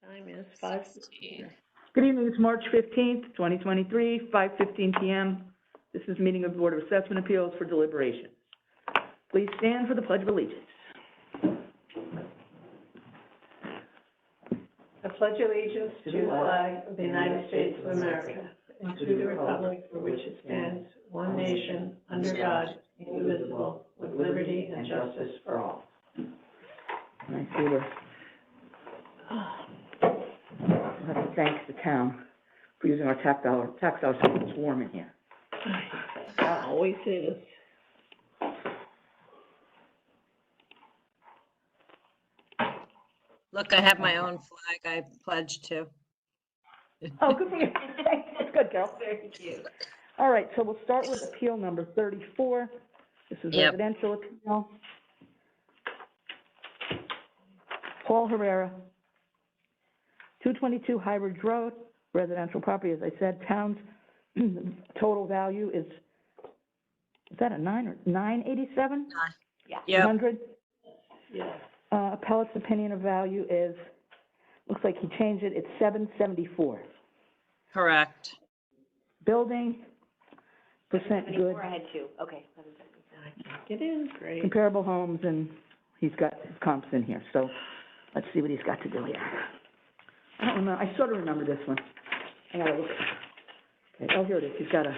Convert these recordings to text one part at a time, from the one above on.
Time is 5. Good evening, it's March 15th, 2023, 5:15 p.m. This is meeting of the Board of Assessment Appeals for deliberations. Please stand for the Pledge of Allegiance. I pledge allegiance to the flag of the United States of America and to the republic for which it stands, one nation, under God, indivisible, with liberty and justice for all. Nice order. I'd like to thank the town for using our tax dollars so it's warm in here. Always is. Look, I have my own flag I pledged to. Oh, good for you. That's good, Carol. Thank you. All right, so we'll start with appeal number 34. This is Yep. residential appeal. Paul Herrera, 222 High Ridge Road, residential property, as I said, town's total value is that a 987? Yeah. Yep. 100? Yeah. Appellate's opinion of value is, looks like he changed it, it's 774. Correct. Building, percent good, I had two, okay. I can't get in, great. comparable homes, and he's got his comps in here, so let's see what he's got to do here. I don't remember, I sort of remember this one. I gotta look. Okay, oh, here it is, he's got a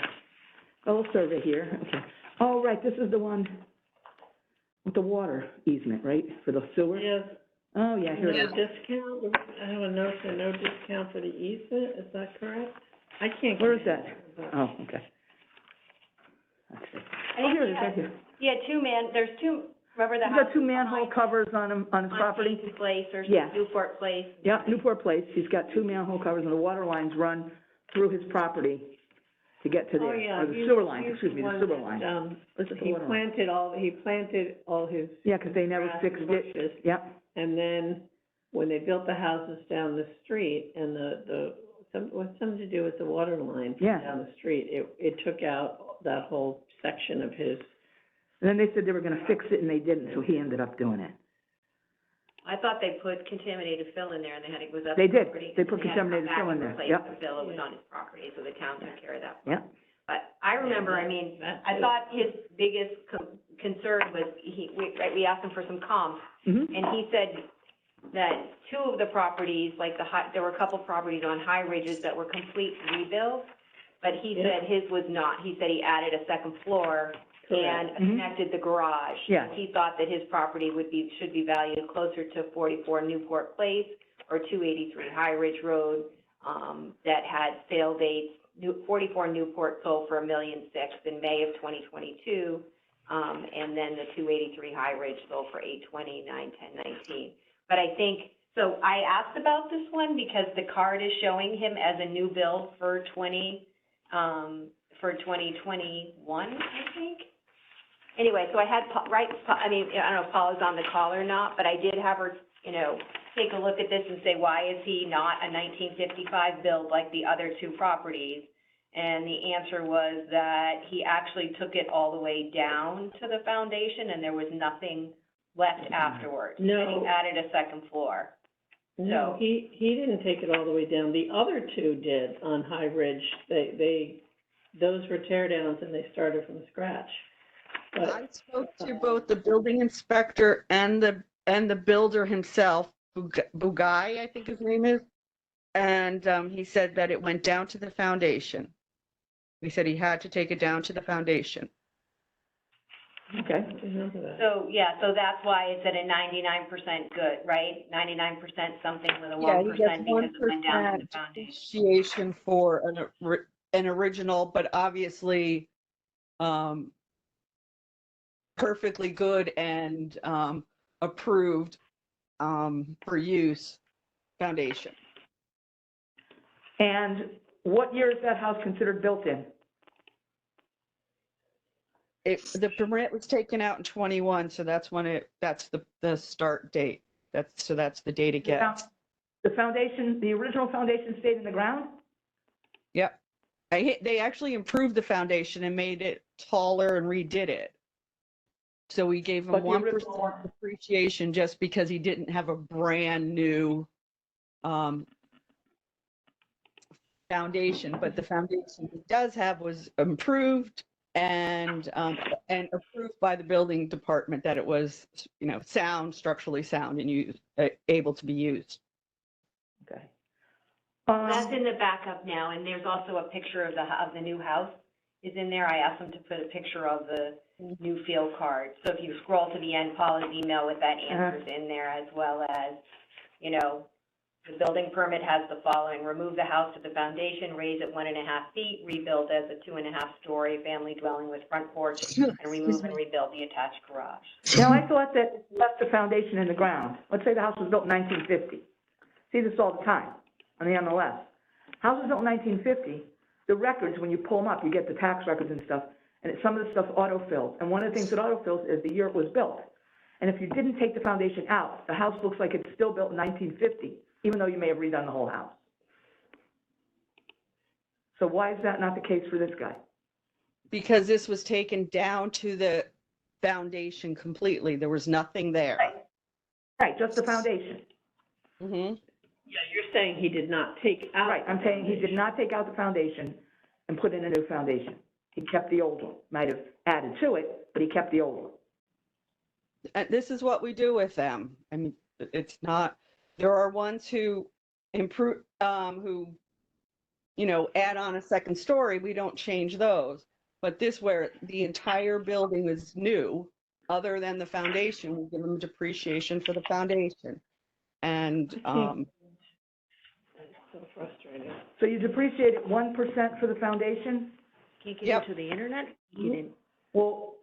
little survey here, okay. Oh, right, this is the one with the water easement, right, for the sewer? Yes. Oh, yeah, here it No is. discount, I have a note that no discount for the easement, is that correct? I can't. Where is get that? in. Oh, okay. Let's see. I Oh, think here it is, right here. Yeah, there's two, remember the He's house? got two manhole covers on him, on his property. Payton Place or Yeah. Newport Place. Yeah, Newport Place, he's got two manhole covers, and the water lines run through his property to get to Oh, there. yeah. Or the he's- sewer line, he's excuse me, the one sewer that, line. This is the He water line. planted all his. Yeah, because they never grass fixed and it. bushes. Yeah, And then when they built the houses down the street and something to do with the water line Yeah. down the street, it took out that whole section of his. and then they said they were gonna fix it, and they didn't, so he ended up doing it. I thought they put contaminated fill in there and they had, it was up. They did. property, They put and had to come contaminated back fill in and there. replace Yep. the fill, it was on his property, so the town took care of that. Yeah, But I remember, I mean, That I too. thought his biggest concern was, we asked him for some comps, mm-hmm, and he said that two of the properties, like there were a couple properties on high ridges that were complete rebuilds, but he Yeah. said his was not. He said he added a second floor and Correct. Mhm. connected the garage. Yeah. He thought that his property should be valued closer to 44 Newport Place or 283 High Ridge Road, that had sale dates. 44 Newport sold for $1.6 million in May of 2022, and then the 283 High Ridge sold for $820, 910, 19. But I think, so I asked about this one because the card is showing him as a new build for 2021, I think. Anyway, so I had, I don't know if Paula's on the call or not, but I did have her, take a look at this and say, why is he not a 1955 build like the other two properties? And the answer was that he actually took it all the way down to the foundation and there was nothing left afterwards. And No. he added a second floor. No, So- he didn't take it all the way down. The other two did on High Ridge. Those were tear downs and they started from scratch. But I spoke to both the building inspector and the builder himself, Bugai, I think his name is, and he said that it went down to the foundation. He said he had to take it down to the foundation. okay. I remember that. So, yeah, so that's why it's at a 99% good, right? 99% something with a Yeah, 1% he because gets it went down to the 1% foundation. appreciation for an original, but obviously perfectly good and approved for use foundation. And what year is that house considered built in? The permit was taken out in 21, so that's when that's the start date. That's the date it gets. The foundation, the original foundation stayed in the ground? Yep. They actually improved the foundation and made it taller and redid it. So we gave him But the 1% original- appreciation just because he didn't have a brand new um, foundation, but the foundation he does have was improved and approved by the building department that it was, sound, structurally sound and able to be used. Okay. That's in the backup now, and there's also a picture of the new house is in there. I asked them to put a picture of the new field card. So if you scroll to the end, Paula's email with that answer's in there, as well as, the building permit has the following: remove the house to the foundation, raise it 1.5 feet, rebuild as a 2.5-story family dwelling with front porch, and remove and rebuild the attached garage. Now, I thought that if you left the foundation in the ground, let's say the house was built in 1950. See this all the time on the MLS. House was built in 1950, the records, when you pull them up, you get the tax records and stuff, and some of the stuff's autofilled. And one of the things that autofills is the year it was built. And if you didn't take the foundation out, the house looks like it's still built in 1950, even though you may have redone the whole house. So why is that not the case for this guy? Because this was taken down to the foundation completely. There was nothing there. Right, just the foundation. Mm-hmm. Yeah, you're saying he did not take out. Right, I'm saying he did not take out the foundation and put in a new foundation. He kept the old one. Might have added to it, but he kept the old one. And this is what we do with them. I mean, it's not, there are ones who improve, who, add on a second story. We don't change those. But this, where the entire building is new, other than the foundation, we give them depreciation for the foundation. And, So frustrating. So you depreciated 1% for the foundation? Can't get Yep. into the internet? You didn't Well,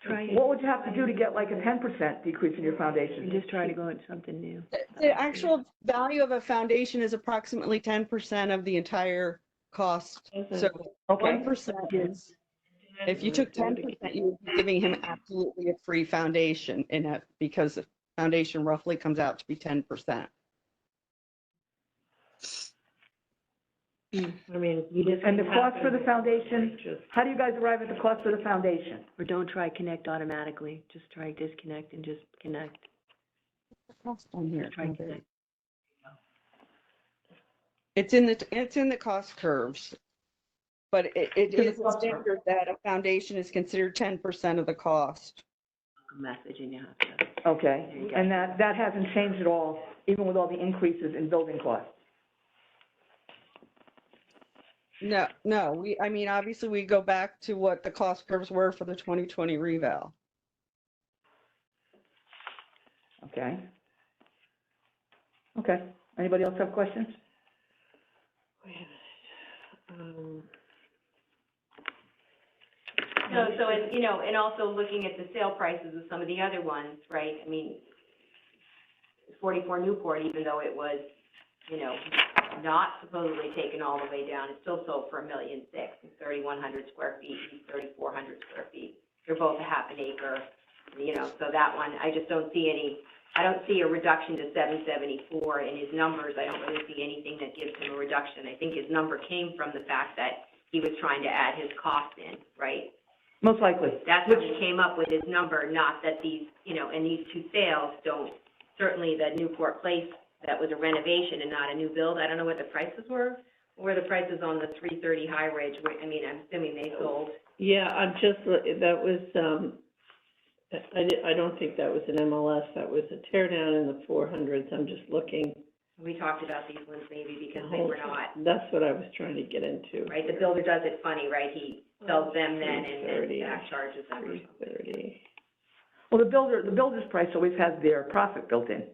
try what would you have to do to get like a 10% decrease in your foundation? just try to go into something new. the actual value of a foundation is approximately 10% of the entire cost. So Okay. 1% is, if you took 10%, you would be giving him absolutely a free foundation because the foundation roughly comes out to be 10%. I mean, you just. And the cost for the foundation, how do you guys arrive at the cost for the foundation? Or don't try connect automatically, just try disconnect and just connect. Cost on here. Just try connect. It's in the cost curves. But it In the is a cost curve. standard that a foundation is considered 10% of the cost. A message and you have to. Okay, and that hasn't changed at all, even with all the increases in building costs? No, obviously we go back to what the cost curves were for the 2020 reval. Okay. Okay, anybody else have questions? Wait a minute. So, and also looking at the sale prices of some of the other ones, right? I mean, 44 Newport, even though it was, not supposedly taken all the way down, it still sold for $1.6 million, 3,100 square feet, 3,400 square feet. They're both a half an acre, so that one, I just don't see I don't see a reduction to 774 in his numbers. I don't really see anything that gives him a reduction. I think his number came from the fact that he was trying to add his cost in, right? Most likely. That's how he came up with his number, not that these, and these two sales don't, certainly the Newport Place, that was a renovation and not a new build. I don't know what the prices were. What were the prices on the 330 High Ridge? I mean, I'm assuming they sold. Yeah, that was, I don't think that was an MLS, that was a tear down in the 400s. I'm just looking. We talked about these ones maybe because they were not, That's what I was trying to get into. right? The builder does it funny, right? He sells them then and 330, back charges them or something. 330. Well, the builder's price always has their profit built in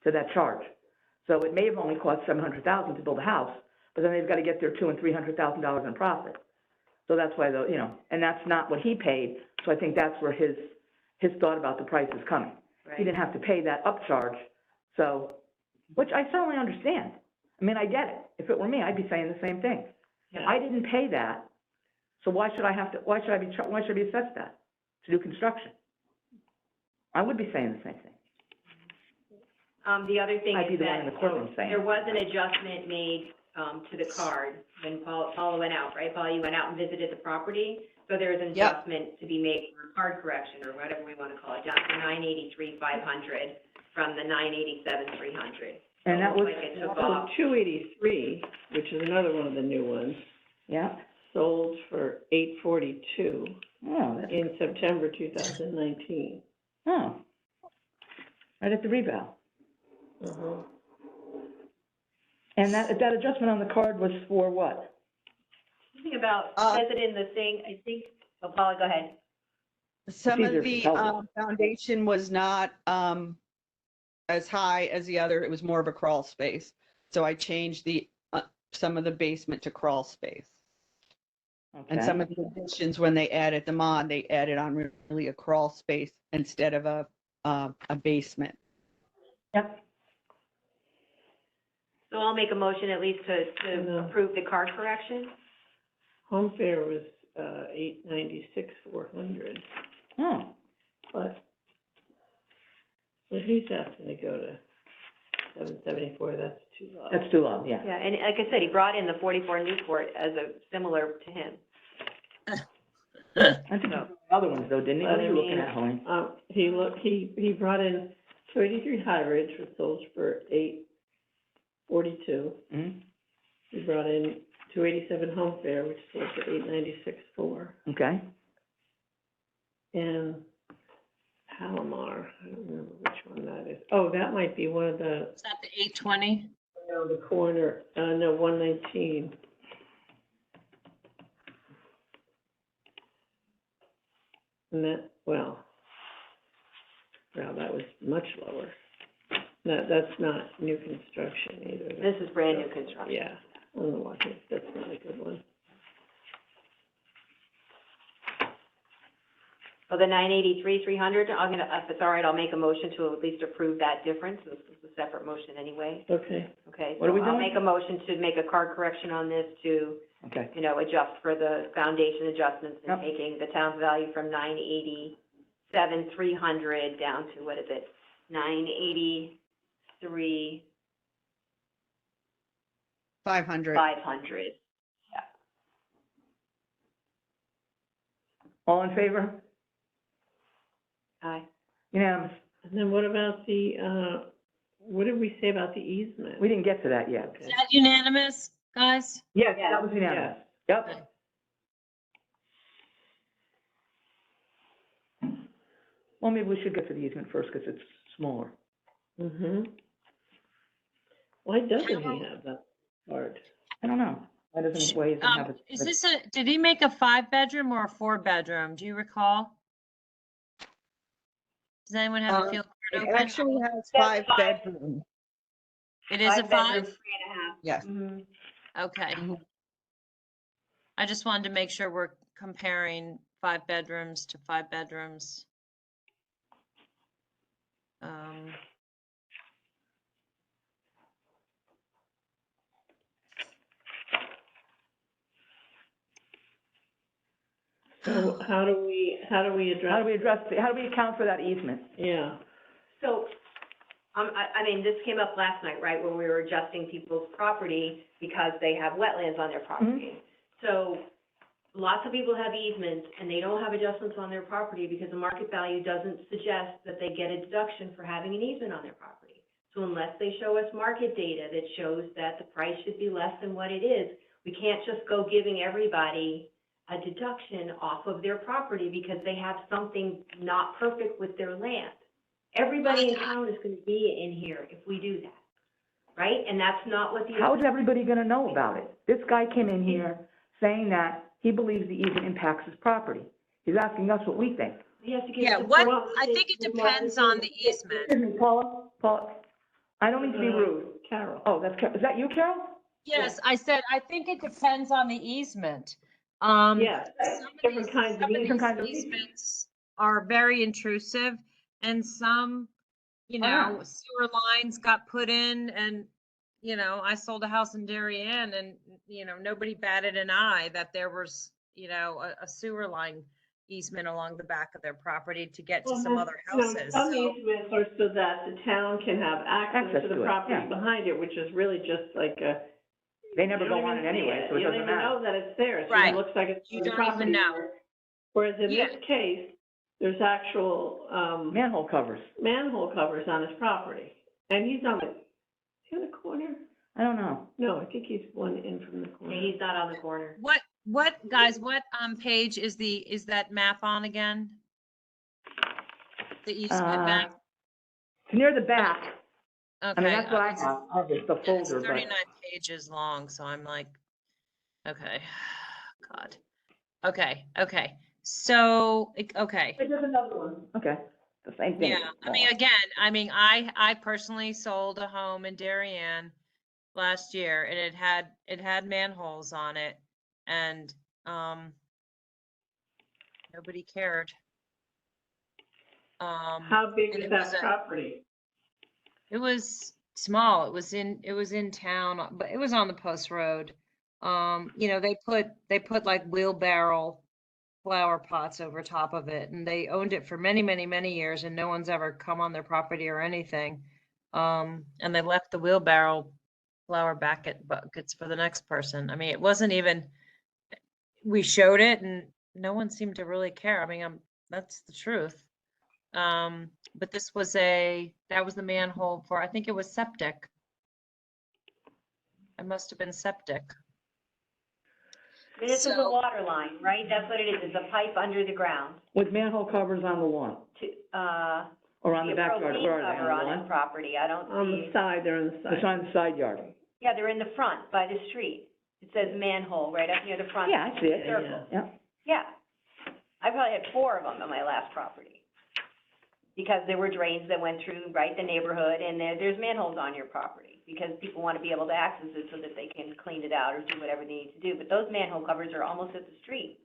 to that charge. So it may have only cost $700,000 to build a house, but then they've got to get their $200,000 and $300,000 in profit. So that's why and that's not what he paid. So I think that's where his thought about the price is coming. Right. He didn't have to pay that upcharge, so, which I certainly understand. I mean, I get it. If it were me, I'd be saying the same thing. Yeah. I didn't pay that, so why should I be assessed that to do construction? I would be saying the same thing. The other thing I'd be is the one in that the courtroom saying. there was an adjustment made to the card when Paula went out, right? Paula, you went out and visited the property. So there's an Yep. adjustment to be made for card correction, or whatever we wanna call it, down to 983,500 from the 987,300. And that was, Like it took So off, 283, which is another one of the new ones, yeah, sold for 842 oh, that's, in September 2019. oh. Right at the rebound. Uh-huh. And that adjustment on the card was for what? something about, says it in the thing, I think, oh, Paula, go ahead. Some easier of to the, tell. foundation was not, as high as the other, it was more of a crawl space. So I changed some of the basement to crawl space. And some of the additions, when they added them on, they added on really a crawl space instead of a basement. Yep, So I'll make a motion at least to Yeah. approve the card correction. Home fare was, 896,400, oh, but he's asking to go to 774, that's too low. that's too low, yeah. Yeah, and like I said, he brought in the 44 Newport as a similar to him. I think he brought other ones though, didn't he? What are you looking at, Holly? He brought in 283 High Ridge, which sold for 842. Mm-hmm. He brought in 287 Home Fare, which sold for 896,400. Okay, And Palomar, I don't remember which one that is. Oh, that might be one of the, Is that the 820? no, the corner, no, 119. And that, well, that was much lower. That's not new construction either. This is brand new construction. Yeah, I don't know why, that's not a good one. Oh, the 983,300, I'm gonna, if it's all right, I'll make a motion to at least approve that difference. This is a separate motion anyway. Okay, Okay, What are we so I'll doing? make a motion to make a card correction on this to, okay. adjust for the foundation adjustments and Yep. taking the town's value from 987,300 down to, what is it? 983,500. 500. All in favor? Aye. Unanimous. and then what about the, what did we say about the easement? We didn't get to that yet. Is that unanimous, guys? Yes, Yeah. that was unanimous. Yep. Well, maybe we should get to the easement first, because it's smaller. Mm-hmm. Why doesn't he have that card? I don't know. Why doesn't he wait and have it? Is this did he make a 5-bedroom or a 4-bedroom? Do you recall? Does anyone have a field card It open? actually has That's 5 5. bedrooms. It is a 5 5? bedroom, 3.5. Yes. Mhm. Okay. Mhm. I just wanted to make sure we're comparing 5 bedrooms to 5 bedrooms. So how do we How do address? how do we account for that easement? Yeah, So, I mean, this came up last night, right, when we were adjusting people's property because they have wetlands on their property. So, lots of people have easements and they don't have adjustments on their property because the market value doesn't suggest that they get a deduction for having an easement on their property. So unless they show us market data that shows that the price should be less than what it is, we can't just go giving everybody a deduction off of their property because they have something not perfect with their land. Everybody in town is gonna be in here if we do that, right? And that's not what the. How's everybody gonna know about it? This guy came in here saying that he believes the easement impacts his property. He's asking us what we think. He has to get Yeah, support. I think it depends on the easement. Excuse me, Paula, I don't mean to be rude. Carol. Oh, is that you, Carol? Yes, I said, I think it depends on the easement. Yes, Some of different these- kinds of some different kinds of these easements are very intrusive, and some, sewer lines got put in, and, I sold a house in Darien, and, nobody batted an eye that there was, a sewer line easement along the back of their property to get to some other houses. Some So, easements are so that the town can have access to the it, property yeah. behind it, which is really just like a. They never you go don't on even it see anyway, so it You don't doesn't even matter. know that it's there, so Right. it looks like it's You the don't even property. know. Whereas in Yeah. this case, there's actual, Manhole covers. manhole covers on his property. And he's on the corner? I don't know. No, I think he's one in from the corner. Yeah, he's not on the corner. What, guys, what, page is that map on again? The easement map? It's near the back. I Okay. mean, that's what I it's- have. I have the yeah, it's folder, 39 but. pages long, so I'm like, okay, God. Okay. So, okay. Wait, there's another one. Okay, the same thing. Yeah, I mean, I personally sold a home in Darien last year and it had manholes on it and, nobody cared. How big and is it was that property? It was small. It was in town, but it was on the post road. They put like wheelbarrow flower pots over top of it, and they owned it for many, many, many years, and no one's ever come on their property or anything. And they left the wheelbarrow flower buckets for the next person. I mean, it wasn't even, we showed it and no one seemed to really care. I mean, that's the truth. But that was the manhole for, I think it was septic. It must have been septic. I mean, this is a So- water line, right? That's what it is. It's a pipe under the ground With manhole covers on the lawn, to, or on the the backyard, propane where are they, cover on the on his lawn? property. I don't On the see. side, they're on the It's side. on the side yard. Yeah, they're in the front by the street. It says manhole right up near the front. Yeah, I see it. Circle. Yeah, Yeah. I probably had 4 of them on my last property. Because there were drains that went through, right, the neighborhood, and there's manholes on your property. Because people want to be able to access it so that they can clean it out or do whatever they need to do. But those manhole covers are almost at the street,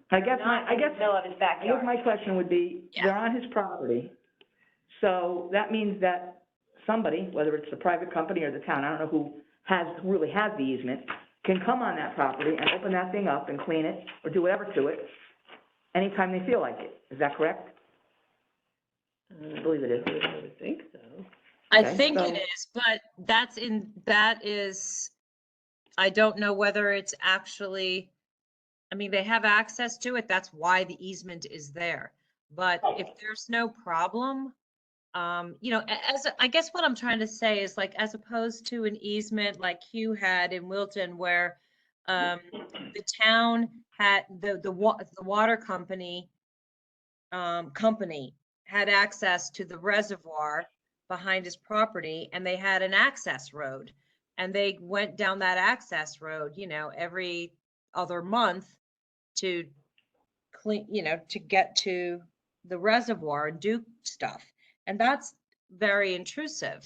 I guess not in the middle of his I guess backyard. my question would be, Yeah. they're on his property, so that means that somebody, whether it's the private company or the town, I don't know who really has the easement, can come on that property and open that thing up and clean it, or do whatever to it, anytime they feel like it. Is that correct? I believe it is. I would think so. I Okay, think so- it is, but that is, I don't know whether it's actually, I mean, they have access to it. That's why the easement is there. But if there's no problem, I guess what I'm trying to say is like, as opposed to an easement like Hugh had in Wilton where, the town had, the water company had access to the reservoir behind his property and they had an access road. And they went down that access road, every other month to clean, to get to the reservoir and do stuff. And that's very intrusive.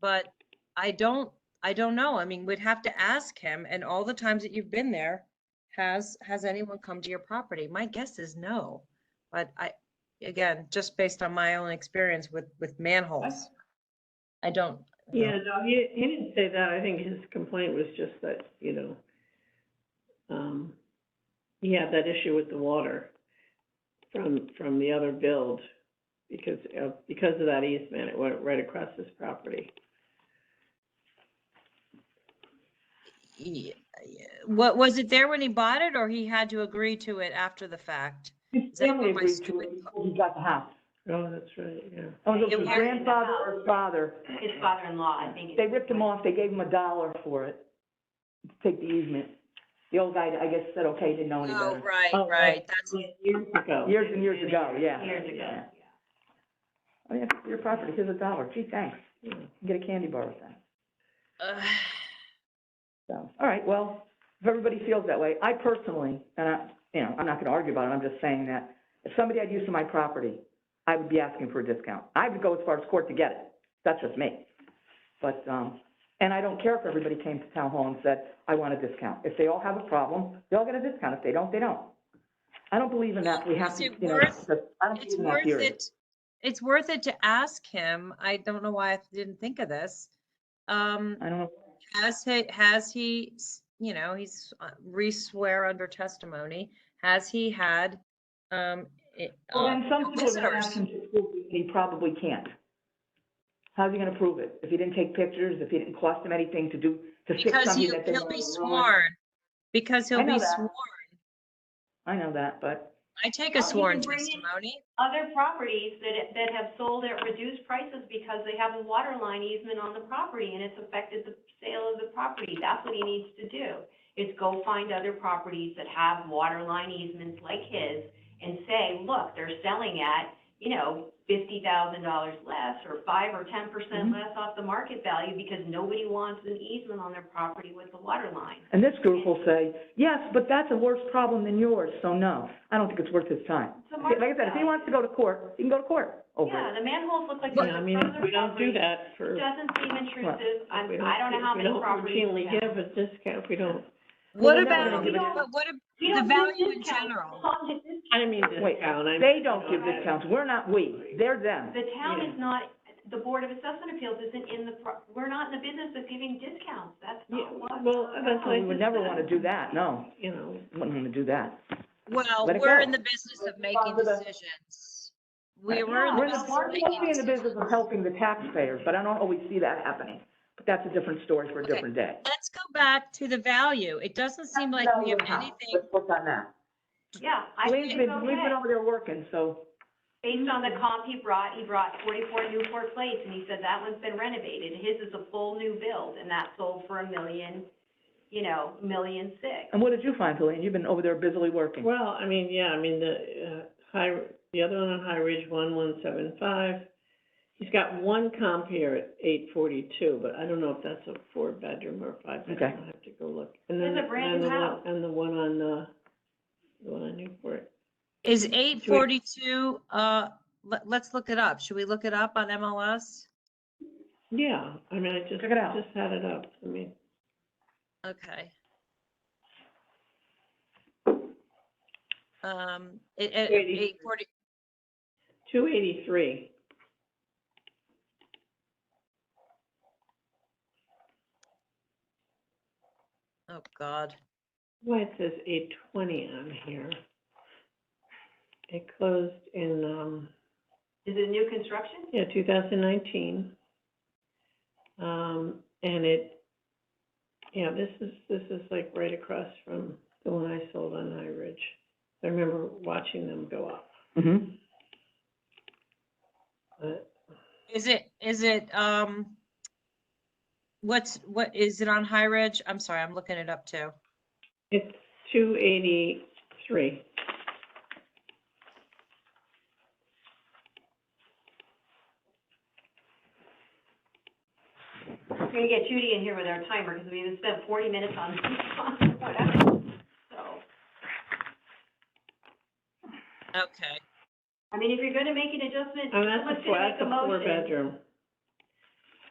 But I don't know. I mean, we'd have to ask him, and all the times that you've been there, has anyone come to your property? My guess is no. But again, just based on my own experience with manholes, I don't. Yeah, no, he didn't say that. I think his complaint was just that, he had that issue with the water from the other build because of that easement. It went right across his property. Yeah. What was it there when he bought it, or he had to agree to it after the fact? His Is that family what my agreed to stupid- it before he got the house. Oh, that's right, yeah. I don't know if it was Yeah. grandfather or his father. His father-in-law, I think. They ripped him off, they gave him $1 for it, to take the easement. The old guy, I guess, said, okay, didn't know any Oh, better. right. That's, Years ago. Years and years ago, yeah. Years ago, Yeah. yeah. Oh, yeah, your property, here's $1. Gee, thanks. Yeah. You can get a candy bar with that. uh, So, all right, well, if everybody feels that way, I personally, and I'm not gonna argue about it, I'm just saying that if somebody had use of my property, I would be asking for a discount. I would go as far as court to get it. That's just me. But, and I don't care if everybody came to town hall and said, I want a discount. If they all have a problem, they all get a discount. If they don't, they don't. I don't believe in that. We have to, Is it you know, worth- I don't it's believe in that worth theory. it. It's worth it to ask him. I don't know why I didn't think of this. I don't know. Has he, he's re-swear under testimony. Has he had, Well, then some people are gonna ask visitors? him to prove it, he probably can't. How's he gonna prove it? If he didn't take pictures, if he didn't cost him anything to fix Because something that they he'll wanted be to ruin? sworn. Because I he'll know be that. sworn. I know that, but, I take Well, a you sworn can bring in testimony. other properties that have sold at reduced prices because they have a water line easement on the property and it's affected the sale of the property. That's what he needs to do, is go find other properties that have water line easements like his and say, look, they're selling at, $50,000 less or 5 or 10% less off the market value because nobody wants an easement on their property with the water line. and this group will say, yes, but that's a worse problem than yours, so no, I don't think it's worth his time. It's a Like I said, if he market wants to go to court, he can go to court over Yeah, it. the manholes look like. Yeah, I mean, if we don't do that for, It doesn't seem intrusive. I we don't know how many properties. We don't routinely we have. give a discount, if we don't, What we're never about, gonna give it- but what, We the don't do value in discounts. general? I didn't mean Wait, discount, I. they don't give discounts, we're not we, they're them. The town is not, the Board of Assessment Appeals isn't in the, we're not in the business of giving discounts. That's Yeah, not what. well, that's what I We would just never said. wanna do that, no, You know, wouldn't wanna do that. Well, Let it we're go. in the business of making decisions. Right. We're in the We're in business the, of we're making supposed to be in the decisions. business of helping the taxpayers, but I don't always see that happening. But that's a different story for a Okay. different day. Let's go back to the value. It doesn't seem like we have anything. Let's work on that. Yeah, I Lee's think it's been, Lee's been okay. over there working, so, Based on the comp he brought 44 Newport Place, and he said that one's been renovated. His is a full new build, and that sold for $1.6 million. and what did you find, Helene? You've been over there busily working. well, I mean, the other one on High Ridge, 1175, he's got one comp here at 842, but I don't know if that's a 4-bedroom or 5-bedroom. Okay. I'll have to go look. And then, It's a brand and new the one- house. And the one on Newport. Is 842, let's look it up. Should we look it up on MLS? Yeah, I mean, I just Check it out. just had it up, I mean, Okay. 280. 840, 283. oh God. Why it says 820 on here. It closed in, Is it new construction? 2019. And this is like right across from the one I sold on High Ridge. I remember watching them go up. Mm-hmm. But Is it, what, is it on High Ridge? I'm sorry, I'm looking it up too. it's 283. We're gonna get Judy in here with our timer, because we spent 40 minutes on whatever, so. Okay. I mean, if you're gonna make an adjustment, And someone's that's gonna a make a motion. 4-bedroom.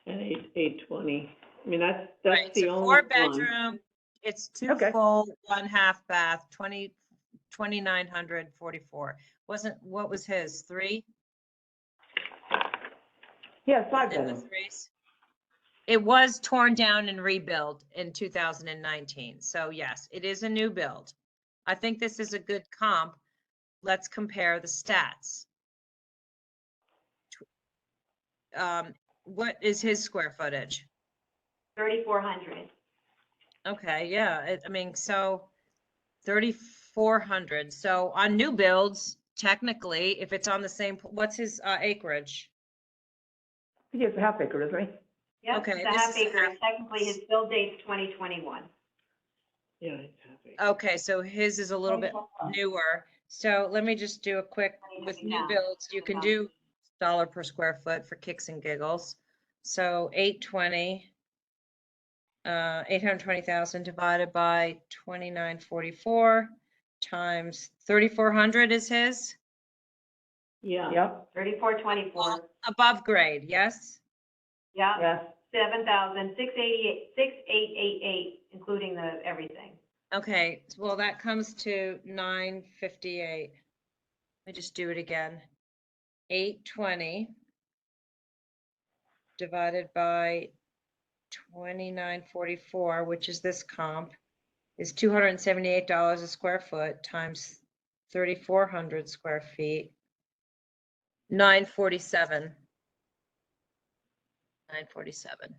And 820. I mean, that's Right, the so only one. 4-bedroom, it's 2 Okay. full, 1 half bath, 2,944. What was his, 3? Yeah, In 5-bedroom. the 3s? It was torn down and rebuilt in 2019. So yes, it is a new build. I think this is a good comp. Let's compare the stats. What is his square footage? 3,400. Okay, yeah, I mean, so 3,400. So on new builds, technically, if it's on the same, what's his acreage? He has a half acre, doesn't he? Yep, Okay, it's a this half is a acre. half- Technically, his build date's 2021. Yeah, it's happy. Okay, so his is a little bit newer. So let me just do a quick, with new builds, you can do dollar per square foot for kicks and giggles. So 820,000 divided by 2944 times 3,400 is his? Yeah. Yep, 3424. Above grade, yes? Yeah, yes. 7,688, including the everything. Okay, well, that comes to 958. Let me just do it again. 820 divided by 2944, which is this comp, is $278 a square foot times 3,400 square feet. 947. 947.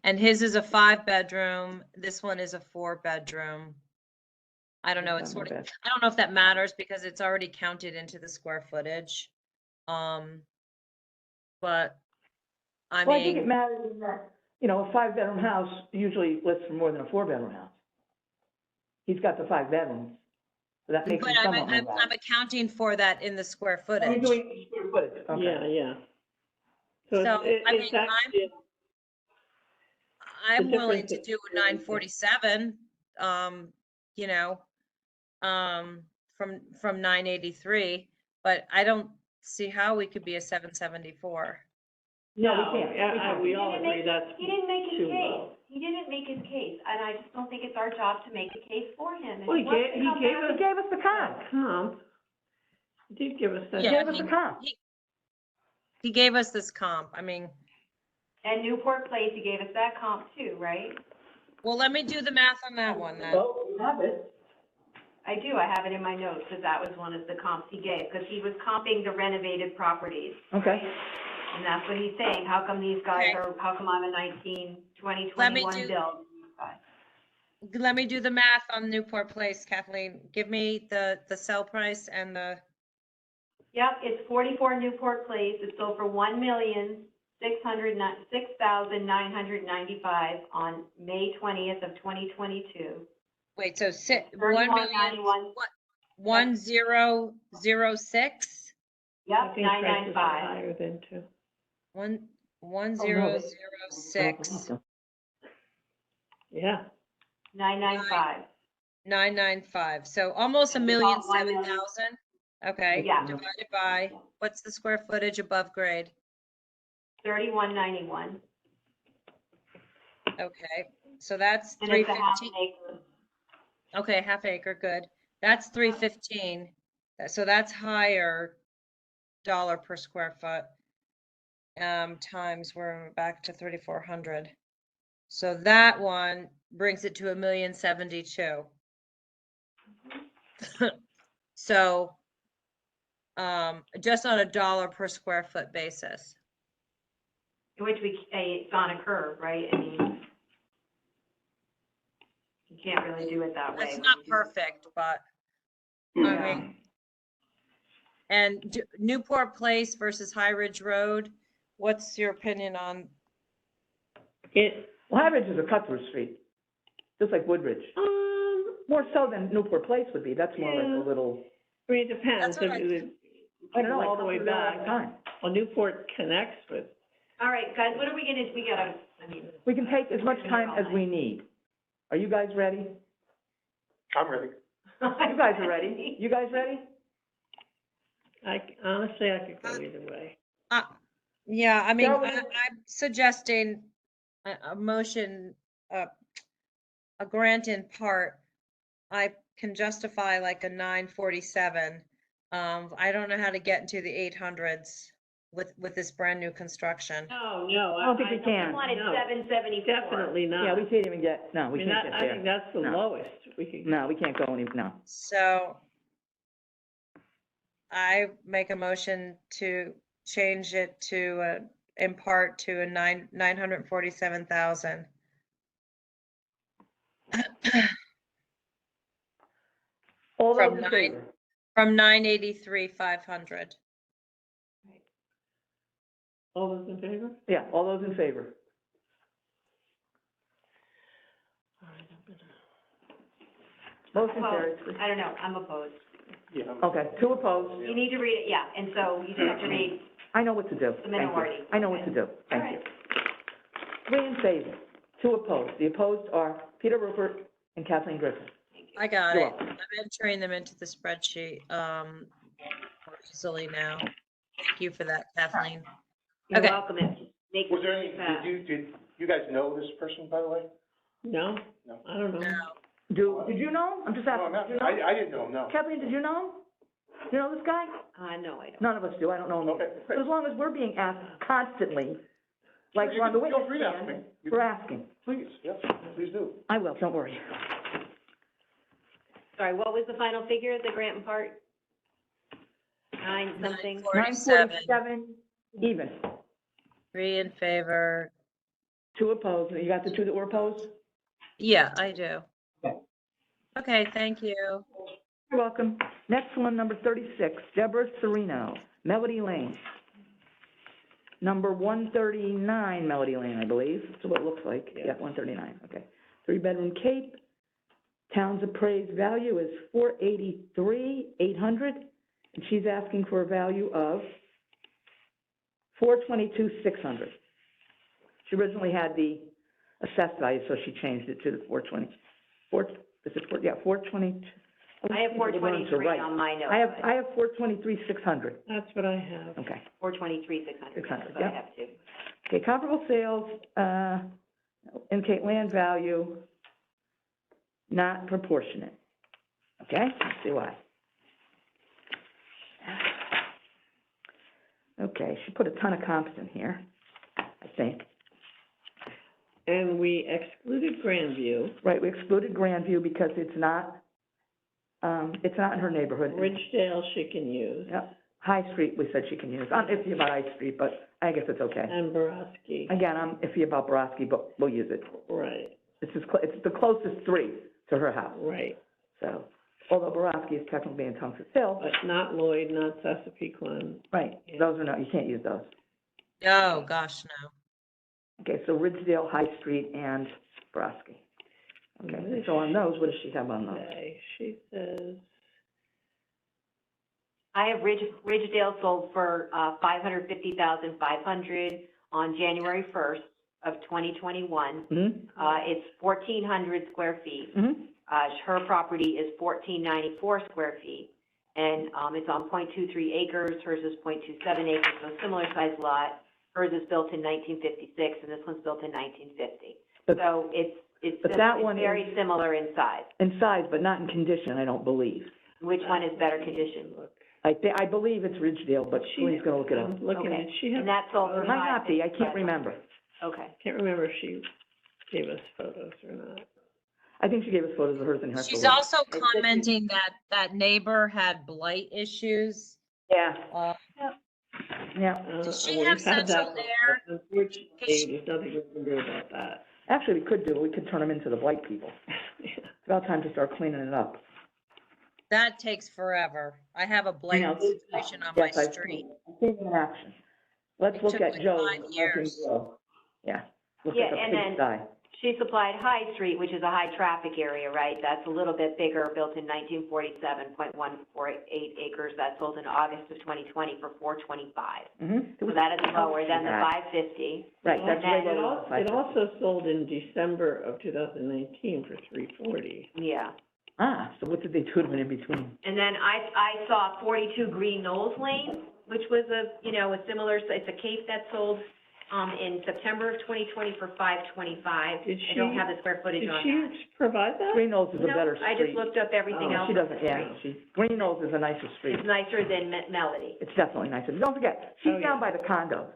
And his is a 5-bedroom. This one is a 4-bedroom. I don't know, it's sort of, I don't know if that matters because it's already counted into the square footage. But I Well, I think it mean, matters in that, you know, a 5-bedroom house usually lists for more than a 4-bedroom house. He's got the 5 bedrooms, so that makes but him somewhat more I'm valuable. accounting for that in the square Oh, you're footage. doing the square footage, okay. Yeah, yeah. So So, I mean, it's actually, I'm the willing difference to is do a 947, you know, from 983, but I don't see how we could be a 774. No, no, we can't. we all agree that's He didn't make his too case. low. He didn't make his case, and I just don't think it's our job to make a case for him. If Well, he wants to gave come back- He gave us the comp. Comp. He did give us that. He Yeah, gave us the comp. He gave us this comp. I mean, And Newport Place, he gave us that comp too, right? well, let me do the math on that one then. Well, we have it. I do, I have it in my notes, because that was one of the comps he gave, because he was comping the renovated properties. Okay. And that's what he's saying, how come these guys Okay. are, how come I'm a 2021 do- build? Let me do the math on Newport Place, Kathleen. Give me the sell price and the, Yep, it's 44 Newport Place, it sold for $1,606,995 on May 20th of 2022. wait, so 1 million, 3191. what, 1006? Yep, I think prices are 995. higher than two. 1006, Yeah. 995. 995. So almost And we bought 1,007,000. Okay, Yeah. divided by, what's the square footage above grade? 3191. Okay, so that's And it's a half 315. an acre. Okay, half acre, good. That's 315. So that's higher dollar per square foot. Times we're back to 3,400. So that one brings it to 1,072,000. So, just on a dollar per square foot basis. Which it's on a curve, right? I mean, you can't really do it that way. It's when not you do it. perfect, but I Yeah. mean, and Newport Place versus High Ridge Road, what's your opinion on? Well, High Ridge is a cut-through street, just like Woodridge. More so than Newport Place would be. That's more like Yeah. a little, I mean, it depends. That's what I don't know, All the way back. Time. Well, Newport connects with, All right, guys, what are we gonna, we gotta, I mean, We can take as much time as we need. Are you guys ready? I'm ready. You guys are ready? You guys ready? honestly, I could go either way. Yeah, I mean, Darwin? I'm suggesting a motion, a grant in part. I can justify like a 947. I don't know how to get into the 800s with this brand new construction. No, I don't think we we can. wanted No. 774. Definitely not. Yeah, we can't even get, no, I we mean, can't get I there. think that's the No. lowest we could. No, we can't go any, no. So I make a motion to change it to, in part to a 947,000. All From those in nine. favor? From 983,500. All those in favor? Yeah, all those in favor. All right, I'm gonna. Motion Well, carries. I don't know, I'm opposed. Yeah. Okay, 2 opposed. You need to read it, yeah, and so you just have to read, I know what to do. The Thank you. minority. I know what to do. Thank you. 3 in favor, 2 opposed. The opposed are Peter Rupert and Kathleen Griffin. I got You're it. welcome. I'm entering them into the spreadsheet, more easily now. Thank you for that, Kathleen. you're Okay. welcome, it makes Was there any, it fast. did you guys know this person, by the way? No? No. I don't know. No. Did you know? I'm just No, asking. not, Did you know? I didn't know him, no. Kathleen, did you know him? Do you know this guy? No, I don't. None of us do. I don't know him. Okay, But as long as we're being asked constantly, like You we're on the can witness feel free to ask stand, me. You we're can- asking. Please, yes, please do. I will, don't worry. Sorry, what was the final figure, the grant in part? 9 something? 947, 947, even. 3 in favor. 2 opposed. You got the 2 that were opposed? Yeah, I do. Okay, thank you. You're welcome. Next one, number 36, Deborah Serino, Melody Lane. Number 139 Melody Lane, I believe. That's what it looks like. Yeah, 139, okay. Three-bedroom cape. Town's appraised value is $483,800, and she's asking for a value of $422,600. She originally had the assessed value, so she changed it to the 420. Yeah, 420. I have 423 on my notes. I have 423,600. That's what I have. Okay. 423,600, 600, that's what yeah. I have too. Okay, comparable sales, indicate land value, not proportionate. Okay, let's see why. Okay, she put a ton of comps in here, I think. And we excluded Grandview. Right, we excluded Grandview because it's not in her neighborhood. Ridgedale she can use. Yep, High Street, we said she can use. I'm iffy about High Street, but I guess it's okay. And Baraski. Again, I'm iffy about Baraski, but we'll use it. Right, It's it's the closest three to her house, right. so, although Baraski is technically in Tungus Hill, But not Lloyd, not Chesapeake-Glen. right, those are not, you can't use those. Oh, gosh, no. Okay, so Ridgedale, High Street, and Baraski. Okay, so on those, what does she have on those? Okay, she says, I have Ridgedale sold for, $550,500 on January 1st of 2021. Mm-hmm, It's 1,400 square feet. mm-hmm, Her property is 1,494 square feet, and, it's on 0.23 acres, hers is 0.27 acres, so similar sized lot. Hers is built in 1956, and this one's built in 1950. But- So it's but that it's one very is- similar in size. in size, but not in condition, I don't believe. Which one is better condition? look. I believe it's Ridgedale, but she's gonna look it up. I'm looking Okay. at, she has, And that's sold for It might not be, I can't remember. Okay. can't remember if she gave us photos or not. I think she gave us photos of hers in her. She's also commenting that that neighbor had blight issues. Yeah, Uh, yeah. Does she We've have had that central before. air? Unfortunately, Cause she- there's nothing we can do about that. Actually, we could turn them into the blight people. It's about time to start cleaning it up. That takes forever. I have a blight know. situation on my Yes, I've street. seen it in action. Let's It look took at like Joe's. 5 years. Yeah, look Yeah, at the and then- pigsty. She supplied High Street, which is a high traffic area, right? That's a little bit bigger, built in 1947, 0.148 acres. That sold in August of 2020 for $425. Mm-hmm. So that is lower than the 550. Right, that's way And then- lower. It also sold in December of 2019 for $340. Yeah. Ah, so what did they do to it in between? And then I saw 42 Green Knolls Lane, which was a similar, it's a cape that sold, in September of 2020 for $525. Did I don't she- have the square footage Did on she that. provide that? Green Knolls is a No, better I just street. looked up everything Oh, else. She on the doesn't, yeah, street. Green Knolls is a nicer street. It's nicer than Melody. It's definitely nicer. Don't forget, she's Oh, down yeah. by the condos.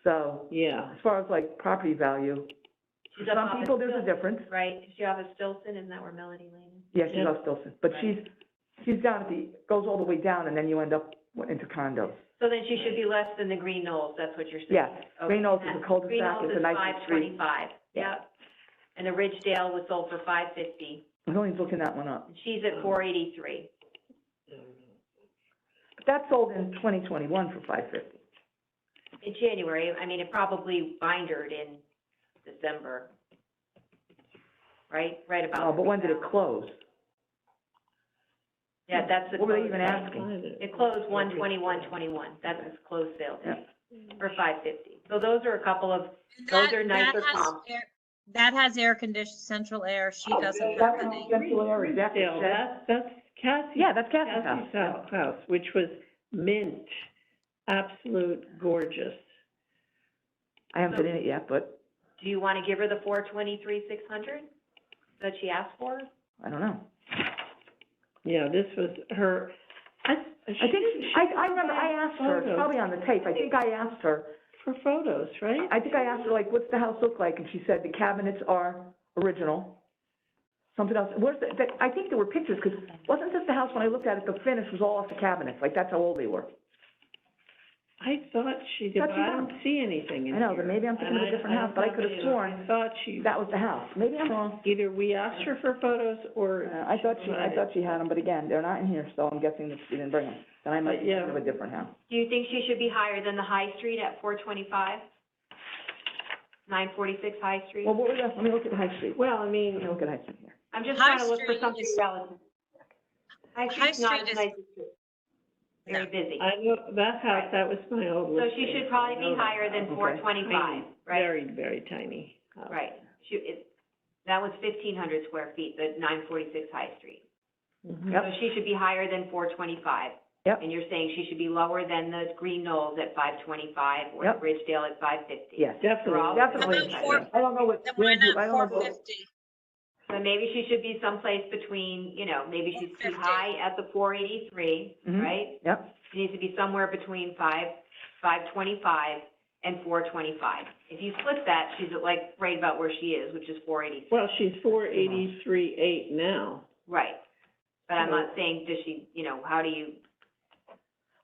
So, Yeah. as far as like property value, for She's up some off people, of there's a Stilton, difference. Right, is she off of Stilton, isn't that where Melody Lane is? Yeah, she's Yeah. off Stilson, but Right. she's down at the, goes all the way down, and then you end up into condos. So then she should be less than the Green Knolls, that's what you're saying? Yes, Okay. Green Knolls is a Green cul-de-sac, Knolls it's a is nicer street. $525, Yeah. yep. And the Ridgedale was sold for $550, Nobody's looking that one up. and she's at $483. But that sold in 2021 for $550. In January, I mean, it probably bindered in December. Right about. Oh, but when did it now. close? Yeah, that's the What were they close even date. asking? It closed 1/21/21, that's its closed sale date, Yeah. for $550. So those are a couple of, And those that- are nicer that has comps. That has air conditioned, central air. She doesn't have That's any. Central Air, exactly. Ridgedale, that's Cassie's. Yeah, that's Cassie's Cassie's house. house, which was mint, absolute gorgeous. I haven't been in it yet, but Do you want to give her the 423,600 that she asked for? I don't know. Yeah, this was her, I think, I remember, I asked her, it's probably on the tape, I think I asked her, for photos, right? I think I asked her, like, what's the house look like? And she said the cabinets are original. Something else, I think there were pictures, because wasn't this the house, when I looked at it, the finish was all off the cabinets, like, that's how old they were. I thought she did, Thought but she I had don't see anything in I here. know, but maybe I'm thinking of a different house, but I could have sworn I thought she, that was the house. Maybe I'm wrong. either we asked her for photos or. I thought she had them, but again, they're not in here, so I'm guessing that she didn't bring them. Then I might be Yeah. thinking of a different house. Do you think she should be higher than the High Street at 425? 946 High Street? Well, what was that? Let me look at High Street. Well, I Let mean, me look at High Street here. I'm just High trying to look for Street something is- relative. High High Street's not Street as is- nice as this. Very No. busy. I know, that house, that was my old So listing. she should probably I be know that higher than house. 425, right? Very, very tiny house. Right. That was 1,500 square feet, the 946 High Street. Mhm. Yep. So she should be higher than 425. Yep. And you're saying she should be lower than the Green Knolls at 525 or Yep. Ridgedale at 550? Yes. Definitely. Well, Definitely. How about I don't know what, Then why Grandview- I not don't know four what- fifty? So maybe she should be someplace between, you know, maybe she's too 450. high at the 483, Mhm. right? Yep. She needs to be somewhere between 525 and 425. If you split that, she's at like right about where she is, which is 483. Well, she's 483.8 now. Right. But I'm not saying, does she, you know, how do you,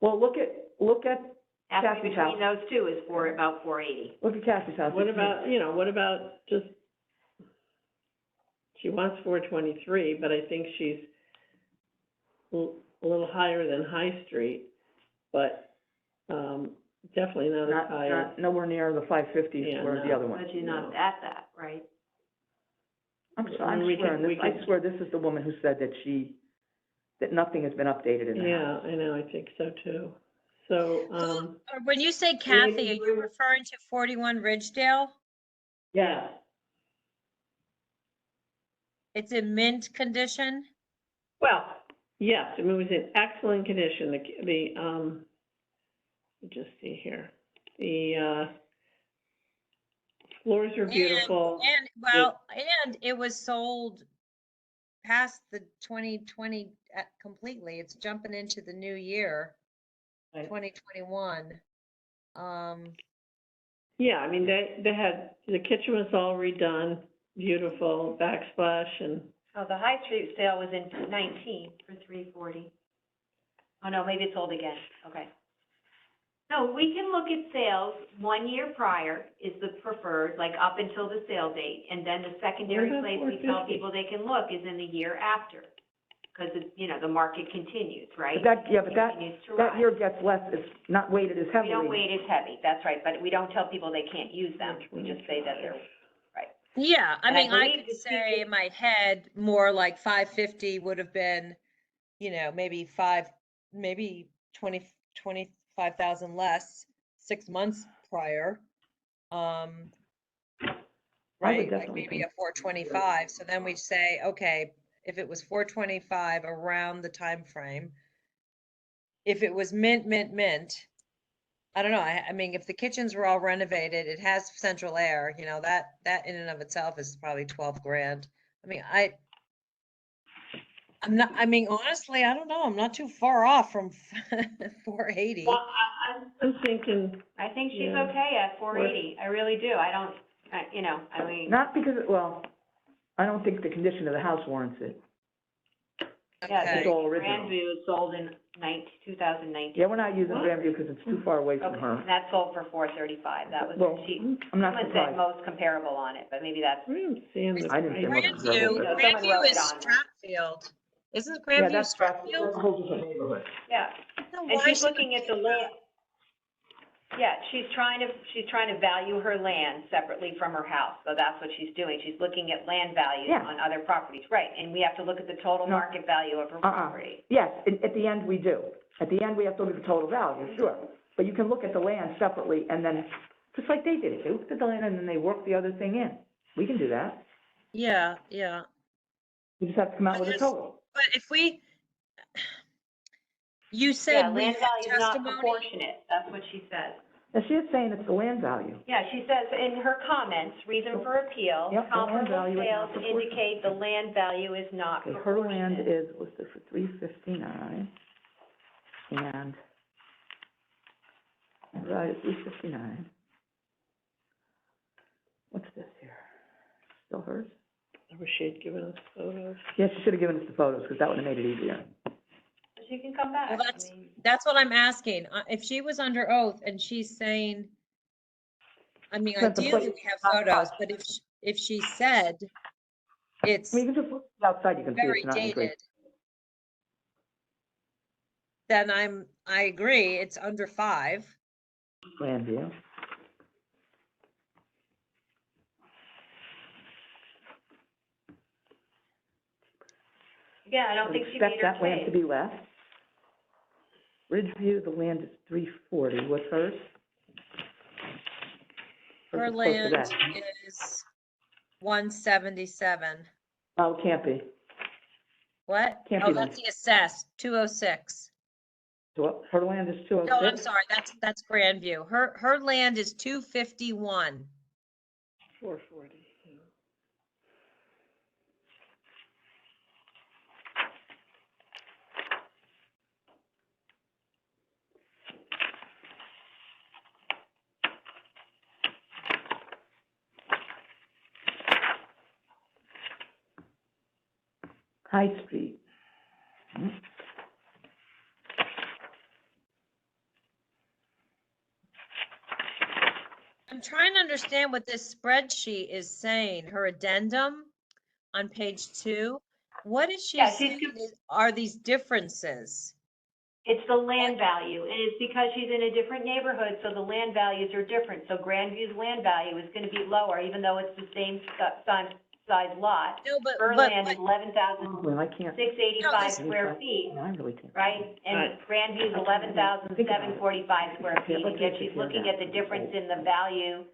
Well, look at halfway Cassie's house. between those two is about 480. Look at Cassie's house. What about, what about just, she wants 423, but I think she's a little higher than High Street, but, definitely not as high as. Not nowhere near the 550s Yeah, where the no. other one. But she's not No. at that, right? I'm I mean, we swearing, can- we I can- swear this is the woman who said that nothing has been updated in the house. Yeah, I know, I think so too. So, When you say Kathy, are you referring to 41 Ridgedale? yeah, It's in mint condition? well, yes, I mean, it was in excellent condition, let me just see here. The, floors are beautiful. And it was sold past the 2020 completely. It's jumping into the new year, Right. 2021. Yeah, I mean, they had, the kitchen was all redone, beautiful, backsplash, and, Oh, the High Street sale was in 19 for 340. Oh, no, maybe it's sold again, okay. No, we can look at sales 1 year prior is the preferred, like up until the sale date, and then the secondary What about place we tell 450? people they can look is in the year after. Because it's, the market continues, right? But that Continues to that rise. year gets less, it's not weighted as We heavily. don't weight as heavy, that's right, but we don't tell people they can't use them, we just say that they're, Yeah, I And I mean, I believe could the say teacher- in my head, more like 550 would have been, maybe 25,000 less 6 months prior. Right, like definitely maybe think- a 425. So then we say, okay, if it was 425 around the time frame, if it was mint, I don't know. I mean, if the kitchens were all renovated, it has central air, that in and of itself is probably 12 grand. I mean, honestly, I don't know. I'm not too far off from 480. well, I'm thinking, I think she's Yeah. okay at 480, I really do, I don't, I mean. Not because, I don't think the condition of the house warrants it. Yeah, Okay. It's all original. Grandview is sold in 2019. Yeah, we're not using What? Grandview because it's too far away from Okay, her. and that sold for 435, that was, Well, she, I'm not someone said surprised. most comparable on it, but maybe that's, where am I seeing the I didn't say price? most comparable, but- someone Grandview wrote it is on there. Stratfield. Isn't Yeah, Grandview that's a Stratfield? whole different neighborhood. yeah. No, And why she's should looking it at the land, yeah, she's trying to value her land separately from her house, so that's what she's doing. She's looking at land values Yeah. on other properties, right, and we have to look at the total No. market value of her property. Yes, at the end we do. At the end, we have to look at the total value, sure. But you can look at the land separately and then, just like they did it, they looked at the land and then they worked the other thing in. We can do that. Yeah. We just have to come out with a Yes. total. But if you Yeah, said we land had value is not testimony. proportionate, that's what she says. Now, she is saying it's the land value. Yeah, she says in her comments, reason for appeal, Yep, the land comparable value is not sales proportionate. indicate the land value is not Okay, her proportionate. land is listed for $359, and, right, $359. What's this here? Still hers? I wish she had given us photos. Yeah, she should have given us the photos, because that would have made it easier. she can come back. Well, I mean, that's what I'm asking. If she was under oath and she's saying, I mean, That's the ideally place. we have photos, but if she said it's I mean, you can just look outside, you can see very it's not in great. dated, then I agree, it's under 5. Plan view. again, I don't think she made Expect her that land to case. be less. Ridgeview, the land is 340, what's hers? Her Hers is close to land that. is 177. Oh, it can't be. What? Can't Oh, be that's then. the assessed, 206. So her land is No, I'm 206? sorry, that's Grandview. Her land is 251. 440. High Street. Hmm. I'm trying to understand what this spreadsheet is saying, her addendum on page 2. What is she Yeah, she's saying are these differences? It's the land value, and it's because she's in a different neighborhood, so the land values are different. So Grandview's land value is gonna be lower, even though it's the same size lot. No, Her land is Well, I can't. 11,685 No, square feet, No, I really can't. right? And Grandview's 11,745 square feet, and yet she's looking at the difference in the value,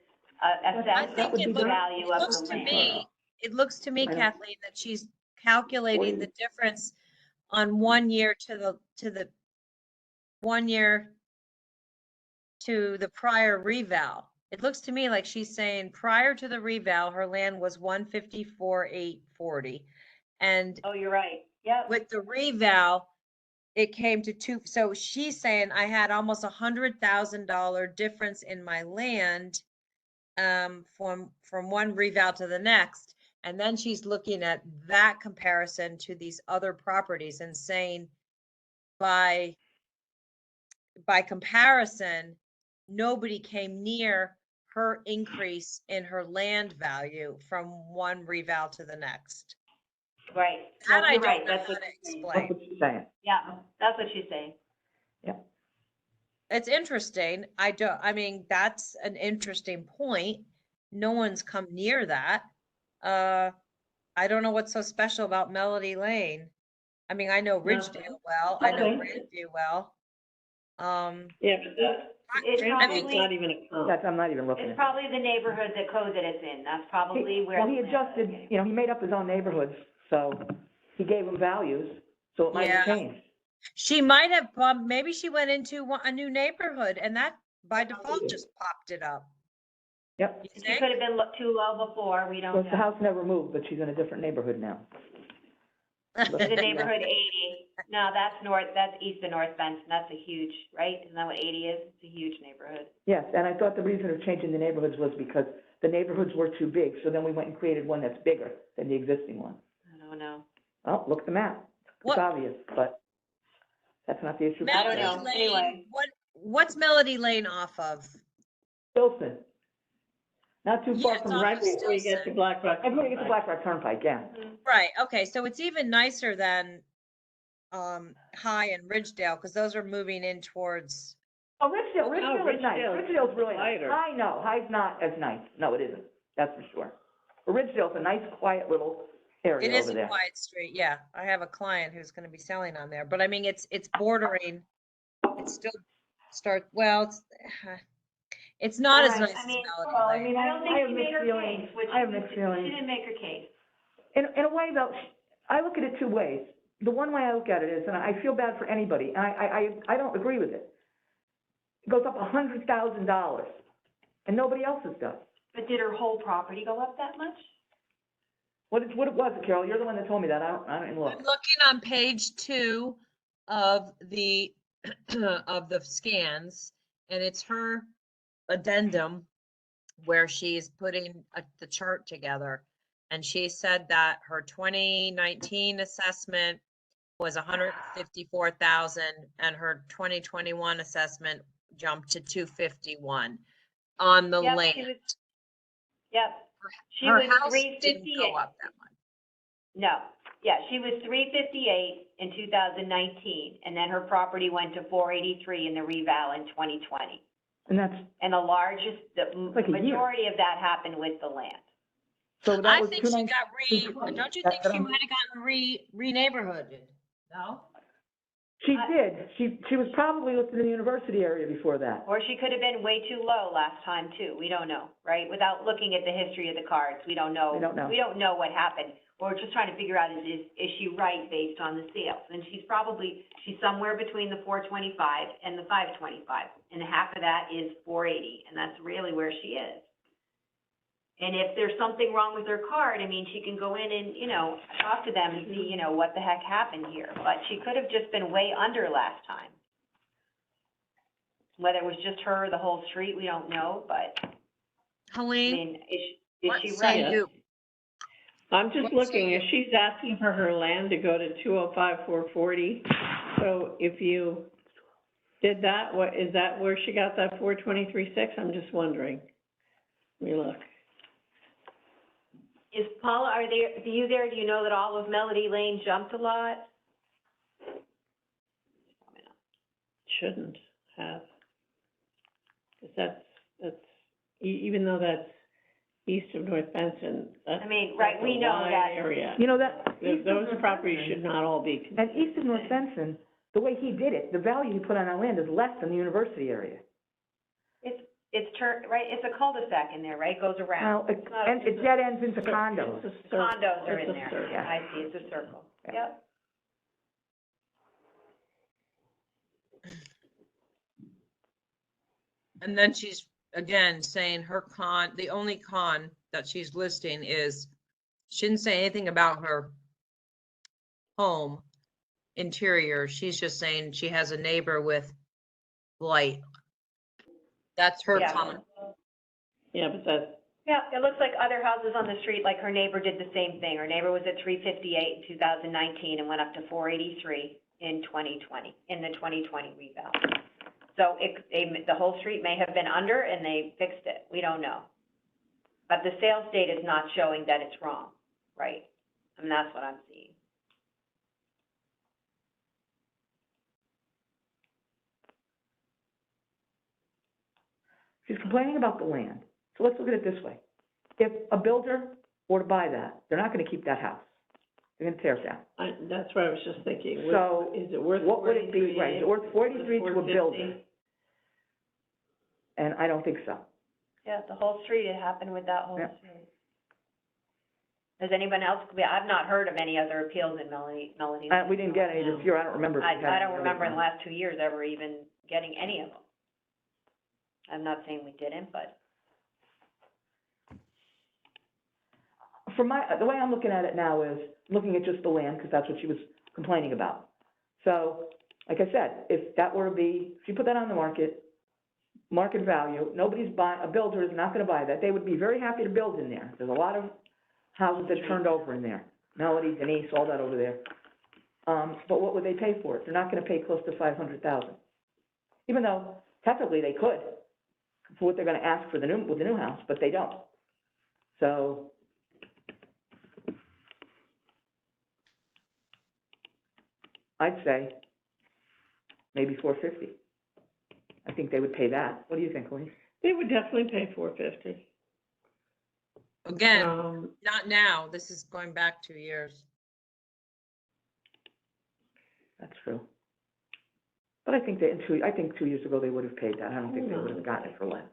I assessed think would be the- value it of looks the to land. me, it looks to me, I don't- Kathleen, that she's calculating the difference on 1 year to the 1 year to the prior reval. It looks to me like she's saying prior to the reval, her land was 154,840. And Oh, you're right, yep. with the reval, it came to 2. So she's saying I had almost $100,000 difference in my land from one reval to the next. And then she's looking at that comparison to these other properties and saying by comparison, nobody came near her increase in her land value from one reval to the next. Right, That no, I you're don't right, know that's how what to she's saying. explain. That's what she's saying. Yeah, that's what she's saying. It's interesting. I mean, that's an interesting point. No one's come near that. I don't know what's so special about Melody Lane. I mean, I know Ridgedale well, I know Okay. Grandview well. Yeah, but It's Grandview's probably, not even a comp. That's, I'm not even looking it's at it. probably the neighborhood, the code that it's in, that's probably where. Well, he the land adjusted, value is. you know, he made up his own neighborhoods, so he gave them values, so it might have Yeah. changed. She might have, maybe she went into a new neighborhood and that by default just popped it up. Yep. You She think? could have been too low before, we Well, don't the know. house never moved, but she's in a different neighborhood now. Is it neighborhood 80? No, that's east of North Benson, that's a huge, right? Isn't that what 80 is? It's a huge neighborhood. Yes, and I thought the reason of changing the neighborhoods was because the neighborhoods were too big, so then we went and created one that's bigger than the existing one. I don't know. Oh, look at the map. It's What- obvious, but that's not the issue. I don't Melody know. Lane, Anyway. what's Melody Lane off of? Wilson. Not too Yeah, far it's from off Right of before you get to Stilson. Black Rock. I'm gonna get to Black Rock Turnpike, yeah. Right, okay, so it's even nicer than High and Ridgedale, because those are moving in towards, Oh, Ridgedale is nice. Ridgedale's Ridgedale's really nice. quieter. High, no, High's not as nice. No, it isn't. That's for sure. But Ridgedale's a nice, quiet little area it is over a there. quiet street, yeah. I have a client who's gonna be selling on there, but I mean, it's bordering, it's still it's not as All right, nice I as mean, Melody well, I Lane. mean, I don't think have she made mixed her feelings. case, which I have mixed feelings. she didn't make her case. In a way, though, I look at it two ways. The one way I look at it is, and I feel bad for anybody, and I don't agree with it. It goes up $100,000, and nobody else's does. But did her whole property go up that much? What it was, Carol, you're the one that told me that, I don't even I'm look. looking on page 2 of the of the scans, and it's her addendum where she's putting the chart together. And she said that her 2019 assessment was 154,000 and her 2021 assessment jumped to 251 on the Yep, land. she was, yep. She Her was house three didn't fifty-eight. go up that much. No, yeah, she was 358 in 2019, and then her property went to 483 in the reval in 2020. And that's, And the largest, the Like a year. majority of that happened with the land. so that I was think two she nine. got don't you think she might have gotten re-neighborhooded? No? She did. She was probably listed in the university area before that. Or she could have been way too low last time too, we don't know, right? Without looking at the history of the cards, we don't know. We don't know. We don't know what happened. We're just trying to figure out, is she right based on the sales? And she's somewhere between the 425 and the 525, and half of that is 480, and that's really where she is. And if there's something wrong with her card, I mean, she can go in and, talk to them and see, what the heck happened here. But she could have just been way under last time. Whether it was just her or the whole street, we don't know, but, I Helene, mean, is what she say right? you? I'm just What say looking, you? if she's asking for her land to go to 205,440, so if you did that, is that where she got that 423.6? I'm just wondering. Let me look. Is Paula, are you there? Do you know that all of Melody Lane jumped a lot? Shouldn't have. 'Cause that's, even though that's east of North Benson, that's, I mean, right, that's we a know wide that. area. You know that, Those properties should not all be and considered east of North Benson, the way he did it, the value he put on our land is less than the university area. Right, it's a cul-de-sac in there, right? Goes around. Now, and it dead ends into condos. It's a circle. Condos are It's in a there. circle. I see, it's a circle. Yeah. Yep. And then she's, again, saying the only con that she's listing is, she didn't say anything about her home interior. She's just saying she has a neighbor with blight. That's her Yeah. con. Yeah, but that's, Yeah, it looks like other houses on the street, like her neighbor did the same thing. Her neighbor was at 358 in 2019 and went up to 483 in 2020, in the 2020 reval. So the whole street may have been under and they fixed it. We don't know. But the sales data is not showing that it's wrong, right? I mean, that's what I'm seeing. She's complaining about the land. So let's look at it this way. If a builder were to buy that, they're not gonna keep that house. They're gonna tear it down. that's what I was just thinking. So, Is it worth what would it be, 43? right, is it worth 43 to a 450? builder? And I don't think so. Yeah, the whole street, it happened with that whole Yeah. street. Has anyone else, I've not heard of any other appeals in Melody. We didn't get any this year, I don't remember. if we had I any don't other remember in ones. the last 2 years ever even getting any of them. I'm not saying we didn't, but. The way I'm looking at it now is, looking at just the land, because that's what she was complaining about. So, like I said, if that were to be, if you put that on the market value, a builder is not gonna buy that. They would be very happy to build in there. There's a lot of houses that turned over in there. Melody, Denise, all that over there. But what would they pay for it? They're not gonna pay close to 500,000. Even though technically they could, for what they're gonna ask with the new house, but they don't. So, I'd say maybe 450. I think they would pay that. What do you think, Lee? They would definitely pay 450. Again, Um, not now. This is going back 2 years. That's true. But I think I think 2 years ago they would have paid that. I don't think they would have gotten it for less.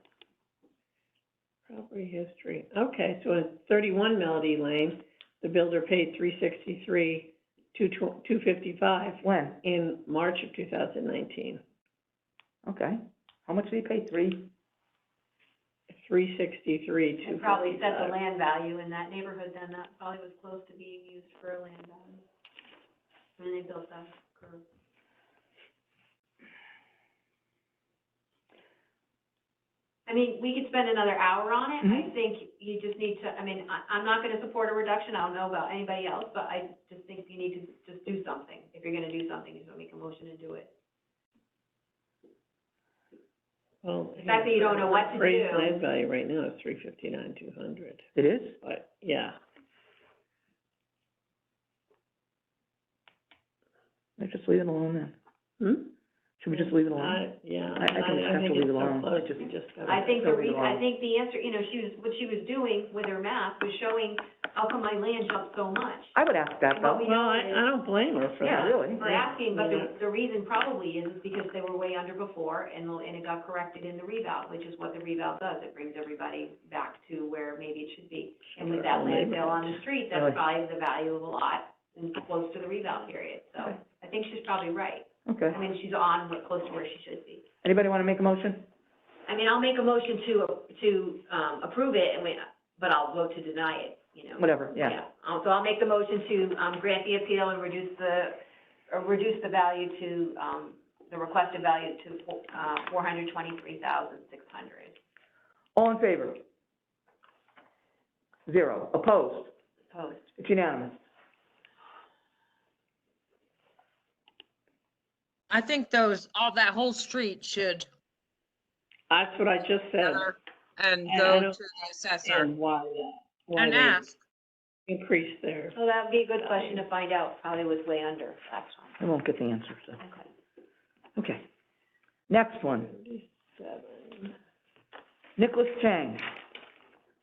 property history. Okay, so in 31 Melody Lane, the builder paid 363, 255 When? in March of 2019. Okay. How much did he pay? 363, And probably set the 255. land value in that neighborhood, then that probably was close to being used for a land value. When they built that curve. I mean, we could spend another hour on it. I Mhm. think you just need to, I mean, I'm not gonna support a reduction. I don't know about anybody else, but I just think you need to just do something. If you're gonna do something, you just make a motion and do it. Well, The fact that you don't know what to do. Appraised land value right now is 359,200, It is? but, yeah. Let's just leave it alone then. Hmm? Should we just leave it alone? Yeah. I think we have to leave it alone. I think it's so close, you just gotta. I think the Don't leave it reason, I alone. think the answer, you know, what she was doing with her math was showing, how come my land jumped so much? I would ask that though. Well, I don't blame her for that. Yeah, really. We're asking, but Yeah. the reason probably is because they were way under before, and it got corrected in the reval, which is what the reval does, it brings everybody back to where maybe it should be. And with that land sale on the street, Really? that's probably the value of a lot, and close to the reval period, so Okay. I think she's probably right. Okay. I mean, she's on, close to where she should be. Anybody wanna make a motion? I mean, I'll make a motion to approve it, but I'll vote to deny it, you know. Whatever, yeah. So I'll make the motion to, grant the appeal and reduce the value to, the requested value to, $423,600. All in favor? 0. Opposed? Opposed. It's unanimous. I think that whole street should, That's what I just said, and And I go don't to the assessor and why and they ask. increased their. So that would be a good question to find out, how they was way under, actually. I won't get the answer, so. Okay. Okay. Next one. 77. Nicholas Chang,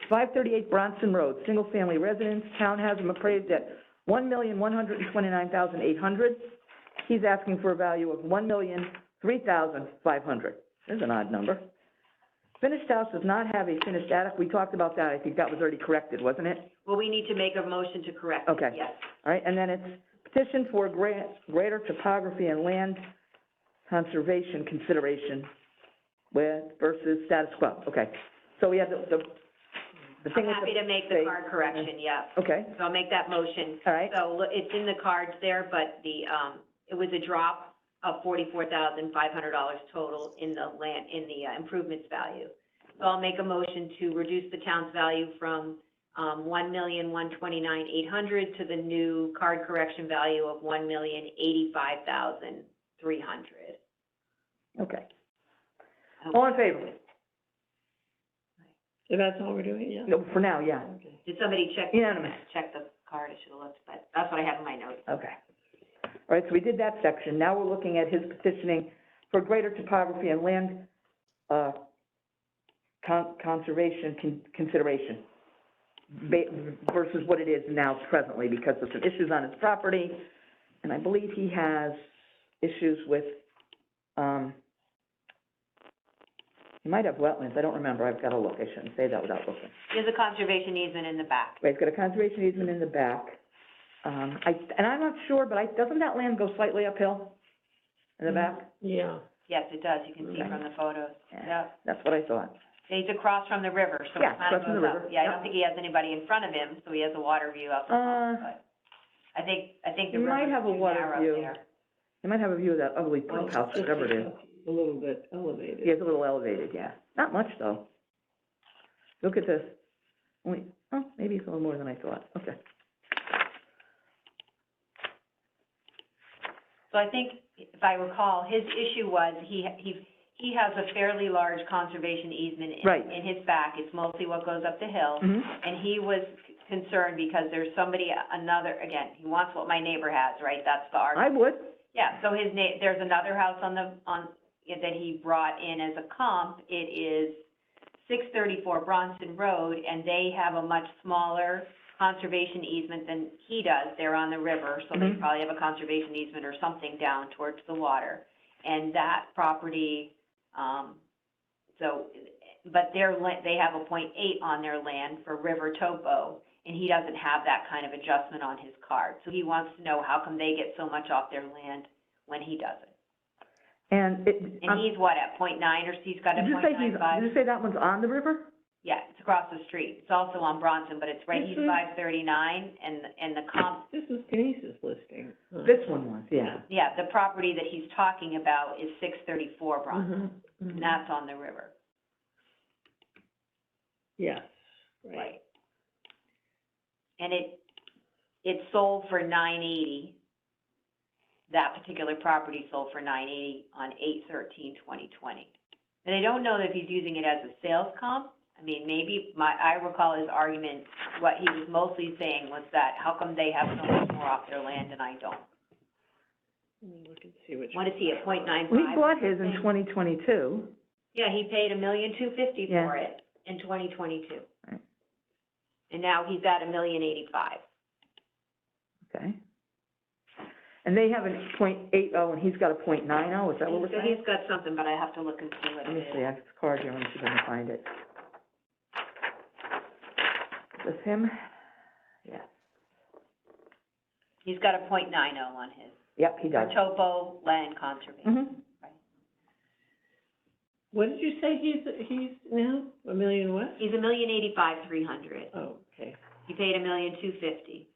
538 Bronson Road, single-family residence, town has him appraised at $1,129,800. He's asking for a value of $1,003,500. There's an odd number. Finished house does not have a finished attic. We talked about that. I think that was already corrected, wasn't it? Well, we need to make a motion to correct it, Okay. yes. All right, and then it's petition for greater topography and land conservation consideration versus status quo. Okay. So we have the thing I'm with happy to make the card correction, yeah. Okay, So I'll make that motion. all right. So it's in the cards there, but it was a drop of $44,500 total in the improvements value. So I'll make a motion to reduce the town's value from, $1,129,800 to the new card correction value of $1,085,300. Okay. All in favor? So that's all we're doing, yeah? No, for now, yeah. Okay. Did somebody check the card? I should have looked, but that's what I have in my notes. Okay. All right, so we did that section. Now we're looking at his petitioning for greater topography and land, conservation consideration versus what it is now presently, because of some issues on his property. And I believe he has issues with, he might have wetlands. I don't remember. I've got to look. I shouldn't say that without looking. There's a conservation easement in the back. Right, it's got a conservation easement in the back. And I'm not sure, but doesn't that land go slightly uphill in the back? Yeah. Yes, it does, you can see from the photos. Yeah. That's what I thought. He's across from the river, so it Yeah, kind of across from goes the up. river, Yeah, I yep. don't think he has anybody in front of him, so he has a water view out the front, but I think the He might river's have a too water narrow view. there. You might have a view of that ugly pump house, whatever it is. A little bit elevated. Yeah, it's a little elevated, yeah. Not much, though. Look at this. Only, oh, maybe it's a little more than I thought. Okay. So I think, if I recall, his issue was, he has a fairly large conservation easement Right. in his back, it's mostly what goes up the hill. Mm-hmm. And he was concerned because there's another, again, he wants what my neighbor has, right? That's the argument. I would. Yeah, so there's another house that he brought in as a comp. It is 634 Bronson Road, and they have a much smaller conservation easement than he does. They're on the river, so they Mhm. probably have a conservation easement or something down towards the water. And that property, but they have a .8 on their land for river topo, and he doesn't have that kind of adjustment on his card. So he wants to know how come they get so much off their land when he doesn't. And And he's what, at .9, or he's got a did you say .95? did you say that one's on the river? Yeah, it's across the street. It's also on Bronson, but it's right, he's Mhm. 539, and the comp, This is Denise's listing. Huh. This one was, yeah. yeah, the property that he's talking about is 634 Bronson, Mhm, mhm. and that's on the river. Yes, right. And it sold for $980. That particular property sold for $980 on 8/13/2020. And I don't know if he's using it as a sales comp. I mean, maybe I recall his argument, what he was mostly saying was that, how come they have so much more off their land and I don't? Let me look and see which. What is he, at .95? We bought his in 2022. Yeah, he paid $1,250,000 Yeah. for it in 2022. Right. And now he's at $1,085,000. Okay. And they have a .80, and he's got a .90, is that what we're So saying? he's got something, but I have to look and see what Let it me see, is. I have his card here, let me see if I can find it. Is this him? Yeah. He's got a .90 on his, Yep, he for does. topo land conservation. Mm-hmm. What did you say he's now? A million what? He's $1,085,300. Oh, okay, He paid $1,250,000.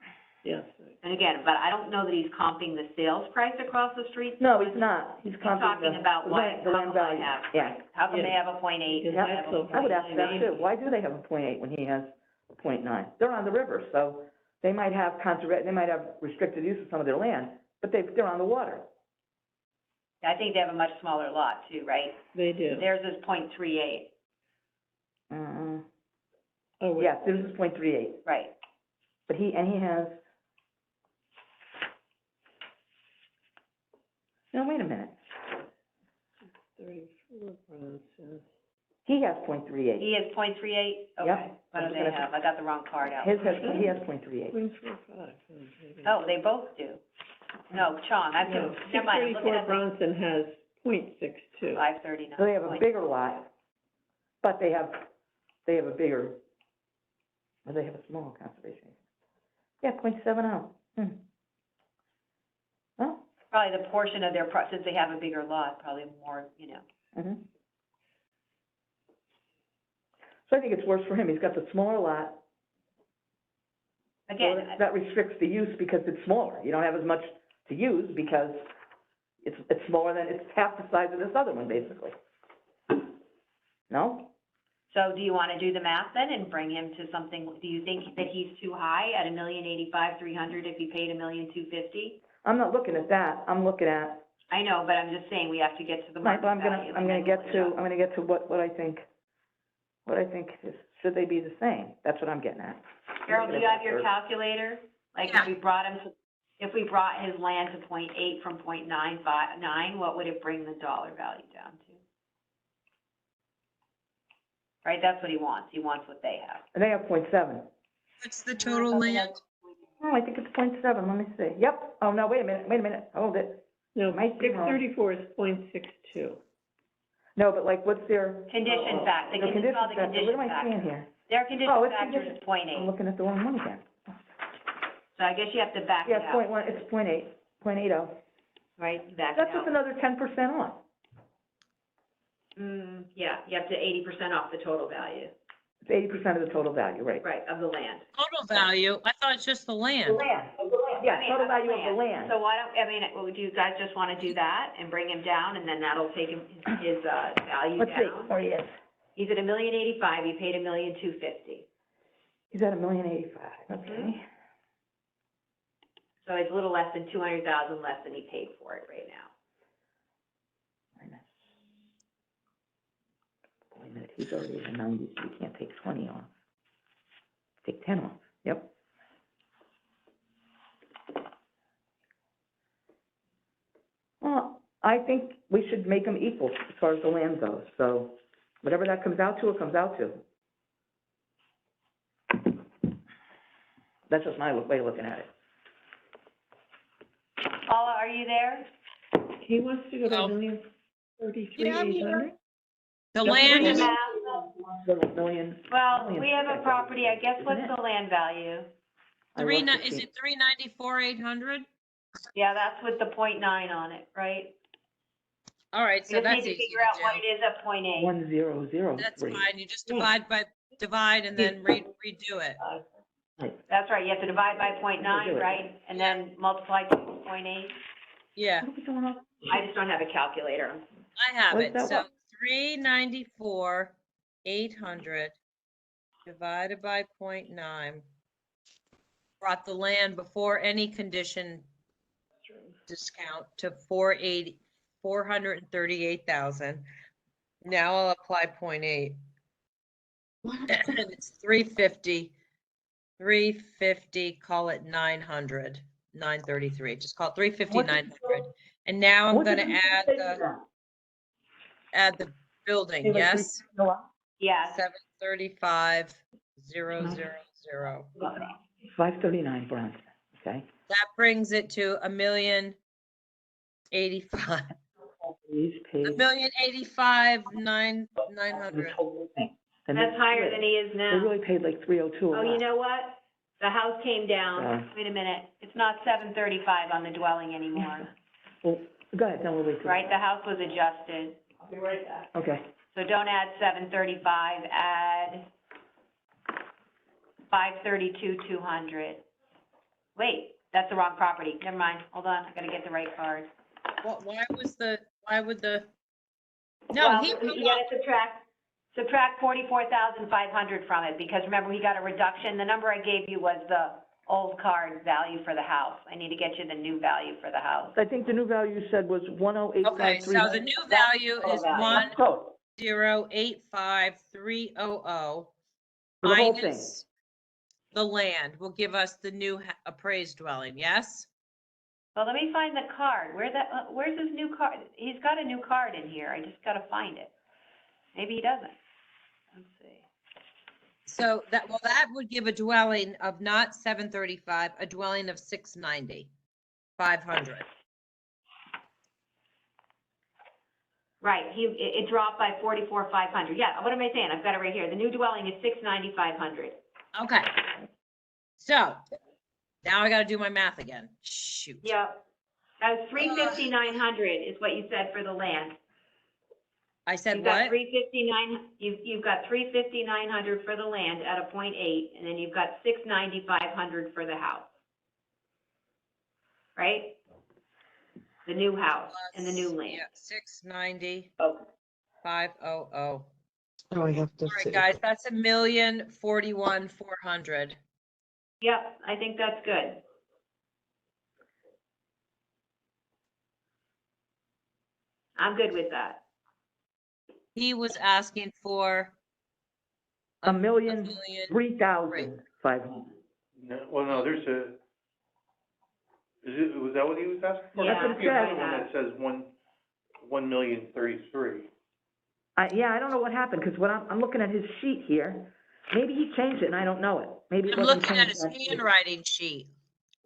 yes. And again, but I don't know that he's comping the sales price across the street. No, he's not, he's He's comping talking the, about the what, land, the how land come I value. have, Yeah. how come they Yeah. have a .8 and Because I have a that's I would ask .9? that too, why do they have a .8 when he has a .9? They're on the river, so they might have they might have restricted use of some of their land, but they're on the water. I think they have a much smaller lot too, right? They do. Theirs is .38, Oh, wait. Yes, this is .38, right? but he has, no, wait a minute, 34 Bronson. he has .38. He is .38? Yep. Okay. What do they have? I got the wrong card out. He has .38. 0.45. Oh, they both do. No, Chong, I No, can, never mind, I'm looking 634 at the Bronson has .62. 539. So they have a bigger lot, but they have a bigger, or they have a small conservation. Yeah, .70. Well, Probably the portion of their, since they have a bigger lot, probably more, mhm. So I think it's worse for him, he's got the smaller lot. Again, Well, that restricts the use because it's smaller, you don't have as much to use because it's smaller than, it's half the size of this other one, basically. No? so do you want to do the math then and bring him to something, do you think that he's too high at $1,085,300 if he paid $1,250,000? I'm not looking at that, I'm looking at, I know, but I'm just saying we have to get to the right, market but I'm value. gonna get to what I think is, should they be the same? That's what I'm getting at. Carol, do you have your calculator? Like, Yeah. if we brought his land to .8 from .959, what would it bring the dollar value down to? Right, that's what he wants what they have. And they have .7. What's the total land? Oh, I think it's .7, let me see. Yep, oh, no, wait a minute, hold it. No, Might be wrong. 634 is .62. No, but like, what's their? Condition fact, The it's condition called the factor, condition what am I seeing factor. here? Their Oh, condition it's factor is condition- I'm .8, looking at the wrong one again. so I guess you have to back it Yeah, out, .1, it's .80. right? You back it That's just out. another 10% off. Yeah, you have to 80% off the total value, It's 80% of the total value, right? right, of the land. Total value? I thought it's just the land. land, yeah, I mean, total value of the land. So why don't, do you guys just wanna do that and bring him down, and then that'll take his value Let's see, down? where he is. He's at $1,085,000, he paid $1,250,000. He's at $1,085,000, okay. So it's a little less than $200,000 less than he paid for it right now. Minus. Wait a minute, he's already at 90, so you can't take 20 off. Take 10 off, yep. Well, I think we should make them equal as far as the land goes, so whatever that comes out to, it comes out to. That's just my way of looking at it. Paula, are you there? He wants to go to Oh. $1,033,800? The Do land the is, math. Little million. Well, we have a property, I guess, what's Isn't it? the land value? I is love to see- it 394,800? Yeah, that's with the .9 on it, right? All right, We so just that's need to easy figure out what to it is at .8. 1003. do. That's fine, you just divide and then redo it. That's right, you have to divide by .9, right? And then multiply to .8. Yeah, What are we doing on? I just don't have a calculator. I have What is it. that So one? 394,800 divided by 0.9 brought the land before any condition discount to 438,000. Now I'll apply 0.8. And it's 350, call it 900, 933. Just call it 350, What- 900. And now I'm What did gonna you add say the, to that? building, Say like yes? No, I- Yes. 735,000. 539 Bronson, okay? That brings it to 1,085,000. He's paid. 1,085,900. The whole thing. And That's they higher split. than he is They now. really paid like 302 a Oh, you lot. know what? The house came down. Yeah. Wait a minute. It's not 735 on the dwelling anymore, Well, go ahead, then we'll wait. till- right? The house was adjusted. I'll be right back. Okay. So don't add 735, add 532,200. Wait, that's the wrong property. Never mind. Hold on, I gotta get the right card. Why would the, no, Well, he, you gotta subtract 44,500 from it, because remember, he got a reduction. The number I gave you was the old card value for the house. I need to get you the new value for the house. I think the new value you said was 108,530. okay, so the new value is value. 1,083,000 For the whole thing. minus the land will give us the new appraised dwelling, yes? Well, let me find the card. Where's his new card? He's got a new card in here. I just gotta find it. Maybe he doesn't. Let's see. So that would give a dwelling of not 735, a dwelling of 690, 500. Right, it dropped by 44,500. Yeah, what am I saying? I've got it right here. The new dwelling is 690,500. Okay. So now I gotta do my math again. Shoot. Yep. That was 350,900 is what you said for the land. I said You've got what? 359, you've got 350,900 for the land at a 0.8, and then you've got 690,500 for the house. Right? The new house and the new land. Yeah, 690, Okay. 500. Oh, I have to All right, see. guys, that's 1,041,400. Yep, I think that's good. I'm good with that. He was asking for A million, 3,500. No, well, no, there's was that what he was asking for? Yeah, There could be another yeah. one that says 1,033,000. Yeah, I don't know what happened, because when I'm looking at his sheet here, maybe he changed it and I don't know it. Maybe it I'm wasn't looking at changed. his handwriting sheet.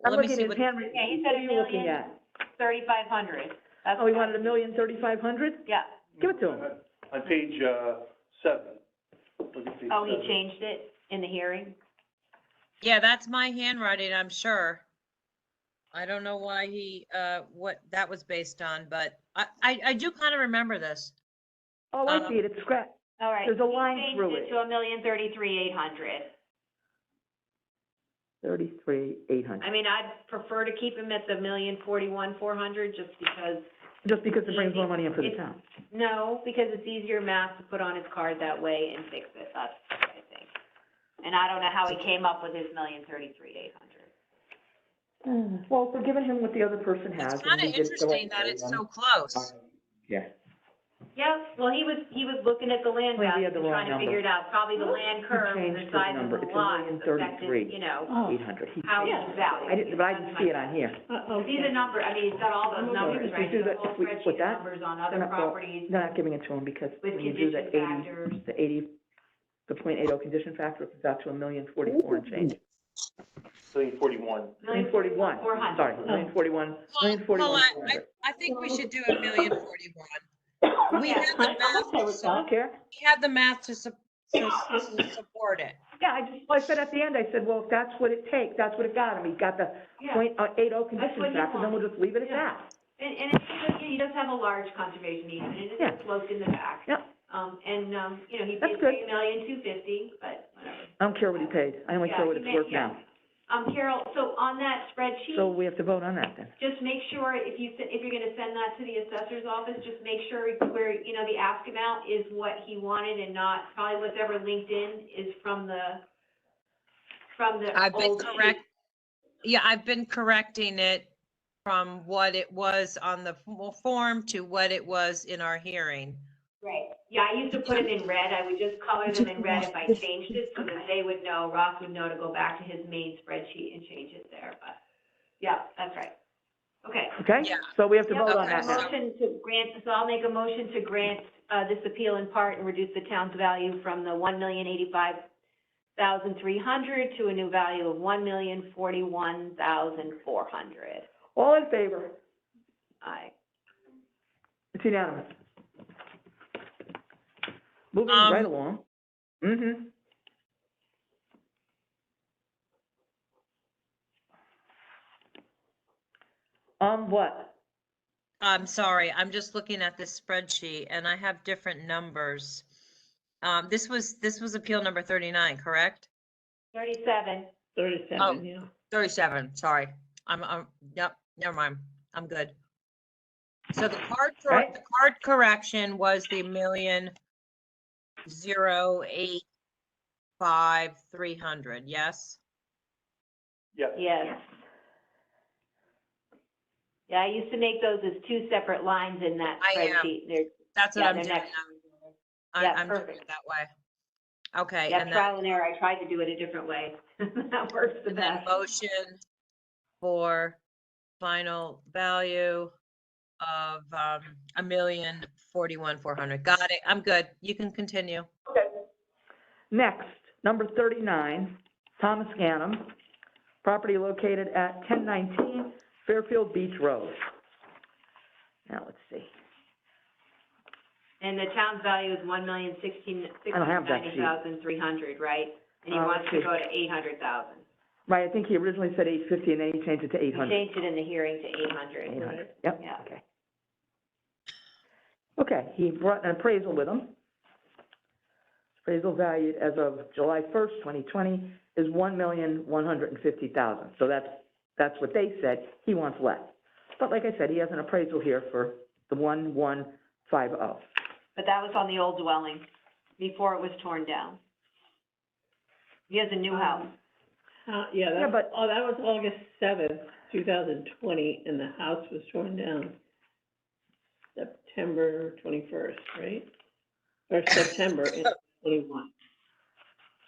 I'm Let me looking see at his what, handwriting. Yeah, he What said are you looking at? 3,500. That's Oh, he what I- wanted 1,035,000? Yeah. Give it to him. On page, 7. Look at page Oh, he 7. changed it in the hearing? yeah, that's my handwriting, I'm sure. I don't know why what that was based on, but I do kind of remember this. Oh, I see it, it's scratched. All right. There's a line through He it. changed it to 1,033,800. 33,800. I mean, I'd prefer to keep him at the 1,041,400 just because, Just because it brings more money in for the It's- town. no, because it's easier math to put on his card that way and fix it. That's what I think. And I don't know how he came up with his 1,033,800. Well, we're giving him what the other person has. It's and kind we of did it the right interesting that way, it's then- so close. Yeah. Yeah, well, he was looking at the land Well, he value had the and trying to wrong figure it out. Probably the land curve and changed the his size number. of the It's lot 1,033,800. affected, you know, 800. He how changed he's it. valued. But I didn't see it on here. These are numbers, I mean, he's got all those numbers, If we right? do There's a that, whole if we spreadsheet put of that, numbers on They're other not, properties they're not giving it to him because with when you do the condition factors. the 0.80 condition factor, it comes out to 1,044,000 and change. 1,041,000. 1,041,000, 400. sorry, 1,041,000, Well, 1,041,400. I think we should do 1,041,041. We Yeah, had the math, I don't care. we had the math to support it. Yeah, I said at the end, I said, well, if that's what it takes, that's what it got him. He got the Yeah. 0.80 what condition he factor, then we'll just leave it at Yeah. that. And it's just, he does have a large conservation easement, and Yeah. it's sloped in the back. Yep. You know, he That's did good. pay $1,250,000, but whatever. I don't care what he paid. I only care what it's Yeah, worth yeah. now. Carol, so on that spreadsheet. So we have to vote on that then. Just make sure, if you're gonna send that to the assessor's office, just make sure where, you know, the ask amount is what he wanted and not probably whatever linked in is from the I've been old correct. sheet. Yeah, I've been correcting it from what it was on the form to what it was in our hearing. Right, yeah, I used to put them in red, I would just color them in red if I changed it, so that they would know, Ross would know to go back to his main spreadsheet and change it there, but, yeah, that's right. Okay. Okay? Yeah. So we have to Yep, vote on okay, that now. motion to grant, so I'll make a motion to grant, this appeal in part and reduce the town's value from the $1,085,300 to a new value of $1,041,400. All in favor? Aye. It's unanimous. Moving right along. Mm-hmm. What? I'm sorry, I'm just looking at this spreadsheet and I have different numbers. This was appeal number 39, correct? 37. 37, yeah. 37, sorry. Yep, never mind. I'm good. So the Right. the card correction was the 1,008,500, yes? Yes. Yes. Yeah, I used to make those as two separate lines in that I am. spreadsheet. They're, That's what yeah, I'm they're doing next. now. Yeah, I'm doing perfect. it that way. Okay, Yeah, and then, trial and error. I tried to do it a different way. That works the and then best. motion for final value of, 1,041,400. Got it. I'm good. You can continue. Next, number 39, Thomas Gannum, property located at 1019 Fairfield Beach Road. Now, let's see. And the town's value is I don't have that sheet. $1,090,300, right? And he Let's wants to see. go to 800,000. Right, I think he originally said 850 and then he changed it to We 800. changed it in the hearing to 800. 800, yep, Yeah. okay. Okay, he brought an appraisal with him. Appraisal valued as of July 1st, 2020 is $1,150,000. So that's what they said. He wants less. But like I said, he has an appraisal here for the 1,150. But that was on the old dwelling, before it was torn down. He has a new house. Yeah, Yeah, but- that was August 7th, 2020, and the house was torn down September 21st, right? Or September 21,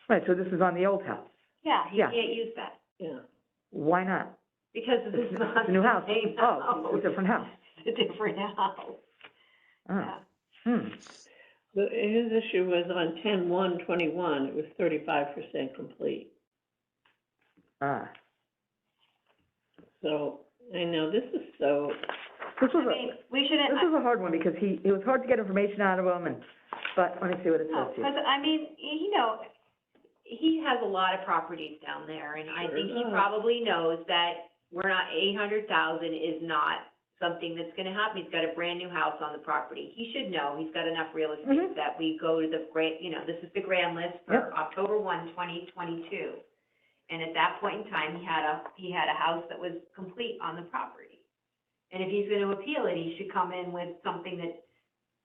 Right, so this is on the old house. Yeah, he Yeah. can't use that, yeah. Why not? because this It's is not it's a new the house. same Oh, house. it's a different house. It's a different house, Oh, yeah. His issue was on 10/1/21, it was 35% complete. Ah. So, I know, this is so, This I was mean, a, we shouldn't, this was a hard one because it was hard to get information out of him but let me see what it no, says here. because, I mean, you know, he has a lot of properties down there, and I Sure think he does. probably knows that we're not, 800,000 is not something that's gonna happen. He's got a brand-new house on the property. He should know, he's got enough real estate Mhm. that we go to the grand, you know, this is the grand list for Yep. October 1, 2022. And at that point in time, he had a house that was complete on the property. And if he's gonna appeal it, he should come in with something that,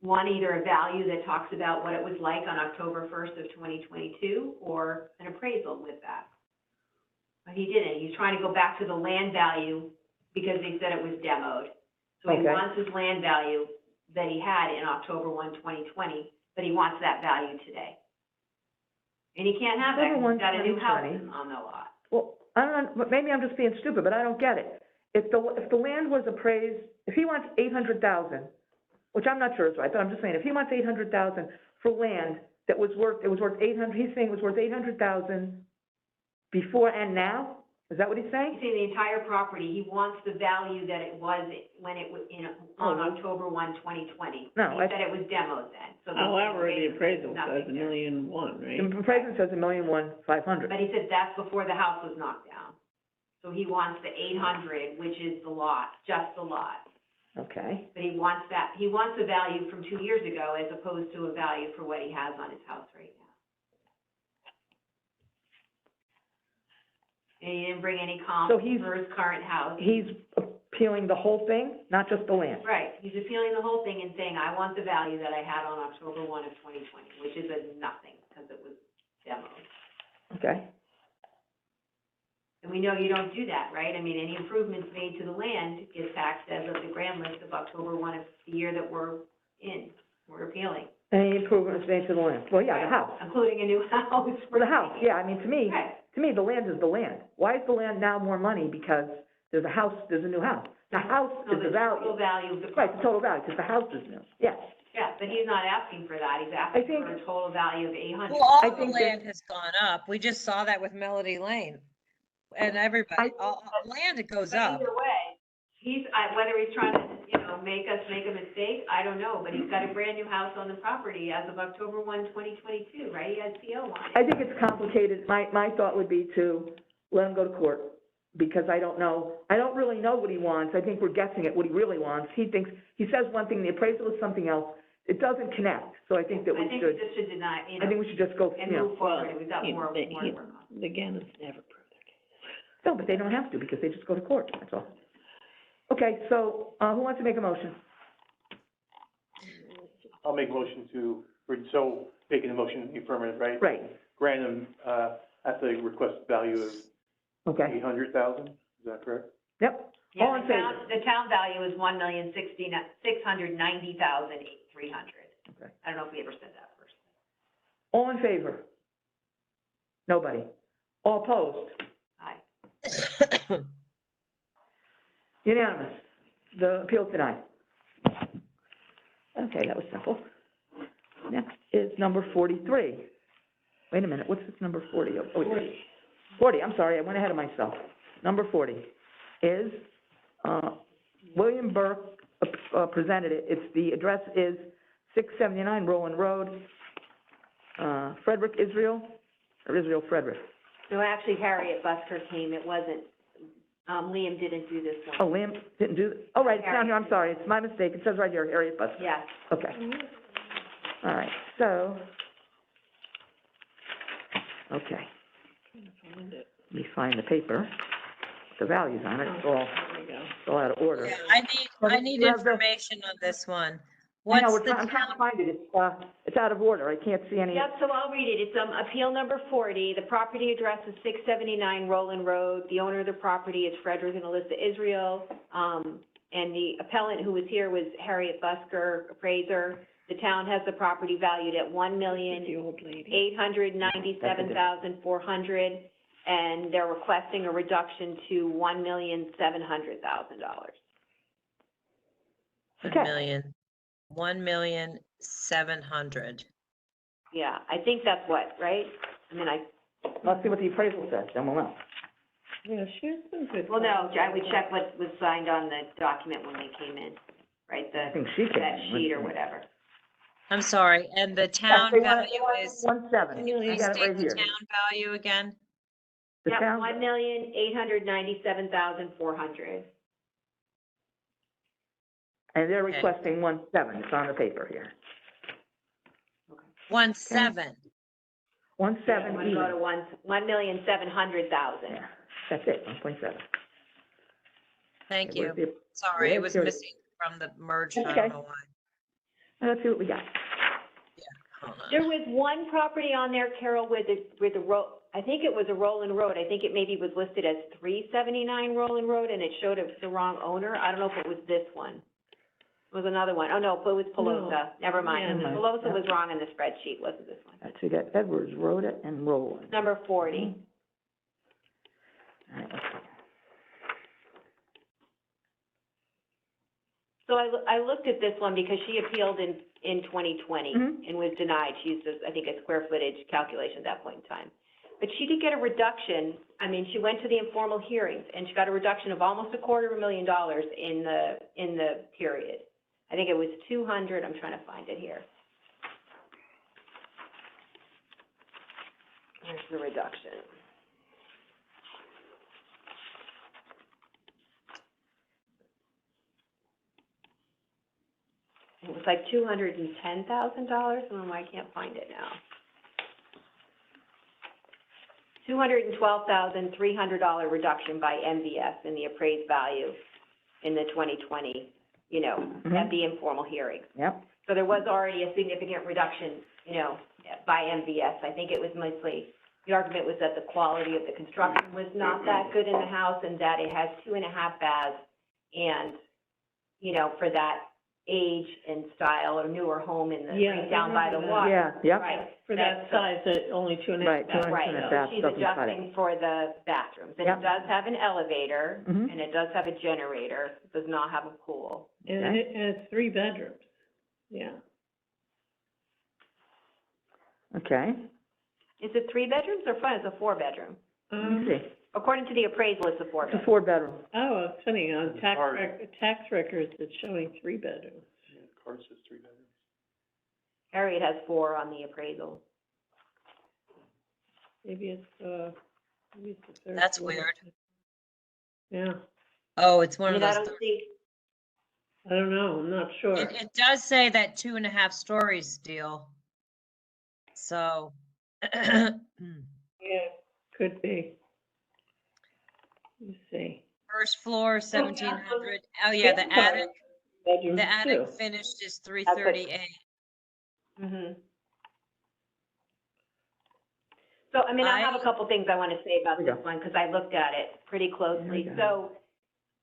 one, either a value that talks about what it was like on October 1st of 2022, or an appraisal with that. But he didn't. He's trying to go back to the land value because they said it was demoed. So he Okay. wants his land value that he had in October 1, 2020, but he wants that value today. And he can't have that October because 1, he's got a new house 2020. on the lot. Well, I don't know, but maybe I'm just being stupid, but I don't get it. If the land was appraised, if he wants 800,000, which I'm not sure is right, but I'm just saying, if he wants 800,000 for land that was worth, it was worth 800, he's saying it was worth 800,000 before and now? Is that what he's He's saying? saying the entire property, he wants the value that it was when it was on October 1, 2020. No, He said it was demoed then, so. they're saying, however, okay, the there's appraisal nothing says there. $1,000,001, right? The appraisal says $1,150,000. But he said that's before the house was knocked down. So he wants the 800, which is the lot, just the lot. Okay. But he wants a value from 2 years ago as opposed to a value for what he has on his house right now. And he didn't bring any So comps he's- for his current house. He's appealing the whole thing, not just the land? Right, he's appealing the whole thing and saying, I want the value that I had on October 1 of 2020, which is a nothing, because it was demoed. Okay, And we know you don't do that, right? I mean, any improvements made to the land is taxed as of the grand list of October 1 of the year that we're appealing. any improvements made to the land? Well, yeah, the house. Including a new house. For the house, yeah, I mean, to me, Right. the land is the land. Why is the land now more money? Because there's a house, there's a new house. The house So is the the total value. value of the Right, the total value, because the house is new, yes. Yeah, but he's not asking for that, he's I asking think- for a total value of 800. Well, all I the think that- land has gone up. We just saw that with Melody Lane. And everybody, all land, it goes But up. either way, whether he's trying to, make us make a mistake, I don't know, but he's got a brand new house on the property as of October 1, 2022, right? He has CO on it. I think it's complicated. My thought would be to let him go to court, because I don't really know what he wants. I think we're guessing at what he really wants. He says one thing, the appraisal is something else. It doesn't connect, so I think that we I think should, we just should deny, I think we should just go, and you know. move forward, we've got more to work on. The Gannons never prove their case. No, but they don't have to, because they just go to court, that's all. Okay, so, who wants to make a motion? I'll make a motion making a motion in the affirmative, right? Right, Grant him, at the requested value of okay, 800,000, is that correct? yep. Yeah, All in favor? the town value is 1,690,300. Okay. I don't know if we ever said that first. All in favor? Nobody. All opposed? Aye. Unanimous. The appeal denied. Okay, that was simple. Next is number 43. Wait a minute, what's this number 40? Oh, 40, I'm sorry, I went ahead of myself. Number 40 is, William Burke, presented it. The address is 679 Roland Road, Frederick, Israel, or Israel, Frederick. No, actually Harriet Busker came, it wasn't, Liam didn't do this one. Oh, Liam didn't do, oh, right, it's down here, I'm sorry, it's my mistake. It says right here, Harriet Busker. Yes. Okay. All right, so, okay. Let me find the paper, the values on it, it's all out of order. Yeah, I need You have the- information on this one. I know, What's the I'm trying town, to find it, it's out of order, I can't see any. Yep, so I'll read it. It's, appeal number 40. The property address is 679 Roland Road. The owner of the property is Frederick and Alyssa Israel. And the appellant who was here was Harriet Busker, appraiser. The town has the property valued at $1,897,400, and they're requesting a reduction to $1,700,000. Okay. 1,700,000. Yeah, I think that's what, right? I mean, Let's see what the appraisal says, then we'll know. Yeah, she has some good. well, no, I would check what was signed on the document when they came in, right? I think she can. That sheet or whatever. I'm sorry, and the town value is, 1.7, can you I got it restate right the here. town value again? The Yep, town, $1,897,400. and they're Okay. requesting 1.7, it's on the paper here. 1.7. 1.7 I'm gonna go to even. $1,700,000. Yeah, that's it, 1.7. Thank Okay, you. where's the- Sorry, it Where's was your- missing from the merge, I Okay. don't know why. Let's see what we got. Hold on. There was one property on there, Carol, where the I think it was a Roland Road. I think it maybe was listed as 379 Roland Road, and it showed it was the wrong owner. I don't know if it was this one. It was another one. Oh, no, but it was Pelosa. Never mind. Never mind. Pelosa was wrong in the spreadsheet, wasn't this one. All right, so we got Edwards, Rhoda, and Roland. Number 40. All right, let's see. So I looked at this one because she appealed in 2020 Mhm. and was denied. She used, I think, a square footage calculation at that point in time. But she did get a reduction. I mean, she went to the informal hearings and she got a reduction of almost $250,000 in the period. I think it was 200, I'm trying to find it here. Where's the reduction? It was like $210,000. I don't know why I can't find it now. $210,000 $212,300 reduction by MVS in the appraised value in the 2020, you know, at the informal hearing. Yep. So there was already a significant reduction, you know, by MVS. I think it was mostly, the argument was that the quality of the construction was not that good in the house and that it has 2.5 baths. And, you know, for that age and style or newer home in the, Yeah, right down by the water. Yeah, yep. Right. For that size, only 2.5 Right, baths. 2.5 Right, baths, so she's doesn't cut it. adjusting for the bathrooms. And Yep. it does have an elevator, Mhm. and it does have a generator, it does not have a pool. And it has 3 bedrooms, yeah. Okay, Is it 3 bedrooms or it's a 4-bedroom? let me see. According to the appraisal, it's a It's a 4-bedroom. 4-bedroom. Oh, it's funny, on It's hard. tax records, it's showing 3 bedrooms. Yeah, the card says 3 bedrooms. Harriet has 4 on the appraisal. Maybe it's the third. That's floor. weird. Yeah, Oh, it's I one of mean, I those. don't see, I don't know, I'm not sure. It does say that 2.5 stories deal. So, Yeah, could be. Let's see. first floor, 1,700. Oh, yeah, the attic, Bedrooms the attic too. finished is what- 338. So, I mean, I have a couple things I want to say about Yeah. this one, because I looked at it pretty closely. Yeah. So,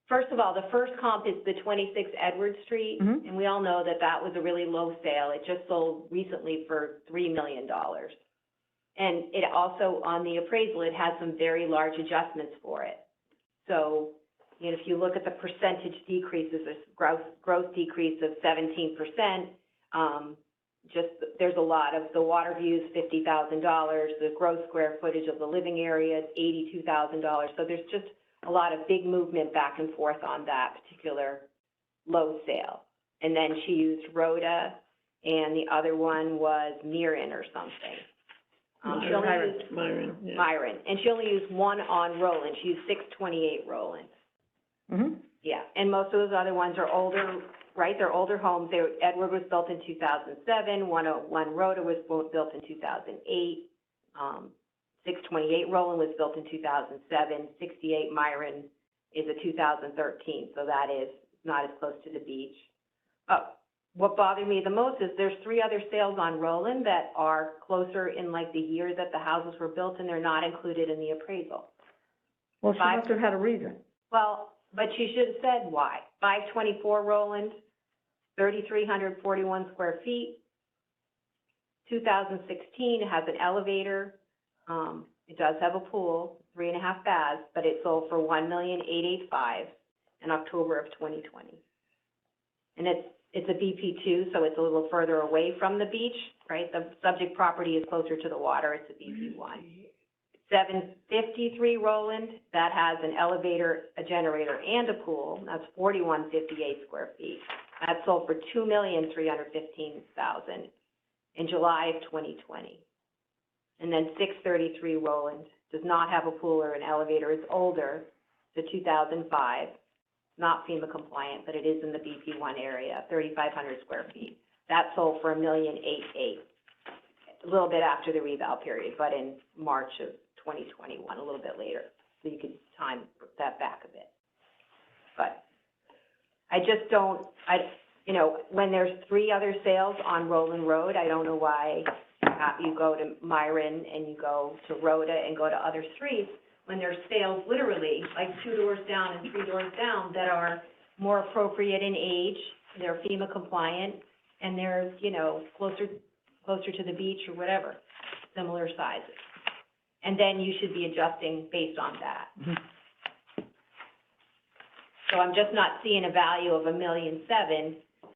first of all, the first comp is the 26 Edward Street, Mhm. and we all know that that was a really low sale. It just sold recently for $3 million. And it also, on the appraisal, it has some very large adjustments for it. So, you know, if you look at the percentage decreases, there's gross decrease of 17%, just, there's a lot of, the water view is $50,000, the gross square footage of the living area is $82,000. So there's just a lot of big movement back and forth on that particular low sale. And then she used Rhoda, and the other one was Mirren or something. She only used Myron, yeah. Myron, and she only used one on Roland. She used 628 Roland. Mhm. Yeah, and most of those other ones are older, right? They're older homes. Edward was built in 2007, 101 Rhoda was built in 2008, 628 Roland was built in 2007, 68 Myron is a 2013, so that is not as close to the beach. What bothered me the most is there's 3 other sales on Roland that are closer in like the year that the houses were built, and they're not included in the appraisal. Well, she must have had a reason. Well, but she should have said why. 524 Roland, 3,341 square feet. 2016, it has an elevator. It does have a pool, 3.5 baths, but it sold for $1,885,000 in October of 2020. And it's a BP2, so it's a little further away from the beach, right? The subject property is closer to the water. It's a BP1. 753 Roland, that has an elevator, a generator, and a pool. That's 4,158 square feet. That sold for $2,315,000 in July of 2020. And then 633 Roland does not have a pool or an elevator. It's older, it's a 2005, not FEMA compliant, but it is in the BP1 area, 3,500 square feet. That sold for $1,088,000, a little bit after the reval period, but in March of 2021, a little bit later. So you could time that back a bit. But I just don't, you know, when there's 3 other sales on Roland Road, I don't know why you go to Myron and you go to Rhoda and go to other streets when there's sales literally like 2 doors down and 3 doors down that are more appropriate in age, they're FEMA compliant, and they're, you know, closer to the beach or whatever, similar sizes. And then you should be adjusting based on that. Mhm. So I'm just not seeing a value of $1.7 million,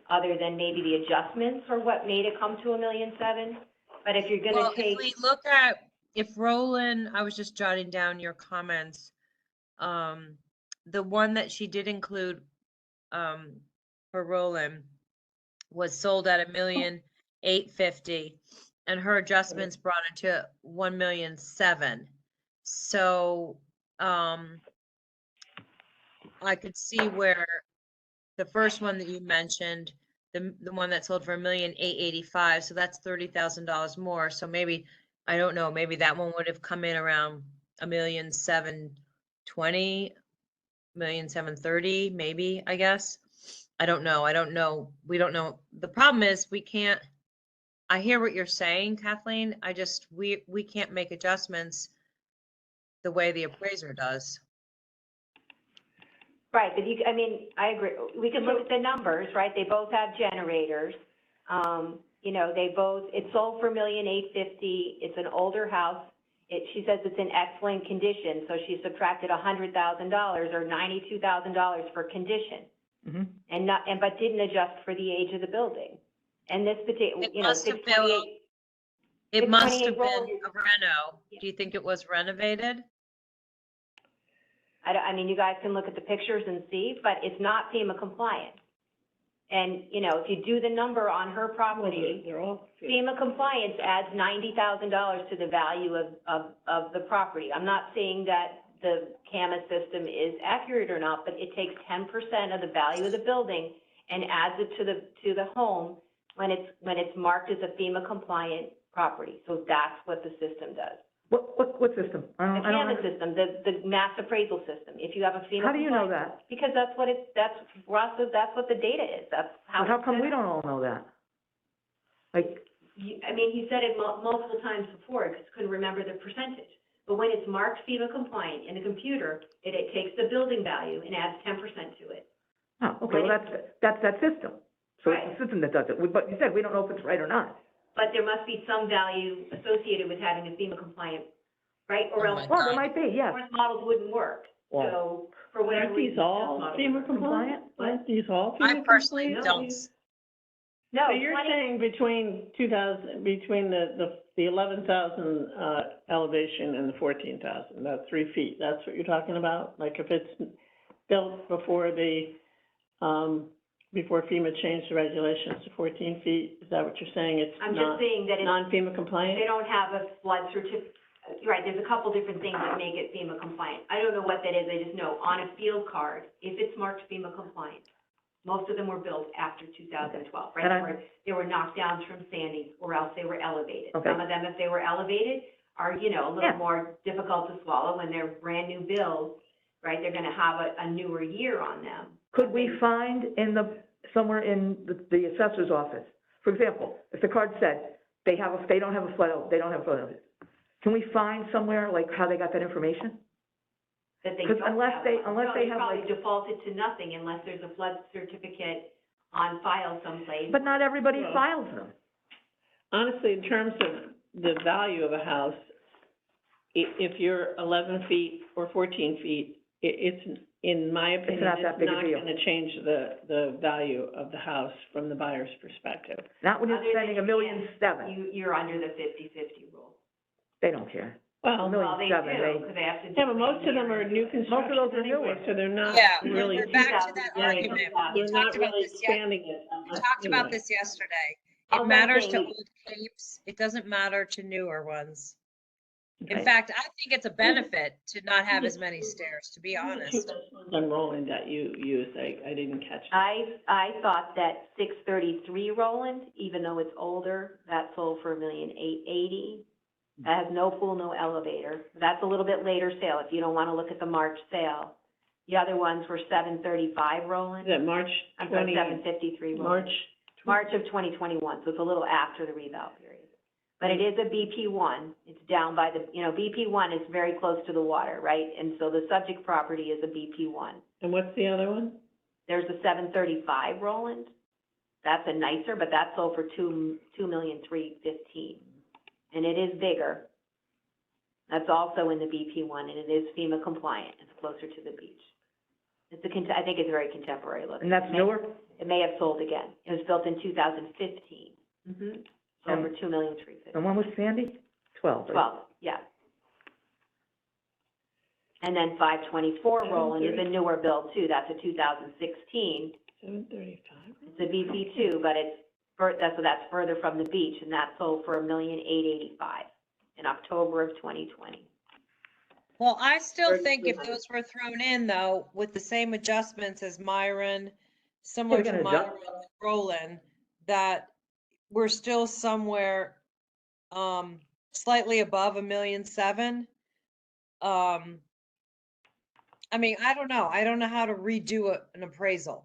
other than maybe the adjustments or what made it come to $1.7 million. But if you're gonna Well, take. if we look at, if Roland, I was just jotting down your comments. The one that she did include, for Roland was sold at $1,850,000, and her adjustments brought it to $1,700,000. So, I could see where the first one that you mentioned, the one that sold for $1,885,000, so that's $30,000 more. So maybe, I don't know, maybe that one would have come in around $1,720,000, $1,730,000, maybe, I guess. I don't know. We don't know. The problem is we can't, I hear what you're saying, Kathleen. We can't make adjustments the way the appraiser does. Right, but I mean, I agree, we can look at the numbers, right, they both have generators. You know, it's sold for $1,850,000, it's an older house. She says it's in excellent condition, so she subtracted $100,000 or $92,000 for condition. Mm-hmm. But didn't adjust for the age of the building. And this particular, It you know, must have been, 628. it must have 628 been a reno. Do you think it was renovated? I mean, you guys can look at the pictures and see, but it's not FEMA compliant. And, you know, if you do the number on her property, They're all. FEMA compliance adds $90,000 to the value of the property. I'm not saying that the CAMA system is accurate or not, but it takes 10% of the value of the building and adds it to the home when it's marked as a FEMA compliant property. So that's what the system does. What system? The CAMA system, the mass appraisal system. If you have a FEMA. How do you know compliant- that? Because that's what Ross says that's what the data is. That's how. But how it's come set we up. don't all know that? Like, I mean, he said it multiple times before, because couldn't remember the percentage. But when it's marked FEMA compliant in the computer, it takes the building value and adds 10% to it. oh, okay, well, that's that system. So Right. it's the system that does it. But you said we don't know if it's right or not. But there must be some value associated with having a FEMA compliant, right? Or Oh else, my Well, there might be, yes. Morse models wouldn't work. Well, So, for whatever Aren't reason. these all Morse models FEMA work. compliant? What? Aren't these all I FEMA personally compliant? don't. No, So you're 20 saying between the 11,000, elevation and the 14,000, that's 3 feet, that's what you're talking about? Like if it's built before before FEMA changed the regulations to 14 feet, is that what you're saying? It's I'm just not saying that it's, non-FEMA they compliant? don't have a flood certificate. Right, there's a couple different things that make it FEMA compliant. I don't know what that is, I just know on a field card, if it's marked FEMA compliant, most of them were built after 2012, right? And They were knocked down from Sandy, or else they were elevated. Okay. Some of them, if they were elevated, are, you know, a little Yeah. more difficult to swallow when they're brand new builds, right? They're gonna have a newer year on them. Could we find somewhere in the assessor's office, for example, if the card said they don't have a flood, can we find somewhere, like, how they got that information? That they 'Cause don't unless have they- one. unless No, they have, probably like- defaulted to nothing unless there's a flood certificate on file someplace. But not everybody Well- files them. Honestly, in terms of the value of a house, if you're 11 feet or 14 feet, it's, in my opinion, not that it's big a not deal. gonna change the value of the house from the buyer's perspective. Not when you're Other than spending $1,700,000. You're under the 50-50 rule. They don't care. Well, Million Well, they seven, do, they- because they have to. yeah, but most of them are new construction those are anyway, newer. so they're not Yeah, really. we're back to that Yeah, argument. We They're talked not about really this yet. expanding it. We talked about anyway. this yesterday. All It I'm matters to saying- old capes. It doesn't matter to newer ones. In Right. fact, I think it's a benefit to not have as many stairs, to be Two honest. best ones on Roland that you used, I didn't catch. I thought that 633 Roland, even though it's older, that sold for $1,880,000. That has no pool, no elevator. That's a little bit later sale, if you don't wanna look at the March sale. The other ones were 735 Roland. Is that March I'm sorry, 20, 753 Roland. March of 2021, so it's a little after the reval period. But it is a BP1, it's down by the, you know, BP1 is very close to the water, right? And so the subject property is a BP1. and what's the other one? There's a 735 Roland, that's a nicer, but that sold for $2,315,000. And it is bigger. That's also in the BP1, and it is FEMA compliant, it's closer to the beach. It's I think it's very contemporary looking. And that's newer? It may have sold again. It was built in 2015. Mm-hmm. Sold for $2,350,000. And when was Sandy? 12, right? 12, yeah. And then 524 Roland is a newer build too. That's a 2016. 735? It's a BP2, but that's further from the beach, and that sold for $1,885,000 in October of 2020. Well, I still think if those were thrown in though, with the same adjustments as Myron, similar We're to gonna Myron adjust. and Roland, that we're still somewhere, slightly above $1,700,000. I mean, I don't know. I don't know how to redo an appraisal.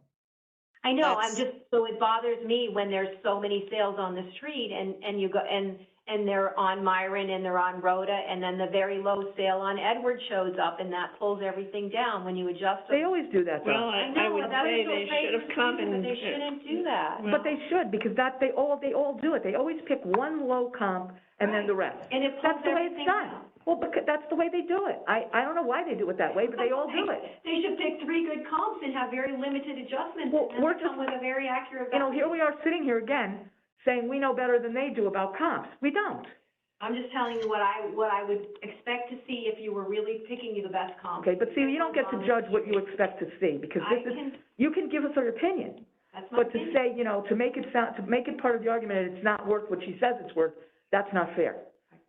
I know, I'm That's- just, so it bothers me when there's so many sales on the street and you go, and they're on Myron and they're on Rhoda, and then the very low sale on Edward shows up and that pulls everything down when you adjust. They always do that, Well, though. I know, would that say is so they should have come but and. they shouldn't do that. Well- But they should, because they all do it. They always pick one low comp and then the rest. And it That's pulls the way it's everything done. down. Well, because that's the way they do it. I don't know why they do it that way, but they all do it. They should pick 3 good comps and have very limited adjustments, Well, and we're then come with a very accurate You know, value. here we are sitting here again, saying we know better than they do about comps. We don't. I'm just telling you what I would expect to see if you were really picking the best comps. Okay, but see, you don't get to judge what you expect to see, because I this is, can, you can give us your opinion. that's my But to opinion. say, you know, to make it part of the argument that it's not worth what she says it's worth, that's not fair.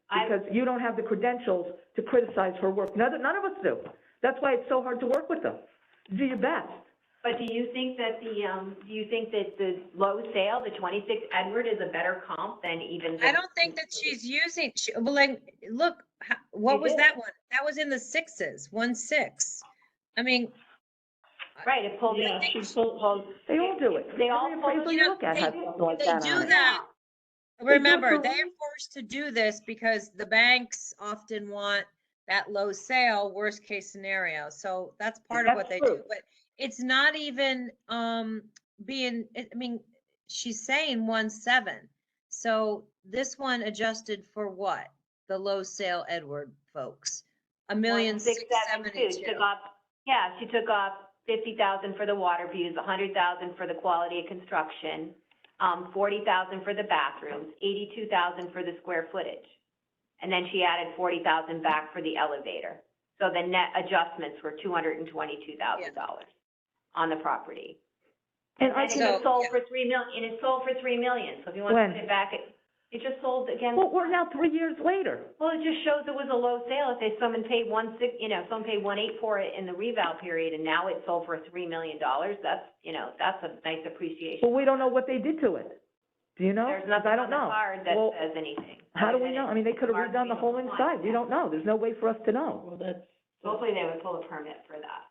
Because you don't have the credentials to criticize her work. None of us do. That's why it's so hard to work with them. Do your best. But do you think that the low sale, the 26 Edward, is a better comp than even the? I don't think that she's using, well, like, look, what They was did. that one? That was in the 6s, 1-6. I mean, Right, it pulls. Yeah, she pulled, They all do it. They all Every follow- appraisal You you know, look at they- has something like they that do on it. that. They do it Remember, for- they are forced to do this because the banks often want that low sale, worst case scenario. So that's part of what they That's do. true. But it's not even I mean, she's saying 1.7. So this one adjusted for what? The low sale Edward folks. 1,672,000. She took off, yeah, she took off 50,000 for the water views, 100,000 for the quality of construction, 40,000 for the bathrooms, 82,000 for the square footage. And then she added 40,000 back for the elevator. So the net adjustments were $222,000 on the property. And And I it can, just sold yeah. for 3 million, and it sold for 3 million. So if you want to When? put it back, it just sold again. well, we're now 3 years later. Well, it just shows it was a low sale. If someone paid 1.6, someone paid 1.8 for it in the reval period, and now it sold for $3 million, that's, that's a nice appreciation. Well, we don't know what they did to it. Do you know? There's 'Cause nothing I on don't the know. card that Well, says anything. how do we other know? than I mean, they it's could have marked redone the being whole compliant. inside. We don't know. There's no way for us to know. well, that's, Hopefully they would pull a permit for that.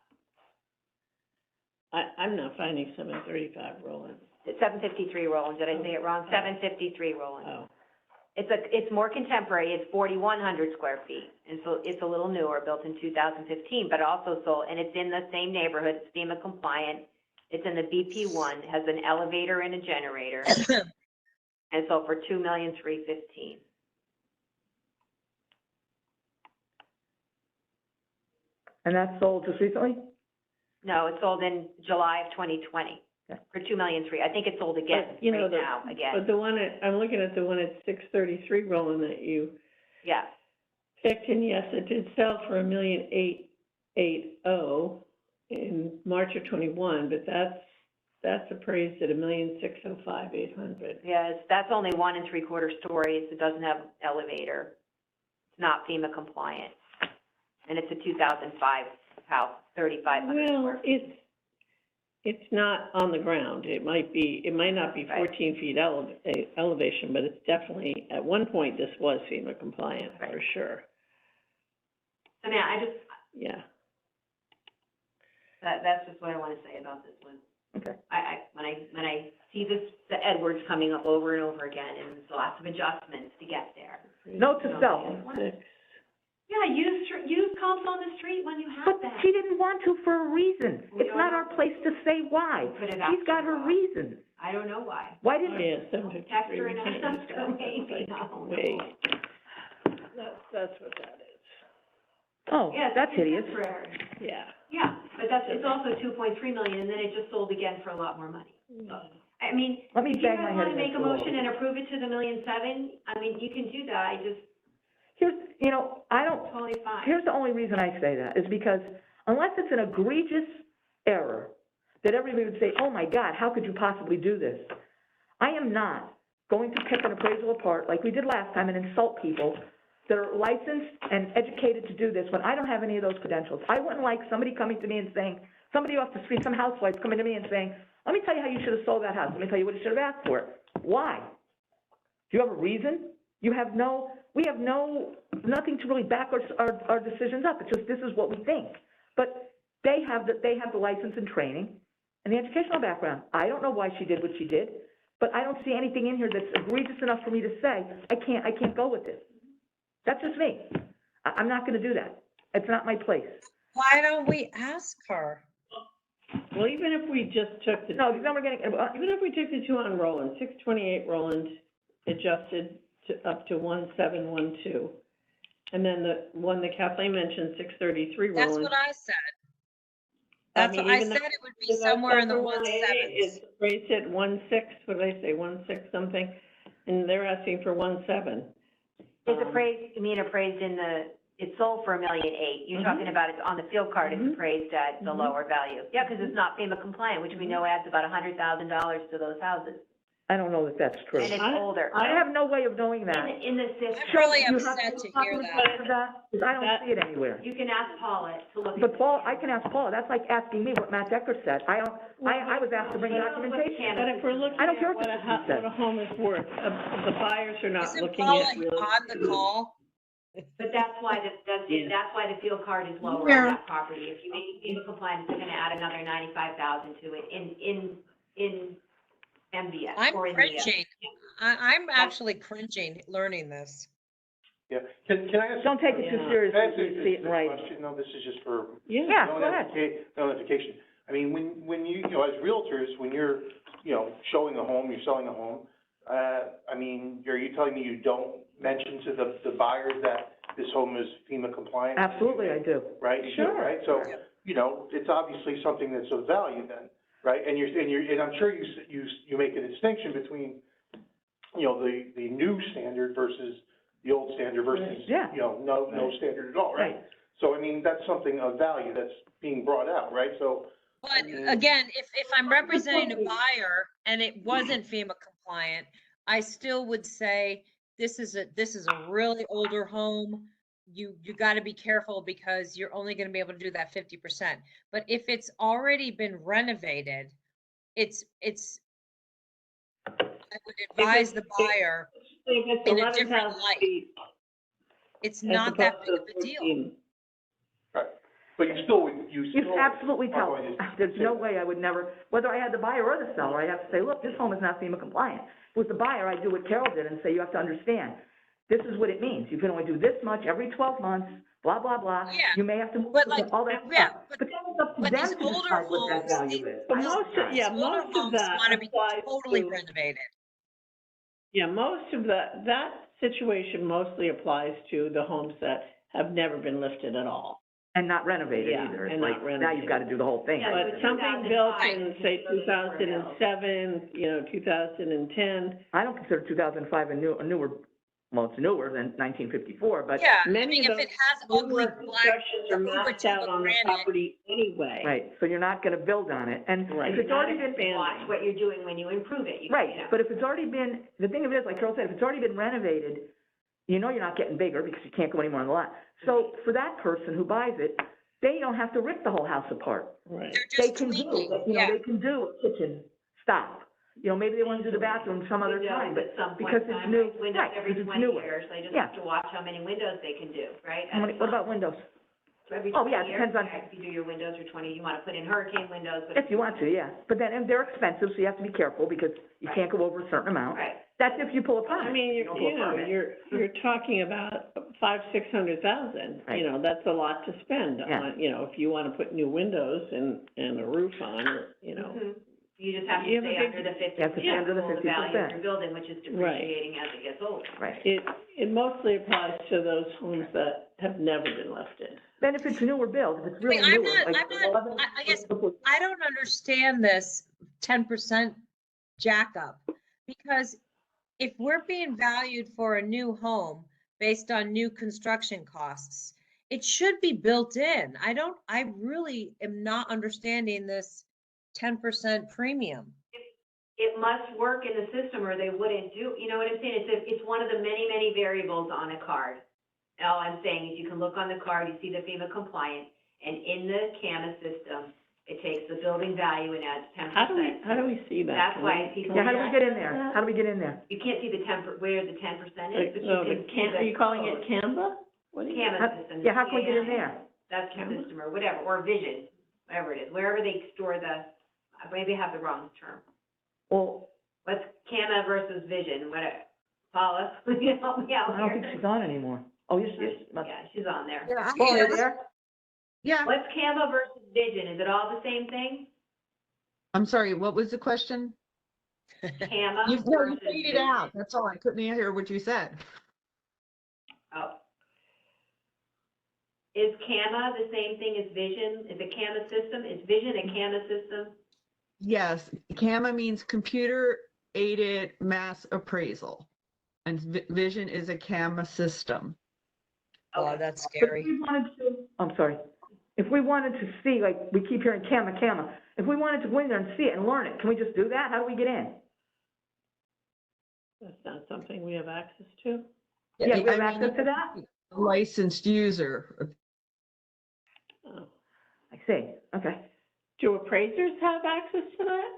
I'm not finding 735 Roland. It's 753 Roland, did I say it wrong? 753 Roland. Oh, It's more contemporary, it's 4,100 square feet, and so it's a little newer, built in 2015, but also sold, and it's in the same neighborhood, it's FEMA compliant, it's in the BP1, it has an elevator and a generator, and so for $2,315,000. And that's sold just recently? No, it sold in July of 2020, Okay. for $2,300,000, I think it sold again, But, you know, right the- now, again, but the one I'm looking at the one at 633 Roland that you yeah. picked, and yes, it did sell for $1,880,000 in March of 21, but that's appraised at $1,605,800. Yes, that's only 1 3/4 stories, it doesn't have elevator, it's not FEMA compliant, and it's a 2005 house, 3,500 square Well, it's not on the ground. It might not be Right. 14 feet elevation, but it's definitely, at one point, this was FEMA compliant, for Right. sure. I mean, Yeah. that's just what I want to say about this one. Okay. When I see the Edwards coming up over and over again, and there's lots of adjustments to get there. Note to self. Six. Yeah, use comps on the street when you have But that. she didn't want to for a reason. We It's don't not know. our place to say why. Could have She's got asked her her why. reasons. I don't know why. Why Oh, didn't, yeah, Text 753. her We and can't ask use her, that. maybe. That's No, like no. way. That's what that is. oh, Yeah, that's hideous. temporary. Yeah. Yeah, but it's also 2.3 million, and then it just sold again for a lot more money. I mean, Let me if you bang guys my head wanna against make a the wall. motion and approve it to the 1,700,000, I mean, you can do that, Here's, I don't, totally fine. here's the only reason I say that, is because unless it's an egregious error, that everybody would say, oh my God, how could you possibly do this? I am not going to pick an appraisal apart like we did last time and insult people that are licensed and educated to do this when I don't have any of those credentials. I wouldn't like somebody coming to me and saying, somebody off the street, some housewife coming to me and saying, let me tell you how you should have sold that house. Let me tell you what you should have asked for it. Why? Do you have a reason? You have no we have nothing to really back our decisions up. It's just, this is what we think. But they have the license and training and the educational background. I don't know why she did what she did, but I don't see anything in here that's egregious enough for me to say, I can't go with this. That's just me. I'm not gonna do that. It's not my place. Why don't we ask her? Well, even if we just took the, No, because then we're getting, even if we took the two on Roland, 628 Roland adjusted to up to 1712. And then the one that Kathleen mentioned, 633 That's Roland. what I said. I That's mean, what I even said, though- it would be somewhere in the 17s. It's raised at 16, what did I say, 16 something, and they're asking for 17. It's appraised, you mean appraised in the, it's sold for $1.8 million. You're talking about it on the field card, it's appraised at the lower value. Yeah, because it's not FEMA compliant, which we know adds about $100,000 to those houses. I don't know that that's true. And it's older. I have no way of knowing that. In the system. I'm really You have upset to copy hear of that. Because I don't see it anywhere. You can ask Paula to look at. But Paul, I can ask Paula, that's like asking me what Matt Decker said. I was asked to bring documentation. But if we're looking I don't care at what what the a, city says. what a home is worth, the buyers are not Isn't looking Paula at really. on the call? But that's why that's why the field card is lower on that property. If you make it FEMA compliant, it's gonna add another $95,000 to it in MVS I'm or in cringing. I'm actually cringing learning this. Yeah, can I ask? Don't take it too Yeah. seriously Can I ask if you see it in writing. question? No, this is just for Yeah, go ahead. notification. I mean, when you know, as realtors, when you're, showing a home, you're selling a home, I mean, are you telling me you don't mention to the buyers that this home is FEMA compliant? Absolutely, I do. Right, you do, Sure. right? So, it's obviously something that's of value then, right? And I'm sure you make a distinction between, the new standard versus the old standard versus, Yeah. no standard at all, right? So, I mean, that's something of value that's being brought out, right? So, But again, if I'm representing a buyer and it wasn't FEMA compliant, I still would say, this is a really older home. You gotta be careful because you're only gonna be able to do that 50%. But if it's already been renovated, I would advise the buyer If it's in a different 11,000 light. feet It's as not that opposed big to of a deal. 14. right. But you still. You absolutely tell them. There's no way I would never, whether I had the buyer or the seller, I have to say, look, this home is not FEMA compliant. With the buyer, I do what Carol did and say, you have to understand, this is what it means. You can only do this much every 12 months, blah, blah, blah. Yeah. You may have to, But like, all that yeah, stuff. But then it's up to but them these to older decide what that homes, value is. But I don't most of, decide. yeah, older most of homes that wanna be applies totally to, renovated. yeah, most of that situation mostly applies to the homes that have never been lifted at all. And not renovated Yeah, either. It's and like, not now you've renovated. got to do the whole thing. Yeah, But something built in, say, 2007, 2010, I don't consider 2005 a newer, well, it's newer than 1954, but. Yeah, I many mean, of if those it has ugly newer black, constructions are Uber maxed out Tuba on the granite. property anyway. Right, so you're not gonna build on it, and Right. if it's already been, Watch what you're doing when you improve it. right, but if it's already been, the thing of it is, like Carol said, if it's already been renovated, you're not getting bigger because you can't go anymore on the lot. So for that person who buys it, they don't have to rip the whole house apart. Right. They're They just can do, tweaking, yeah. they can do a kitchen stop. Maybe they wanna do the bathroom some other time, but At some point because in it's time, new, right, windows right, every because it's 20 newer. years, they just Yeah. have to watch how many windows they can do, right? How many, what about windows? Every Oh, 20 yeah, it years, depends on- If you do your windows for 20, you wanna put in hurricane windows, but. If you want to, yeah, but then, and they're expensive, so you have to be careful because you can't go over a certain amount. Right. That's if you pull a permit. I mean, You don't pull a permit. you're talking about $500,000-600,000. Right. That's a lot to spend Yeah. on, if you want to put new windows and a roof on, or, Mhm. You just have to You have a stay big- under the 50%. You have to stay under the Value of 50%. your building, which is Right. depreciating as it gets older. Right. It mostly applies to those homes that have never been lifted. Then if it's a newer build, if it's I mean, really I'm newer, not, like. I guess, I don't understand this 10% jack up. Because if we're being valued for a new home based on new construction costs, it should be built in. I really am not understanding this 10% premium. It must work in the system or they wouldn't do, you know what I'm saying? It's one of the many, many variables on a card. All I'm saying is you can look on the card, you see the FEMA compliant, and in the CAMA system, It takes the building value and adds 10%. How do we see that? That's why people. Yeah, how do we get in there? How do we get in there? You can't see where the 10% is, but you No, can but see the are you calling code. it Canva? What do you? Canvas How- system. Yeah, how can we get in Yeah. there? That's the Canvas? system or whatever, or Vision, whatever it is, wherever they store maybe I have the wrong term. Well, What's Canva versus Vision, whatever. Paula, you help me out I don't think here. she's on anymore. Oh, yes, yes. Yeah, she's on there. Yeah, Oh, you're there? Yeah, What's Canva versus Vision? Is it all the same thing? I'm sorry, what was the question? Canva You versus read it Vision? out, that's all, I couldn't hear what you said. Oh. Is Canva the same thing as Vision? Is a Canva system? Is Vision a Canva system? Yes, CAMA means computer aided mass appraisal. And Vision is a CAMA system. Oh, Okay. that's But if scary. we wanted to, I'm sorry. If we wanted to see, like, we keep hearing CAMA, if we wanted to go in there and see it and learn it, can we just do that? How do we get in? That's not something we have access to? Yeah, we have I mean, access to that? a licensed user. Oh. I see, okay. Do appraisers have access to that?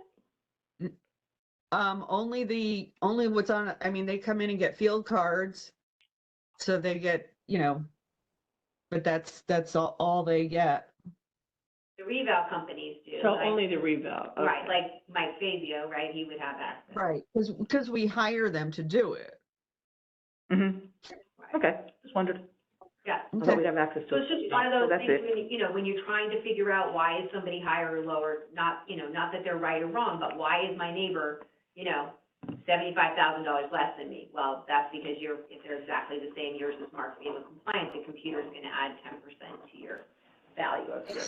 Only what's on, I mean, they come in and get field cards. So they get, but that's all they get. The reval companies do. So like- only the reval, okay. Right, like Mike Fazio, right, he would have access. Right, because we hire them to do it. Mm-hmm, Right. okay, just wondered. Yeah. I thought we'd have access So to it's it. just one of So those that's things it. when you're trying to figure out why is somebody higher or lower, not that they're right or wrong, but why is my neighbor, $75,000 less than me? Well, that's because if they're exactly the same, yours is marked FEMA compliant, the computer's gonna add 10% to your value of your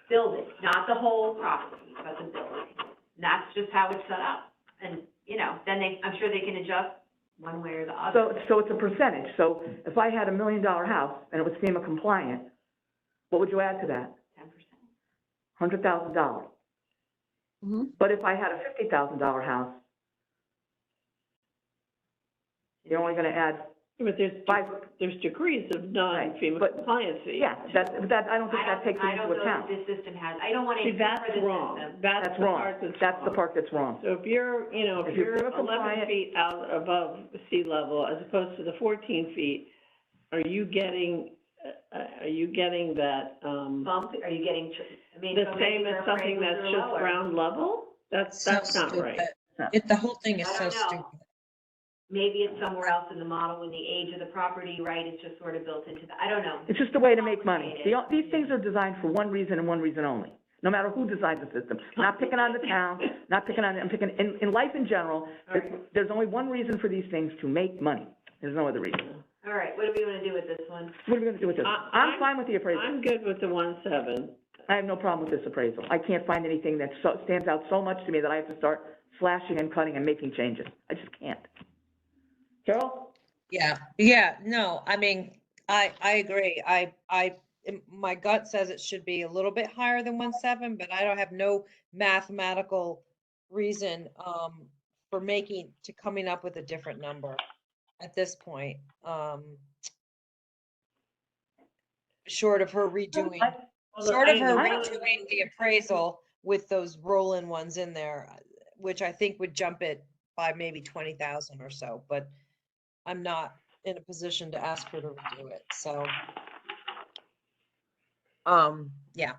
building, not the whole property, but the building. And that's just how it's set up. And, then I'm sure they can adjust one way or the other. So it's a percentage, so if I had $1 million house and it was FEMA compliant, what would you add to that? 10%. $100,000. Mhm. But if I had a $50,000 house, you're only gonna add But there's degrees of non-FEMA but- compliancy. yeah, I don't think that takes it into account. I don't know that this system has, I don't want to. See, that's wrong. That's That's the wrong. part that's That's the wrong. part that's wrong. So if you're, if If you're you're 11 compliant- feet out above sea level as opposed to the 14 feet, are you getting that, Bump, are you getting, the so same maybe as their something appraisals that's are just lower. ground level? That's So not right. stupid. The whole thing is I so don't know. stupid. Maybe it's somewhere else in the model when the age of the property, right, it's just sort of built into I don't know. It's just a way to make money. Complicated. These things are designed for one reason and one reason only, no matter who designs the system. Not picking on the town, in life in general, there's only one reason for these things, to make money. There's no other reason. All right, what do we want to do with this one? What are we gonna do with this? I'm fine with the appraisal. I'm good with the 1.7. I have no problem with this appraisal. I can't find anything that stands out so much to me that I have to start slashing and cutting and making changes. I just can't. Carol? Yeah, no, I mean, I agree. My gut says it should be a little bit higher than 1.7, but I don't have no mathematical reason, for coming up with a different number at this point. Short of her redoing, the appraisal with those roll-in ones in there, which I think would jump it by maybe 20,000 or so, but I'm not in a position to ask her to redo it, so. Yeah,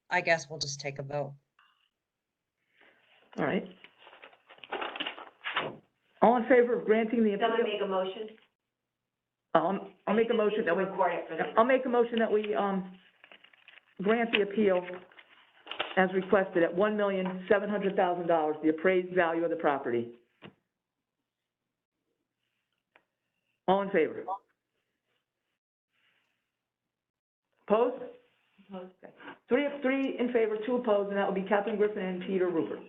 I guess we'll just take a vote. All right. All in favor of granting the appeal? Someone make a motion? I'll make a motion that we, Record it for the. I'll make a motion that we, grant the appeal as requested at $1,700,000, the appraised value of the property. All in favor? Opposed? Okay. Three in favor, 2 opposed, and that would be Kathleen Griffin and Peter Rupert.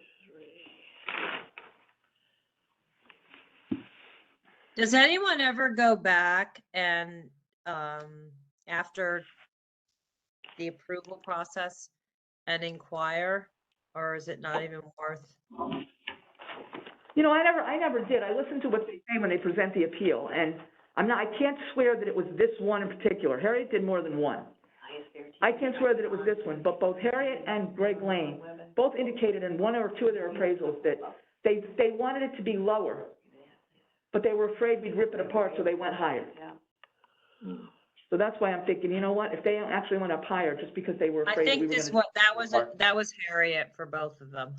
Does anyone ever go back and, after the approval process and inquire, or is it not even worth? I never did. I listened to what they say when they present the appeal, and I can't swear that it was this one in particular. Harriet did more than one. Highest I can't swear that it was this one, but both Harriet and Greg Lane both indicated in one or two of their appraisals that they wanted it to be lower, but they were afraid we'd rip it apart, so they went higher. So that's why I'm thinking, you know what, if they actually went up higher, just because they were I afraid that we think were this, gonna. that was Harriet for both of them.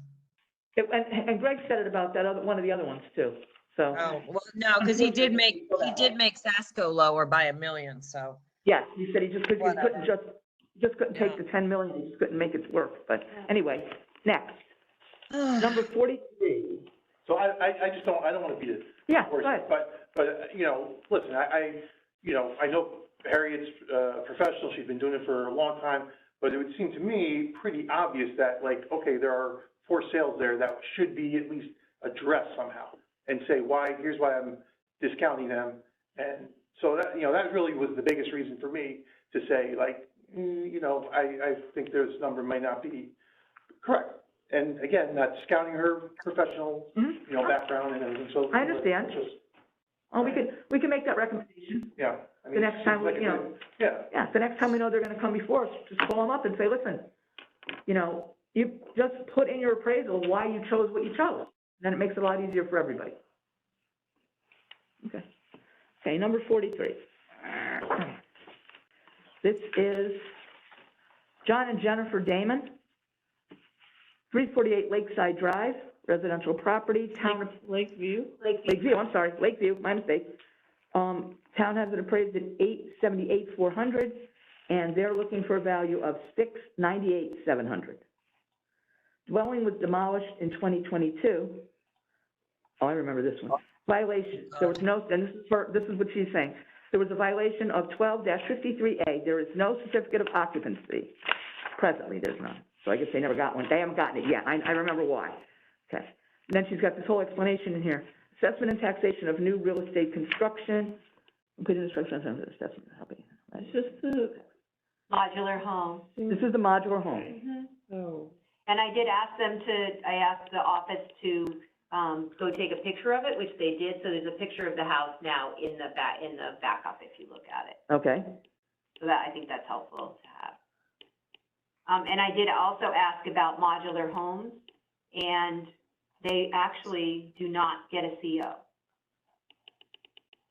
And Greg said it about that other, one of the other ones too, so. Oh, well, no, because he did make Sasko lower by $1 million, so. Yes, he said he just couldn't, he couldn't Whatever. just couldn't take the 10 million, he just couldn't make it work, but anyway, next, number 43. So I just don't, I don't wanna be the Yeah, horse, go ahead. but, you know, listen, you know, I know Harriet's a professional, she's been doing it for a long time, but it would seem to me pretty obvious that, like, okay, there are 4 sales there that should be at least addressed somehow, and say why, here's why I'm discounting them, and so that, you know, that really was the biggest reason for me to say, like, you know, I think this number may not be correct. And again, not discounting her professional, you know, background and everything, so. I understand. it's just- Oh, we can make that recommendation. Yeah. I mean, The next it time, seems like you know, Yeah, the next time we know they're gonna come before us, just call them up and say, listen, you know, you just put in your appraisal why you chose what you chose. Then it makes it a lot easier for everybody. Okay. Okay, number 43. This is John and Jennifer Damon, 348 Lakeside Drive, residential property, town of Lakeview? Lakeview, I'm sorry, Lakeview, my mistake. Town has it appraised at $878,400, and they're looking for a value of $698,700. Dwelling was demolished in 2022. Oh, I remember this one. Violation, there was no, and this is what she's saying. There was a violation of 12-53A. There is no certificate of occupancy. Presently, there's none. So I guess they never got one. They haven't gotten it yet. I remember why. Okay. And then she's got this whole explanation in here. Assessment and taxation of new real estate construction. Completed instruction on assessment. It's just the, Modular home. This is the modular home. oh, And I did ask them I asked the office to, go take a picture of it, which they did, so there's a picture of the house now in the backup if you look at it. Okay. So that, I think that's helpful to have. And I did also ask about modular homes, and they actually do not get a CO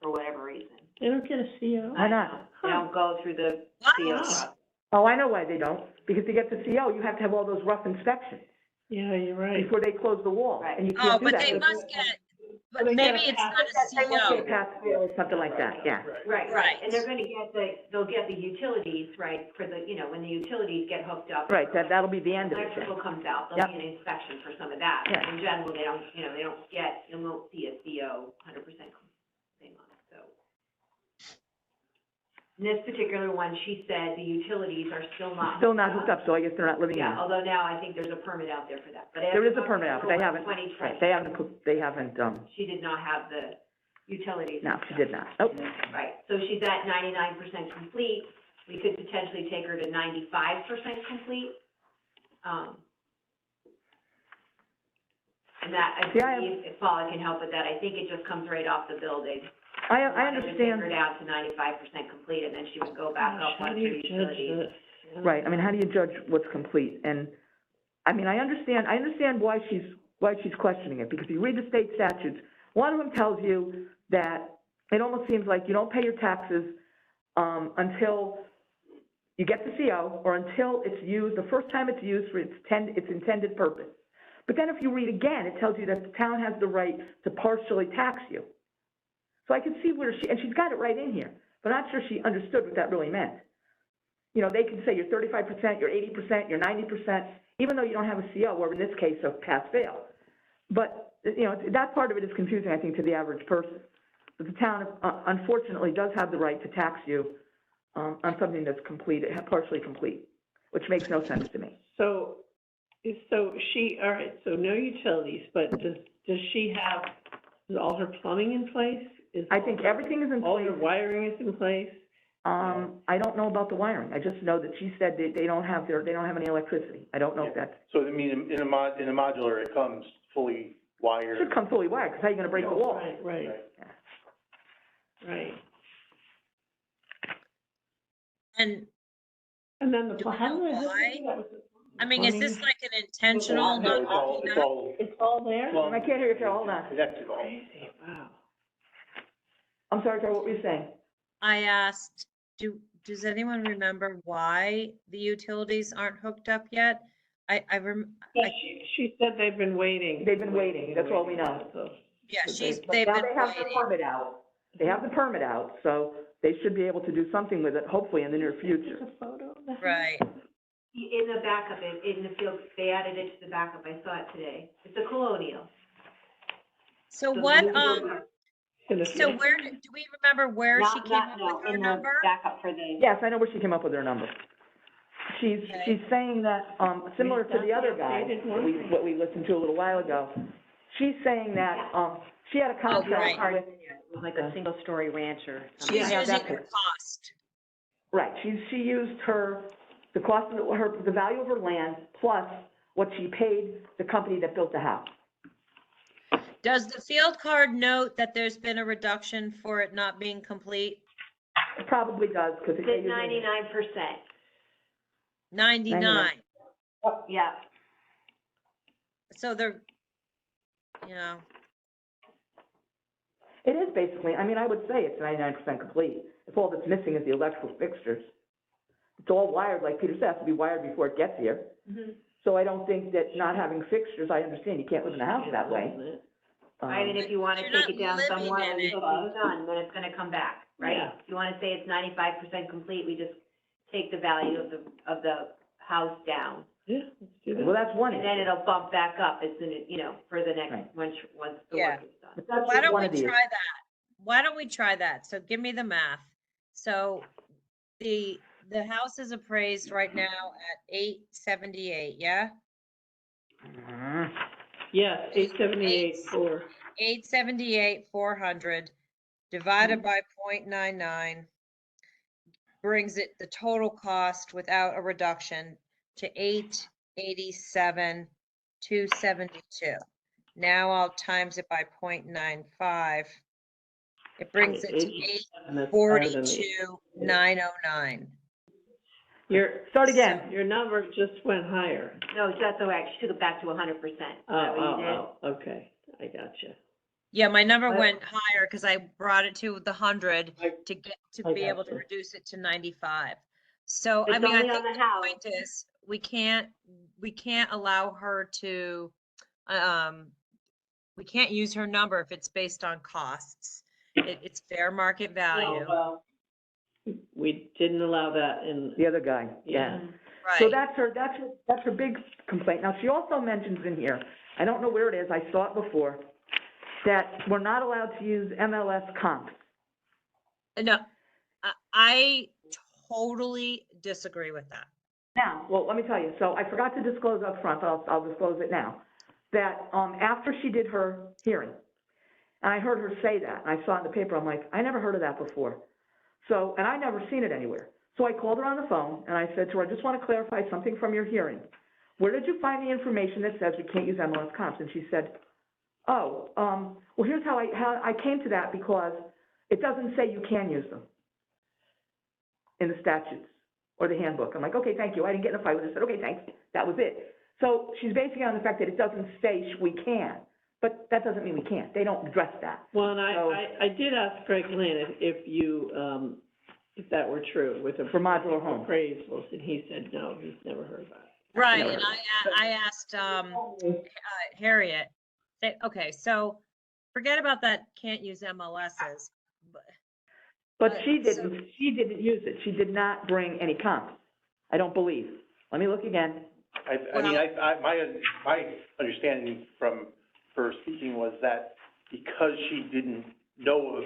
for whatever reason. they don't get a CO? Why not? They don't go through the What? CO process. Oh, I know why they don't. Because to get the CO, you have to have all those rough inspections Yeah, you're right. before they close the wall. Right. And you Oh, can't do but that. they must get, but They get maybe a it's not They must get a a CO. pass fail or something like that, yeah. Right, Right. and they're gonna get they'll get the utilities, right, for the, you know, when the utilities get hooked up. Right, that'll be the end of it. Electrical comes out, Yep. there'll be an inspection for some of that. Yeah. In general, they don't, you know, you won't see a CO 100% thing on it, so. In this particular one, she said the utilities are still not. Still not hooked up, so I guess they're not living in Yeah, it. although now I think there's a permit out there for that, but. There is a permit out, but they haven't, 2020, right, they haven't, she did not have the utilities. no, she did not. Nope. Right, so she's at 99% complete, we could potentially take her to 95% complete. And that, I See, I have- believe, if Paula can help with that, I think it just comes right off the building. I Wanted to Take her understand, down to 95% complete, and then she would go back up How once do her you judge utilities. this? right, I mean, how do you judge what's complete? And, I mean, I understand why she's questioning it, because if you read the state statutes, one of them tells you that it almost seems like you don't pay your taxes, until you get the CO, or until it's used, the first time it's used for its intended purpose. But then if you read again, it tells you that the town has the right to partially tax you. So I can see where and she's got it right in here, but I'm not sure she understood what that really meant. You know, they can say you're 35%, you're 80%, you're 90%, even though you don't have a CO, or in this case, a pass-fail. But, you know, that part of it is confusing, I think, to the average person. But the town, unfortunately, does have the right to tax you on something that's complete, partially complete, which makes no sense to me. So all right, so no utilities, but does she have, is all her plumbing in place? I think everything is in All place. her wiring is in place? I don't know about the wiring. I just know that she said they don't have any electricity. I don't know if that's, so I mean, in a modular, it comes fully wired. should come fully wired, because how are you gonna break the wall? Right. Right. And And then Do we how know do why? that was I mean, is this like an intentional No, not it's all, hooking it's up? all, It's all there? well. I can't hear you, Carol, hold on. Connected all. Crazy, wow. I'm sorry, Carol, what were you saying? I asked, does anyone remember why the utilities aren't hooked up yet? Yeah, she said they've been waiting. They've been waiting, that's all we know. So, Yeah, so But they've now been they have their waiting. permit out. They have the permit out, so they should be able to do something with it, hopefully in the near future. There's a photo of the house? Right. In the backup, in the field, they added it to the backup, I saw it today. It's a colonial. So So what, the new- In the so where, do we remember where she came up with her in the number? backup for the. Yes, I know where she came up with her number. She's Okay. saying that, similar to the other guy, Updated one. what we listened to a little while ago, she's saying that, she had a Oh, contract right. with, It was like a single-story ranch or something. She's Yeah, using that's her it. cost. right, she used the cost of the value of her land plus what she paid the company that built the house. Does the field card note that there's been a reduction for it not being complete? It probably does, because It's at 99%. 99. Yeah. So they're, you know, It is basically, I mean, I would say it's 99% complete. If all that's missing is the electrical fixtures. It's all wired, like Peter said, it has to be wired before it gets here. Mm-hmm. So I don't think that not having fixtures, I understand you can't live in a house that way. I mean, if you wanna You're take not it down living somewhat in it. until it's done, then it's gonna come back, right? Yeah. If you wanna say it's 95% complete, we just take the value of the house down. Yeah, let's do Well, that. that's one And issue. then it'll bump back up as soon as, for the next, Right. once the Yeah. work is done. But that's why just don't one we of the try issues. that? Why don't we try that? So give me the math. So the house is appraised right now at 878, yeah? Mhm. Yes, 878 for, 878, 400 divided by 0.99 brings it, the total cost without a reduction to 887, 272. Now I'll times it by 0.95. It brings it to and that's higher than the. 842,909. Start again. Your number just went higher. No, that's all right, she took it back to 100%. Is that what you did? Okay, I gotcha. Yeah, my number I- went higher because I brought it to the 100 I- to get, to I be able to gotcha. reduce it to 95. So, I It's mean, I only on think the the house. point is, we can't allow her to, we can't use her number if it's based on costs. It's fair market value, Well, we didn't allow that in, The other guy, yeah. So right? that's her big complaint. Now, she also mentions in here, I don't know where it is, I saw it before, that we're not allowed to use MLS comps. No, I totally disagree with that. Now, well, let me tell you, so I forgot to disclose up front, but I'll disclose it now, that, after she did her hearing, and I heard her say that, and I saw it in the paper, I'm like, I never heard of that before. So, and I never seen it anywhere. So I called her on the phone, and I said to her, I just want to clarify something from your hearing. Where did you find the information that says we can't use MLS comps? And she said, oh, well, here's how I came to that, because it doesn't say you can use them in the statutes or the handbook. I'm like, okay, thank you. I didn't get in a fight with her. I said, okay, thanks. That was it. So she's basing it on the fact that it doesn't say we can, but that doesn't mean we can't. They don't address that. well, and So- I did ask Greg Lynn if you, if that were true with the. For modular homes. Appraisals, and he said, no, he's never heard of that. Right, never and heard I asked, Harriet, okay, so forget about that, can't use MLSs. But she so- didn't use it. She did not bring any comps. I don't believe. Let me look again. I mean, my understanding from her speaking was that because she didn't know of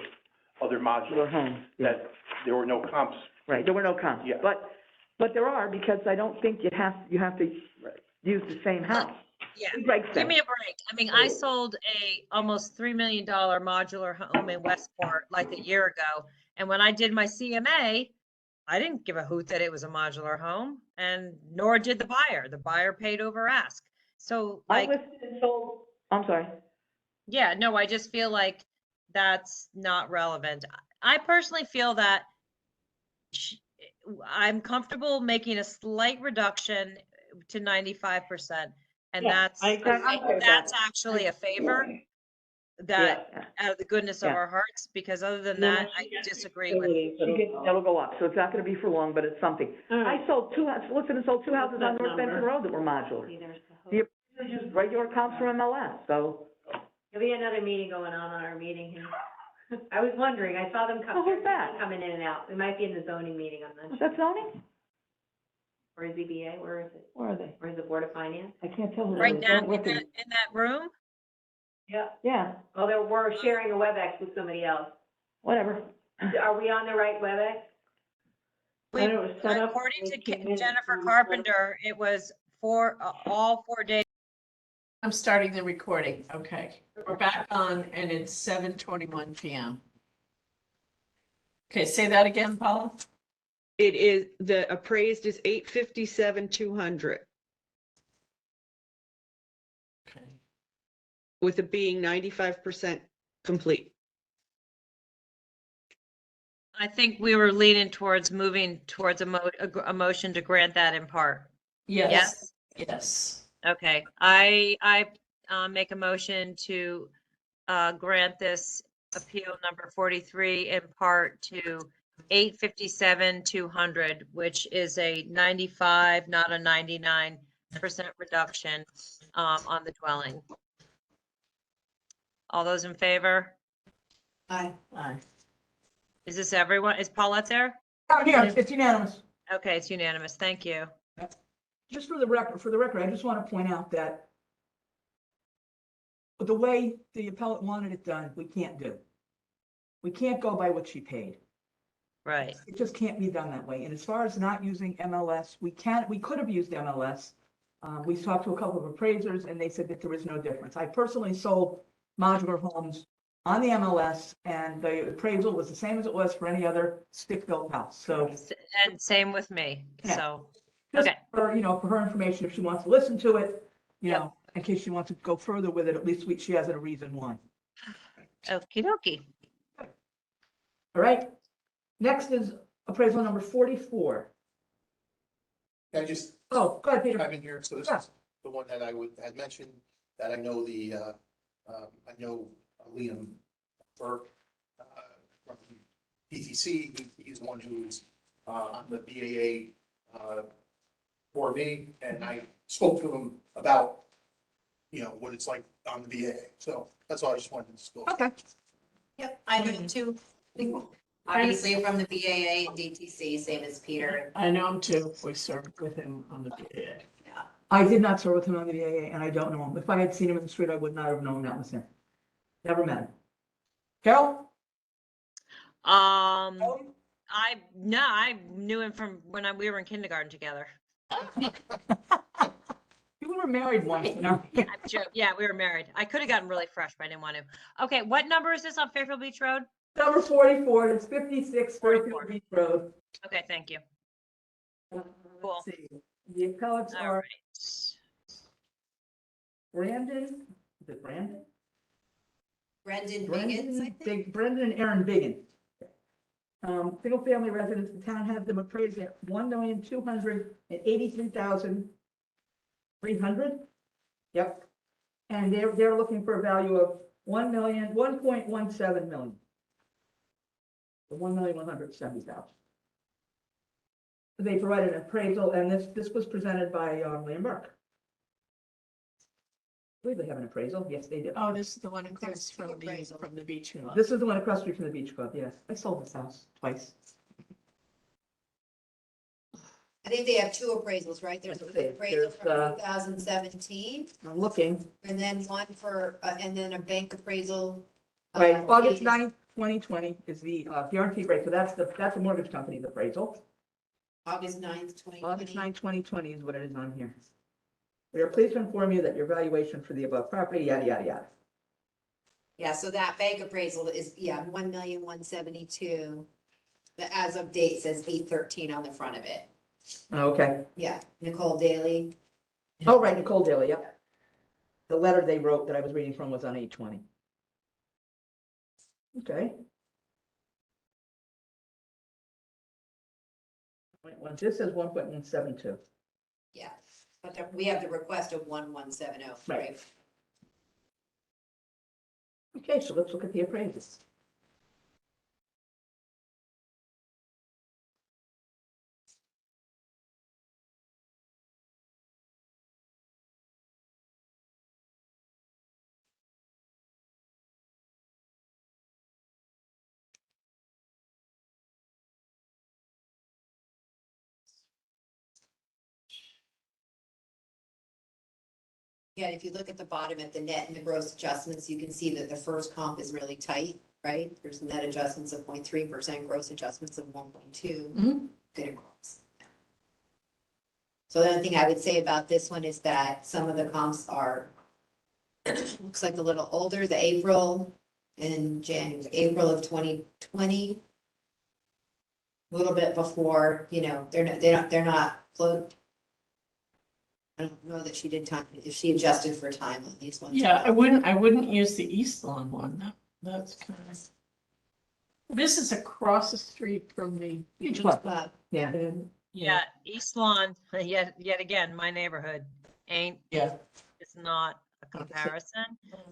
other Modular modular, homes, yeah. that there were no comps. Right, there were no comps. Yeah. But there are, because I don't think you have to Right. use the same house. Yeah, Greg give said. me a break. I mean, I sold a almost $3 million modular home in Westport like a year ago. And when I did my CMA, I didn't give a hoot that it was a modular home, and nor did the buyer. The buyer paid over ask. So I like, listed and sold, I'm sorry. yeah, no, I just feel like that's not relevant. I personally feel that I'm comfortable making a slight reduction to 95%. And Yeah, that's, I agree. I'm okay with that. that's actually a favor that, Yeah. out of the goodness of Yeah. our hearts, because other than And then that, if I she gets disagree with. utilities, That'll go up, so it's not gonna be for long, but it's something. All right. I sold two houses on What's that North Benton number? Road that were modular. See, there's the The hope. appraisers used regular comps from MLS, so. There'll be another meeting going on our meeting here. I was wondering, I saw them Oh, who's that? coming in and out. We might be in the zoning meeting, I'm not Was sure. that zoning? Or ZBA, where is it? Where are they? Or is it Board of Finance? I can't tell who it Right is. now, Don't look at me. in that room, Yeah. Yeah, Oh, we're sharing a WebEx with somebody else. whatever. Are we on the right WebEx? I know it was set up. according to when it came in, Jennifer it was Carpenter, it was all 4 days. I'm starting the recording, okay. We're back on and it's 7:21 PM. Okay, say that again, Paula? It is, the appraised is 857,200, Okay. with it being 95% complete. I think we were leaning towards moving towards a motion to grant that in part. Yes, yes. Okay, I make a motion to grant this appeal number 43 in part to 857,200, which is a 95, not a 99% reduction on the dwelling. All those in favor? Aye. Is this everyone? Is Paulette there? I'm here, it's unanimous. Okay, it's unanimous. Thank you. Just for the record, I just want to point out that the way the appellate wanted it done, we can't do. We can't go by what she paid. Right. It just can't be done that way. And as far as not using MLS, we could have used MLS. We talked to a couple of appraisers and they said that there is no difference. I personally sold modular homes on the MLS and the appraisal was the same as it was for any other stick-built house. So And same with me. Yeah. So, just okay. for her information, if she wants to listen to it, you Yep. know, in case she wants to go further with it, at least she has a reason why. Okie dokie. All right? Next is appraisal number 44. I just Oh, go ahead, Peter. chime in here, so this Yeah. is the one that had mentioned, that I know I know Liam Burke, from PTC, he's the one who's, on the BAA, for me, and I spoke to him about, what it's like on the BAA, so that's all I just wanted to disclose. Okay. Yep, I know him too. Obviously from the BAA and DTC, same as Peter. I know him too. We served with him on the BAA. I did not serve with him on the BAA and I don't know him. If I had seen him in the street, I would not have known that was him. Never met him. Carol? I knew him from when we were in kindergarten together. You were married once, you know? I'm joking. Yeah, we were married. I could have gotten really fresh, but I didn't want to. Okay, what number is this on Fairfield Beach Road? Number 44, it's 56 44. Fairfield Beach Road. Okay, thank you. Cool. Let's see. The appellates All are right. Brandon, is it Brandon? Brendan Biggins, I think. Brendan and Aaron Biggin. Single family residents, the town has them appraised at $1,283,300. Yep. And they're looking for a value of $1.17 million. The $1,170,000. They provided an appraisal, and this was presented by Liam Burke. I believe they have an appraisal. Yes, they do. Oh, this is the one across There's two from the appraisals. beach club. This is the one across the street from the beach club, yes. I sold this house twice. I think they have two appraisals, right? There's Let's see, an appraisal there's, from 2017 I'm looking. and then one for, and then a bank appraisal. Right, August dated- 9th, 2020 is the guaranteed rate. So that's the mortgage company's appraisal. August 9th, 2020. August 9th, 2020 is what it is on here. We are pleased to inform you that your valuation for the above property, yada, yada, yada. Yeah, so that bank appraisal is, 1,172,000. The as of date says 813 on the front of it. Okay. Yeah, Nicole Daly. Oh, right, Nicole Daly, yep. The letter they wrote that I was reading from was on 8/20. Okay. Well, this says 1.172. Yeah, but we have the request of 1170, right? Okay, so let's look at the appraisals. Yeah, if you look at the bottom at the net and the gross adjustments, you can see that the first comp is really tight, right? There's net adjustments of 0.3%, gross adjustments of 1.2. Mhm. Good across. So the only thing I would say about this one is that some of the comps are, looks like a little older, the April and January, April of 2020. A little bit before, they're not float. I don't know that she did time, if she adjusted for time on these ones. Yeah, I wouldn't use the East Lawn one, that's kind of. This is across the street from the Beach Club. Yeah. Yeah, East Lawn, yet again, my neighborhood Yeah. it's not a comparison.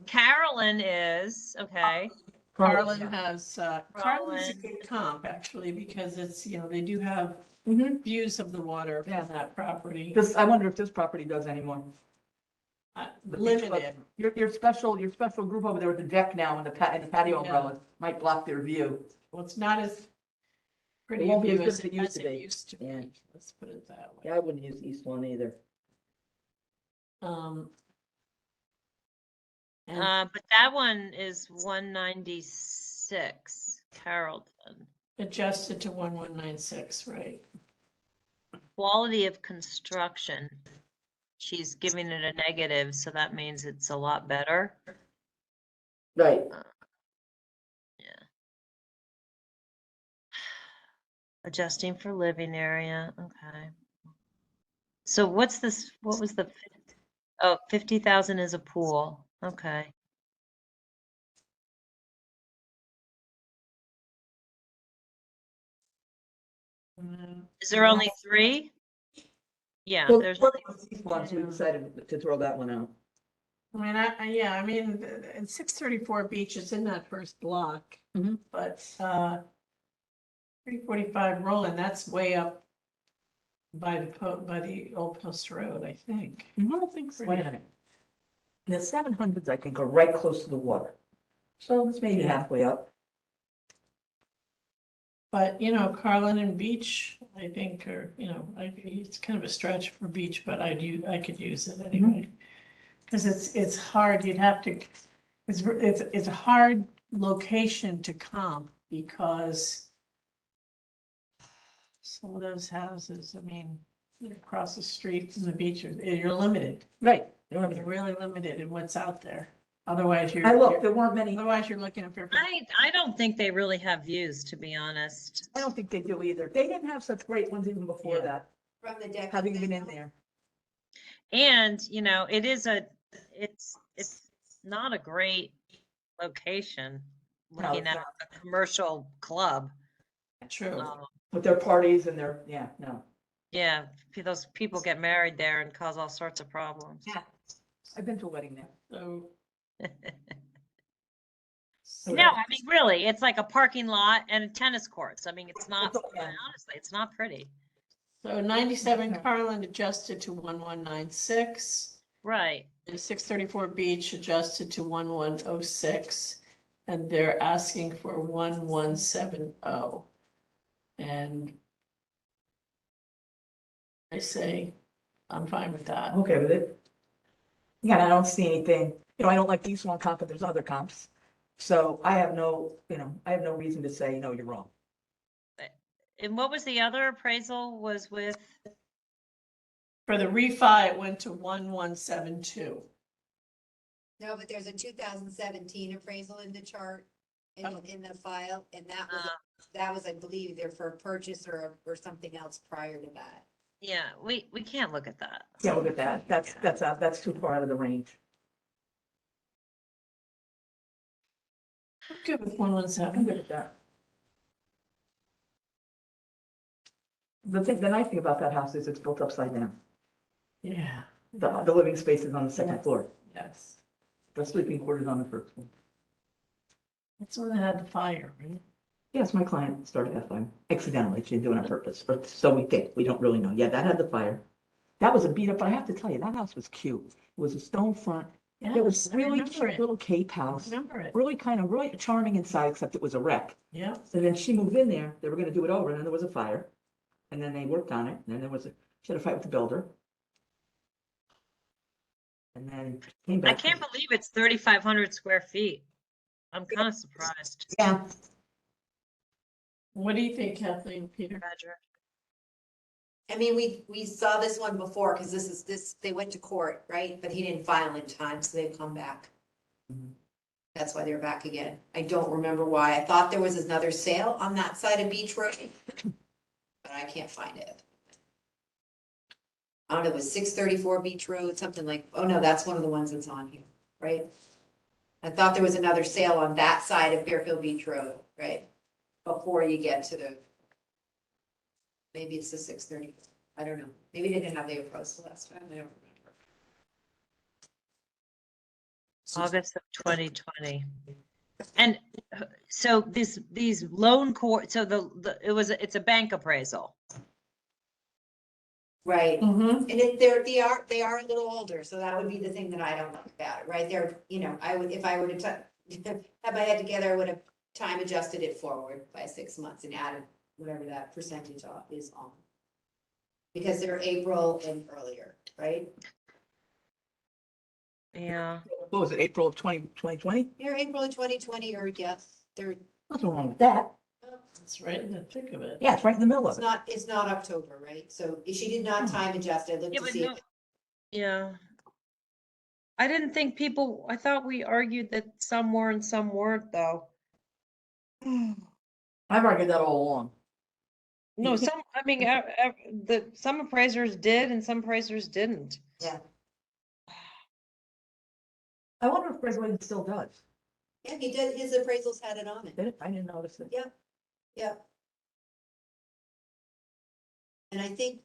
Carolyn is, okay. Carlin has, Carlin's a Carlin. good comp, actually, because it's, they do have Mhm. views of the water Yeah. from that property. This, I wonder if this property does anymore. The beach club. Limited. Your special group over there with the deck now and the patio Yeah. umbrellas might block their view. Well, it's not as pretty It a won't be view as as good it used to Yeah. be, let's put it that way. Yeah, I wouldn't use East Lawn either. And But that one is 196, Carrollton. adjusted to 1196, right? Quality of construction. She's giving it a negative, so that means it's a lot better. Right. Yeah. Adjusting for living area, okay. So what's this, what was the, 50,000 is a pool, okay. Is there only 3? Yeah, So, there's, these ones, we decided to throw that one out. I mean, and 634 Beach is in that first block. Mhm. But 345 Roland, that's way up by the old post road, I think. I don't think so. Wait a minute. The 700s, I think, are right close to the water. So it's maybe halfway up. But, Carlin and Beach, I think, are, it's kind of a stretch for Beach, but I could use it anyway. Because it's hard, you'd have to, it's a hard location to comp because some of those houses, I mean, they're across the street from the beach, you're limited. Right. You're really limited in what's out there. Otherwise, I looked, there weren't many. otherwise you're looking up here. I don't think they really have views, to be honest. I don't think they do either. They didn't have such great ones even before Yeah. that, From the deck. having been in there. And, it is it's not a great location, No, looking it's at not. a commercial club. True. With their parties and their, yeah, no. Yeah, those people get married there and cause all sorts of problems. Yeah. I've been to a wedding there. So. No, I mean, really, it's like a parking lot and tennis courts. I mean, it's not, Yeah. honestly, it's not pretty. So 97 Carlin adjusted to 1196. Right. And 634 Beach adjusted to 1106. And they're asking for 1170. And I say, I'm fine with that. I'm okay with it. Yeah, I don't see anything, I don't like the East Lawn comp, but there's other comps. So I have no reason to say, no, you're wrong. And what was the other appraisal was with? For the refi, it went to 1172. No, but there's a 2017 appraisal in the chart, in the file, and that was, I believe, either for a purchase or something else prior to that. Yeah, we can't look at that. Yeah, look at that. That's too far out of the range. I'm good with I'm 117. good at that. the nice thing about that house is it's built upside down. Yeah, The living space is on the second Yes. floor. yes. The sleeping quarters on the first floor. That's when they had the fire, right? Yes, my client started that fire accidentally. She didn't do it on purpose, but so we think. We don't really know. Yeah, that had the fire. That was a beat up, but I have to tell you, that house was cute. It was a stone front. It was Yes, I really remember cute it. little Cape I house. remember it. Really really charming inside, except it was a wreck. Yeah. So then she moved in there. They were gonna do it over, and then there was a fire. And then they worked on it, and then she had a fight with the builder. And then came I back. can't believe it's 3,500 square feet. I'm kind of surprised. Yeah, What do you think, Kathleen, Peter? Roger. I mean, we saw this one before, because they went to court, right? But he didn't file in time, so they've come back. That's why they're back again. I don't remember why. I thought there was another sale on that side of Beach Road, but I can't find it. I don't know, it was 634 Beach Road, something like, oh no, that's one of the ones that's on here, right? I thought there was another sale on that side of Fairfield Beach Road, right? Before you get to maybe it's the 630, I don't know. Maybe they didn't have the appraisal the last time, I don't remember. August of 2020. And so these loan court, so it's a bank appraisal. Right, Mm-hmm. and they are a little older, so that would be the thing that I don't like about it, right? They're, I would, if I were to have my head together, I would have time adjusted it forward by 6 months and added whatever that percentage off is on. Because they're April and earlier, right? Yeah. what was it, April of 2020? They're April of 2020, or yes, they're, Nothing wrong with that. It's right in the thick of it. Yeah, it's right in the middle of it. it's not October, right? So if she did not time adjust, I looked Yeah, to but see no, if, yeah. I didn't think I thought we argued that some were and some weren't, though. I've argued that all along. No, some appraisers did and some appraisers didn't. yeah, I wonder if Greg Williams still does. yeah, he did, his appraisals had it on it. Did it? I didn't notice it. Yeah. And I think,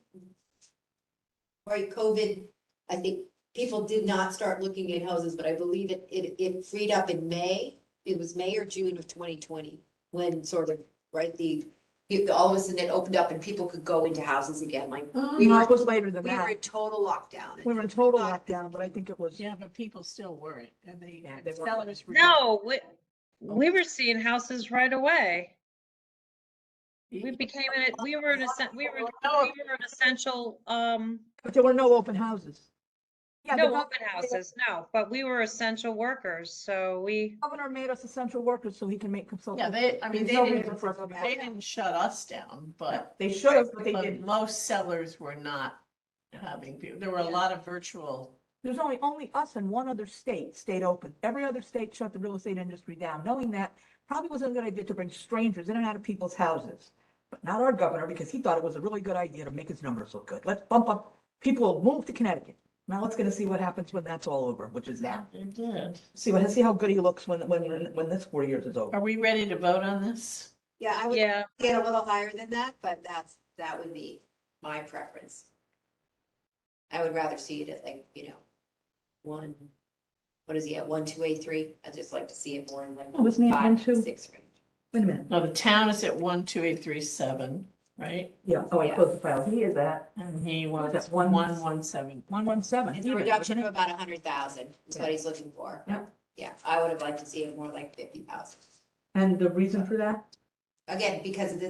right, COVID, I think people did not start looking at houses, but I believe it freed up in May. It was May or June of 2020, when sort of, right, all of a sudden it opened up and people could go into houses again, like, No, it was later than we were in that. total lockdown. We were in total lockdown, but I think it was. Yeah, but people still weren't, and the Yeah, they weren't. sellers were. No, we were seeing houses right away. We were an essential, But there were no open houses. Yeah, the no open houses, no, but we were essential workers, so governor made us essential workers so he can make Yeah, consultants. they There's no reason for us to they didn't shut us down, but. They should have, but they But didn't. most sellers were not having people. There were a lot of virtual. There's only us and one other state stayed open. Every other state shut the real estate industry down, knowing that probably wasn't a good idea to bring strangers in and out of people's houses. But not our governor, because he thought it was a really good idea to make his numbers look good. Let's bump up, people will move to Connecticut. Now let's see what happens when that's all over, which is now. It did. See how good he looks when this 4 years is over. Are we ready to vote on this? Yeah, I would yeah. get a little higher than that, but that would be my preference. I would rather see it at like, what is he at, 1,283? I'd just like to see it more in like Oh, isn't he at 5, 1,2? 6 range. Wait a minute. No, the town is at 12837, right? Yeah, oh, I closed the file. He is at And he What's wants that, one- 117. 117. It's a reduction of about 100,000 is what Yeah. he's looking for. Yeah. Yeah, I would have liked to see it more like 50,000. And the reason for that? Again, because of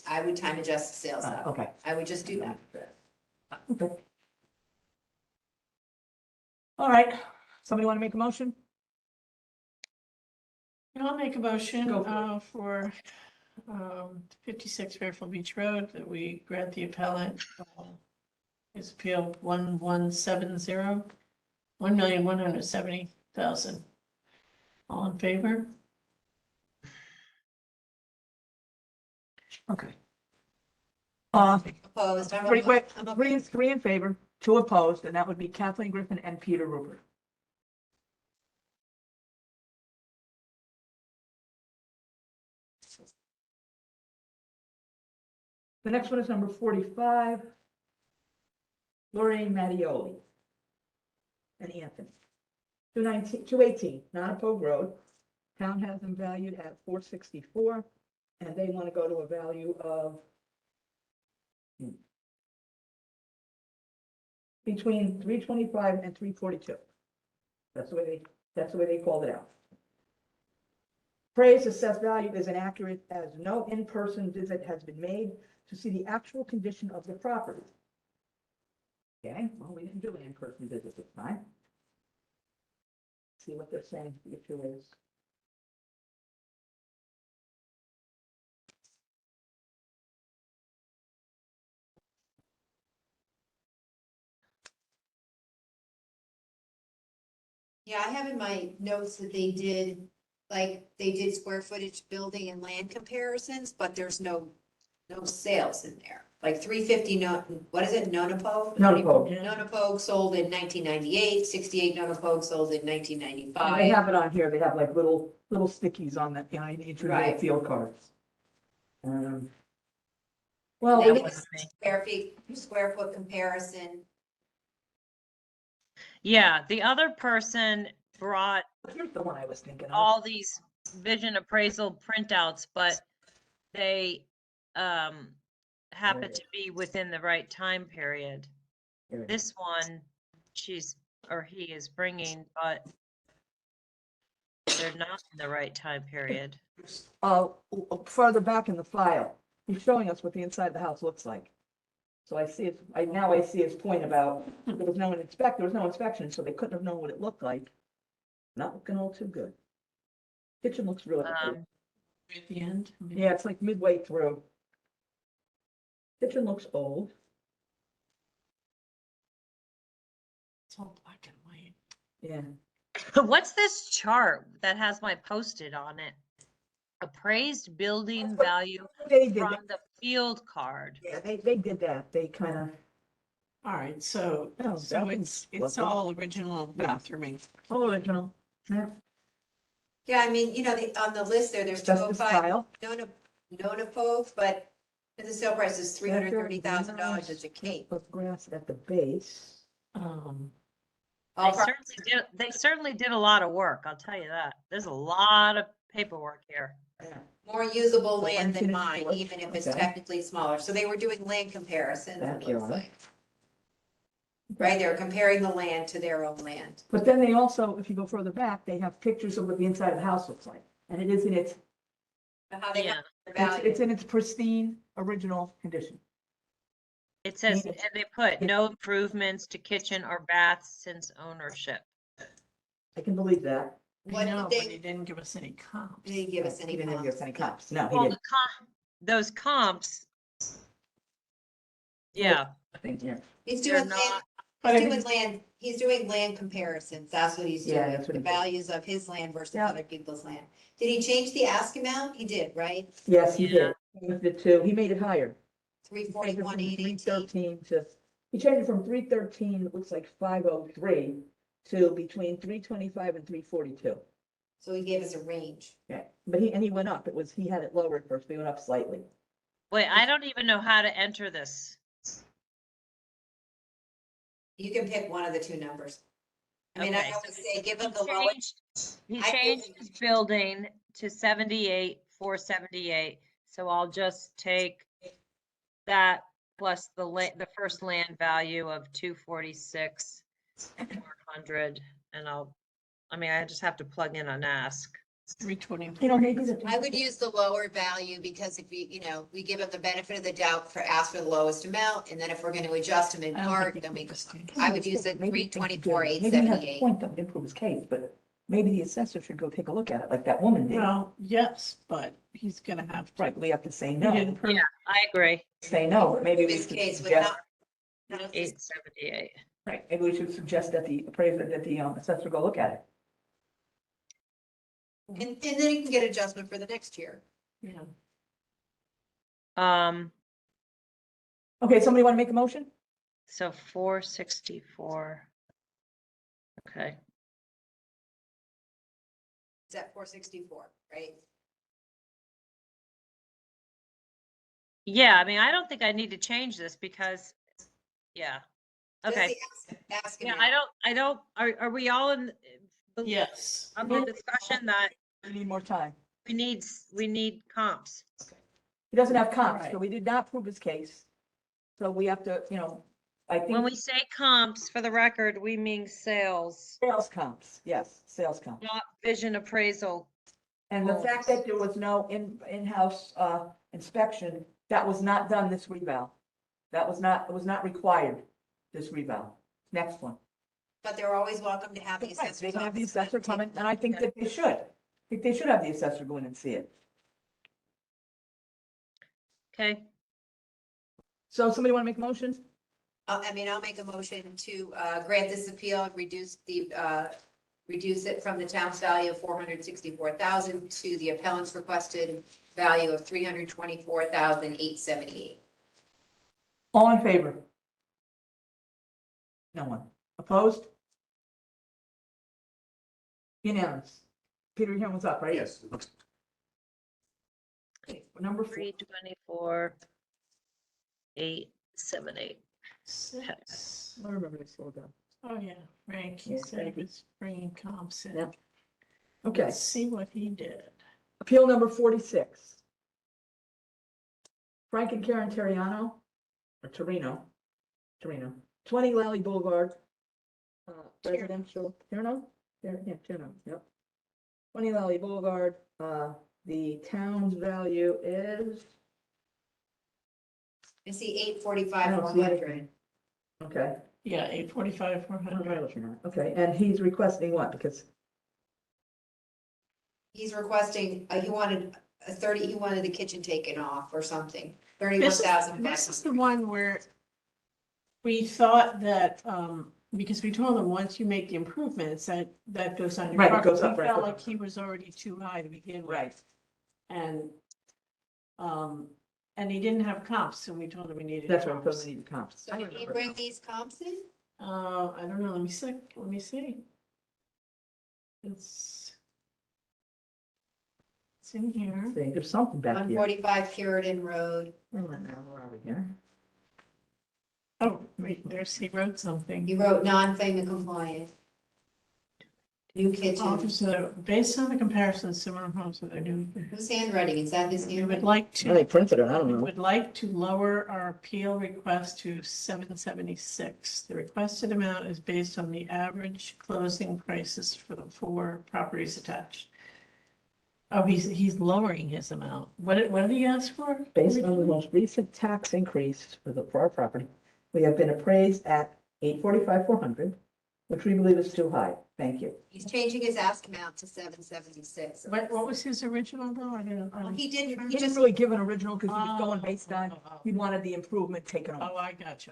I would time adjust the sales up. Okay. I would just do that. Okay. All right. Somebody want to make a motion? And I'll make a motion Go for 56 Fairfield Beach Road that we grant the appellant his appeal 1170, 1,170,000. All in favor? Okay. Opposed? I'm Three, wait, I'm okay. three in favor, 2 opposed, and that would be Kathleen Griffin and Peter Rupert. The next one is number 45, Lorraine Mattioli and Anthony. 218, Nonapogue Road. Town has them valued at 464, and they want to go to a value of between 325 and 342. That's the way they called it out. Appraised assessed value is inaccurate as no in-person visit has been made to see the actual condition of the property. Okay, well, we didn't do an in-person visit this time. See what they're saying the issue is. Yeah, I have in my notes that they did square footage building and land comparisons, but there's no sales in there. Like 350, what is it, Nonapogue? Nonapogue. Nonapogue sold in 1998, 68 Nonapogue sold in 1995. They have it on here, they have like little stickies on that, behind each of the Right. field cards. Well, That we- was square foot comparison. Yeah, the other person brought here's the one I was thinking of. all these vision appraisal printouts, but they happen to be within the right time period. Here it is. This one, he is bringing, but they're not in the right time period. Further back in the file, he's showing us what the inside of the house looks like. So I see now I see his point about there was no inspection, so they couldn't have known what it looked like. Not looking all too good. Kitchen looks really good. At the end. Yeah, it's like midway through. Kitchen looks old. It's all black and white. Yeah. What's this chart that has my Post-it on it? Appraised building value They did from that. the field card. Yeah, they did that. They kind of, All right, so, Oh, so that it's was- all original bathrooming. all original. Yeah. Yeah, I mean, on the list there's Just this 205 file. Nonapogue, but the sale price is $330,000 as a cape. Of grass at the base. All They certainly did a lot of work, I'll tell you that. There's a lot of paperwork here. more usable So land than 19 mine, inch even if it's okay. technically smaller. So they were doing land comparisons, it looks Backyard. like. Right, they were comparing the land to their own land. But then they also, if you go further back, they have pictures of what the inside of the house looks like. And it is in its, How they Yeah. got their value. it's in its pristine, original condition. It says, Yeah. and they put no improvements to kitchen or bath since ownership. I can believe that. What I know, did but they, he didn't give us any comps. they didn't give us any He didn't give us any comps. comps. No, he Well, didn't. those comps, yeah, I think, yeah. He's they're doing land, not, But I he's doing land comparisons, that's what he's Yeah, doing, that's what the he did. values of his land versus Yeah. other people's land. Did he change the ask amount? He did, right? Yes, he Yeah. did. He moved it to, he made it higher. Three He changed it forty-one, from eight eighteen. 313 to, he changed it from 313, it looks like 503, to between 325 and 342. So he gave us a range. Yeah, but he went up. He had it lower at first, but he went up slightly. wait, I don't even know how to enter this. You can pick one of the two numbers. I mean, I Okay, always say, give He him the lowest. He I changed think- his building to 78,478, so I'll just take that plus the first land value of 246,400, and I just have to plug in an ask. 324. Maybe I would use the lower value because if we give him the benefit of the doubt ask for the lowest amount, and then if we're gonna adjust him in I don't part, think then he we, put this case. I would use the Maybe 324, Maybe he has a 878. point that would improve his case, but maybe the assessor should go take a look at it, like that woman did. Well, yes, but he's gonna have to. Right, we have to say He no. didn't prove. Yeah, I agree. Say no, but maybe we His should case would suggest, not. 878. right, maybe we should suggest that the appraiser, that the assessor go look at it. And then you can get adjustment for the next year. Yeah. Okay, somebody want to make a motion? So 464. Okay, It's at 464, right? Yeah, I mean, I don't think I need to change this because, yeah, Just okay. the ask Yeah, amount. are we all in, Yes. of the discussion that We need more time. we need comps? He doesn't have comps, so Right. we did not prove his case. So we have to, I When think we say comps, for the record, we mean sales, sales comps, yes, sales comps. not vision appraisal. And the fact that there was no in-house, inspection, that was not done this reval. It was not required, this reval. Next one. But they're always welcome to have the Right, assessor. they can have the office assessor come in, and I think that they should. I think they should have the assessor go in and see it. Okay, So somebody want to make a motion? I'll make a motion to, grant this appeal and reduce it from the town's value of 464,000 to the appellant's requested value of 324,878. All in favor? No one. Opposed? Unanimous. Peter, your hand was up, right? Yes. Okay, number 4. 324, 878. Six. I remember this slow down. Oh, yeah, Frank, he Yeah, said he thank you. was bringing comps in. Yep. Okay, Let's see what he did. appeal number 46. Frank and Karen Terriano, or Torino, 20 Lally Boulevard, residential, Tierno? Yeah, Tierno, yep. 20 Lally Boulevard, the town's value is, I see I 845, don't see 400. anything. Okay, Yeah, 845, 400. okay, and he's requesting what, because, He's requesting, he wanted he wanted the kitchen taken off or something, This is 31,500. the one where we thought that, because we told him, once you make the improvements, that goes on your Right, it property. goes up, We right, felt goes like up. he was already too high to begin with. right, And he didn't have comps, so we told him we needed that's what I'm comps. supposed to need the comps. So did he bring these comps in? I don't know, let me see. It's in here. See, there's something back here. 145 Puritan Road. Wait a minute now, where are we here? Oh, wait, he wrote something. You wrote non-FEMA compliant. New kitchen. Officer, based on the comparison of similar homes with their new, Whose handwriting? Is that his we would handwriting? like Well, they to, printed it, I don't we know. would like to lower our appeal request to 776. The requested amount is based on the average closing prices for the 4 properties attached. Oh, he's lowering his amount. What did he ask for? Based on the most recent tax increase for our property, we have been appraised at 845,400, which we believe is too high. Thank you. He's changing his ask amount to 776. What was his original though? I didn't. He didn't, He he didn't just, really give an original because he was going based on, Oh, he wanted the improvement taken oh, off. I got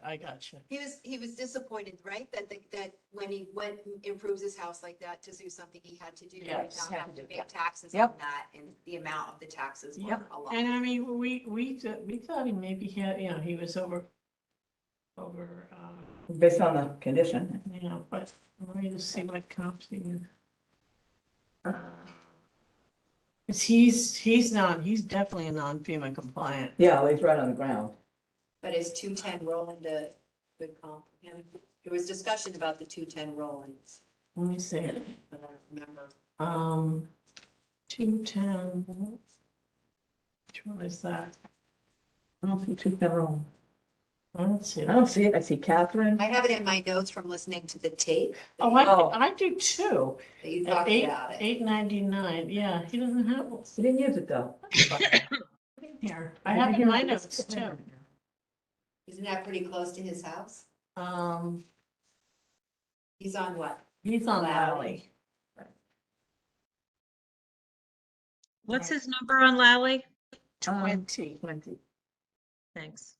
you. he was disappointed, right? That when he went and improves his house like that to do something he had to do. Yeah, He not had have to to do pay taxes on Yep. that, and the amount of the taxes were Yep. a lot. And I mean, we thought he maybe had, he was over, Based on the condition. but let me just see what comps he is. 'Cause he's definitely a non-FEMA compliant. Yeah, well, he's right on the ground. But is 210 rolling the good comp? There was discussion about the 210 rollings, Let me see it. but I don't remember. 210. Which one is that? I don't see two federal. I don't see I it. don't see it. I see Catherine. I have it in my notes from listening to the tape. Oh, I do too. That you At talked about it. 899, yeah, he doesn't have one He didn't use it though. here. I have it in my notes too. Isn't that pretty close to his house? Um, He's on what? he's on Lally. Lally. What's his number on Lally? 20. 20. Thanks.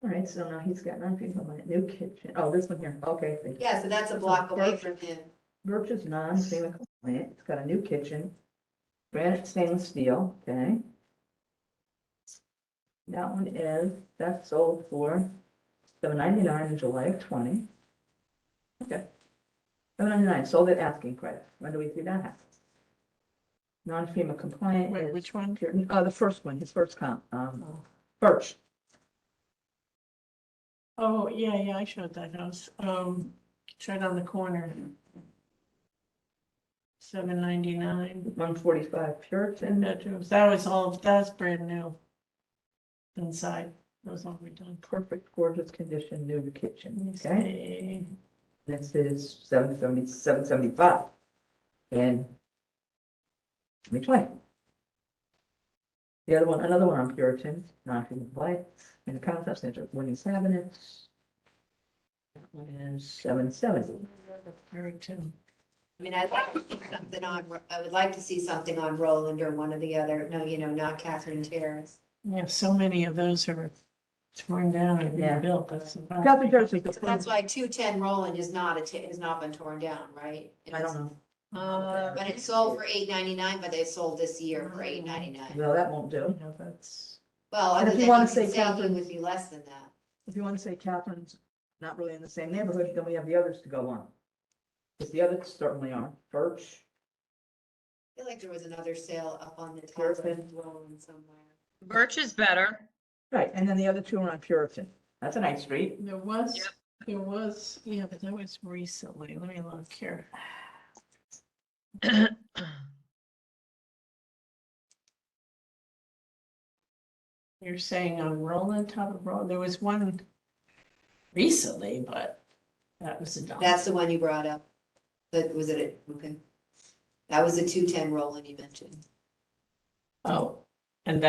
All right, so now he's got nothing on my new kitchen. Oh, this one here. Okay. thank you. Yeah, so that's a block away from him. Birch is non-FEMA compliant. It's got a new kitchen. Granite stainless steel, okay. That one that's sold for $799 in July of 20. Okay. $799, sold at asking price. When do we see that happen? Non-FEMA compliant Wait, is, which one? the first one, his first comp, Birch. Oh, yeah, I showed that house. It's right on the corner. $7.99. 145 Puritan. Bedrooms. That's brand new. Inside, those all redone. Perfect, gorgeous condition, new kitchen, Let me okay? see. This is 775. And which way? The other one, another one on Puritan, non-compliant, in the concept center, Williams Avenue. That one is 770. Puritan. I mean, I would like to see something on Roland or one of the other, no, not Catherine Terrace. Yeah, so many of those are torn down and Yeah. rebuilt. That's the problem. Catherine Terrace is the So that's first, why 210 Roland has not been torn down, right? I don't know. But it sold for $8.99, but they sold this year for $8.99. No, that won't do. Yeah, that's, Well, And other if than you wanna you say can say Catherine- it would be less than that. If you want to say Catherine's not really in the same neighborhood, then we have the others to go on. Because the others certainly are. Birch, I feel like there was another sale up on the top Puritan. of Roland somewhere. Birch is better. right, and then the other two are on Puritan. That's a nice street. there was, yeah, but that was recently. Let me look here. You're saying on Roland, top of Roland, there was one recently, but that was a dump. That's the one you brought up. That was it, okay. That was the 210 Roland you mentioned. Oh, and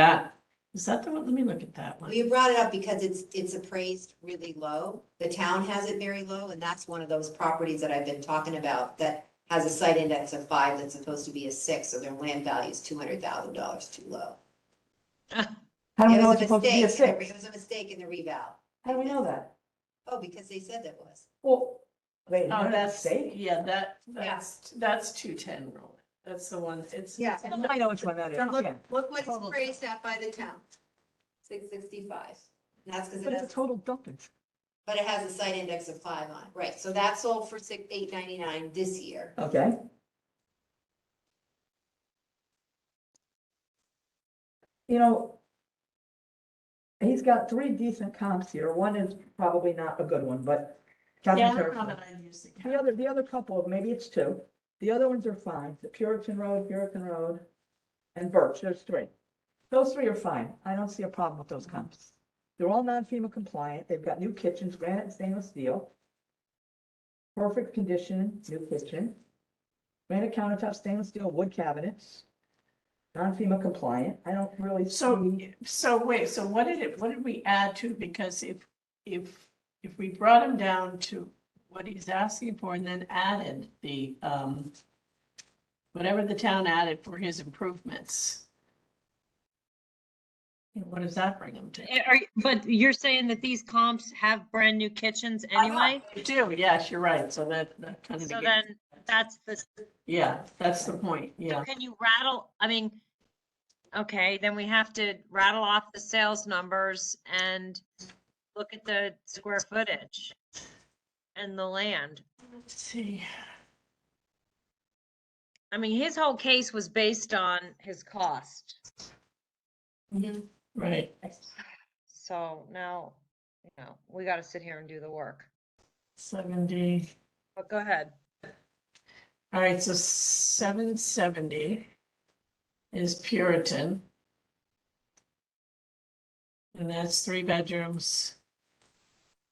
is that the one? Let me look at that Well, one. you brought it up because it's appraised really low. The town has it very low, and that's one of those properties that I've been talking about that has a site index of 5 that's supposed to be a 6, so their land value is $200,000 too low. How do we It know was it's a supposed to be a mistake. It 6? was a mistake in the reval. How do we know that? Oh, because they said that was. Well, wait, Oh, is that a that's, mistake? yeah, that's 210 Roland. That's the one, it's. Yeah. I know which one that is. Look, Yeah. look what it's appraised at by the town. 665. And that's because But it it's a has, total dumpage. but it has a site index of 5 on it. Right, so that sold for $8.99 this year. Okay. You know, he's got 3 decent comps here. One is probably not a good one, but Yeah, Catherine I Terrace. don't know that I used it. The other couple, maybe it's 2. The other ones are fine. The Puritan Road, and Birch, there's 3. Those 3 are fine. I don't see a problem with those comps. They're all non-FEMA compliant. They've got new kitchens, granite and stainless steel. Perfect condition, new kitchen. Granite countertop, stainless steel, wood cabinets. Non-FEMA compliant. I don't really So, see. so wait, so what did we add to, because if we brought him down to what he's asking for and then added the, whatever the town added for his improvements. What does that bring him to? But you're saying that these comps have brand new kitchens anyway? They do, yes, you're right, so that kind of. So then that's the, Yeah, that's the point, yeah. can you rattle, I mean, okay, then we have to rattle off the sales numbers and look at the square footage and the land. Let's see. I mean, his whole case was based on his cost. Right, So now, we got to sit here and do the work. 70. But go ahead. All right, so 770 is Puritan. And that's 3 bedrooms,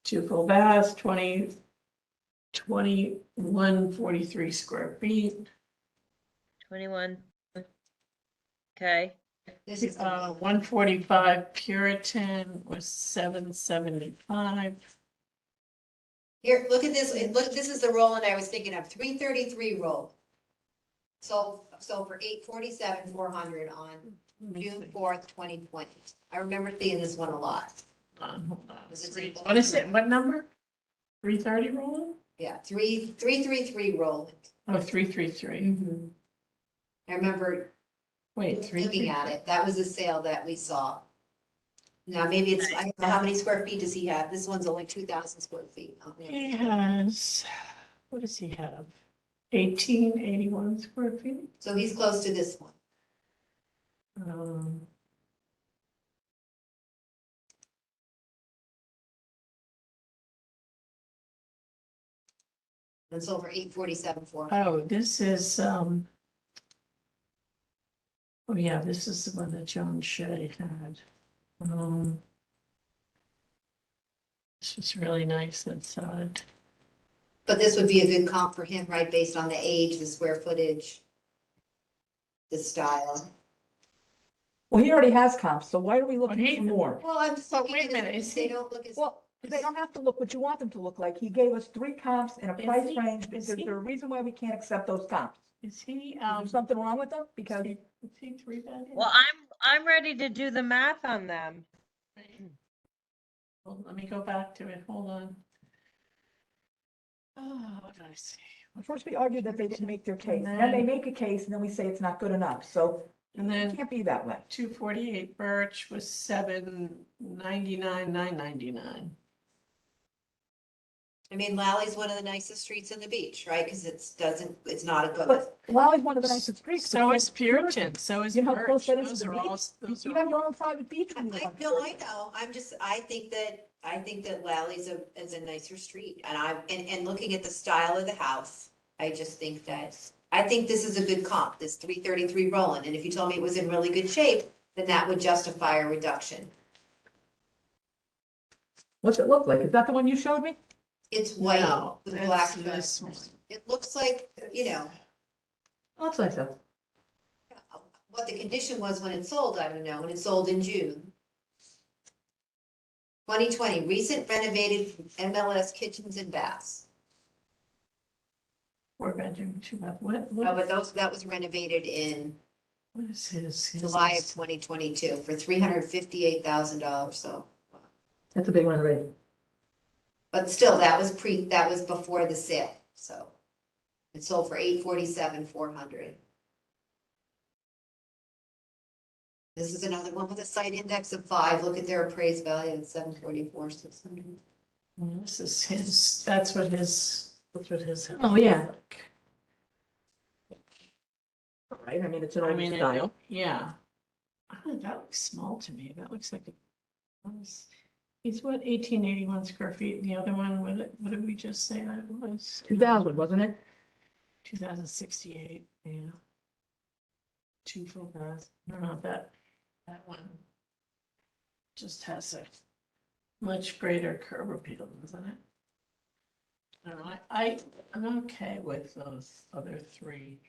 2 full baths, 2143 square feet. 21. Okay. This is, 145 Puritan was 775. here, look at this, this is the Roland I was thinking of, 333 Roland. So for $847,400 on June 4th, 2020. I remember seeing this one a lot. Hold on. Was it What is it? What number? 330 Roland? Yeah, 333 Roland. Oh, 333. I remember Wait, looking 333. at it. That was a sale that we saw. Now, maybe it's, I don't know, how many square feet does he have? This one's only 2,000 square feet. He has, what does he have? 1881 square feet? So he's close to this one. Um, and sold for 847,400. Oh, this is, oh yeah, this is the one that John Shea had. This is really nice inside. But this would be a good comp for him, right, based on the age, the square footage, the style. Well, he already has comps, so why are we looking he- for more? Well, I'm just But looking wait a at minute, it, is they he- don't look as. Well, they don't have to look what you want them to look like. He gave us 3 comps in a Is price he- range. is Is he- there a reason why we can't accept those comps? Is he, Is there something wrong with them? Because is he 3 bedroom? Well, I'm ready to do the math on them. Well, let me go back to it, hold on. Oh, what did I see? first we argued that they didn't make their case, and then they make a case, and then we say it's not good enough. So And it then can't be that way. 248 Birch was 799, 999. I mean, Lally's one of the nicest streets in the beach, right? Because it's not a good. But Raleigh's one of the nicest streets. So but is Puritan, so is You know how close Birch. that is to Those the are all, beach? those You are have your own private beach when you live on No, I Puritan. know, I think that Lally's is a nicer street, and looking at the style of the house, I just think I think this is a good comp, this 333 Roland, and if you told me it was in really good shape, then that would justify a reduction. What's it look like? Is that the one you showed me? It's white No, with that's black this stripes. one. It looks like, Oh, it's nice though. what the condition was when it sold, I don't know, when it sold in June. 2020, recent renovated MLS kitchens and baths. 4 bedroom, 2 bath. Oh, but that was renovated in What is his? July of 2022 for $358,000, so. That's a big one already. But still, that was before the sale, so. It sold for $847,400. This is another one with a site index of 5. Look at their appraised value at $744,600. This is his, that's what his. Oh, yeah. Right, I mean, it's an I old mean, style. yeah. Oh, that looks small to me. That looks like it's what, 1881 square feet. And the other one, what did we just say that was? 2000, wasn't it? 2068, yeah. 2 full baths. I don't know if that one just has a much greater curb appeal, doesn't it? I don't know, I'm okay with those other 3.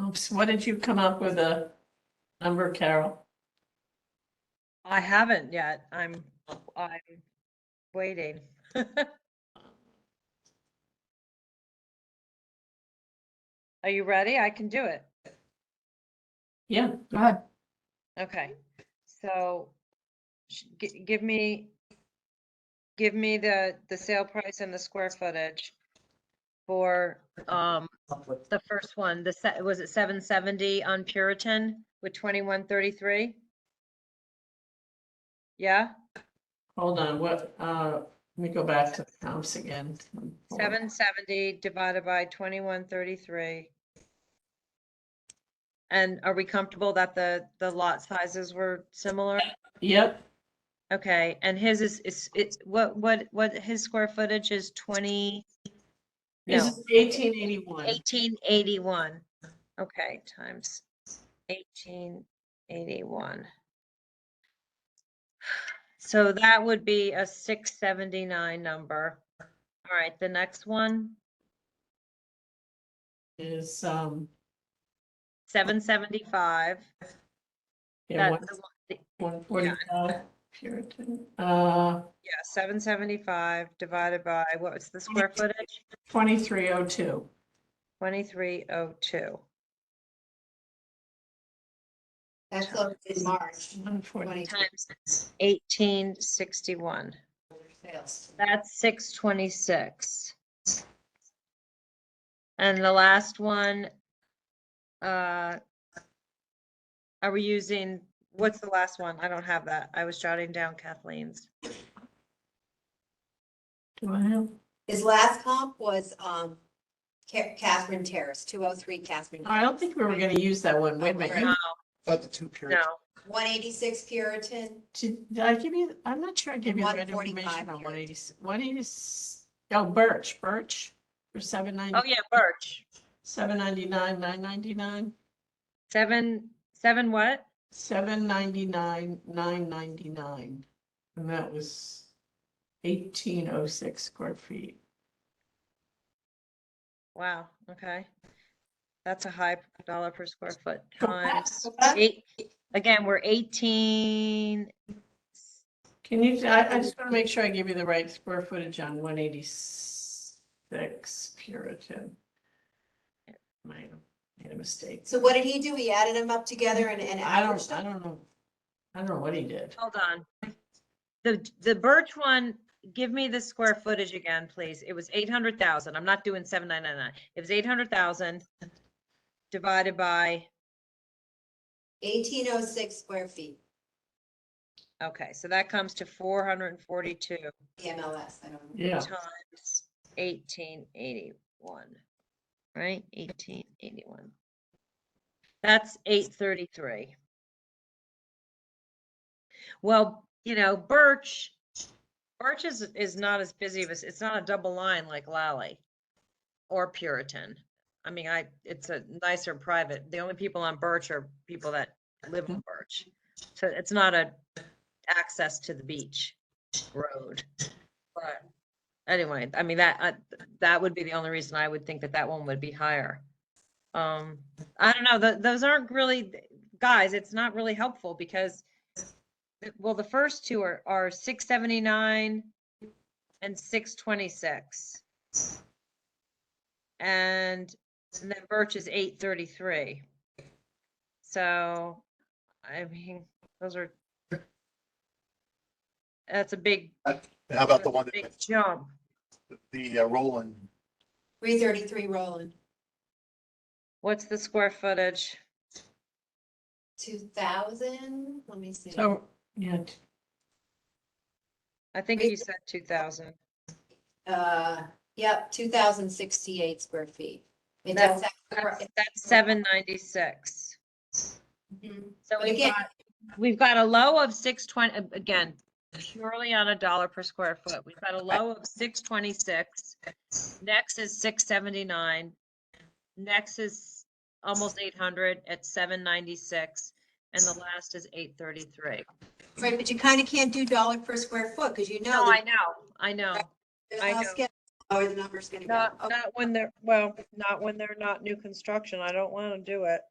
Oops, what did you come up with a number, Carol? I haven't yet. I'm waiting. Are you ready? I can do it. Yeah, Go ahead. Okay, so give me the sale price and the square footage for the first one. Was it 770 on Puritan with 2133? Yeah, hold on, let me go back to the comps again. 770 divided by 2133. And are we comfortable that the lot sizes were similar? Yep, Okay, and his is it's what his square footage is 20, this no, is 1881. 1881. Okay, times 1881. So that would be a 679 number. All right, the next one, Is, 775. yeah, That's the one, 145 Puritan, yeah, 775 divided by, what was the square footage? 2302. 2302. That closed in March 140 Times 1861. sales. That's 626. And the last one, are we using, what's the last one? I don't have that. I was jotting down Kathleen's. Do I have? His last comp was, Catherine Terrace, 203 Catherine. I don't think we were gonna use that one. Wait a minute. No, But the 2 periods. no. 186 Puritan, Did I give you, I'm not sure I gave you the right 145 information on here. 180, oh, Birch. For $7.90, Oh, yeah, Birch. $7.99, $9.99, Seven what? $7.99, $9.99. And that was 1,806 square feet. Wow, okay. That's a high dollar per square foot So times that- eight. Again, we're 18, Can you, I just want to make sure I give you the right square footage on 186 Puritan. Made a mistake. So what did he do? He added them up together and I averaged don't them? know. I don't know what he did. hold on. The Birch one, give me the square footage again, please. It was 800,000. I'm not doing 7,999. It was 800,000 divided by, 1,806 square feet, okay, so that comes to 442 the MLS, I don't know. Yeah. times 1881, right? 1881. That's 833. Well, Birch is not as busy as, it's not a double line like Lally or Puritan. I mean, it's a nicer private. The only people on Birch are people that live on Birch. So it's not a access to the beach road. But anyway, I mean, that would be the only reason I would think that one would be higher. I don't know, those aren't really, guys, it's not really helpful because, well, the first two are 679 and 626. And then Birch is 833. So, I mean, that's a big, How about the one big that, jump. the Roland, 333 Roland, What's the square footage? 2,000, let me see. So, yeah, I think you said 2,000. Yep, 2,068 square feet. It That's- does have, That's 796. Mhm. So But again, we've got a low of 620, again, purely on a dollar per square foot. We've got a low of 626. Next is 679. Next is almost 800 at 796. And the last is 833. right, but you kind of can't do dollar per square foot because you know. No, that I know. there's I no know. scale, or the number's gonna go. Not, Okay, not when they're not new construction. I don't want to do it.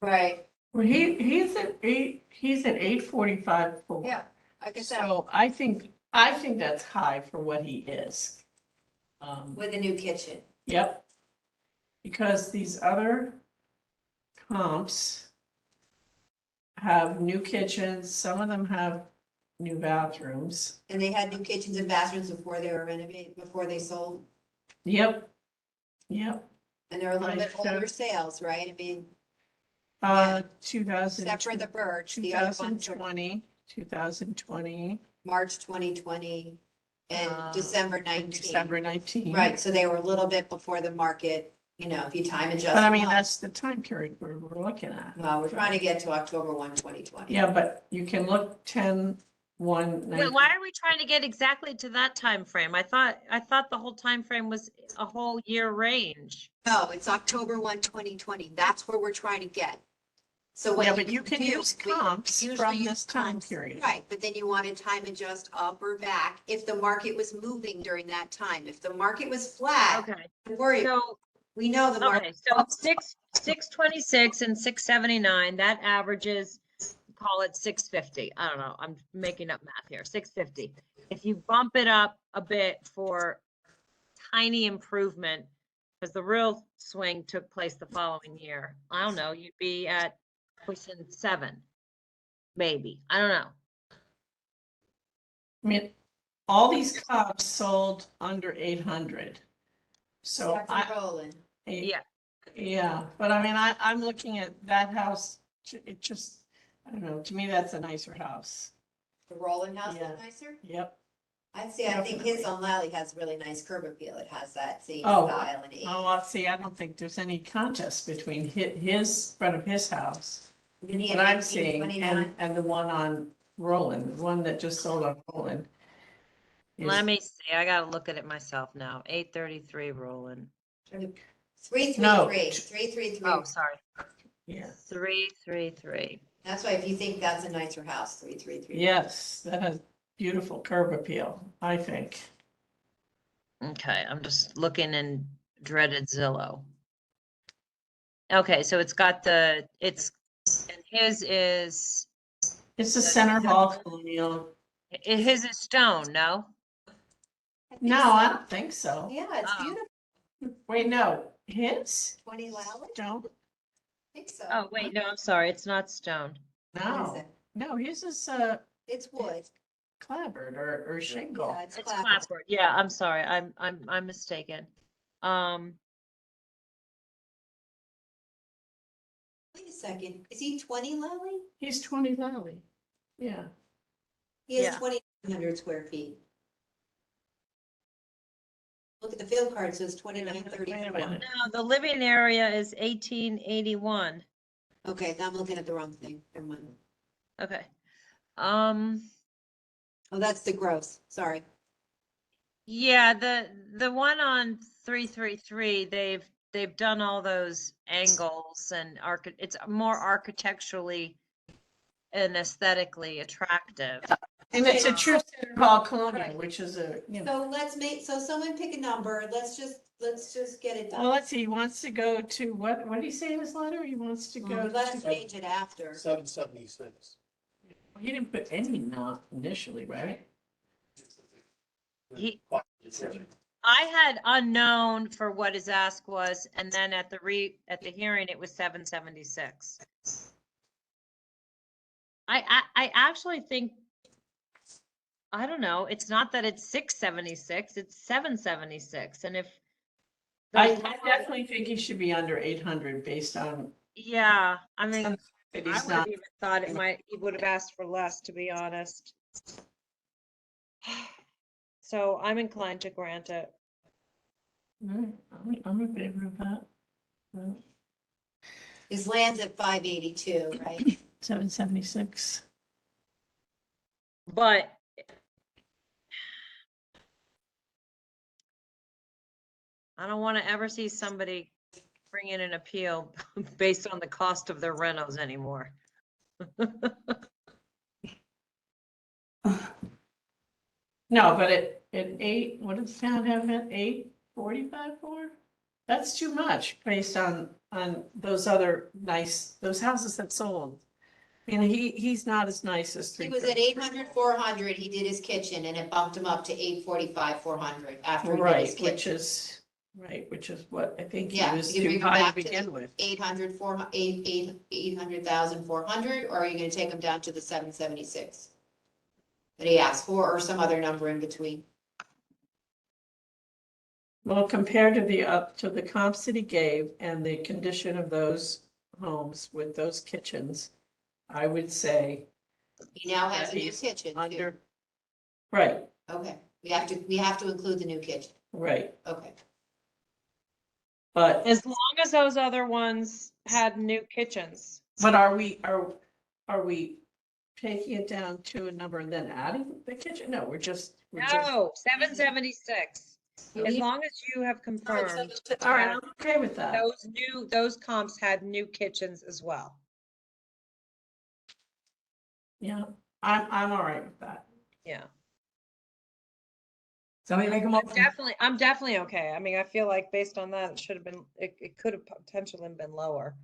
right, well, he's at 845 full. yeah, like I said, So I think that's high for what he is. with a new kitchen. Yep. Because these other comps have new kitchens, some of them have new bathrooms. And they had new kitchens and bathrooms before they were renovated, before they sold. Yep. And they're a little bit Like, older sales, right? I mean, 2000. except for the Birch, the other ones were 2020, March 2020 and Uh, December 19. December 19. Right, so they were a little bit before the market, if you time adjust. But I mean, them up. that's the time period we're looking at. Well, we're trying to get to October 1, 2020. Yeah, but you can look 10/1. Wait, why are we trying to get exactly to that time frame? I thought the whole time frame was a whole year range. No, it's October 1, 2020. That's where we're trying to get. So what Yeah, but you can do, use we comps usually from use this time comps. period. Right, but then you want to time adjust up or back if the market was moving during that time. If the market was flat, Okay, don't worry, so, we know the market. okay, so 626 and 679, that averages, call it 650. I don't know, I'm making up math here, 650. If you bump it up a bit for tiny improvement, because the real swing took place the following year, I don't know, you'd be at pushing 7, maybe, I don't know. I mean, all these comps sold under 800. So Except for Roland. Yeah, but I mean, I'm looking at that house, it just, I don't know, to me, that's a nicer house. The Roland house Yeah. is nicer? Yep. I think his Definitely. on Lally has really nice curb appeal. It has that same Oh, style and age. Oh, well, see, I don't think there's any contest between his, front of his house, Didn't he what have I'm 19, seeing, 29? and the one on Roland, the one that just sold on Roland. Let me see, I gotta look at it myself now. 833 rolling. 333. Oh, sorry. Yeah. 333. That's why if you think that's a nicer house, 333. Yes, that has beautiful curb appeal, I think. Okay, I'm just looking in dreaded Zillow. Okay, so it's got and his is, It's a center hall colonial. his is stone, no? No, I don't think so. Yeah, it's Oh. beautiful. Wait, no, his? 20 Lally? Don't, I think so. Oh, wait, no, I'm sorry, it's not stone. What is no, it? no, his is, It's wood. clapboard or shingle. Yeah, it's It's clapboard. clapboard. Yeah, I'm sorry, I'm mistaken. Wait a second, is he 20 Lally? He's 20 Valley. Yeah. He has Yeah. 2,900 square feet. Look at the field card, it says 2934. minute. No, the living area is 1881. Okay, I'm looking at the wrong thing. Never mind. Okay. Oh, that's the gross, sorry. Yeah, the one on 333, they've done all those angles and it's more architecturally and aesthetically attractive. And it's a true center hall colonial, which is a, you know. So someone pick a number, let's just get it Well, done. let's see, he wants to go to, what did he say in his letter? He wants to go Let us to, change it after. 776. he didn't put any not initially, right? I had unknown for what his ask was, and then at the hearing, it was 776. I actually think, I don't know, it's not that it's 676, it's 776, and if. I definitely think he should be under 800 based on. Yeah, I mean, that I he's would have not. even thought he would have asked for less, to be honest. So I'm inclined to grant it. I'm in favor of that. His land's at 582, right? 776. But I don't want to ever see somebody bring in an appeal based on the cost of their renos anymore. No, but at 8, what does the town have at 845 for? That's too much based on those other those houses that sold. And he's not as nice as He was at 800, 400, he did his kitchen, and it bumped him up to 845, 400 after he did his Right, kitchen. which is what I think he Yeah, was you can too bring him high to back to begin with. 800, 800,400, or are you gonna take him down to the 776? That he asked for, or some other number in between? Well, compared to the comps that he gave and the condition of those homes with those kitchens, I would say. He now has that a new he's kitchen too. under. Right, Okay, we have to include the new kitchen, right, okay. but, As long as those other ones had new kitchens. but are we taking it down to a number and then adding the kitchen? No, we're just. No, 776. You As need- long as you have confirmed All right, I'm okay with that. those comps had new kitchens as well. Yeah, I'm all right with that. Yeah. Somebody make a motion. I'm definitely okay. I mean, I feel like based on that, it could have potentially been lower.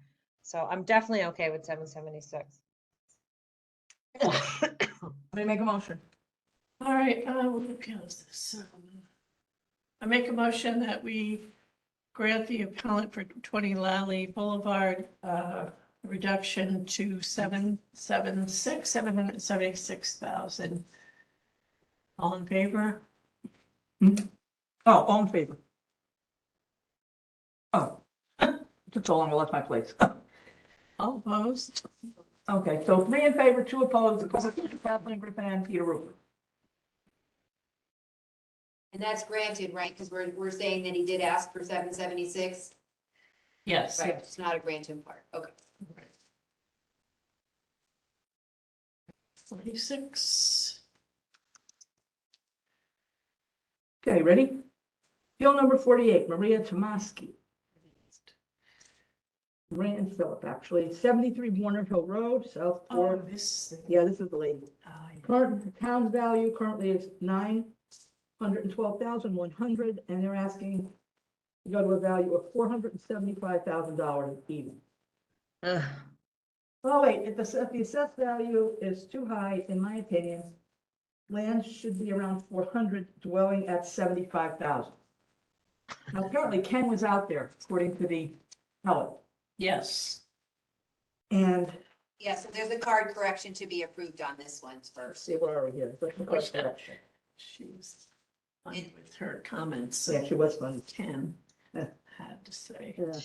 So I'm definitely okay with 776. Somebody make a motion. All right, what counts this? I make a motion that we grant the appellant for 20 Lally Boulevard, reduction to 776,000. All in favor? Oh, all in favor? Oh, took so long, I left my place. All opposed? Okay, so 3 in favor, 2 opposed, because of Kathleen Griffin and Peter Rupert. And that's granted, right, because we're saying that he did ask for 776, Yes. right, it's not a granted part, okay. 46. Okay, ready? Bill number 48, Maria Tomaski. Maria and Philip, actually, 73 Warner Hill Road, Oh, Southport. this. Yeah, this is the lady. I- Current town's value currently is $912,100, and they're asking to go to a value of $475,000 even. Ugh. Oh, wait, if the assessed value is too high, in my opinion, land should be around 400, dwelling at 75,000. Now, apparently Ken was out there, according to the pellet, Yes. and, Yeah, so there's a card correction to be approved on this one let's first. see, where are we here? Let's look at correction. She was fine with her comments. Yeah, she was funny. Ken had to say. Yeah.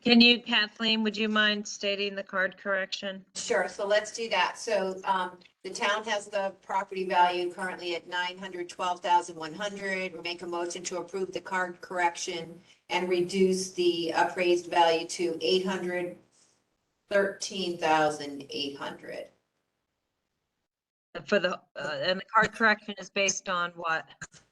Can you, Kathleen, would you mind stating the card correction? Sure, so let's do that. So, the town has the property value currently at 912,100. We make a motion to approve the card correction and reduce the appraised value to 813,800. For the, and the card correction is based on what?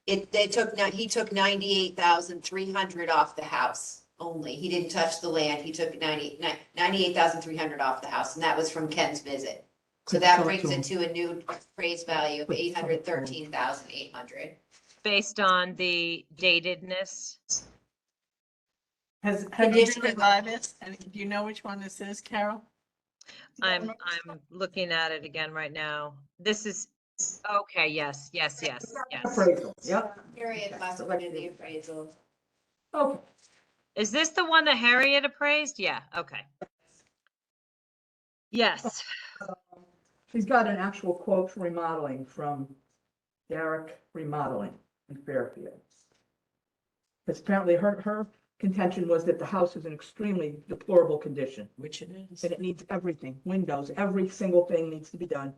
He took 98,300 off the house only. He didn't touch the land. He took 98,300 off the house, and that was from Ken's visit. So that brings it to a new appraised value of 813,800. Based on the datedness? Have you Condition driven of- by this? And do you know which one this is, Carol? I'm looking at it again right now. This is, okay, yes. Appraisal, yep. Harriet must have been the appraisal. Okay, Is this the one that Harriet appraised? Yeah, okay. Yes. she's got an actual quote for remodeling from Derek Remodeling in Fairfield. Because apparently her contention was that the house is in extremely deplorable condition, Which it is. and it needs everything, windows, every single thing needs to be done.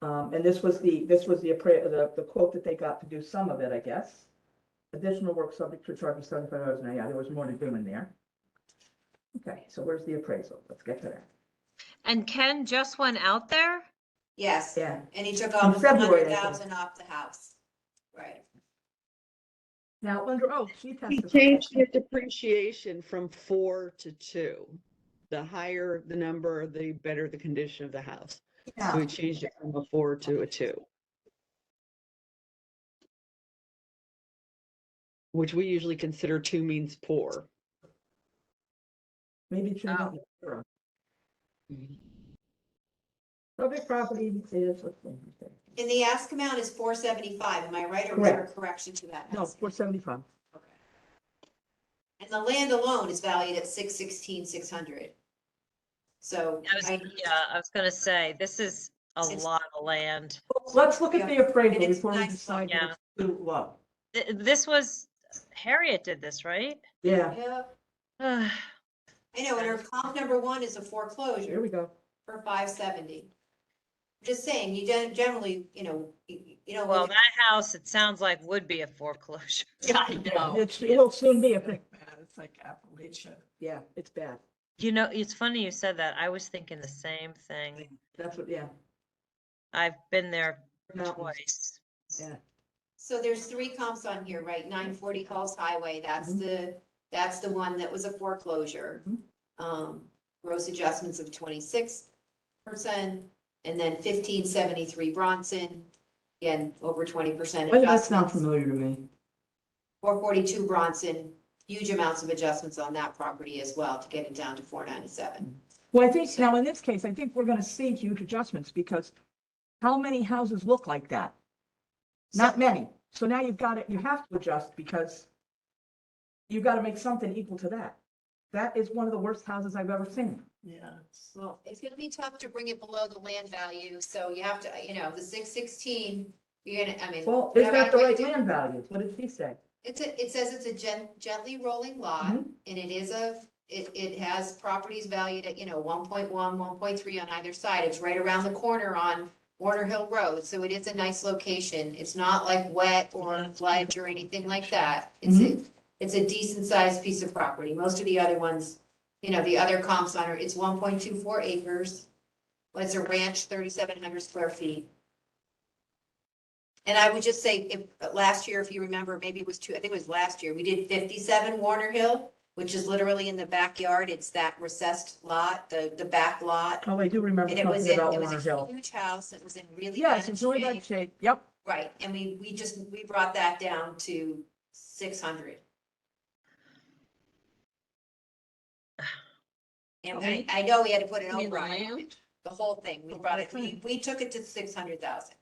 And this was the quote that they got to do some of it, I guess. Additional work subject to charge of $75 an hour. Yeah, there was more to do in there. Okay, so where's the appraisal? Let's get to that. And Ken just went out there? Yes, Yeah, and he took In almost February, I think. 100,000 off the house. Right. now under oath, she He testified. changed the depreciation from 4 to 2. The higher the number, the better the condition of the house. So Yeah. we changed it from a 4 to a 2. Which we usually consider 2 means poor. Maybe it should have gotten zero. Subject property is, let's see. And the ask amount is 475, am I right, or was there a Correct. correction to that? No, 475. And the land alone is valued at 616,600. So I was gonna say, this is a It's- lot of land. Let's look at the appraisal And it's before we nice, decide yeah. that it's too low. This was, Harriet did this, right? Yeah, yeah, Ugh. I know, and her comp number 1 is a here foreclosure we go. for 570. Just saying, you generally, you know. Well, that house, it sounds like would be a foreclosure. Yeah, I know. It will soon be, It's like bad. It's like Appalachia. yeah, it's bad. You know, it's funny you said that. I was thinking the same thing. That's what, yeah, I've been there Mountains. twice. yeah. So there's 3 comps on here, right? 940 Halls Highway, that's the one that was a foreclosure. Gross adjustments of 26%, and then 1573 Bronson, again, over 20% Why does that sound adjustments. familiar to me? 442 Bronson, huge amounts of adjustments on that property as well to get it down to 497. Well, I think, now in this case, I think we're gonna see huge adjustments because how many houses look like that? Not many. So now you've got it, you have to adjust because you've got to make something equal to that. That is one of the worst houses I've ever seen. Yeah. Well, it's gonna be tough to bring it below the land value, so you have to, the 616, you're gonna, I mean. Well, no is that matter the what right you do- land value? What did he say? it says it's a gently rolling lot, Mhm. and it has properties valued at, 1.1, 1.3 on either side. It's right around the corner on Warner Hill Road, so it is a nice location. It's not like wet or flood or anything like that. It's a decent sized piece of property. Most of the other ones, the other comps on it's 1.24 acres. Well, it's a ranch, 3,700 square feet. And I would just say, if, last year, if you remember, maybe it was I think it was last year, we did 57 Warner Hill, which is literally in the backyard. It's that recessed lot, the back lot. Oh, I do remember And it was talking in, about it Warner was a Hill. huge house. It was in really Yes, bad it's really bad shape. shape, yep. Right, and we brought that down to 600. And I know we had to put an You mean the override on it, land? the whole thing, we took it to 600,000.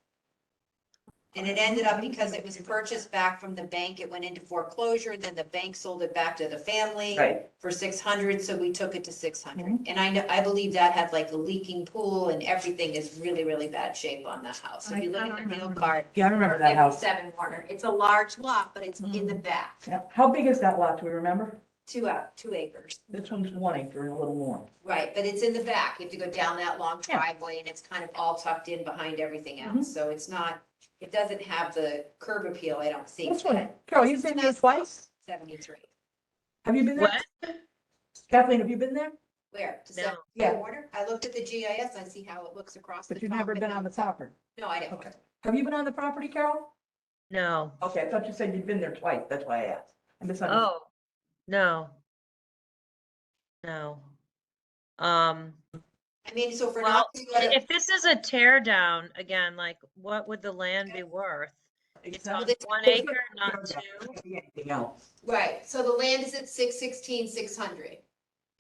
And it ended up, because it was purchased back from the bank, it went into foreclosure, then the bank sold it back to the family Right. for 600, so we took it to 600. And I believe that had like a leaking pool, and everything is really, really bad shape on that house. If you look at the real card. Yeah, I remember that house. 57 Warner, it's a large lot, but it's in the back, Yeah. How big is that lot, do we remember? 2 acres. This one's 1 acre and a little more. Right, but it's in the back, you have to go down that long Yeah. driveway, and it's kind of all tucked in behind everything else, so it's not, it doesn't have the curb appeal, I don't think. This one, Carol, you've been there twice? 73. Have you been there? What? Kathleen, have you been there? Where? To No. 73 Yeah. Warner? I looked at the GIS, I see how it looks across the But top. you've never and been down on the property? No, I didn't. Okay. Have you been on the property, Carol? No. Okay, I thought you said you'd been there twice, that's why I asked. I misunderstood. Oh, no. No. Um, I mean, so for well, not to go to, if this is a tear down, again, like what would the land be worth? It's on Exactly. 1 acre, not 2. Anything else? right, so the land is at 616, 600.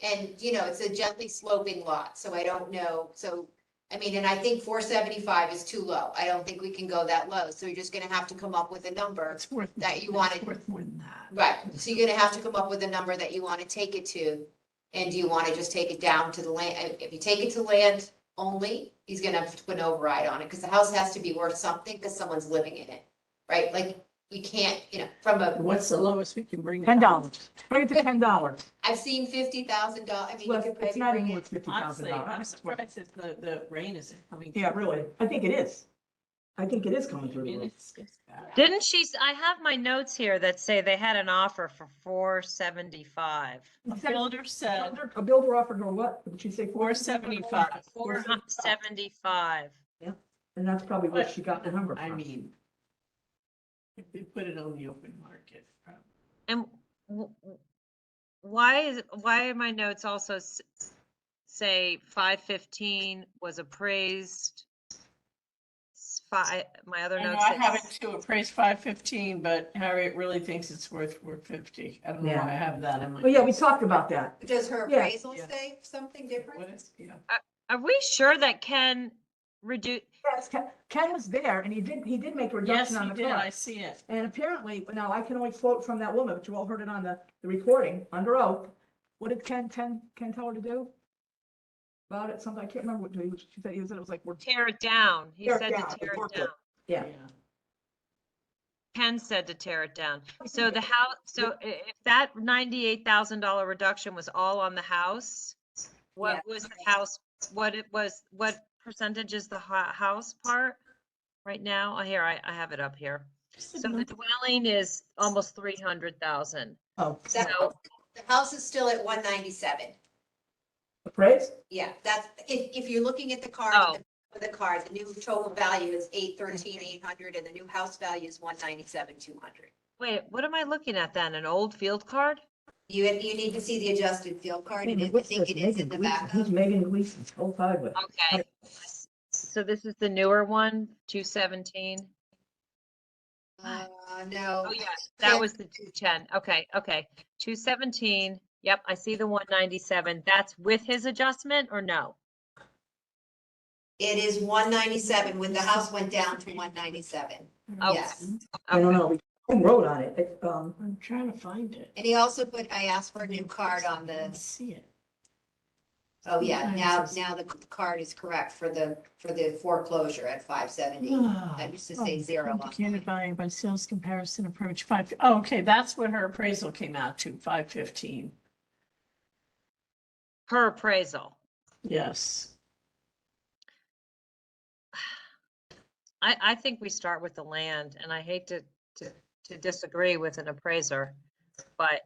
And, you know, it's a gently sloping lot, so I don't know, so, I mean, and I think 475 is too low. I don't think we can go that low, so you're just gonna have to come up with a number. It's worth. That you wanted- It's worth more than that. Right, so you're gonna have to come up with a number that you wanna take it to. And do you wanna just take it down to the land? If you take it to land only, he's gonna have to put an override on it, cause the house has to be worth something, cause someone's living in it. Right, like, you can't, you know, from a, What's the lowest we can bring? it $10. Bring it to $10. I've seen $50,000, I mean, you Well, could it's maybe not bring even it. worth $50,000. Honestly, I'm surprised that the rain isn't coming. Yeah, really, I think it is. I think it is coming I through the mean, roof. it's bad. Didn't she, I have my notes here that say they had an offer for 475. The builder said A builder offered her what? Did she say 475. 475. And that's probably what she got the number I from. mean, if they put it on the open market. And why are my notes also say 515 was appraised? My other I know notes. I say have it to appraise 515, but Harriet really thinks it's worth 450. I don't know Yeah. why I have that in my. Well, yeah, we talked about that. Does her Yeah. appraisal Yeah. say something What different? is, yeah. Are we sure that Ken reduce? Yes, Ken was there and he did make a Yes, reduction on he the did. I cost. see it. And apparently, now I can only quote from that woman, but you all heard it on the recording, under oath. What did Ken tell her to do? About it, something, I can't remember what, she said, it was like, we're, Tear it down. He Tear it said to down, tear it work it. down. yeah. Ken said to tear it down. So the house, so if that $98,000 reduction was all on the house, what Yeah. was the house, what percentage is the house part right now? Oh, here, I have it up here. So the dwelling is almost 300,000. Oh, That- So The house is still at 197. appraised? Yeah, that's, if you're looking at the card, Oh. the card, the new total value is 813,800 and the new house value is 197,200. wait, what am I looking at then? An old field card? You need to see the adjusted field card, and I think it is in the backup. Who's Megan Gleason? Hold tight with. Okay. So this is the newer one, 217. No. Oh, yeah, that was the 210. Okay, okay. 217. Yep, I see the 197. That's with his adjustment or no? It is 197, when the house went down to 197. Oh, Yes. I don't Okay. know, we wrote on it, I'm trying to find it. And he also I asked for a new card on I the, don't see it. oh yeah, Sometimes now the card is correct for the foreclosure at 570. That used to say 0 on Complicated buying by sales comparison approach 5. Oh, okay, that's what her appraisal came out to, 515. Per appraisal. Yes. I think we start with the land, and I hate to disagree with an appraiser, but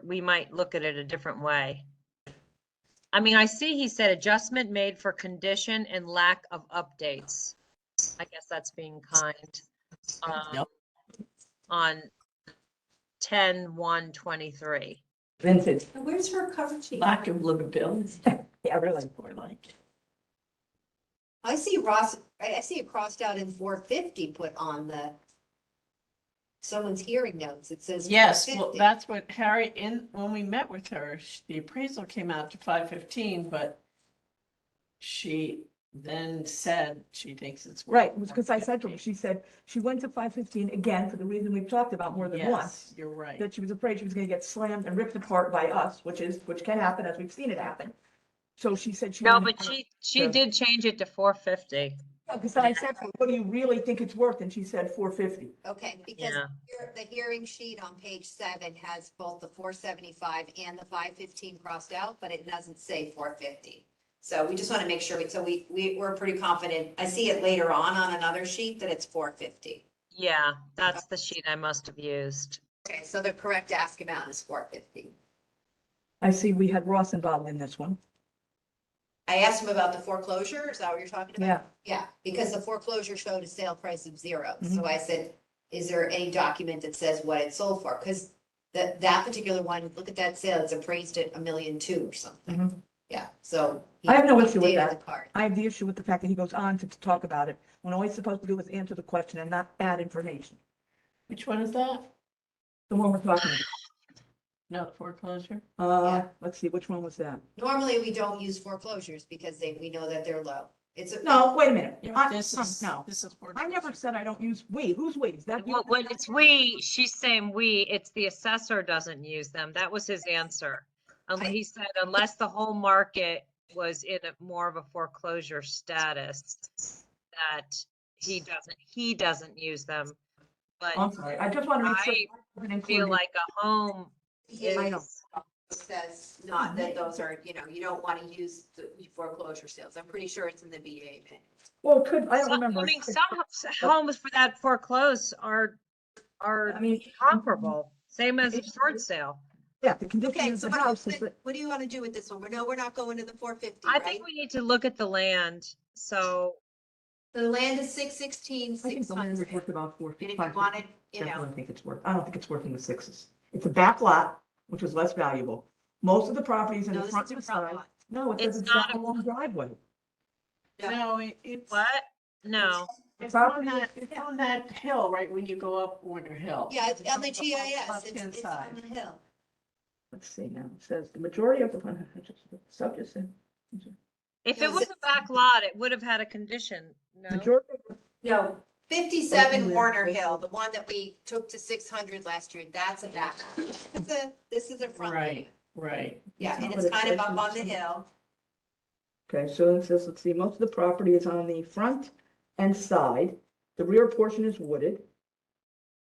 we might look at it a different way. I mean, I see he said adjustment made for condition and lack of updates. I guess that's being kind. Yep. On 10/1/23. Vintage, Where's her cover sheet? Lack of livability. yeah, really. Or like, I see it crossed out in 450 put on someone's hearing notes. It says yes, well, 450. that's what Harry, when we met with her, the appraisal came out to 515, but she then said she thinks it's. worth Right, because I said to her, 450. she said, she went to 515 again for the reason we've talked about more than once. Yes, you're right. That she was afraid she was gonna get slammed and ripped apart by us, which can happen, as we've seen it happen. So she said she. No, wanted but to- she did change it to 450. Because I said, to her, what do you really think it's worth? And she said 450. Okay, because Yeah. the hearing sheet on page 7 has both the 475 and the 515 crossed out, but it doesn't say 450. So we just want to make sure, we're pretty confident. I see it later on another sheet that it's 450. Yeah, that's the sheet I must have used. Okay, so the correct ask amount is 450. I see we had Ross involved in this one. I asked him about the foreclosure, is that what you're talking about? Yeah. Yeah, because the foreclosure showed a sale price of 0. Mhm. So I said, is there any document that says what it sold for? Because that particular one, look at that sale, it's appraised at $1.2 million or something. Mhm. Yeah, so. I have no he issue with updated that. the card. I have the issue with the fact that he goes on to talk about it, when all he's supposed to do is answer the question and not add information. Which one is that? The one we're talking about. No foreclosure? Yeah. Let's see, which one was that? Normally, we don't use foreclosures because we know that they're low. No, wait a minute. This is, No, this is. I never said I don't use we. Who's we? Is that you? Well, when it's we, she's saying we, it's the assessor doesn't use them. That was his answer. He said unless the whole market was in more of a foreclosure status, that he doesn't use them. But I'm sorry, I just want to make sure. I feel like a home I know. is, Says not that those are, you don't want to use the foreclosure sales. I'm pretty sure it's in the BA manual. Well, I don't remember. I mean, some homes for that foreclose are I mean, comparable, same as a short sale. yeah, the condition Okay, of so the house is that. what do you want to do with this one? We're not going to the 450, I right? think we need to look at the land, so. The land is 616, I think the land is 600. worth about And if you 455. want it, Definitely think it's worth, I don't think it's worth in the sixes. It's a back lot, which is less valuable. Most of the properties in no, the this front is and a front side. lot. No, It's it's not got a long driveway. No, it's. What? No. It's on that hill, right, when you go up Warner Hill. Yeah, it's on the GIS, Left-hand it's side. on the hill. Let's see now, it says the majority of the, subjects in. If No, it was a back lot, it would have had a condition, no? Majority, No, 57 Okay. Warner Hill, the one that we took to 600 last year, that's a back. This is a front. Right, right. Yeah, and That's it's what it kind of says up in on the the- hill. okay, so it says, let's see, most of the property is on the front and side. The rear portion is wooded.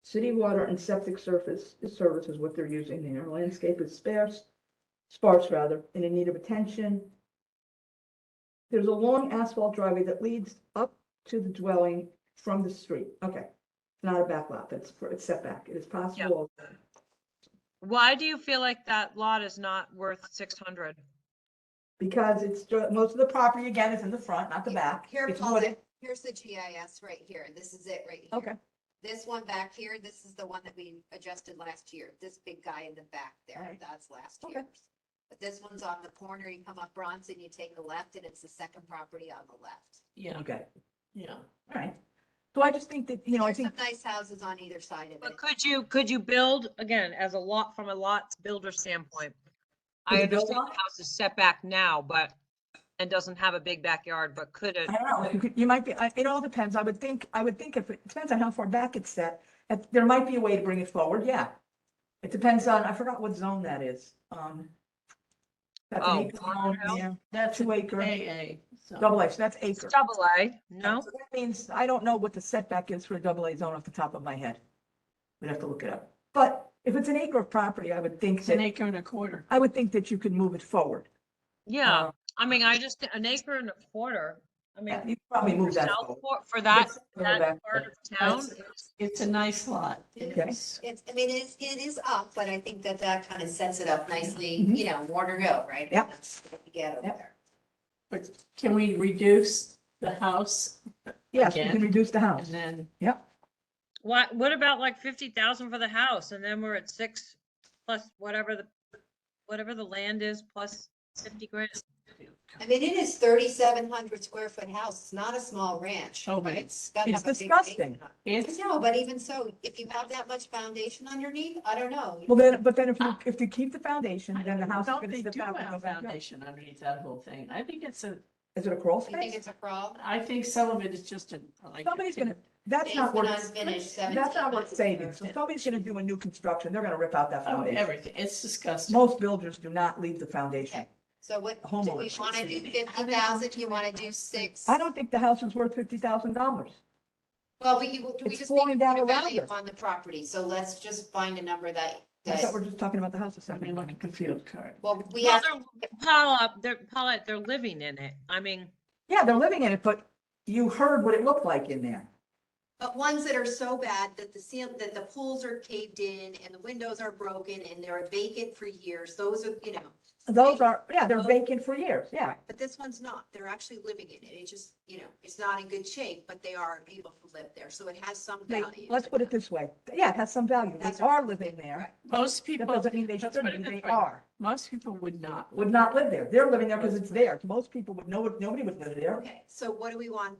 City water and septic service is what they're using there. Landscape is sparse rather, and in need of attention. There's a long asphalt driveway that leads up to the dwelling from the street. Okay, it's not a back lot, it's setback. It is possible. Why do you feel like that lot is not worth 600? Because most of the property again is in the front, not the back. Here, It's Paul, wooded. here's the GIS right here. This is it right here. Okay, This one back here, this is the one that we adjusted last year. This big guy in the back there, Alright. that's last Okay. year's. But this one's on the corner, you come up Bronson, you take the left, and it's the second property on the left. Yeah, okay, yeah. all right. So I just think that, I There's think, some nice houses on either side of But it. could you build, again, as a lot, from a lot builder standpoint? Could I you build understand on the it? house is set back now, and doesn't have a big backyard, but could it? I don't know, you might be, it all depends. I would think if it depends on how far back it's set. There might be a way to bring it forward, yeah. It depends on, I forgot what zone that is. That's an Oh, acre Warner zone, Hill? yeah, That's 2 an acre, AA. So. double A, so that's It's acre. double A, no? So that means, I don't know what the setback is for a double A zone off the top of my head. We'd have to look it up. But if it's an acre of property, I would think It's an that, acre and a quarter. I would think that you could move it forward. Yeah, I mean, an acre and a quarter, I mean, Yeah, you could probably move that forward. For that Back. part of town, It's a nice lot. Okay. It's, I mean, it is up, but I think that kind of sets it up nicely, Mhm. Warner Hill, right? Yep. That's what you get over Yep. there. But can we reduce the house? Yes, we can again, reduce the and house. then, What about like 50,000 for the house and then we're at 6 plus whatever the land is plus 50 grand? I mean, it is 3,700 square foot house. It's not a small ranch. Oh, but It's got it's to have a big disgusting. basement. it's, No, but even so, if you have that much foundation underneath, I don't know. Well, then, but then if you keep the foundation, then the I house is don't gonna they sit do back. have a foundation underneath that whole thing. I think it's a, Is it a crawl You think space? it's a problem? I think some of it is just a, like. Somebody's gonna, that's not Basement worth, unfinished, that's not worth 1,700 saving. So square feet. somebody's gonna do a new construction, they're gonna rip out that Oh, foundation. everything. It's disgusting. Most builders do not leave the foundation. Okay. So what, do we Homeowners. wanna do 50,000? Do you wanna do 6? I don't think the house is worth $50,000. Well, we It's just falling need to down put a around value us. on the property, so let's just find a number that, I thought we're just talking about the house a I mean, second. look at the field card. well, we Well, have, they're living in it. I mean, Yeah, they're living in it, but you heard what it looked like in there. but ones that are so bad that that the pools are caved in and the windows are broken and they're vacant for years, those are, Those are, yeah, they're vacant for years, yeah. but this one's not. They're actually living in it. It just, it's not in good shape, but they are able to live there, so it has some They, value. let's put it this way. Yeah, it has some value. They That's are right. living there. Most That people, doesn't mean they should, let's put it be. this They way. are. Most people would not. Would not live there. They're living there because it's there. Most people would know, nobody would live there. Okay, so what do we want?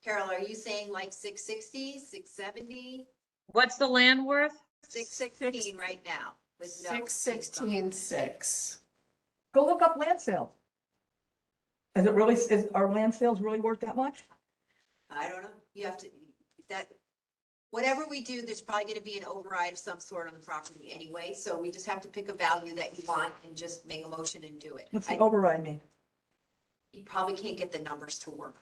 Carol, are you saying like 660, 670, what's the land worth? 616 right now? With no 616.6. Go look up land sales. Are land sales really worth that much? I don't know. You have to, whatever we do, there's probably gonna be an override of some sort on the property anyway, so we just have to pick a value that you want and just make a motion and do it. What's the override mean? You probably can't get the numbers to work.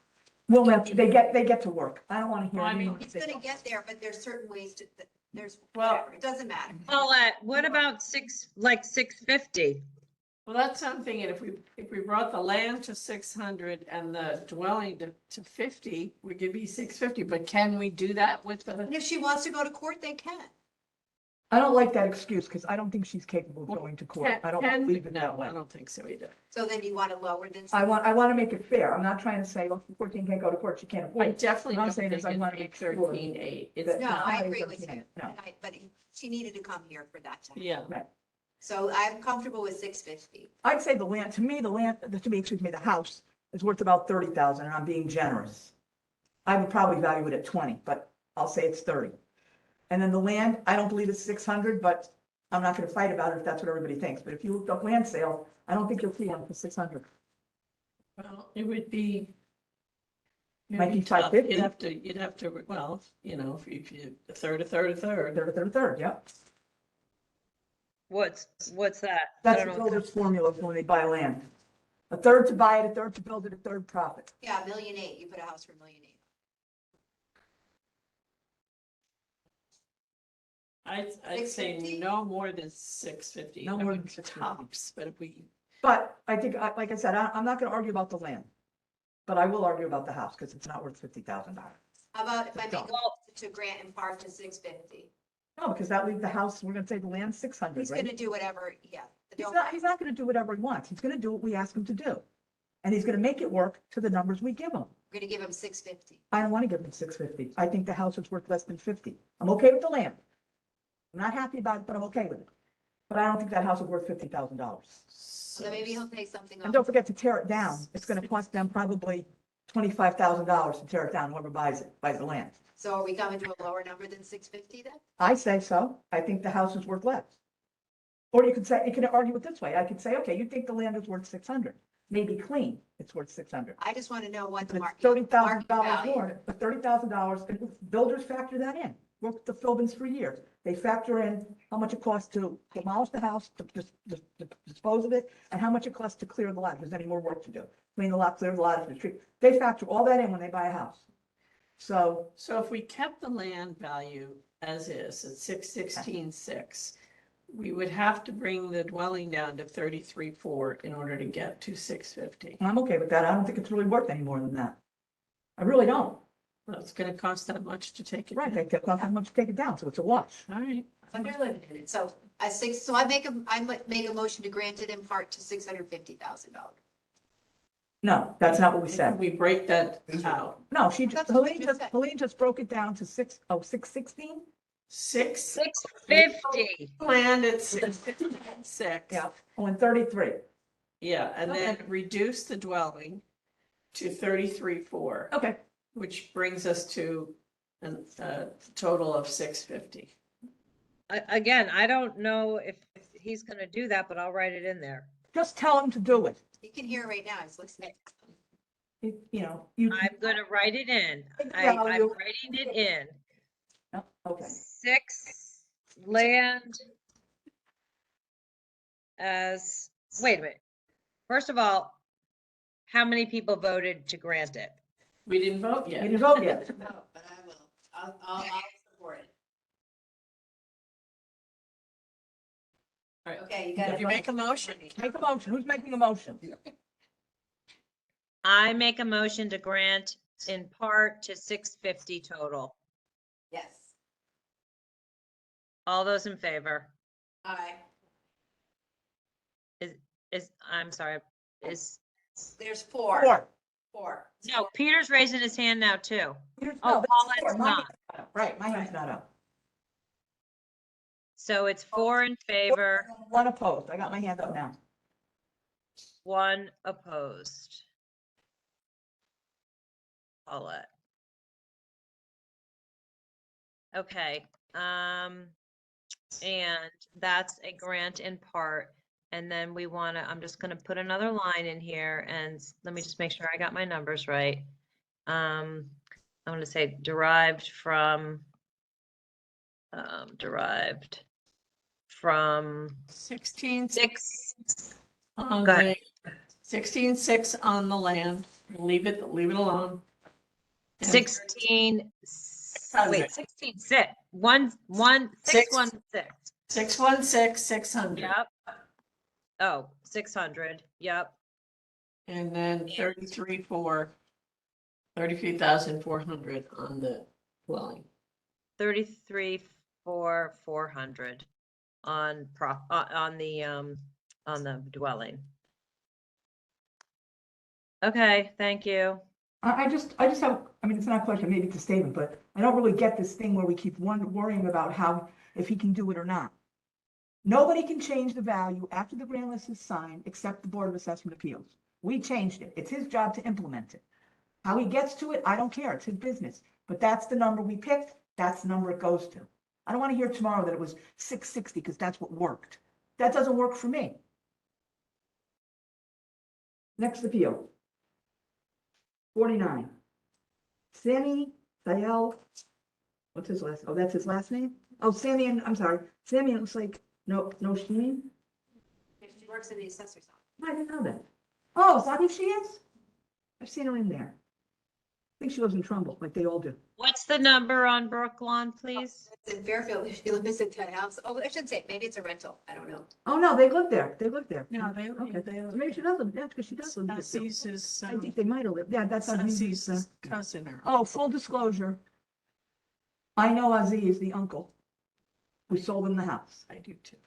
Well, they get to work. I don't want to hear. Well, I any mean, more It's they gonna don't. get there, but there's certain ways to, there's, Well- whatever, it doesn't matter. Paulette, what about 650? Well, that's something, and if we brought the land to 600 and the dwelling to 50, we could be 650, but can we do that with the? And if she wants to go to court, they can. I don't like that excuse because I don't think she's capable of going to court. I don't believe it that No, way. I don't think so either. So then you want to lower than. I want to make it fair. I'm not trying to say, well, 14 can't go to court, she can't I afford it. definitely What I'm don't saying think is I it's wanna make sure 13.8. It's, that- No, not I like agree 13, with you. no. But she needed to come here for that time. yeah. So I'm comfortable with 650. I'd say the land, excuse me, the house is worth about 30,000 and I'm being generous. I would probably value it at 20, but I'll say it's 30. And then the land, I don't believe it's 600, but I'm not going to fight about it if that's what everybody thinks. But if you look up land sale, I don't think you'll see one for 600. Well, it would be. Might be tough. 550. You'd have to, well, if you, a third. Third, yeah. What's that? I That's don't the know. builder's formula for when they buy land. A third to buy it, a third to build it, a third profit. Yeah, $1.8 million. You put a house for $1.8 million. I'd say 650? no more than 650. No I more mean, than 650. tops, but if we, But I think, like I said, I'm not going to argue about the land. But I will argue about the house because it's not worth $50,000. How about if I make a Don't. motion to grant in part to 650? No, because that leaves the house, we're gonna say the land's 600, He's right? gonna do whatever, yeah. He's not gonna do whatever he wants. He's gonna do what we ask him to do. And he's gonna make it work to the numbers we give him. We're gonna give him 650. I don't want to give him 650. I think the house is worth less than 50. I'm okay with the land. I'm not happy about it, but I'm okay with it. But I don't think that house is worth $50,000. So maybe he'll take something And off. don't forget to tear it down. It's gonna cost them probably $25,000 to tear it down, whoever buys the land. So are we coming to a lower number than 650 then? I say so. I think the house is worth less. Or you could say, you can argue it this way. I could say, okay, you think the land is worth 600, maybe clean, it's worth 600. I just want to know what But the it's market. $30,000 value. more, but $30,000, and builders factor that in. Work with the Philbins for years. They factor in how much it costs to demolish the house, to dispose of it, and how much it costs to clear the lot, if there's any more work to do. Clean the lot, clear the lot, if there's tree. They factor all that in when they buy a house. So, so if we kept the land value as is at 616.6, we would have to bring the dwelling down to 33.4 in order to get to 650. I'm okay with that. I don't think it's really worth any more than that. I really don't. Well, it's gonna cost that much to take it Right, down. they cost how much to take it down, so it's a wash. All right, But they're living in it. So I make a motion to grant it in part to $650,000. No, that's not what we Can said. we break that out? No, That's what we just said. Helene just broke it down to 616? 650. Land at 656. Yeah. Oh, and 33. Yeah, and then reduce the dwelling to 33.4, Okay. which brings us to a total of 650. Again, I don't know if he's gonna do that, but I'll write it in there. Just tell him to do it. You can hear right now, it's listening. You know, you. I'm gonna write it in. Yeah, I'm you- writing it in. Oh, okay. 6 land as, wait a minute. First of all, how many people voted to grant it? We didn't vote You yet. didn't vote yet. No, but I will. I'll support it. All right. Okay, you got If it. you make a motion, Make a motion. Who's making a motion? I make a motion to grant in part to 650 total. Yes. All those in favor? Aye. I'm sorry, is, There's four. Four. Four. no, Peter's raising his hand now too. No, Oh, that's Paulette's four. My not. hand's not up. Right, my hand's not up. So it's 4 in favor, One opposed. I got my hand up now. 1 opposed. Paulette. Okay, and that's a grant in part. And then we wanna, I'm just gonna put another line in here and let me just make sure I got my numbers right. I'm gonna say derived from 16 6, on Go ahead. the, 16.6 on the land. Leave it alone. And 16, wait, Hundred. 16, 6, 1, 6, 1, 6. 616, 600. Yep. Oh, 600, yep. And then 33,400 on the dwelling. 33, 400 on on the dwelling. Okay, thank you. I just have, I mean, it's not a question, maybe it's a statement, but I don't really get this thing where we keep worrying about how, if he can do it or not. Nobody can change the value after the grant list is signed, except the Board of Assessment Appeals. We changed it. It's his job to implement it. How he gets to it, I don't care. It's his business. But that's the number we picked. That's the number it goes to. I don't want to hear tomorrow that it was 660 because that's what worked. That doesn't work for me. Next appeal. 49. Sammy Sayel. What's his last? Oh, that's his last name? Oh, Sammy, and I'm sorry. Sammy, it looks like, no Sheen? She works in the assessor's office. I didn't know that. Oh, is that who she is? I've seen her in there. I think she lives in Trumbull, like they all do. What's the number on Brooklawn, please? It's in Fairfield, if you live in that house. Oh, I shouldn't say, maybe it's a rental. I don't know. Oh, no, they live there. They live there. No, they, Okay. they, So maybe she does live, yeah, because she does live there. too. Aziz's, I think they might have lived, yeah, that's Aziz's. Aziz's cousin or. Oh, full disclosure. I know Aziz, the uncle, who sold him the house. I do too.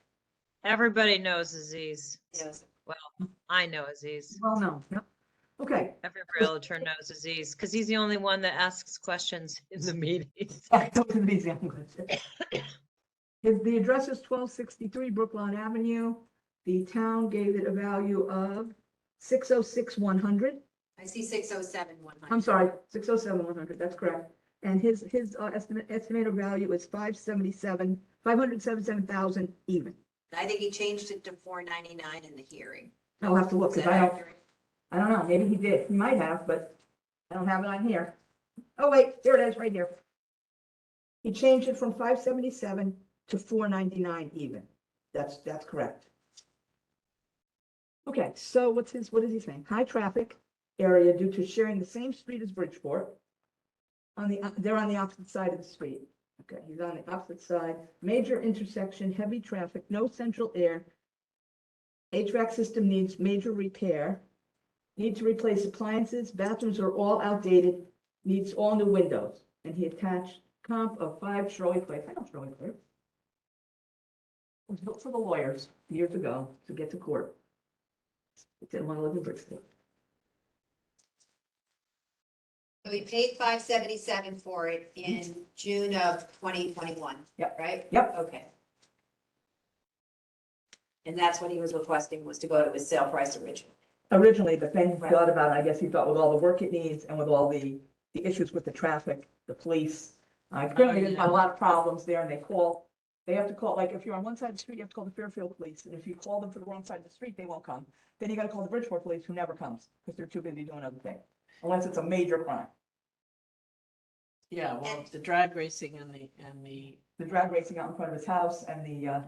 Everybody knows Aziz. Yes. Well, I know Aziz. Well, no, yep. Okay. Every realtor knows Aziz because he's the only one that asks questions in the meetings. I go to the museum. The address is 1263 Brookline Avenue. The town gave it a value of 606,100. I see 607, 100. I'm sorry, 607,100, that's correct. And his estimated value is 577,000 even. I think he changed it to 499 in the hearing. I'll have to look, Is because that accurate? I don't know, maybe he did, he might have, but I don't have it on here. Oh, wait, there it is, right here. He changed it from 577 to 499 even. That's correct. Okay, so what is he saying? High traffic area due to sharing the same street as Bridgeport. They're on the opposite side of the street. Okay, he's on the opposite side. Major intersection, heavy traffic, no central air. HVAC system needs major repair. Need to replace appliances, bathrooms are all outdated, needs all new windows. And he attached comp of 5 Shirley Place. I know Shirley Place. It was built for the lawyers years ago to get to court. It didn't want to live in Brixton. We paid 577 for it in June of 2021. Yep. Right? Yep. Okay. And that's what he was requesting, was to go to his sale price originally. But then he thought about it, I guess he thought with all the work it needs and with all the issues with the traffic, the police. Currently, they've got a lot of problems there, and they have to call, like, if you're on one side of the street, you have to call the Fairfield Police, and if you call them for the wrong side of the street, they won't come. Then you gotta call the Bridgeport Police, who never comes, because they're too busy doing other things, unless it's a major crime. Yeah, well, the drag racing and The drag racing out in front of his house and the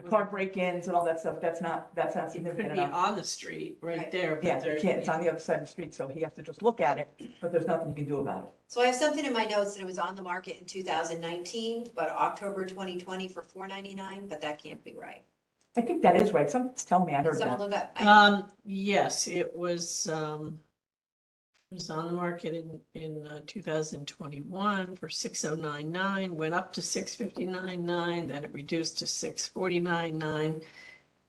car break-ins and all that stuff, that's not it significant could be enough. on the street right Right. there, Yeah, but you there. can't, it's on the other side of the street, so he has to just look at it, but there's nothing you can do about it. So I have something in my notes that it was on the market in 2019, but October 2020 for $499, but that can't be right. I think that is right, someone's telling me I heard Someone that. look up. Yes, it was on the market in 2021 for 6099, went up to 659.9, then it reduced to 649.9.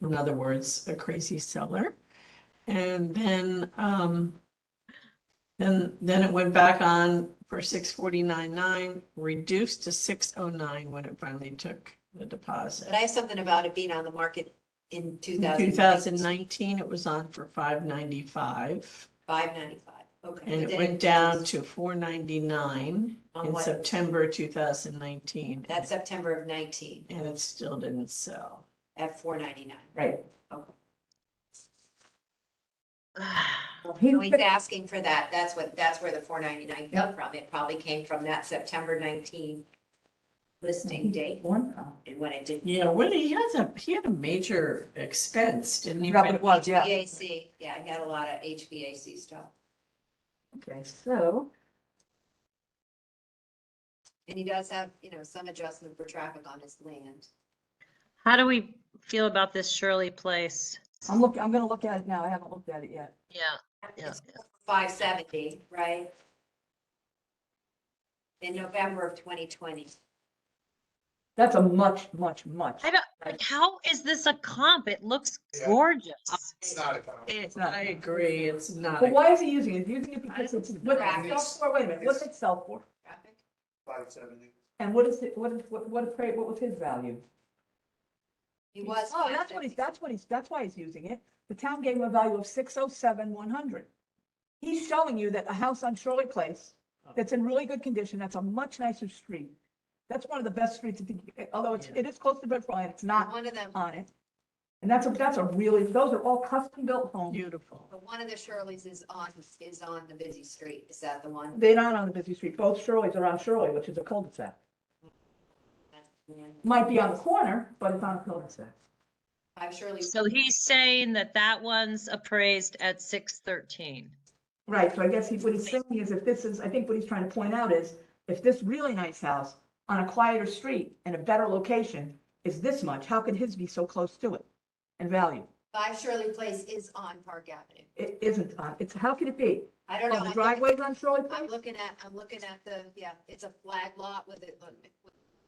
In other words, a crazy seller. And then it went back on for 649.9, reduced to 609 when it finally took the deposit. But I have something about it being on the market in In 2019. it was on for 595. 595, okay. And But it then went down to 499 On in what? September 2019. That's September of 19 And it still didn't sell. at 499. Right. So he's asking for that. That's where the 499 come from. It probably came from that September 19 listing date One, and when it didn't. Yeah, well, he had a major expense, didn't he? Forgot what it was, yeah. HVAC, yeah, I got a lot of HVAC stuff. Okay, so, And he does have, some adjustment for traffic on his land. How do we feel about this Shirley Place? I'm gonna look at it now, I haven't looked at it yet. Yeah. Yeah. It's 570, right? In November of 2020. That's a much. I don't, like, how is this a comp? It looks Yeah. gorgeous. It's not a comp. It's not, I agree, it's not. But why is he using it? He's using it because it's, what Traffic. it sell for, wait a minute, what's it sell for? Traffic? 570. And what was his value? He was. Oh, that's why he's using it. The town gave him a value of 607,100. He's showing you that a house on Shirley Place that's in really good condition, that's a much nicer street. That's one of the best streets, although it is close to Bedford, and it's not One of them, on it. And that's a really, those are all custom built homes. Beautiful. but one of the Shirleys is on the busy street. Is that the one? They're not on the busy street. Both Shirleys are on Shirley, which is a cul-de-sac. Might be on the corner, but it's on a cul-de-sac. Five Shirley. So he's saying that one's appraised at 613. Right, so I guess what he's saying is I think what he's trying to point out is, if this really nice house on a quieter street and a better location is this much, how could his be so close to it in value? 5 Shirley Place is on Park Avenue. It isn't on, how can it be? I don't Oh, know. the driveway's on Shirley I'm Place? looking at it's a flag lot with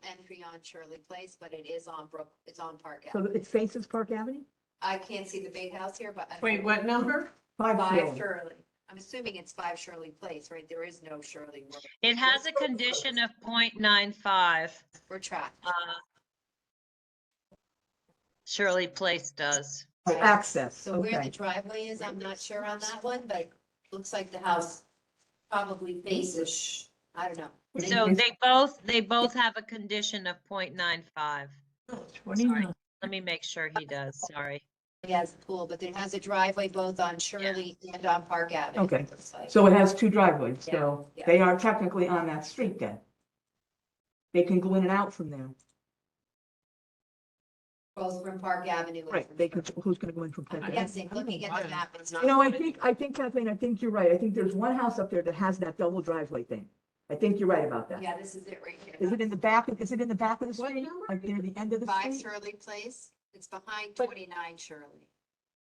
entry on Shirley Place, but it is on it's on Park So Avenue. it faces Park Avenue? I can't see the big house here, but. Wait, what number? 5 5 Shirley. Shirley. I'm assuming it's 5 Shirley Place, right? There is no Shirley Road It has a condition of 0.95. for traffic. Shirley Place does. Oh, access, So where the okay. driveway is, I'm not sure on that one, but it looks like the house probably faces, I don't know. So they both have a condition of 0.95. 29. Let me make sure he does, sorry. He has a pool, but it has a driveway both on Shirley and on Park Avenue. Okay. it looks like. So it has 2 driveways, so Yeah, yeah. they are technically on that street then. They can go in and out from there. Both from Park Avenue. and Right, from they can, Shirley. who's gonna go in from Park I'm Avenue? guessing, looking at the map, it's not. You know, I think Kathleen, I think you're right. I think there's one house up there that has that double driveway thing. I think you're right about that. Yeah, this is it right here. Is it in the back of the street? Like near the end of the 5 street? Shirley Place. It's behind But- 29 Shirley.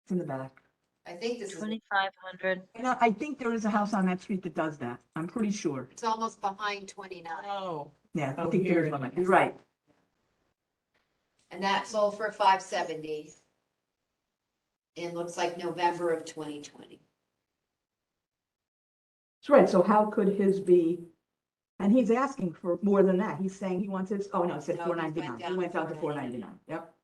It's in the back. I think this is, 2,500. And I think there is a house on that street that does that. I'm pretty sure. it's almost behind 29. Oh, Yeah, I Oh, think there here is it one. is. You're right. And that sold for 570. And looks like November of 2020. That's right, so how could his be, and he's asking for more than that, he's saying he wants his, oh, no, it said No, he four went ninety-nine, down he to went down to four $4.99. ninety-nine, yep.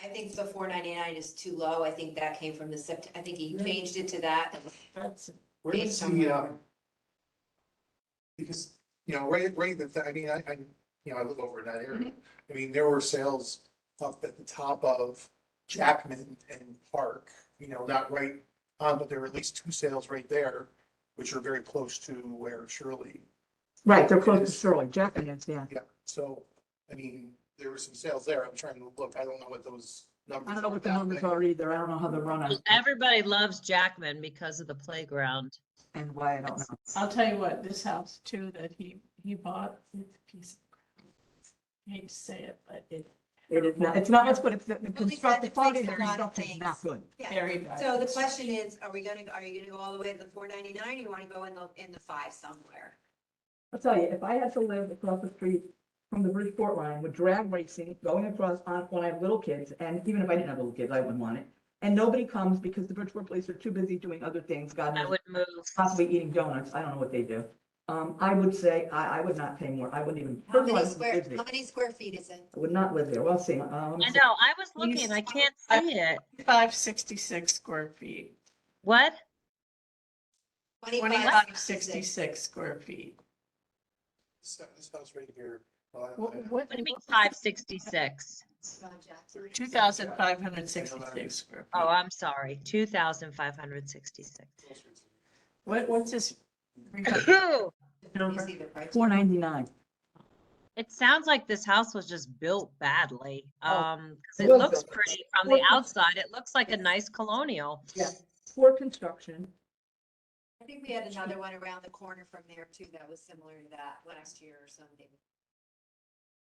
I think the 499 is too low. I think that came from I think he changed it to that. That's, Where Paid does somewhere. the, because, I mean, I live over in that area. I mean, there were sales up at the top of Jackman and Park, not right on, but there were at least two sales right there, which are very close to where Shirley. Right, they're close to Shirley, Jackman is, yeah. Yeah, so, I mean, there were some sales there. I'm trying to look, I don't know what those numbers. I don't know what the that numbers way. are either, I don't know how they're run Well, everybody loves Jackman because of the playground. and why, I don't know. I'll tell you what, this house too that he bought, it's a piece of crap. I hate to say it, but It is not, it's not as good, it's the Well, construct, the they've quality fixed of the a lot of construction is not things. good. Yeah. very bad. So the question is, are you gonna go all the way to the 499, or you wanna go in the 5 somewhere? I'll tell you, if I had to live across the street from the Bridgeport line with drag racing going across when I have little kids, and even if I didn't have little kids, I wouldn't want it. And nobody comes because the Bridgeport police are too busy doing other things, God I knows, would move. possibly eating donuts, I don't know what they do. I would say, I would not pay more, I wouldn't even. How first of all, I many wouldn't live there. how many square feet is it? I would not live there, well, see, let me I see. know, I was looking, I can't see it. 566 square feet, What? 2566 square feet. This house right here. What What do you mean 566? 2,566 square feet. Oh, I'm sorry, 2,566. What's this? Ooh, number? You see the price? 499. it sounds like this house was just built badly. 'Cause it it was looks built. pretty from the outside. It looks like a nice colonial. Yeah, poor construction. I think we had another one around the corner from there too, that was similar to that last year or something.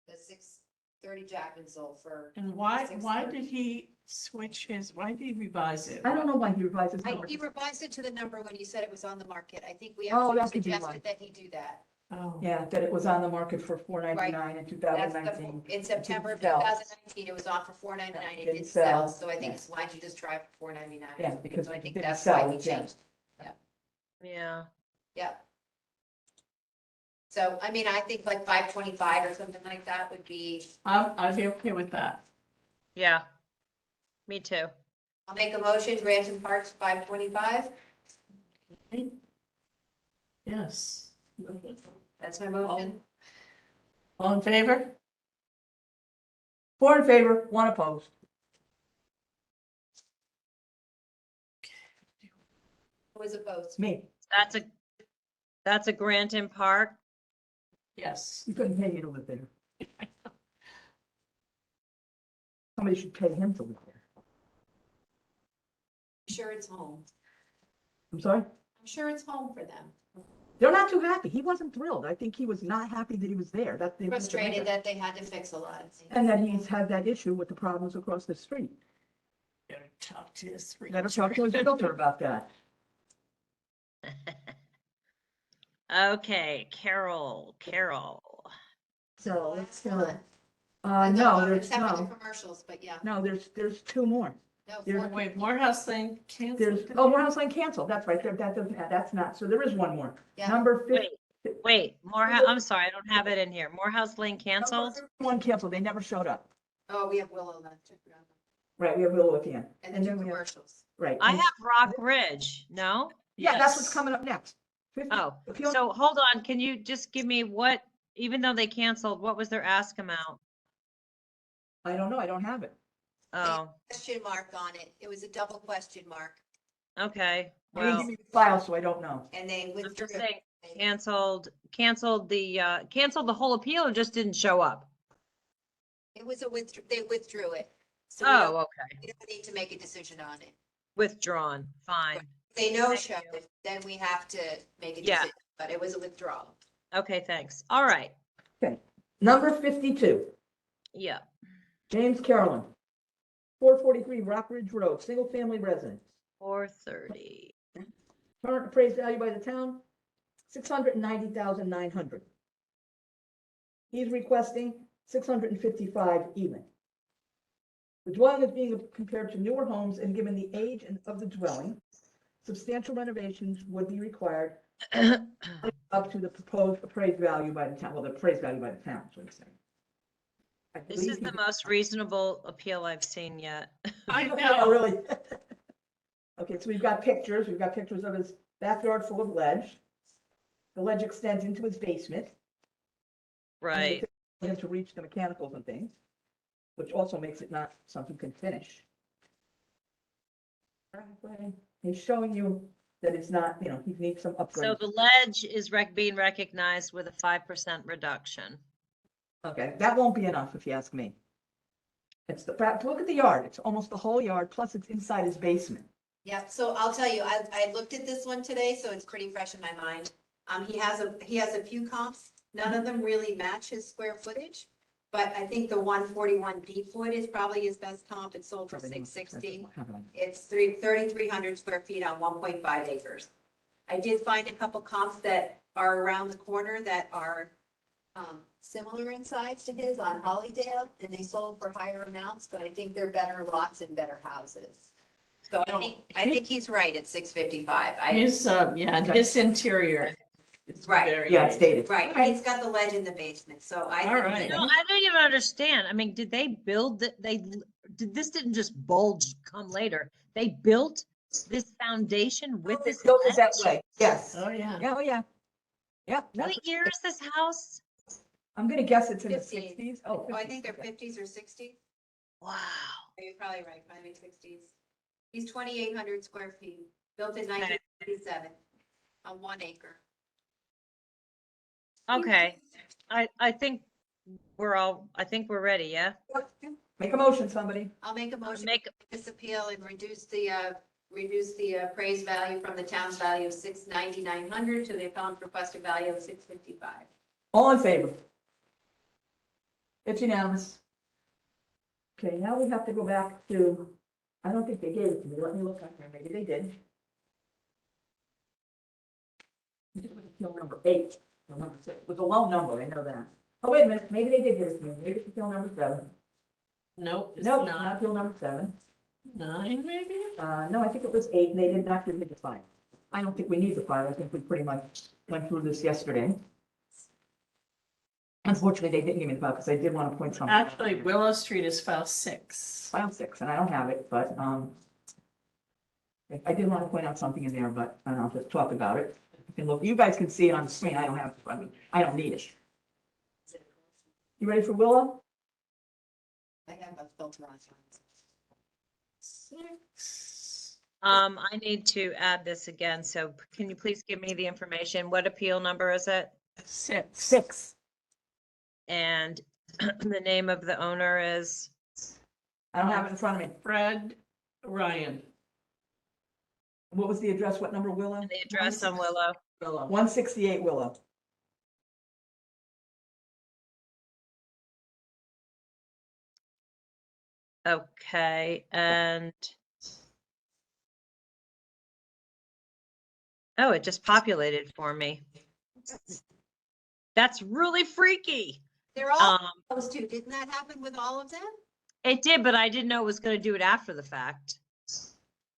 The 630 Jackman sold for. And why 630. did he switch why did he revise it? I don't know why he revised his number. He revised it to the number when you said it was on the market. I think we Oh, actually that could be why. suggested that he do that. Oh. Yeah, that it was on the market for 499 in That's 2019. in September of Sell. 2019, it was on for 499, it Didn't didn't sell, sell. so I think Yeah. it's, why'd you just try it for 499? Yeah, because So I it think didn't that's sell, why he yeah. changed. Yeah. Yeah. So, I mean, I think like 525 or something like that would be, I'd be okay with that. Yeah. Me too. I'll make a motion, Granton Parks 525, Yes. that's my motion. All in favor? 4 in favor, 1 opposed. Who was opposed? Me, That's a Granton Park. Yes. you couldn't pay me to live there. Somebody should pay him to live there. I'm sure it's home. I'm sorry? I'm sure it's home for them. They're not too happy. He wasn't thrilled. I think he was not happy that he was there. That's the. Frustrated that they had to fix a lot of things. And that he's had that issue with the problems across the street. Better talk to his three. Better talk to his realtor about that. Okay, Carol. So let's go. And No, there's except for the no, commercials, but yeah, no, there's 2 more. no, There's- four- Wait, Morehouse Lane canceled? There's, oh, Morehouse Lane canceled. That's right. That doesn't, that's not, so there is 1 more. Yeah. Number 50. Wait, Morehouse, I'm sorry, I don't have it in here. Morehouse Lane canceled? One canceled. They never showed up. oh, we have Willow left. Right, we have Willow at the end. And And the two then we have, commercials. right. I and- have Rock Ridge, no? Yeah, that's what's Yes. coming up next. 50 Oh, if you- so hold on, can you just give me what, even though they canceled, what was their ask amount? I don't know. I don't have it. Oh, Question mark on it. It was a double question mark, okay, They didn't well, give me the file, so I don't know. and they I'm withdrew. just saying, canceled the whole appeal or just didn't show up? It was they withdrew it. So we don't- Oh, okay, we don't need to make a decision on it. withdrawn, fine. If they no Thank show you. it, then we have to make a Yeah. decision, but it was a withdrawal. Okay, thanks, all right, Number 52, yeah, James Carolyn, 443 Rock Ridge Road, single-family residence. 4:30. Current appraised value by the town, $690,900. He's requesting 655 even. The dwelling is being compared to newer homes and given the age of the dwelling, substantial renovations would be required up to the proposed appraised value by the town, well, the appraised value by the town, is what I'm saying. I This is believe the most reasonable appeal I've seen yet. I Yeah, know. really. Okay, so we've got pictures of his backyard full of ledge. The ledge extends into his basement. Right. For him to reach the mechanicals and things, which also makes it not something can finish. He's showing you that it's not, he needs some upgrades. So the ledge is being recognized with a 5% reduction. Okay, that won't be enough if you ask me. It's look at the yard, it's almost the whole yard, plus it's inside his basement. Yep, so I'll tell you, I looked at this one today, so it's pretty fresh in my mind. He has a few comps, none of them really match his square footage. But I think the 141 Deepwood is probably his best comp, it sold for $660. It's 3,300 square feet on 1.5 acres. I did find a couple comps that are around the corner that are similar in size to his on Hollydale, and they sold for higher amounts, but I think they're better lots and better houses. So I think he's right at 655. His, his interior is Right. very. Yeah, it's dated. Right, he's got the ledge in the basement, so I All think. right. No, I don't even understand. I mean, did they build that? This didn't just bulge come later. They built this foundation with this Built it that ledge? way, yes. Oh, yeah. Yeah, oh, yeah. Yeah. What year is this house? I'm gonna guess it's in the 50s. sixties. Oh, Oh, I think they're 50s, okay. 50s or 60s. Wow. You're probably right, probably 60s. He's 2,800 square feet, built in 1957 on 1 acre. Okay. I think we're ready, yeah? Make a motion, somebody. I'll make a motion to Make, make this appeal and reduce the appraised value from the town's value of 6,900 to the appellant's requested value of 655. All in favor? It's unanimous. Okay, now we have to go back to, I don't think they gave it to me, let me look up there, maybe they did. Appeal number 8, or number 6, it was a low number, I know that. Oh, wait a minute, maybe they did give it to me, maybe it's appeal number 7. Nope, it's No, not. not appeal number 7. 9, maybe? No, I think it was 8, and they did not give me the file. I don't think we need the file, I think we pretty much went through this yesterday. Unfortunately, they didn't give me the file, because I did want to point something out. Actually, Willow Street is file 6. File 6, and I don't have it, but, I did want to point out something in there, but I'll just talk about it. You can look, you guys can see it on the screen, I don't have, I don't need it. You ready for Willow? I have a filter on. 6. I need to add this again, so can you please give me the information? What appeal number is it? 6. 6. And the name of the owner is? I don't have it in front of me. Fred Ryan. What was the address? What number, Willow? The address on Willow. Willow. 168 Willow. Okay, and oh, it just populated for me. That's really freaky. They're all Um, those two. Didn't that happen with all of them? It did, but I didn't know it was going to do it after the fact.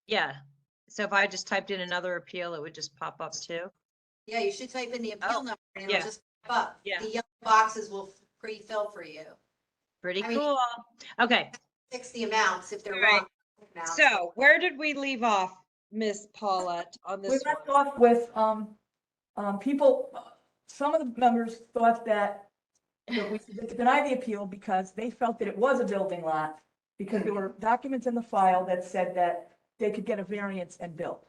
Yeah. So if I just typed in another appeal, it would just pop up too. Yeah, you should type in the appeal Oh, number and yeah. it'll just pop up. Yeah. The yellow boxes will pre-fill for you. Pretty I mean- cool. Okay. Fix the amounts if they're All right. wrong. amounts. So where did we leave off, Miss Paulette, on We this left one? off with, people, some of the members thought that we should deny the appeal because they felt that it was a building lot, because there were documents in the file that said that they could get a variance and build.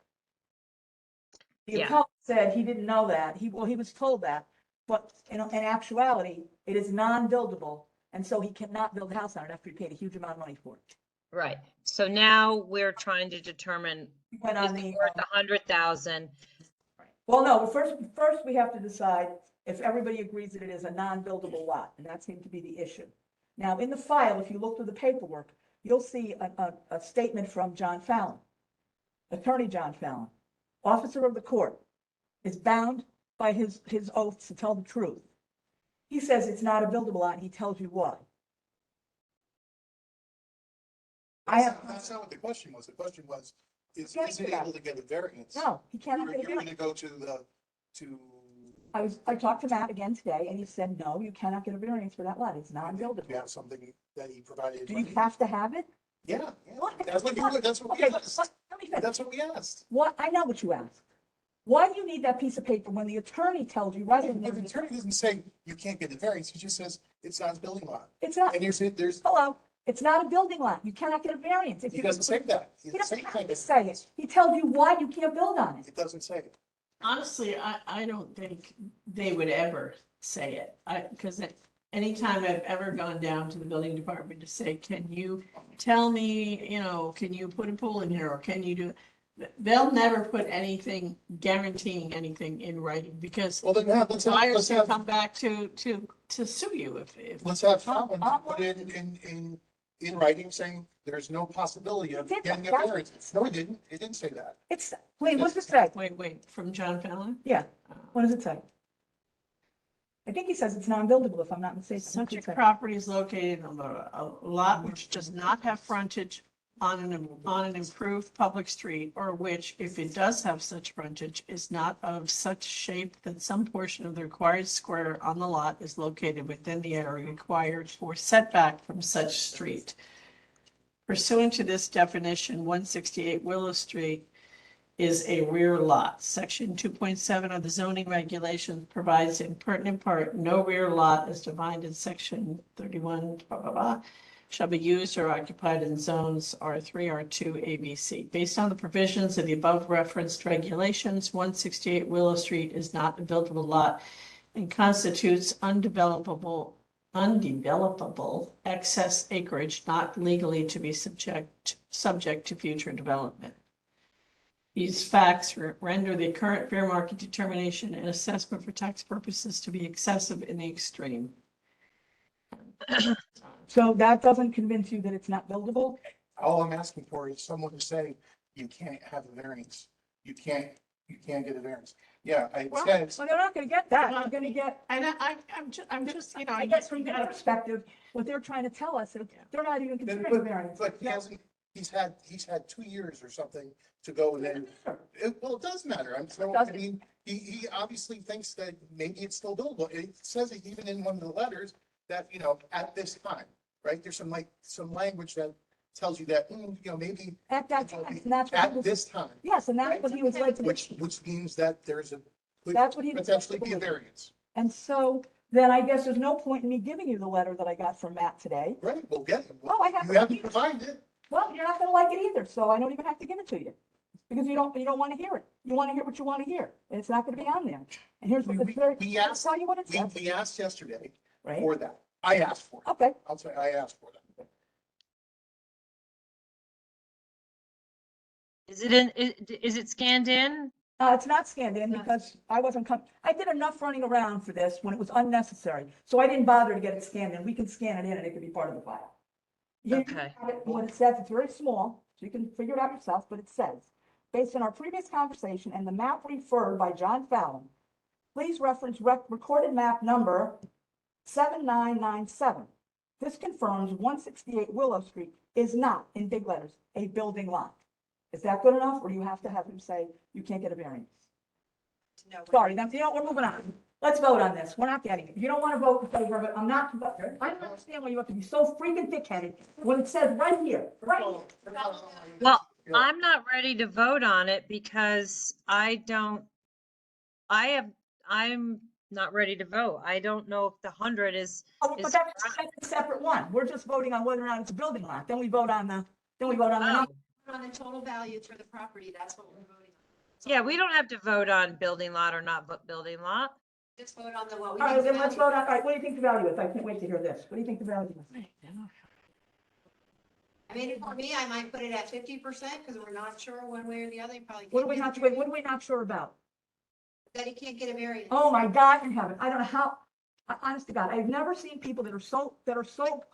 The Yeah. appellant said he didn't know that, he was told that, but in actuality, it is non-buildable, and so he cannot build a house on it after he paid a huge amount of money for it. Right. So now we're trying to determine He went is on it the, worth 100,000? well, no, first we have to decide if everybody agrees that it is a non-buildable lot, and that seemed to be the issue. Now, in the file, if you look through the paperwork, you'll see a statement from John Fallon, Attorney John Fallon, officer of the court, is bound by his oath to tell the truth. He says it's not a buildable lot, and he tells you why. That's not what the question was. The question was, isn't able to get a variance. No, he cannot get a You're variance. gonna go to the, to. I talked to Matt again today, and he said, no, you cannot get a variance for that lot, it's You non-buildable. have something that he provided. Do you have to have it? Yeah, What? that's what that's what we Okay, asked. let me finish. That's what we asked. What, I know what you asked. Why do you need that piece of paper when the attorney tells you, rather The than, attorney doesn't say you can't get the variance, he just says it's not a building lot. it's not, And there's, hello, it's not a building lot, you cannot get a variance. If he you- doesn't say that. He doesn't have to say it, he tells you why you can't build on it. It doesn't say it. Honestly, I don't think they would ever say it. Because anytime I've ever gone down to the building department to say, can you tell me, can you put a pool in here or can you do? They'll never put anything guaranteeing anything in writing because Well, then let's buyers can have, come back to sue you if. let's have Fallon put in writing saying there's no possibility of He did getting a that. variance. No, he didn't. He didn't say that. It's, wait, what's it say? Wait, from John Fallon? Yeah, what does it say? I think he says it's non-buildable, if I'm not mistaken. What's it Subject say? property is located on a lot which does not have frontage on an improved public street, or which, if it does have such frontage, is not of such shape that some portion of the required square on the lot is located within the area required for setback from such street. Pursuant to this definition, 168 Willow Street is a rear lot. Section 2.7 of the zoning regulations provides in pertinent part, no rear lot as defined in section 31, blah, blah, blah, shall be used or occupied in zones R3, R2, ABC. Based on the provisions of the above referenced regulations, 168 Willow Street is not a buildable lot and constitutes undevelopable excess acreage not legally to be subject to future development. These facts render the current fair market determination and assessment for tax purposes to be excessive in the extreme. So that doesn't convince you that it's not buildable? All I'm asking for is someone to say you can't have a variance. You can't get a variance. Yeah, it Well, says, they're not gonna get that, they're gonna get, And I'm just, I guess from their perspective, what they're trying to tell us is they're not even considering a variance. but he hasn't, he's had 2 years or something to go and then, well, it does matter. I mean, he obviously thinks that maybe it's still buildable. It says it even in one of the letters that, at this time, right? There's some language that tells you that, maybe At that time, and that's what he at was, this time, yes, and that's what he was led to. which means that there's could That's what he was potentially be a led to believe. variance. And so then I guess there's no point in me giving you the letter that I got from Matt today. Right, we'll get it. Oh, I have. You haven't provided it. Well, you're not gonna like it either, so I don't even have to give it to you. Because you don't wanna hear it. You wanna hear what you wanna hear, and it's not gonna be on there. And here's what it's very, We I'll asked, tell you what it says, we asked yesterday right? for that. I asked for it. Okay, I'll say I asked for that. Is it scanned in? it's not scanned in because I I did enough running around for this when it was unnecessary. So I didn't bother to get it scanned in. We can scan it in and it can be part of the file. Here you Okay. have it. What it says, it's very small, so you can figure it out yourself, but it says, based on our previous conversation and the map referred by John Fallon, please reference recorded map number 7997. This confirms 168 Willow Street is not, in big letters, a building lot. Is that good enough, or do you have to have him say you can't get a variance? Sorry, now, we're moving on. Let's vote on this. We're not getting it. If you don't want to vote in favor of it, I don't understand why you have to be so freaking thick-headed when it says right here, right here. Well, I'm not ready to vote on it because I'm not ready to vote. I don't know if the 100 is. Oh, but that's a separate one. We're just voting on whether or not it's a building lot. Then we vote on the number. On the total value for the property, that's what we're voting on. Yeah, we don't have to vote on building lot or not building lot. Just vote on the what we. All right, think then the let's value vote on, all right, what do you think the value is? I can't wait to hear this. What do you think the value is? I mean, for me, I might put it at 50% because we're not sure one way or the other. You probably. What are we not, wait, what are we not sure about? That he can't get a variance. Oh, my God in heaven. I don't know how, honest to God, I've never seen people that are so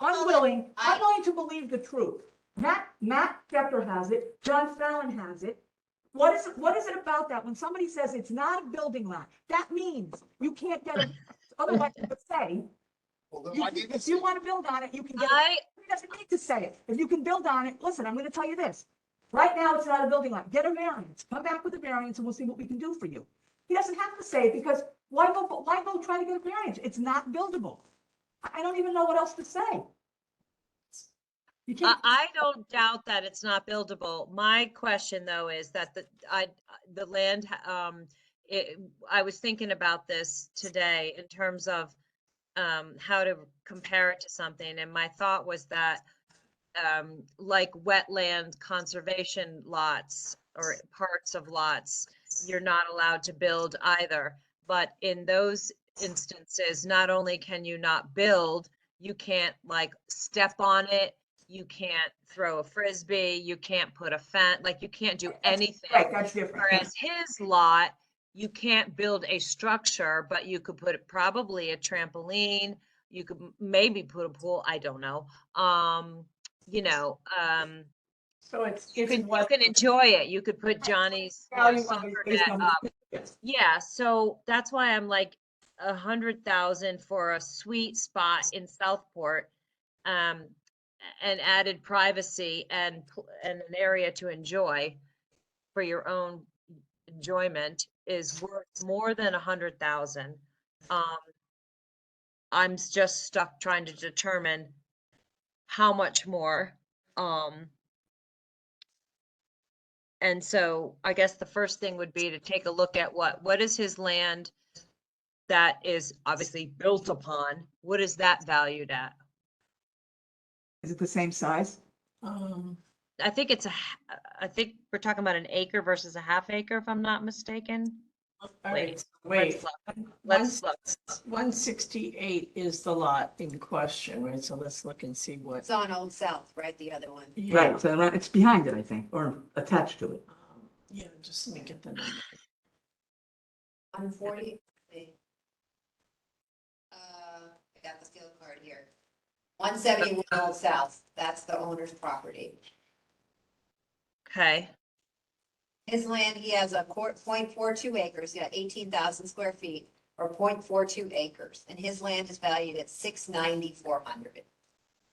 unwilling to believe the truth. Matt Pepper has it, John Fallon has it. What is it about that? When somebody says it's not a building lot, that means you can't get a, otherwise you would say, Well, then why didn't if you want to build on it, you can get it. He doesn't need to say it. If you can build on it, listen, I'm going to tell you this. Right now, it's not a building lot. Get a variance. Come back with a variance and we'll see what we can do for you. He doesn't have to say it because why go try to get a variance? It's not buildable. I don't even know what else to say. You can't. I don't doubt that it's not buildable. My question though is that the land, I was thinking about this today in terms of how to compare it to something, and my thought was that like wetland conservation lots or parts of lots, you're not allowed to build either. But in those instances, not only can you not build, you can't like step on it, you can't throw a frisbee, you can't put a fence, like you can't do anything. Right, that's different. Whereas his lot, you can't build a structure, but you could put probably a trampoline, you could maybe put a pool, I don't know. You know, So it's you what can enjoy it. You could put Johnny's value on soccer it based net on up. the- Yeah, so that's why I'm like 100,000 for a sweet spot in Southport, and added privacy and an area to enjoy for your own enjoyment is worth more than 100,000. I'm just stuck trying to determine how much more. And so I guess the first thing would be to take a look at what is his land that is obviously built upon? What is that valued at? Is it the same size? I think I think we're talking about an acre versus a half acre, if I'm not mistaken. all Wait, right, let's look. 168 is the lot in question, right? So let's look and see what. It's on Old South, right, the other one? Right, so it's behind it, I think, or attached to it. Yeah, just let me get the number. 140. I got the field card here. 171 Old South, that's the owner's property. Okay, His land, he has a 0.42 acres, he got 18,000 square feet, or 0.42 acres, and his land is valued at 690,400.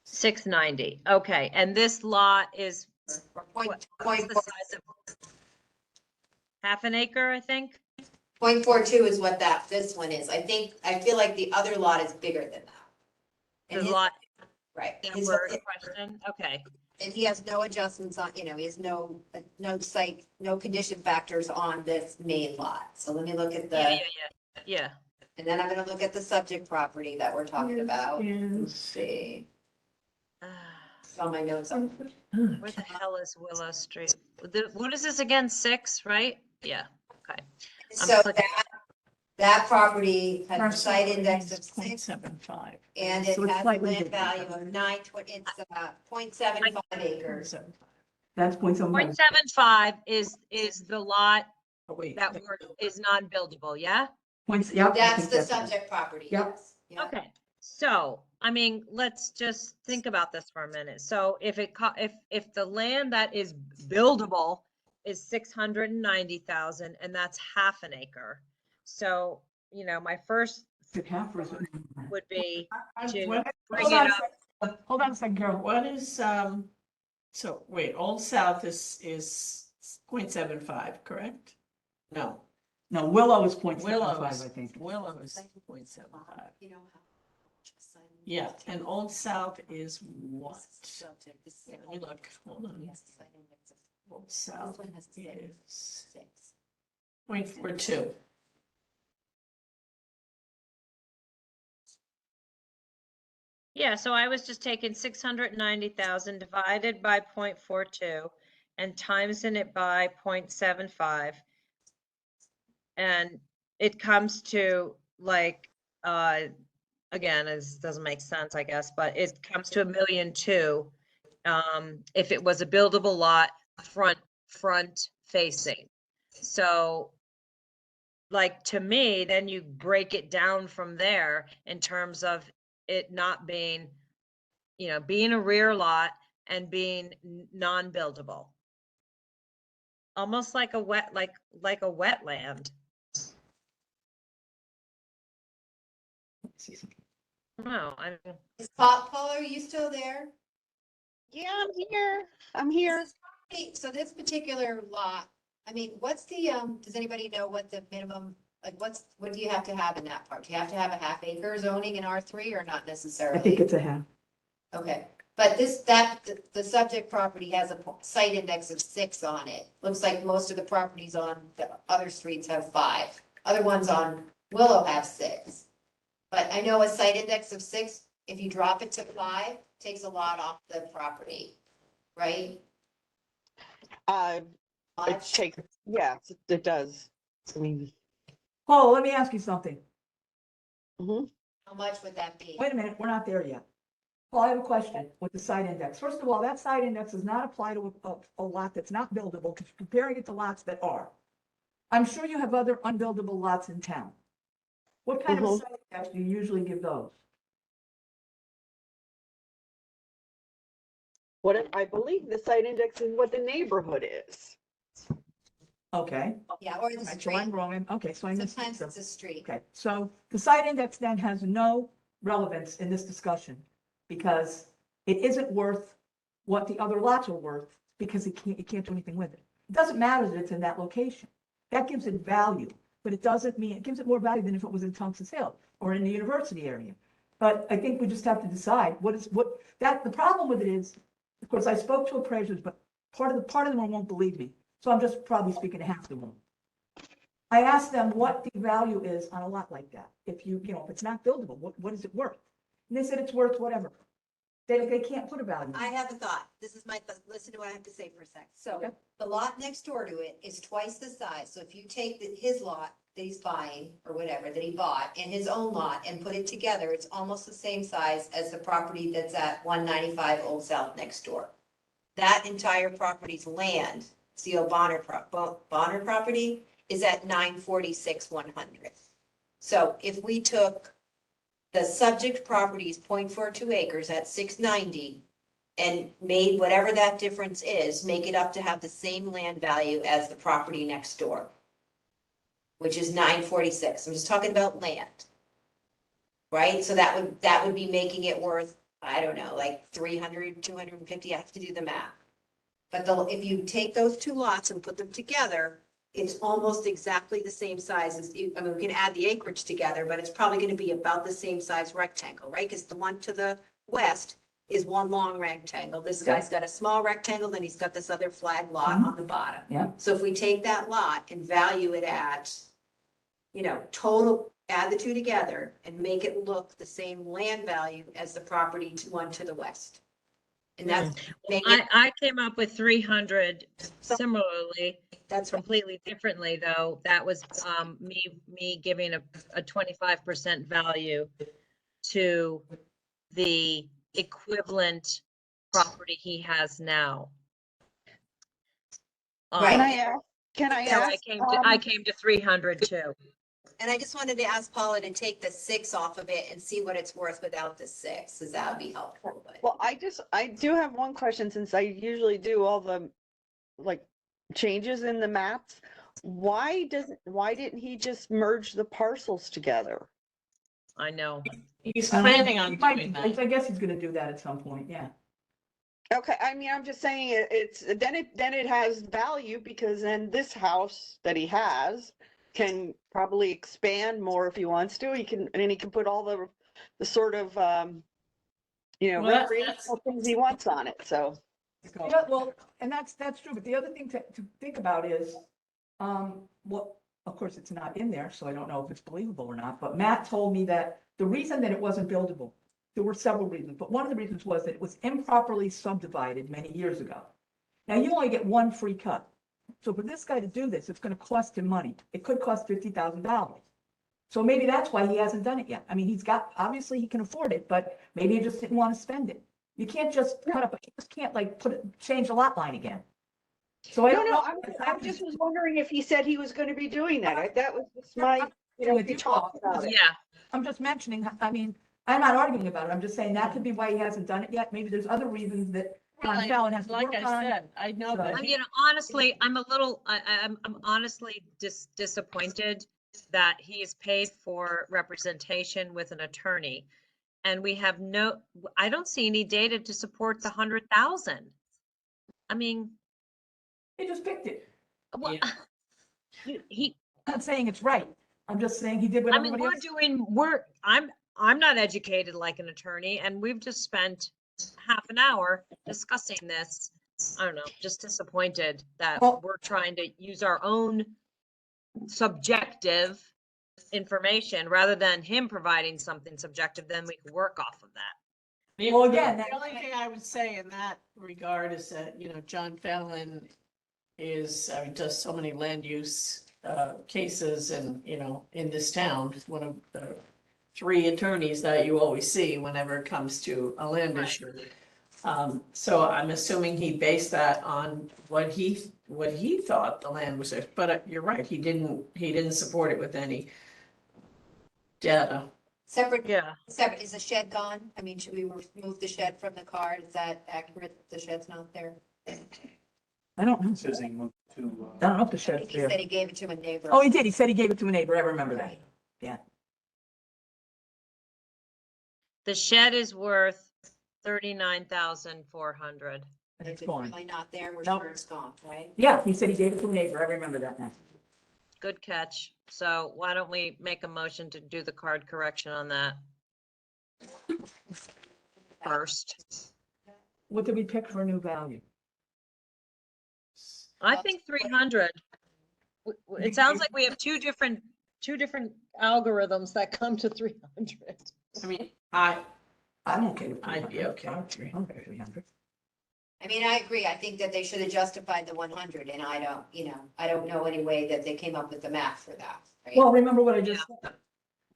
690. Okay, and this lot is Or what's the size of half an acre, I think? 0.42 is what this one is. I feel like the other lot is bigger than that. And The his- lot Right. that His- we're in question? Okay. And he has no adjustments on, he has no site, no condition factors on this main lot. So let me look at Yeah. and then I'm gonna look at the subject property that we're talking about. Let's Is, see, Ah, it's on my notes. where the hell is Willow Street? What is this again? 6, right? Yeah, okay. So clicking. that property has a parcel site index of is 0.75. 6, and it So it's has a slightly land bigger. value of 0.75 acres. 0.75. That's 0.75. 0.75 is the lot Oh, wait. that is non-buildable, yeah? Points, yep. I That's think the right. subject property, Yep. yes. Yeah. Okay, so, I mean, let's just think about this for a minute. So if if the land that is buildable is 690,000 and that's half an acre. So, you know, my first Is it half or is it? would be to What- bring hold it on a up. second. Hold on a second, Carol. What is, so wait, Old South is 0.75, correct? No, No, Willow is 0.75, Willow's, I think. Willow is 0.75. You know how. Yeah, and Old South is what? Subject, this is- Yeah, let me look, hold on. Yes, the site index of Old South This one has to say is 6. 0.42. Yeah, so I was just taking 690,000 divided by 0.42 and timesing it by 0.75. And it comes to like, again, it doesn't make sense, I guess, but it comes to 1,200,000. If it was a buildable lot, front facing. So like, to me, then you break it down from there in terms of it not being, you know, being a rear lot and being non-buildable. Almost like a like a wetland. No, I mean, Paul, are you still there? Yeah, I'm here. I'm here. Hey, so this particular lot, I mean, what's the, does anybody know what the minimum, like, what do you have to have in that part? Do you have to have a half acre zoning in R3 or not necessarily? I think it's a half. Okay, but the subject property has a site index of 6 on it. Looks like most of the properties on the other streets have 5. Other ones on Willow have 6. But I know a site index of 6, if you drop it to 5, takes a lot off the property, right? It Much? takes, yeah, it does. I mean, Paul, let me ask you something. mhm. How much would that be? Wait a minute, we're not there yet. Paul, I have a question with the site index. First of all, that site index does not apply to a lot that's not buildable, because comparing it to lots that are. I'm sure you have other unbuildable lots in town. What kind of Mhm. site index do you usually give those? I believe the site index is what the neighborhood is. Okay. Yeah, or the Right, so street. I'm wrong. Okay, so I missed. Sometimes it's a street. Okay, so the site index then has no relevance in this discussion because it isn't worth what the other lots are worth because you can't do anything with it. It doesn't matter that it's in that location. That gives it value, but it doesn't mean, it gives it more value than if it was in Thompson's Hill or in the university area. But I think we just have to decide the problem with it is, of course, I spoke to appraisers, but part of them won't believe me. So I'm just probably speaking to half the room. I asked them what the value is on a lot like that. If if it's not buildable, what is it worth? And they said it's worth whatever. They can't put a value. I have a thought. This is listen to what I have to say for a sec. So Okay. the lot next door to it is twice the size. So if you take his lot that he's buying or whatever that he bought and his own lot and put it together, it's almost the same size as the property that's at 195 Old South next door. That entire property's land, CO Bonner property, is at 946 100. So if we took the subject property's 0.42 acres at 690 and made whatever that difference is, make it up to have the same land value as the property next door, which is 946. I'm just talking about land. Right? So that would be making it worth, I don't know, like 300, 250. I have to do the math. But if you take those two lots and put them together, it's almost exactly the same size as, I mean, we can add the acreage together, but it's probably going to be about the same size rectangle, right? Because the one to the west is one long rectangle. This guy's got a small rectangle, then he's got this other flag lot on the bottom. Yeah. So if we take that lot and value it at, total, add the two together and make it look the same land value as the property one to the west. And that's, I came up with 300 similarly, that's right. completely differently though. That was me giving a 25% value to the equivalent property he has now. Right. Can I So ask? I came to 300 too. And I just wanted to ask Paula to take the 6 off of it and see what it's worth without the 6, because that would be helpful. But Well, I do have one question since I usually do all the like changes in the maps. Why didn't he just merge the parcels together? I know. He's I don't know. planning on He might- doing that. I guess he's gonna do that at some point, yeah. Okay, I mean, I'm just saying then it has value because then this house that he has can probably expand more if he wants to. He can put all the sort of Well, that's- recreational things he wants on it. So Yeah, well, and that's true, but the other thing to think about is, of course, it's not in there, so I don't know if it's believable or not, but Matt told me that the reason that it wasn't buildable, there were several reasons, but one of the reasons was that it was improperly subdivided many years ago. Now, you only get one free cut. So for this guy to do this, it's gonna cost him money. It could cost $50,000. So maybe that's why he hasn't done it yet. I mean, obviously he can afford it, but maybe he just didn't want to spend it. You can't just you just can't like change the lot line again. So I don't know. I just was wondering if he said he was going to be doing that. That was just my, With we you, talked about it. Yeah. I'm just mentioning, I mean, I'm not arguing about it. I'm just saying that could be why he hasn't done it yet. Maybe there's other reasons that Ron Fallon has to Like work I on. said, I know So- that. Honestly, I'm a little, I'm honestly disappointed that he is paid for representation with an attorney. And we have I don't see any data to support the 100,000. I mean, They just picked it. Well, he, I'm not saying it's right. I'm just saying he did what I mean, everybody else. I'm not educated like an attorney, and we've just spent half an hour discussing this. I don't know, just disappointed that Well- we're trying to use our own subjective information rather than him providing something subjective, then we could work off of that. Well, again, The that- only thing I would say in that regard is that, John Fallon does so many land use, cases and, in this town, he's one of the three attorneys that you always see whenever it comes to a land Right. issue. So I'm assuming he based that on what he thought the land was, but you're right, he didn't support it with any data. Separate, Yeah. separate, is the shed gone? I mean, should we remove the shed from the card? Is that accurate? The shed's not there? I don't know. It says they moved to, I don't know if the I shed's think he there. said he gave it to a neighbor. Oh, he did. He said he gave it to a neighbor. I remember that. Right. The shed is worth 39,400. And it's If it's gone. really not there, we're Nope. sure it's gone, right? Yeah, he said he gave it to a neighbor. I remember that now. Good catch. So why don't we make a motion to do the card correction on that first? What did we pick for a new value? I think 300. It sounds like we have two different algorithms that come to 300. I mean, I'm okay with I'd be okay with 300. 300. I mean, I agree. I think that they should have justified the 100 and I don't know any way that they came up with the math for that, right? Well, remember what I just said.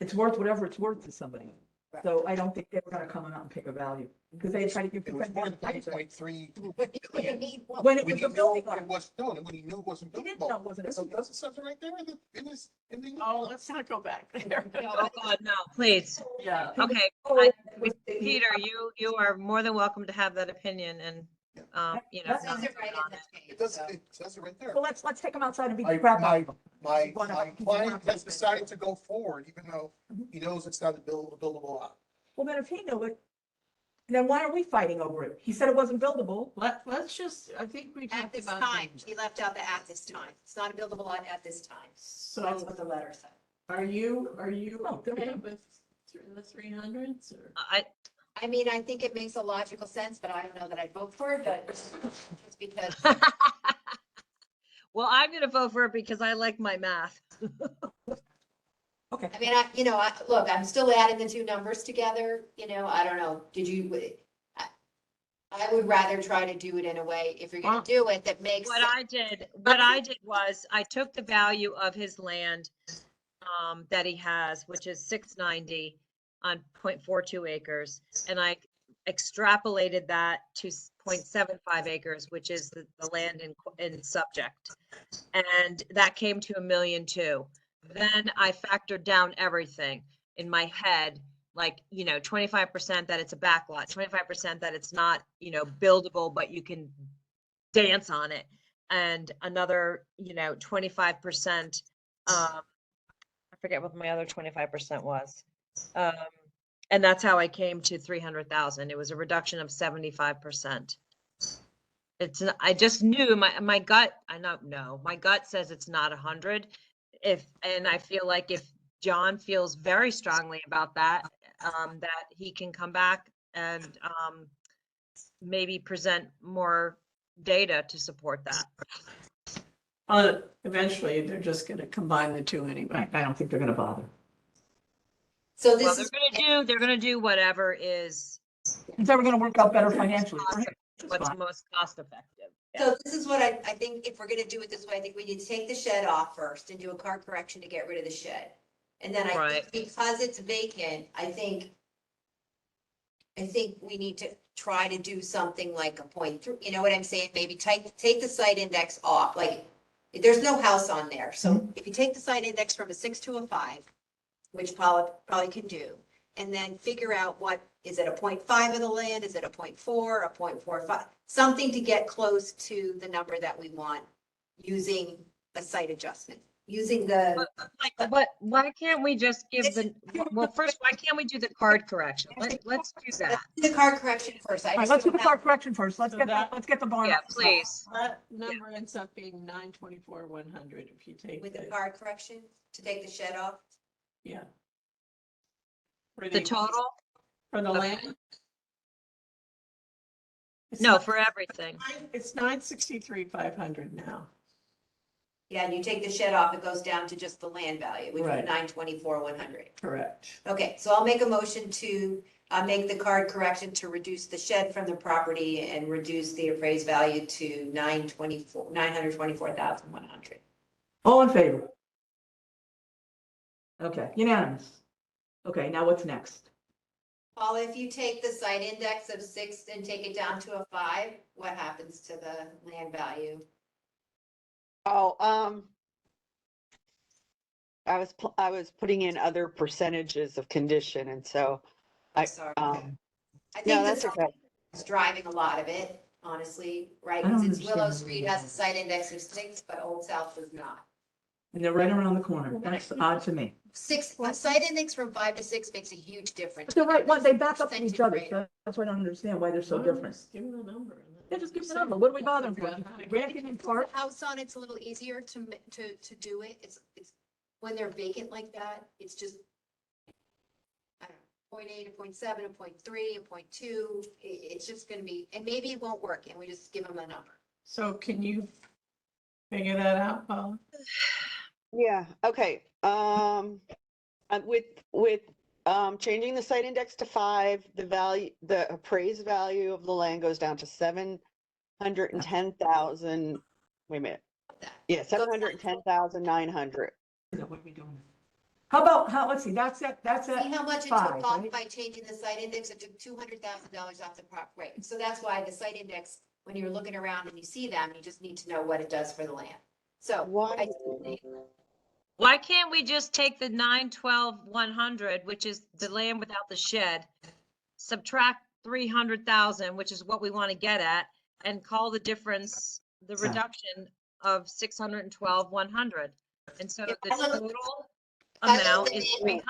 It's worth whatever it's worth to somebody. Right. So I don't think they were gonna come out and pick a value because they tried to give. It was 1.3 They need one. When it When was he a knew building. it was, no, when he knew it wasn't He didn't know buildable. it wasn't. Yes, it does, it says it right there in the. oh, let's not go back there. Oh, God, no, please. Yeah. Okay, Oh, Peter, you are more than welcome to have that opinion and, It says it right in the It tape, does, so. it says it right there. So let's take them outside and beat My, the crap out my, of them. my, One of my them. client has decided to go forward, even though he knows it's not a buildable lot. Well, then if he knew it, then why are we fighting over it? He said it wasn't buildable. Let's just, I think we At talked this about. time, he left out the at this time. It's not a buildable lot at this time. So that's So what the letter said. are you Oh, there we okay go. with the 300s or? I mean, I think it makes a logical sense, but I don't know that I'd vote for it, but just because. Well, I'm gonna vote for it because I like my math. Okay. I mean, look, I'm still adding the two numbers together, I don't know, I would rather try to do it in a way, if you're gonna do it, that makes. What I did was I took the value of his land that he has, which is 690 on 0.42 acres, and I extrapolated that to 0.75 acres, which is the land in subject, and that came to 1.2 million. Then I factored down everything in my head, like, 25% that it's a backlot, 25% that it's not, buildable, but you can dance on it. And another, 25%, I forget what my other 25% was. And that's how I came to 300,000. It was a reduction of 75%. I just knew my gut, my gut says it's not 100. And I feel like if John feels very strongly about that, that he can come back and maybe present more data to support that. Eventually, they're just gonna combine the two anyway. I don't think they're gonna bother. So Well, this is, they're gonna do whatever is It's ever gonna work out better financially. what's most cost effective. so this is what I think if we're gonna do it this way, I think we need to take the shed off first and do a card correction to get rid of the shed. And then I Right. think because it's vacant, I think we need to try to do something like a 0.3, you know what I'm saying? Maybe take the site index off, like, there's no house on there. So if you take the site index from a 6 to a 5, which probably can do, and then figure out is it a 0.5 of the land? Is it a 0.4, a 0.45? Something to get close to the number that we want using a site adjustment. using the, But why can't we just give well, first, why can't we do the card correction? Let's do that. the card correction first. I All right, just let's do don't the have- card correction first. Let's So get that- let's get the barn. Yeah, up. please. That number ends up being 924,100 if you take With the the, card correction, to take the shed off. yeah. For The total? For the Okay. land? It's No, not- for everything. It's 963,500 now. Yeah, and you take the shed off, it goes down to just the land value, which is Right. 924,100. Correct. Okay, so I'll make a motion to make the card correction to reduce the shed from the property and reduce the appraised value to 924,100. All in favor? Okay, unanimous. Okay, now what's next? Paula, if you take the site index of 6 and take it down to a 5, what happens to the land value? Oh, I was putting in other percentages of condition, and so I, Sorry. um, I no, think that's the okay. is driving a lot of it, honestly, right? I don't Because it's Willow understand. Street has a site index of 6, but Old South does not. And they're right around the corner. That's odd to me. 6, a site index from 5 to 6 makes a huge difference. But they're right, one, they back up to Percentage each other. rate. So that's why I don't understand why they're so different. Give them the number. Yeah, just give me the number. What are we bothering for? Granting in part, House on it's a little easier to do it. It's when they're vacant like that, it's just, I don't know, 0.8, a 0.7, a 0.3, a 0.2. It's just gonna be, and maybe it won't work and we just give them a number. So can you figure that out, Paula? Yeah, okay. With changing the site index to 5, the appraised value of the land goes down to 710,000. Wait a minute. Yeah, 710,900. what are we doing? How about, let's see, that's it, See how much it five, took off right? by changing the site index? It took $200,000 off the prop rate. So that's why the site index, when you're looking around and you see them, you just need to know what it does for the land. So Why? Why can't we just take the 912,100, which is the land without the shed, subtract 300,000, which is what we want to get at, and call the difference, the reduction of 612,100? And so If the I look- total I look amount at is the- 300.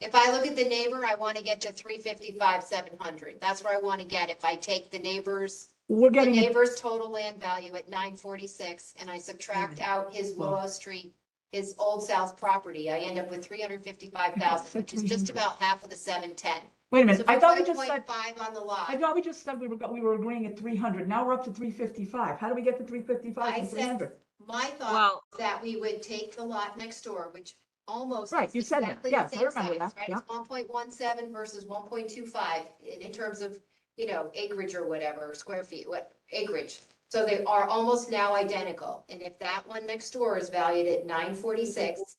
If I look at the neighbor, I want to get to 355,700. That's where I want to get. If I take the neighbor's We're the getting it. neighbor's total land value at 946 and I subtract out his Willow Street, his Old South property, I end up with 355,000, which is just about half of the 710. Wait a So minute, if I you thought we put a just said, 0.5 on the I lot, thought we just said we were agreeing at 300. Now we're up to 355. How do we get to 355 I from said- 300? my thought Well, is that we would take the lot next door, which almost Right, is you said that. exactly Yes, the I same remember size, that. right? Yeah. It's 1.17 versus 1.25 in terms of, acreage or whatever, square feet, what acreage. So they are almost now identical. And if that one next door is valued at 946,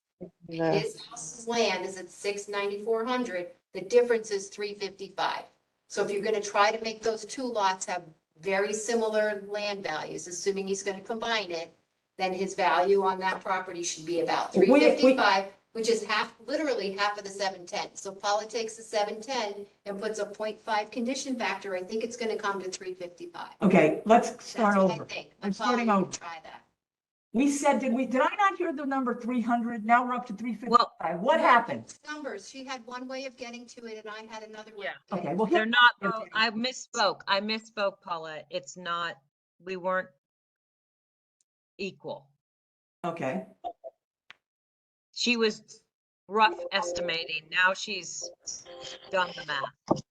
Yeah. his house's land is at 69400, the difference is 355. So if you're gonna try to make those two lots have very similar land values, assuming he's gonna combine it, then his value on that property should be about We- 355, which is literally half of the 710. So Paula takes the 710 and puts a 0.5 condition factor, I think it's gonna come to 355. Okay, let's start That's what over. I think. I'm Paula, starting you can over. Try that. We said, did I not hear the number 300? Now we're up to 355. What happened? Numbers, she had one way of getting to it and I had another way. Yeah. Okay, well, they're here, not, I misspoke, Paula. It's not, we weren't equal. okay. She was rough estimating. Now she's done the math.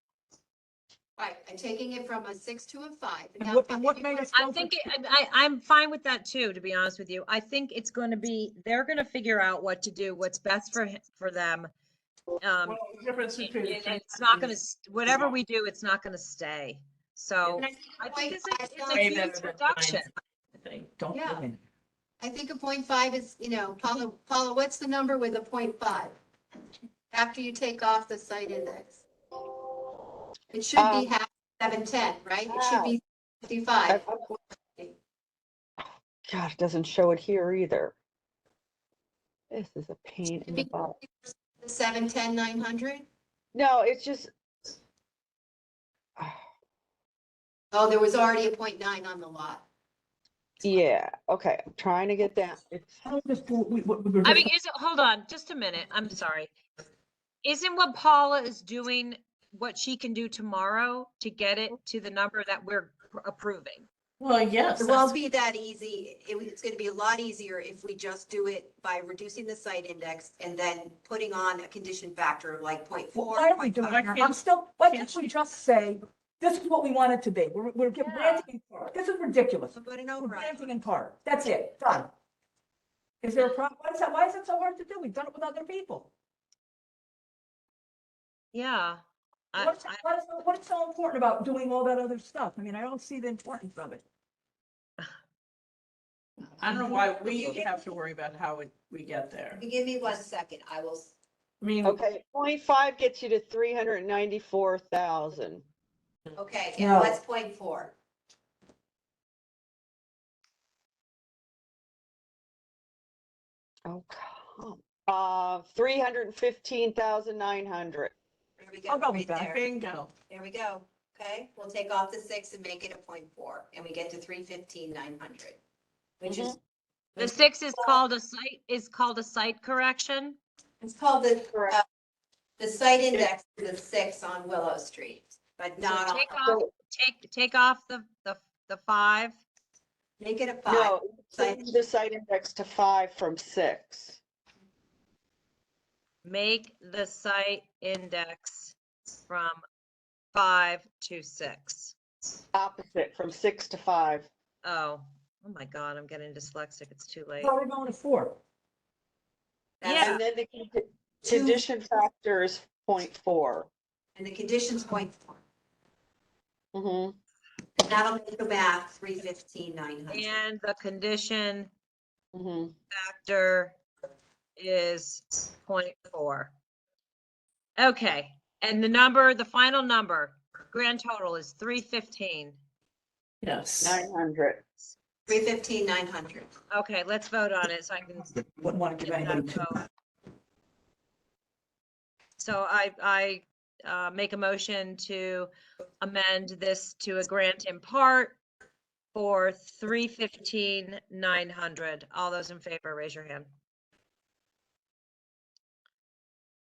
Right, I'm taking it from a 6 to a 5. And what made us? I go for- think, I'm fine with that too, to be honest with you. I think it's going to be, they're going to figure out what to do, what's best for them. Well, the difference And between. it's not going to, whatever we do, it's not going to stay. So And I think it's a Way huge better than reduction. I think. Don't Yeah. live in it. I think a 0.5 is, Paula, what's the number with a 0.5? After you take off the site index? It should be half 710, right? It should be 55. God, it doesn't show it here either. This is a pain in the butt. 710, 900? No, it's just, Oh, there was already a 0.9 on the lot. Yeah, okay, I'm trying to get down. It's, How is this, we were I mean, just, hold on, just a minute. I'm sorry. Isn't what Paula is doing what she can do tomorrow to get it to the number that we're approving? Well, yes, It that's, won't be that easy. It's gonna be a lot easier if we just do it by reducing the site index and then putting on a condition factor of like 0.4. why are we doing that? I'm still, why can't we just say, this is what we want it to be? We're granting in part. This is ridiculous. Put an We're override. granting in part. That's it, done. Is there a problem? Why is it so hard to do? We've done it with other people. Yeah. I- What is so important about doing all that other stuff? I mean, I don't see the importance of it. I don't know why we have to worry about how we get there. If you give me 1 second, I will, I mean, okay, 0.5 gets you to 394,000. okay, No. and what's 0.4? Oh, come. 315,900. There we go, I'll go right with that. there. bingo. There we go. Okay, we'll take off the 6 and make it a 0.4, and we get to 315,900, which is, The 6 is called a site correction. it's called Correct. the site index to the 6 on Willow Street, but So not on, take off the 5. make it a 5. No, Site- change the site index to 5 from 6. Make the site index from 5 to 6. Opposite, from 6 to 5. Oh my God, I'm getting dyslexic. It's too late. How are we going to 4? Yeah. And then the condition factor is 0.4. And the condition's 0.4. Mm-hmm. And that'll make the math 315,900. And the condition Mm-hmm. factor is 0.4. Okay, and the final number, grand total is 315. Yes. 900. 315,900. Okay, let's vote on it so I can Wouldn't want to give get that anybody two. vote. So I make a motion to amend this to a grant in part for 315,900. All those in favor, raise your hand.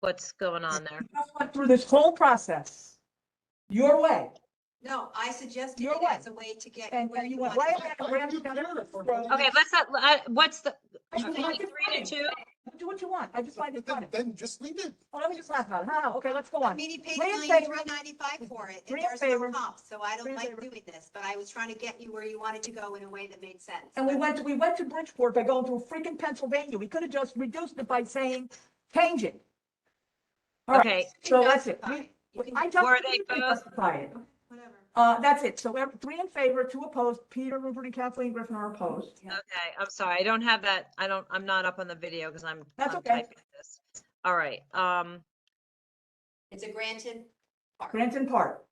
What's going on there? We just went through this whole process your way, No, I suggested Your it way. as a way to get. and where you you went want right to ahead go. and ran it down there. Okay, let's not, what's the, I just find it 3 to 2? funny. Do what you want. I just find it funny. Then just leave it. Oh, let me just laugh about it. How? Okay, let's go I on. mean, he paid Three in favor. $93.95 for it, Three and in there's favor. no comp, so I Three don't in like favor. doing this, but I was trying to get you where you wanted to go in a way that made sense. And we went to Bridgeport by going through freaking Pennsylvania. We could have just reduced it by saying, change it. All right, Okay, so that's it. Justify it. You can- I just Were they you can both- justify it. Whatever. That's it. So 3 in favor, 2 opposed. Peter, Rupert, and Kathleen Griffin are opposed. Yeah. okay, I'm sorry, I don't have that, I'm not up on the video because I'm That's I'm okay. typing this. All right, It's a granted part. Grant in part.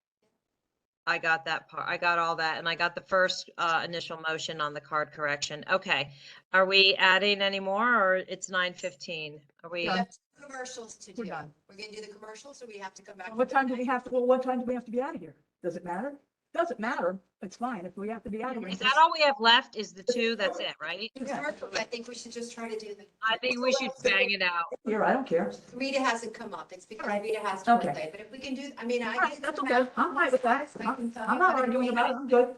I got that part, I got all that, and I got the first initial motion on the card correction. Okay, are we adding any more, or it's 9:15? Are we? We have 2 commercials to We're do. done. We're gonna do the commercials, or we have to come back? What time do we have to, well, what time do we have to be out of here? Does it matter? Doesn't matter. It's fine if we have to be out of here. Is that all we have left, is the 2, that's it, right? Commercials, I think we should just try to do the, I think we should bang it out. Here, I don't care. Rita hasn't come up, it's because All right. Rita has to Okay. play, but if we can do, I mean, All I. right, that's okay. I'm fine with that. I'm not arguing about it. I'm good.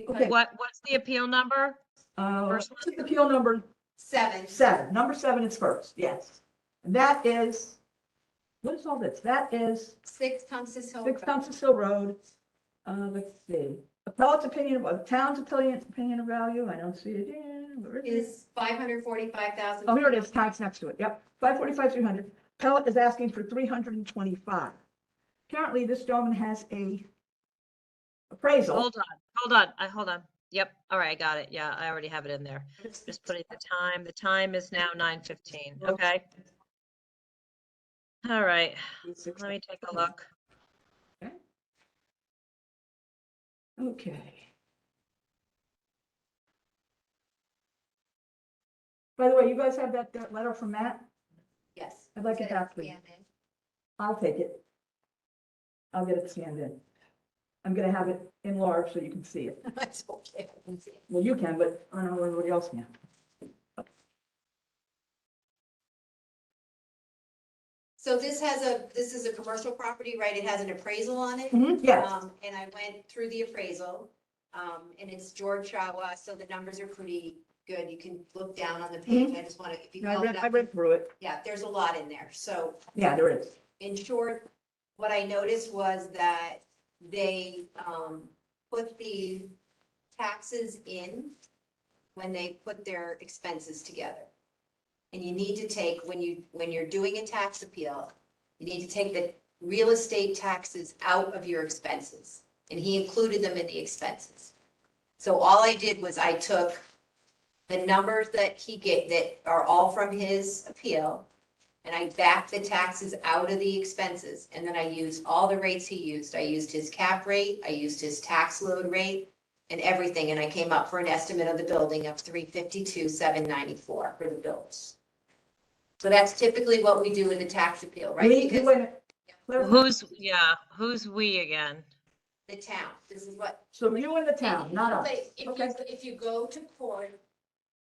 Okay. What's the appeal number? First one? This is appeal number 7. 7. Number 7 is first, yes. And that is, what is all this? That is 6 Tunsis Hill. 6 Dumpster Hill Road. Let's see. Appellate's opinion, town's opinion of value. I don't see it in, where is it? Is 545,000. Oh, here it is, tax next to it, yep, 545, 300. Appellate is asking for 325. Apparently, this gentleman has a appraisal. Hold on. Yep, all right, I got it. Yeah, I already have it in there. Just putting the time is now 9:15, okay? All right, let me take a look. Okay. By the way, you guys have that letter from Matt? Yes. I'd like it back, please. I'll take it. I'll get it scanned in. I'm gonna have it enlarged so you can see it. That's okay. I can see it. Well, you can, but I don't know everybody else can. So this is a commercial property, right? It has an appraisal on it. Yes, And I went through the appraisal, and it's George Shawa, so the numbers are pretty good. You can look down on the page. I just want to, if you I call read, it I up. read through it. Yeah, there's a lot in there. So Yeah, there is. in short, what I noticed was that they, put the taxes in when they put their expenses together. And you need to take, when you're doing a tax appeal, you need to take the real estate taxes out of your expenses. And he included them in the expenses. So all I did was I took the numbers that he gave, that are all from his appeal, and I backed the taxes out of the expenses, and then I used all the rates he used. I used his cap rate, I used his tax load rate, and everything, and I came up for an estimate of the building of $352,794 for the bills. So that's typically what we do with a tax appeal, right? Wait, Because wait a minute. Clarify. Who's we again? the town, this is what. So you in the town, not us. Okay. If you go to court,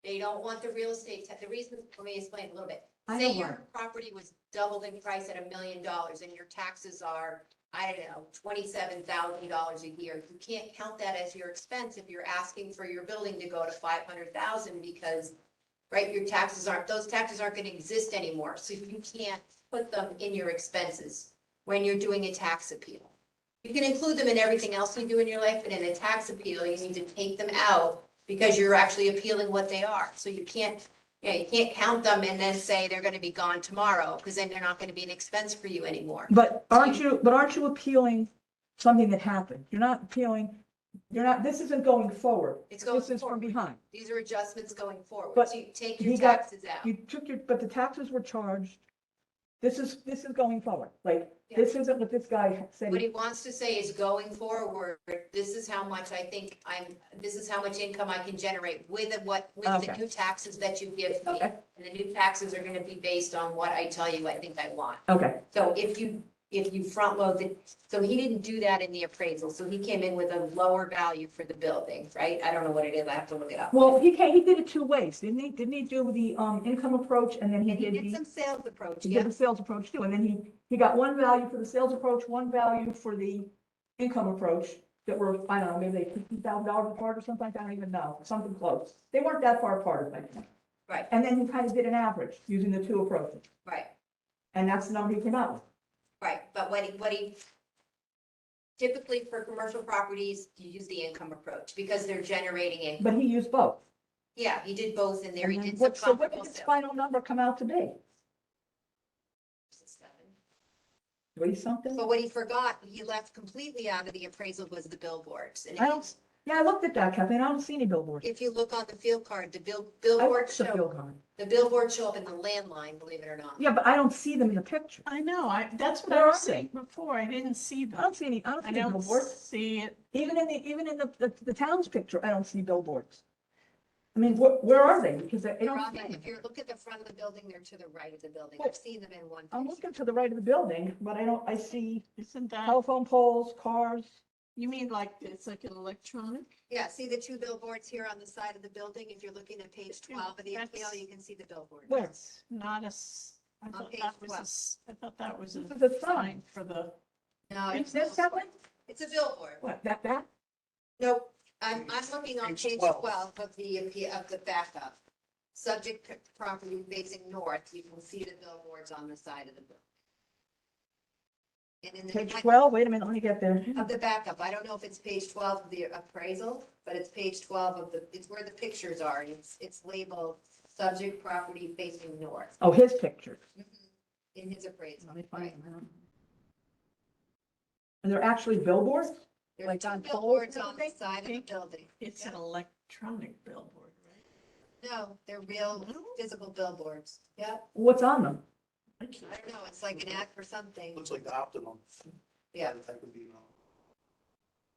they don't want the real estate, the reason, let me explain a little bit. I Say know your property was doubled in price at $1 million and your taxes are, I don't know, $27,000 a year. You can't count that as your expense if you're asking for your building to go to 500,000 because, right, your taxes aren't, those taxes aren't gonna exist anymore. So you can't put them in your expenses when you're doing a tax appeal. You can include them in everything else you do in your life, but in a tax appeal, you need to take them out because you're actually appealing what they are. So you can't count them and then say they're gonna be gone tomorrow, because then they're not gonna be an expense for you anymore. But aren't you appealing something that happened? You're not appealing, this isn't going forward. It's going This is from forward. behind. These are adjustments going forward. But So you take your he got- taxes out. You took but the taxes were charged. This is going forward. Like, Yeah. this isn't what this guy said. What he wants to say is going forward, this is how much I think this is how much income I can generate with the Okay. new taxes that you give me. Okay, And the new taxes are gonna be based on what I tell you I think I want. okay. So if you front load so he didn't do that in the appraisal, so he came in with a lower value for the building, right? I don't know what it is, I have to look it up. Well, he did it two ways, didn't he? Didn't he do the, income approach and then he And he did did some sales approach, he yeah. did the sales approach too, and then he got one value for the sales approach, one value for the income approach that were, I don't know, maybe $50,000 apart or something like that, I don't even know, something close. They weren't that far apart, I think. Right, And then he kind of did an average using the two approaches, right, and that's the number he came out with. right. But what he typically for commercial properties, you use the income approach because they're generating income. But he used both. Yeah, he did both in there. He And then did some so what comparable did his sales. final number come out to be? 3 something? But what he forgot, he left completely out of the appraisal was the billboards. And I don't, yeah, I looked at that, Kathleen, I don't see any billboards. if you look on the field card, the I billboards looked at the show, bill card. the billboards show up in the landline, believe it or not. Yeah, but I don't see them in the picture. I know, that's what Where I are was saying before, I didn't see I them. don't see any, I don't I see don't billboards. see it. Even in the town's picture, I don't see billboards. I mean, where are they? Because I They're don't on see the, them. if you look at the front of the building, they're to the right of the building. Well, I've seen them in one. I'm place. looking to the right of the building, but I see Isn't that, telephone poles, cars. you mean like, it's like an electronic? Yeah, see the two billboards here on the side of the building? If you're looking at page 12 of the appeal, That's- you can see the billboard. Where? That's not I On thought page that was 12. I thought that was a This is a sign. sign for the, No, It's this, Kathleen? it's a billboard. What, that? Nope, I'm looking on Page page 12. 12 of the backup. Subject property facing north, you can see the billboards on the side of the building. And in the. Page 12, wait a minute, let me get there. Of the backup, I don't know if it's page 12 of the appraisal, but it's page 12 of it's where the pictures are, and it's labeled subject property facing north Oh, his picture. in his appraisal. Let me find them. And they're actually billboards? There's Like two on poles billboards and on the everything? side of the Pink. building. it's an Yeah. electronic billboard, right? No, they're real No? physical billboards. Yeah, What's on them? I I can't- don't know, it's like an ad for something. Looks like the optimum. Yeah. That would be,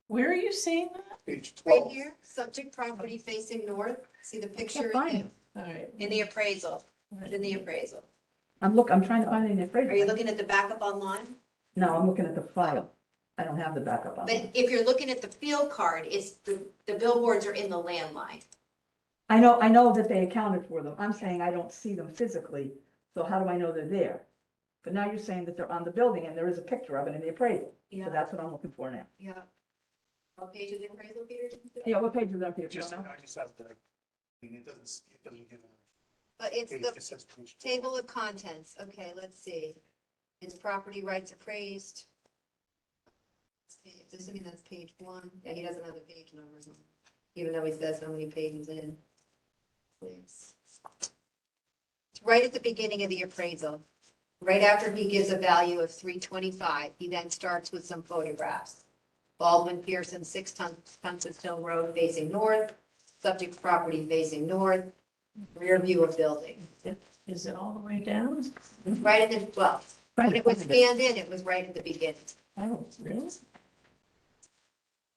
Where are you seeing that? page Right 12. here, subject property facing north, see the I picture can't find in it. All right. the appraisal, it's in the appraisal. I'm trying to find it in the appraisal. Are you looking at the backup online? No, I'm looking at the file. I don't have the backup on But that. if you're looking at the field card, it's the billboards are in the landline. I know that they accounted for them. I'm saying I don't see them physically, so how do I know they're there? But now you're saying that they're on the building and there is a picture of it in the appraisal. So that's what I'm looking for now. Yeah. What page is the appraisal, Peter? Yeah, what page is that, Peter? Just, I just have the, I mean, it doesn't give It's a, it the just says page 12. table of contents. Okay, let's see. It's property rights appraised. Does it mean that's page 1? Yeah, he doesn't have the page numbers on, even though he says how many pages in. Please. It's right at the beginning of the appraisal. Right after he gives a value of 325, he then starts with some photographs. Baldwin Pearson, 6 Tunsis Hill Road facing north, subject property facing north, rear view of building. Is it all the way down? Right in the, well, when it was scanned in, it was right at the beginning. Oh, really?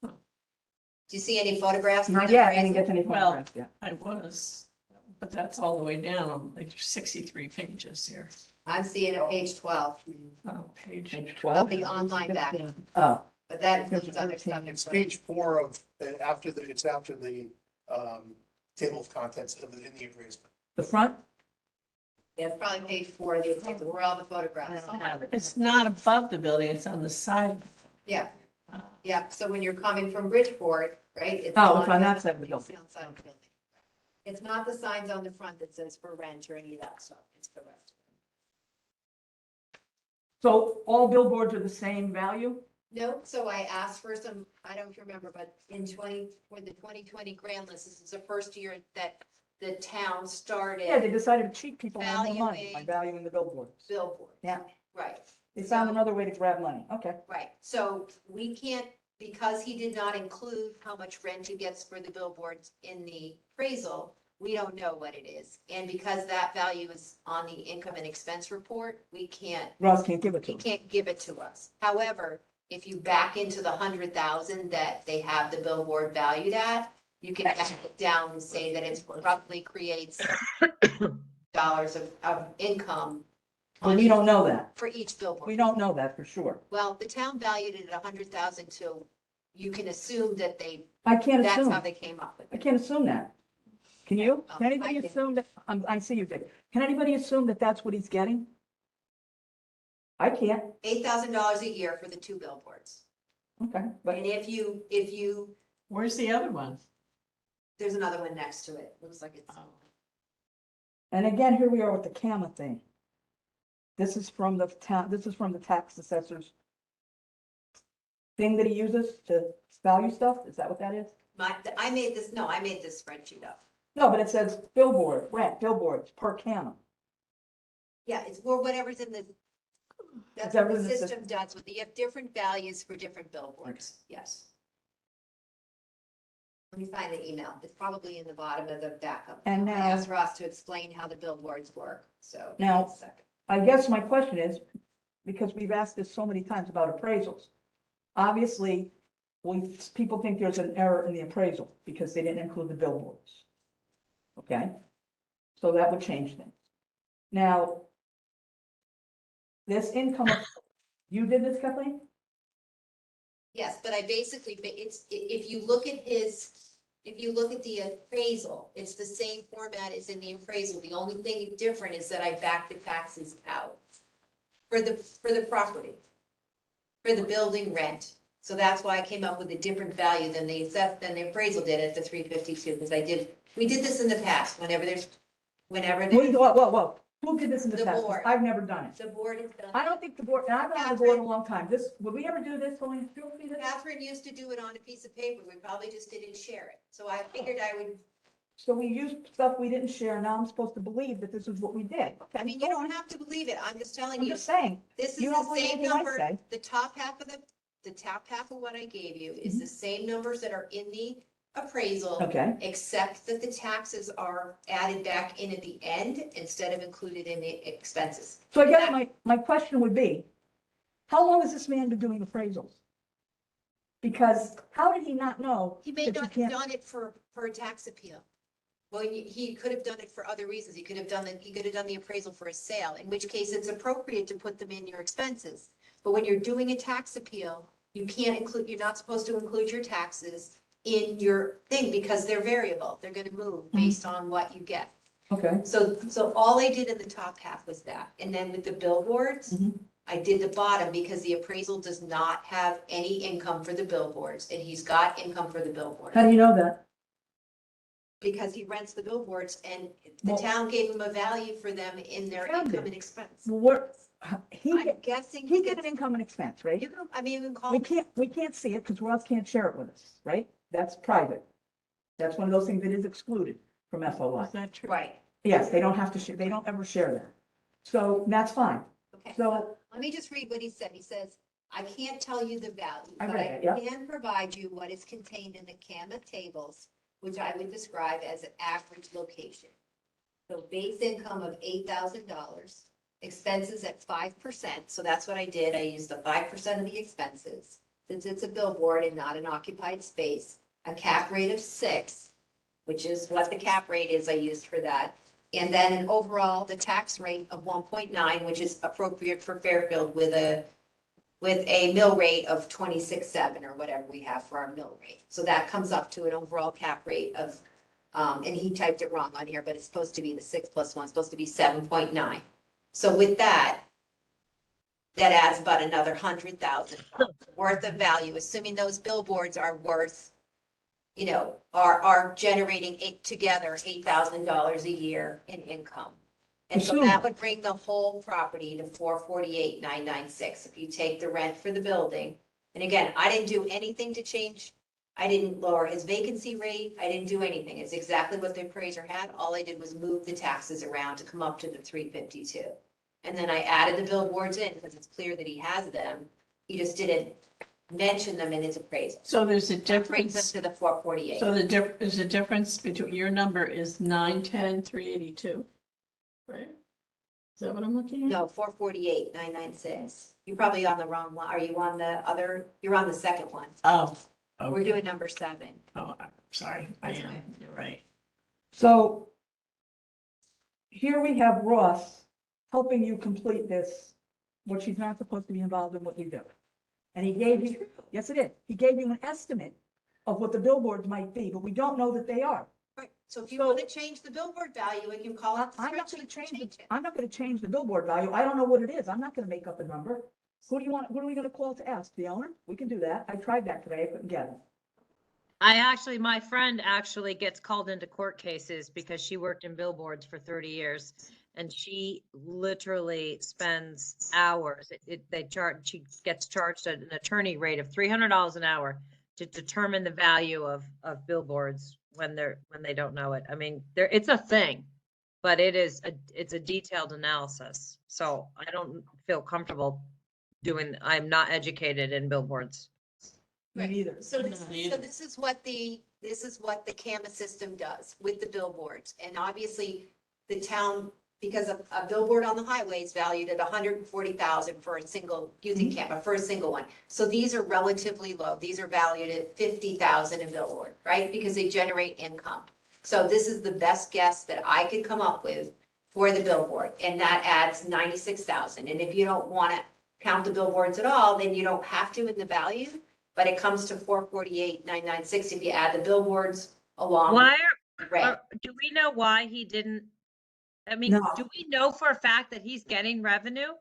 Do you see any photographs? Not yet, I didn't get to any Well- photographs yet. I was, but that's all the way down, like 63 pages here. I'm seeing it page 12, Oh, page. Page of 12? the online back, Oh, but that includes other stuff. It's page 4 of, after the, table of contents in the appraisal. the front? Yeah, it's probably page 4 of the appraisal, where all the photographs. It's not above the building, it's on the side. Yeah, yeah, so when you're coming from Bridgeport, right? It's Oh, it's on that side of the it's building. on side of the building. It's not the signs on the front that says for rent or any of that stuff, it's the rest. So all billboards are the same value? No, so I asked for some, I don't remember, but for the 2020 grand list, this is the first year that the town Yeah, started they decided to cheat people out of their money by Valuing- valuing the billboards. billboards. Yeah. Right, They found another way to grab money, okay. right. So we can't, because he did not include how much rent he gets for the billboards in the appraisal, we don't know what it is. And because that value is on the income and expense report, we can't, Ross can't give it to he them. can't give it to us. However, if you back into the 100,000 that they have the billboard valued at, you can back it down and say that it roughly creates dollars of income But we don't know that. for each billboard. We don't know that for sure. Well, the town valued it at 100,000, so you can assume that I can't that's assume. how they came up with I it. can't assume that. Can you? Oh, Can anybody I can. assume that, I see you, Dick. Can anybody assume that that's what he's getting? I can't, $8,000 a year for the 2 billboards. okay, but And if you, Where's the other one? there's another one next to it. Looks like it's, and again, here we are with the CAMA thing. This is from the town, this is from the tax assessor's thing that he uses to value stuff, is that what that is? I made this spreadsheet up. No, but it says billboard, rent, billboards per CAMA. Yeah, it's, or whatever's in the, that's that what what the it system does, with you have different values for different billboards, yes. Let me find the email, it's probably in the bottom of the backup. And I now- asked Ross to explain how the billboards work, so. Now- give me a second. I guess my question is, because we've asked this so many times about appraisals, obviously, people think there's an error in the appraisal because they didn't include the billboards. Okay? So that would change things. Now, this income, you did this, Kathleen? Yes, but I basically, if you look at the appraisal, it's the same format as in the appraisal. The only thing different is that I back the taxes out for the property, for the building rent. So that's why I came up with a different value than the appraisal did at the 352, because we did this in the past, whenever there's. Whoa, who did this in the The past? board. I've never done it. The board has done. I don't think the board, and I've been on the board a long time. Would we ever do this, going through this? Catherine used to do it on a piece of paper. We probably just didn't share it. So I figured I would, So we used stuff we didn't share, now I'm supposed to believe that this is what we did. I mean, you don't have to believe it. I'm just telling I'm you. just saying, This is you the don't believe same anything I number, say. the top half of what I gave you is Mm-hmm. the same numbers that are in the appraisal. Okay. Except that the taxes are added back in at the end instead of included in the expenses. So I guess my question would be, how long has this man been doing appraisals? Because how did he not know? He may that you not have can't- done it for a tax appeal. Well, he could have done it for other reasons. He could have done the appraisal for a sale, in which case it's appropriate to put them in your expenses. But when you're doing a tax appeal, You can't include, you're not supposed to include your taxes in your thing because they're variable. They're gonna move based on what you get. Okay. So all I did in the top half was that. And then with the billboards, Mhm. I did the bottom because the appraisal does not have any income for the billboards, and he's got income for the billboards. How do you know that? Because he rents the billboards and the Well- town gave him a value for them in their Town income did. and expense. Well, what, he, I'm get- guessing. he get an income and expense, right? You can, I mean, you can call. We can't see it because Ross can't share it with us, right? That's private. That's one of those things that is excluded from FOI. Is that true? Right, Yes, they don't have to share, they don't ever share that. So that's fine. okay. So, Let me just read what he said. He says, I can't tell you the value, I but read I it, yeah. can provide you what is contained in the CAMA tables, which I would describe as an average location. So base income of $8,000, expenses at 5%. So that's what I did. I used the 5% of the expenses. Since it's a billboard and not an occupied space, a cap rate of 6, which is what the cap rate is I used for that. And then an overall, the tax rate of 1.9, which is appropriate for Fairfield with a mill rate of 26.7 or whatever we have for our mill rate. So that comes up to an overall cap rate of, and he typed it wrong on here, but it's supposed to be the 6 plus 1, supposed to be 7.9. So with that, that adds about another $100,000 worth of value, assuming those billboards are worth, you know, are generating together $8,000 a year in income. And so that would bring the whole property to 448,996 if you take the rent for the building. And again, I didn't do anything to change. I didn't lower his vacancy rate. I didn't do anything. It's exactly what the appraiser had. All I did was move the taxes around to come up to the 352. And then I added the billboards in because it's clear that he has them. He just didn't mention them in his appraisal. So there's a That brings difference. them to the 448. So there's a difference between, your number is 910,382, right? Is that what I'm looking at? No, 448,996. You're probably on the wrong one. Are you on the other? You're on the second one. Oh, We're okay. doing number 7. Oh, I'm sorry, I That's am, okay. you're right. so here we have Ross helping you complete this, what she's not supposed to be involved in what you do. And he gave you, yes, it is. He gave you an estimate of what the billboards might be, but we don't know that they are. Right. So if you want to change the billboard value, you can call it. I'm not gonna change it. I'm not gonna change the billboard value. I don't know what it is. I'm not gonna make up a number. Who do you want, what are we gonna call to ask? The owner? We can do that. I tried that today. I couldn't get it. My friend actually gets called into court cases because she worked in billboards for 30 years. And she literally spends hours, she gets charged an attorney rate of $300 an hour to determine the value of billboards when they don't know it. I mean, it's a thing, but it's a detailed analysis. So I don't feel comfortable I'm not educated in billboards. Right. Me either. So this is what the CAMA system does with the billboards. And obviously the town, because a billboard on the highway is valued at 140,000 for a single, using CAMA for a single one. So these are relatively low. These are valued at 50,000 a billboard, right? Because they generate income. So this is the best guess that I could come up with for the billboard, and that adds 96,000. And if you don't want to count the billboards at all, then you don't have to in the value, but it comes to 448,996 if you add the billboards along. Why Right. do we know why he didn't? I mean, No. do we know for a fact that he's getting revenue?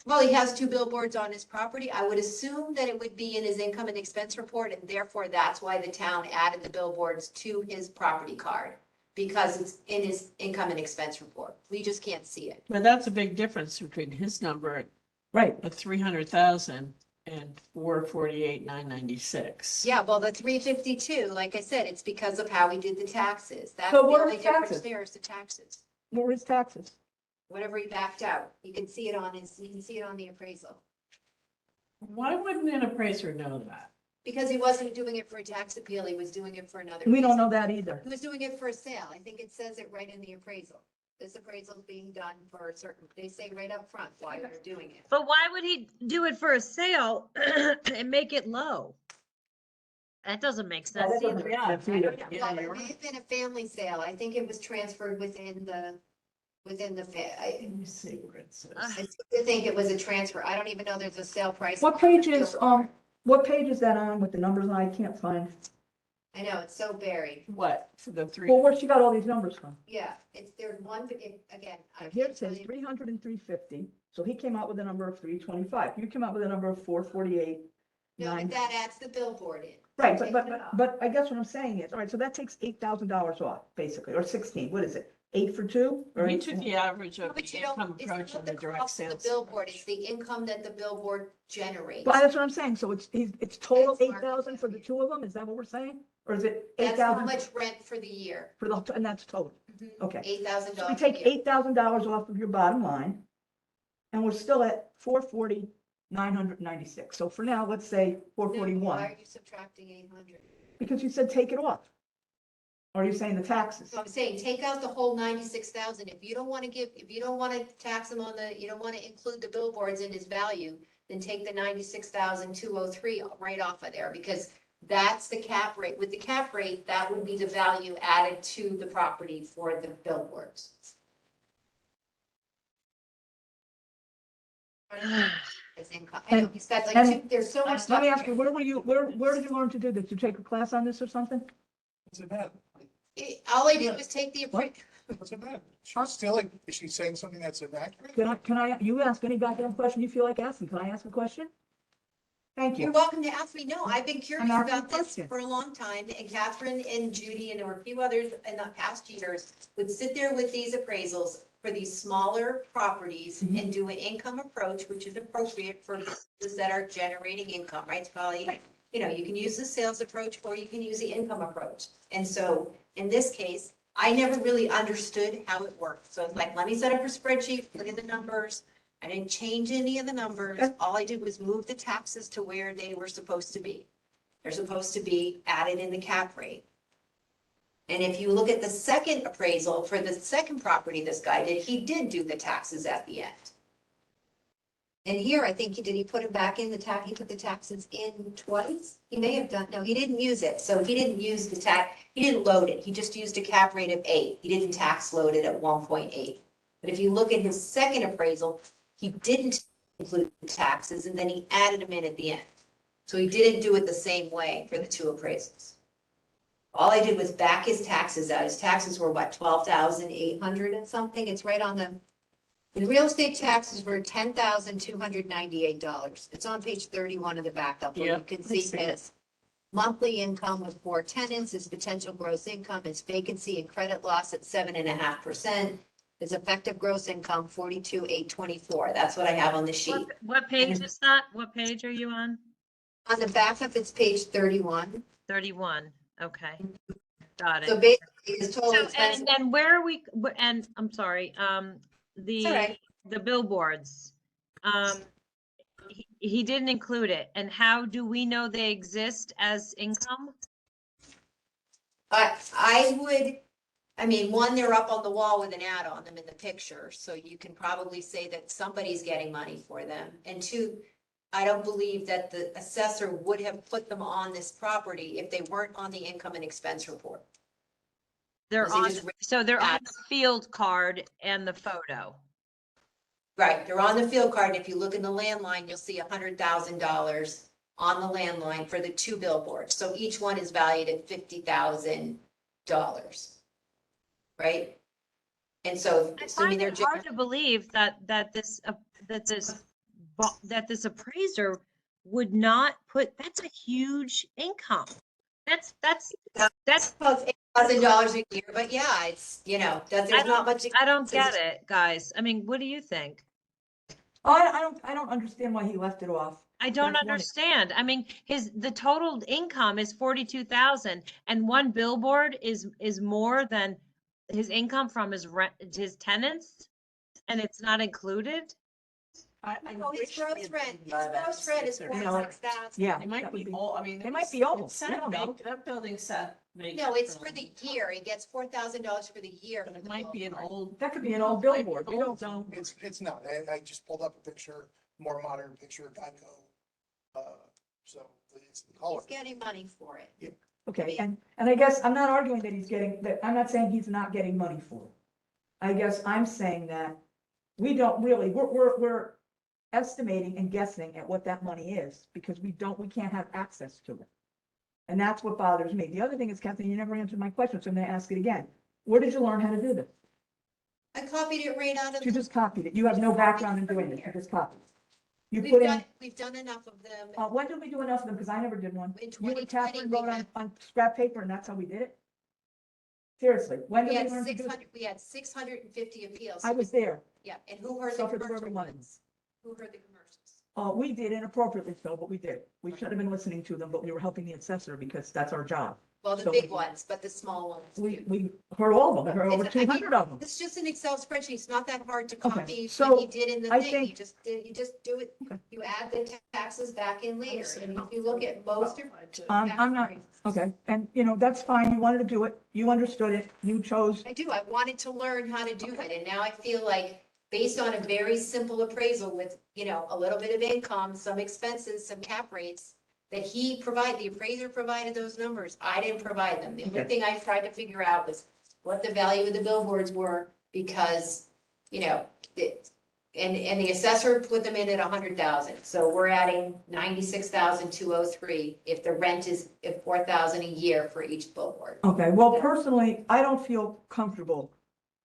Well, he has 2 billboards on his property. I would assume that it would be in his income and expense report, and therefore that's why the town added the billboards to his property card, because it's in his income and expense report. We just can't see it. But that's a big difference between his number Right. at 300,000 and 448,996. Yeah, well, the 352, like I said, it's because of how we did the taxes. That's the So what are only his difference taxes? there is the taxes. What were his taxes? Whatever he backed out, you can see it on the appraisal. Why wouldn't an appraiser know that? Because he wasn't doing it for a tax appeal, he was doing it for another. We don't reason. know that either. He was doing it for a sale. I think it says it right in the appraisal. This appraisal is being done for a certain, they say right up front why they're doing it. But why would he do it for a sale and make it low? That doesn't make sense that doesn't either. make sense either. Yeah, Well, you're it may right. have been a family sale. I think it was transferred within the, I Let me see where it says. seem to think it was a transfer. I don't even know there's a sale price. What page is, What page is that on with the numbers I can't find? I know, it's so buried. What, for the three? Well, where's she got all these numbers from? Yeah, there's one, again. Here it says 300 and 350. So he came out with a number of 325. You came out with a number of 448. No, but that adds the billboard in. Right, Take but, it but, off. but I guess what I'm saying is, all right, so that takes $8,000 off, basically, or 16, what is it? 8 for 2? Or You eight took for- the average No, of the but you don't, income it's approach not and the the direct cost of the sales. billboard, it's the income that the billboard generates. But that's what I'm saying, so it's total That's market 8,000 for the value. two of them, is that what we're saying? Or is it That's how 8,000 much rent for the year. for the, and that's total? Okay. $8,000 So we a take year. $8,000 off of your bottom line, and we're still at 440,996. So for now, let's say No, 441, why are you subtracting 800? because you said take it off. Or are you saying the taxes? So I'm saying, take out the whole 96,000. If you don't want to if you don't want to tax him on you don't want to include the billboards in his value, then take the 96,203 right off of there, because that's the cap rate. With the cap rate, that would be the value added to the property for the billboards. It's income. I know, he's got like And- there's so much Let stuff. me ask here. you, where did you learn to do this? Did you take a class on this or something? What's it bad? All I did was take the. What? What's it bad? She's stealing, is she saying something that's inaccurate? You ask any goddamn question you feel like asking. Can I ask a question? Thank You're you. welcome to ask me. No, I've been curious I'm asking about a this question. for a long time, and Catherine and Judy, and there were a few others in the past years, would sit there with these appraisals for these smaller properties Mhm. and do an income approach, which is appropriate for businesses that are generating income, right? It's probably, you can use the sales approach or you can use the income approach. And so in this case, I never really understood how it worked. So it's like, let me set up a spreadsheet, put in the numbers. I didn't change any of the numbers. All I did was move the taxes to where they were supposed to be. They're supposed to be added in the cap rate. And if you look at the second appraisal for the second property this guy did, he did do the taxes at the end. And here, I think he put it back in he put the taxes in twice? He may have done, no, he didn't use it. So he didn't use he didn't load it. He just used a cap rate of 8. He didn't tax load it at 1.8. But if you look at his second appraisal, he didn't include the taxes and then he added them in at the end. So he didn't do it the same way for the two appraisals. All I did was back his taxes out. His taxes were what, 12,800 and something? It's right on the real estate taxes were $10,298. It's on page 31 of the backup, where Yeah, you can I see see his monthly income with 4 tenants, his potential gross income, his vacancy and credit loss at 7.5%. His effective gross income, 42,824. That's what I have on the sheet. What page is that? What page are you on? On the backup, it's page 31. 31. Okay. Got So it. basically, his total So, expense. and where are we, and I'm sorry, It's all right. the billboards, he didn't include it. And how do we know they exist as income? One, they're up on the wall with an ad on them in the picture, so you can probably say that somebody's getting money for them. And two, I don't believe that the assessor would have put them on this property if they weren't on the income and expense report. They're Because they on, just read so they're on that. the field card and the photo. Right, they're on the field card. If you look in the landline, you'll see $100,000 on the landline for the two billboards. So each one is valued at $50,000. Right? And so, I assuming find they're. it hard to believe that this appraiser would not put, that's a huge income. That's Well, it's $8,000 a year, but yeah, it's, there's not much. I don't get it, guys. I mean, what do you think? I don't understand why he left it off. I don't That's one- understand. I mean, the total income is 42,000 and one billboard is more than his income from his rent, his tenants, and it's not included? No, his gross rent is $46,000. Yeah. It might that would be be- old, I mean. They might be old. It sat We don't know. vacant- That building sat vacant. No, it's a for the long time. year. He gets $4,000 for the year. But it might be an old. That could be an old billboard. We don't Old know. It's not. I just pulled up a picture, more modern picture, Geico. So it's the color. He's getting money for it. Okay, and I guess I'm not arguing that I'm not saying he's not getting money for it. I guess I'm saying that we don't really, we're estimating and guessing at what that money is, because we can't have access to it. And that's what bothers me. The other thing is, Kathleen, you never answered my question, so I'm gonna ask it again. Where did you learn how to do this? I copied it right out of. You just copied it. You have no background in doing this. You just copied. You We've put in, done, we've done enough of them when did we do enough of them? Because I never did one. in You and 2020. Catherine wrote on scrap paper and that's how we did it? Seriously, when We did had we learn to do 600, it? we had 650 appeals. I was there. Yeah, and who heard the Suffered for commercial everyone. ones? Who heard the commercials? We did inappropriately so, but we did. We should have been listening to them, but we were helping the assessor because that's our job. Well, the So- big ones, but the small ones. We heard all of them. I heard over It's- I mean, 200 of them. It's just an Excel spreadsheet. It's not that hard to Okay, copy so what he did in the I thing. think- You just do it, Okay. you add the taxes back in later. And if you look at most of. I'm not, okay, and that's fine. You wanted to do it. You understood it. You chose, I do. I wanted to learn how to do it. And now I feel like based on a very simple appraisal with, a little bit of income, some expenses, some cap rates, that the appraiser provided those numbers. I didn't provide them. The only Okay. thing I tried to figure out was what the value of the billboards were because, and the assessor put them in at 100,000. So we're adding 96,203 if the rent is at 4,000 a year for each billboard. okay, well, personally, I don't feel comfortable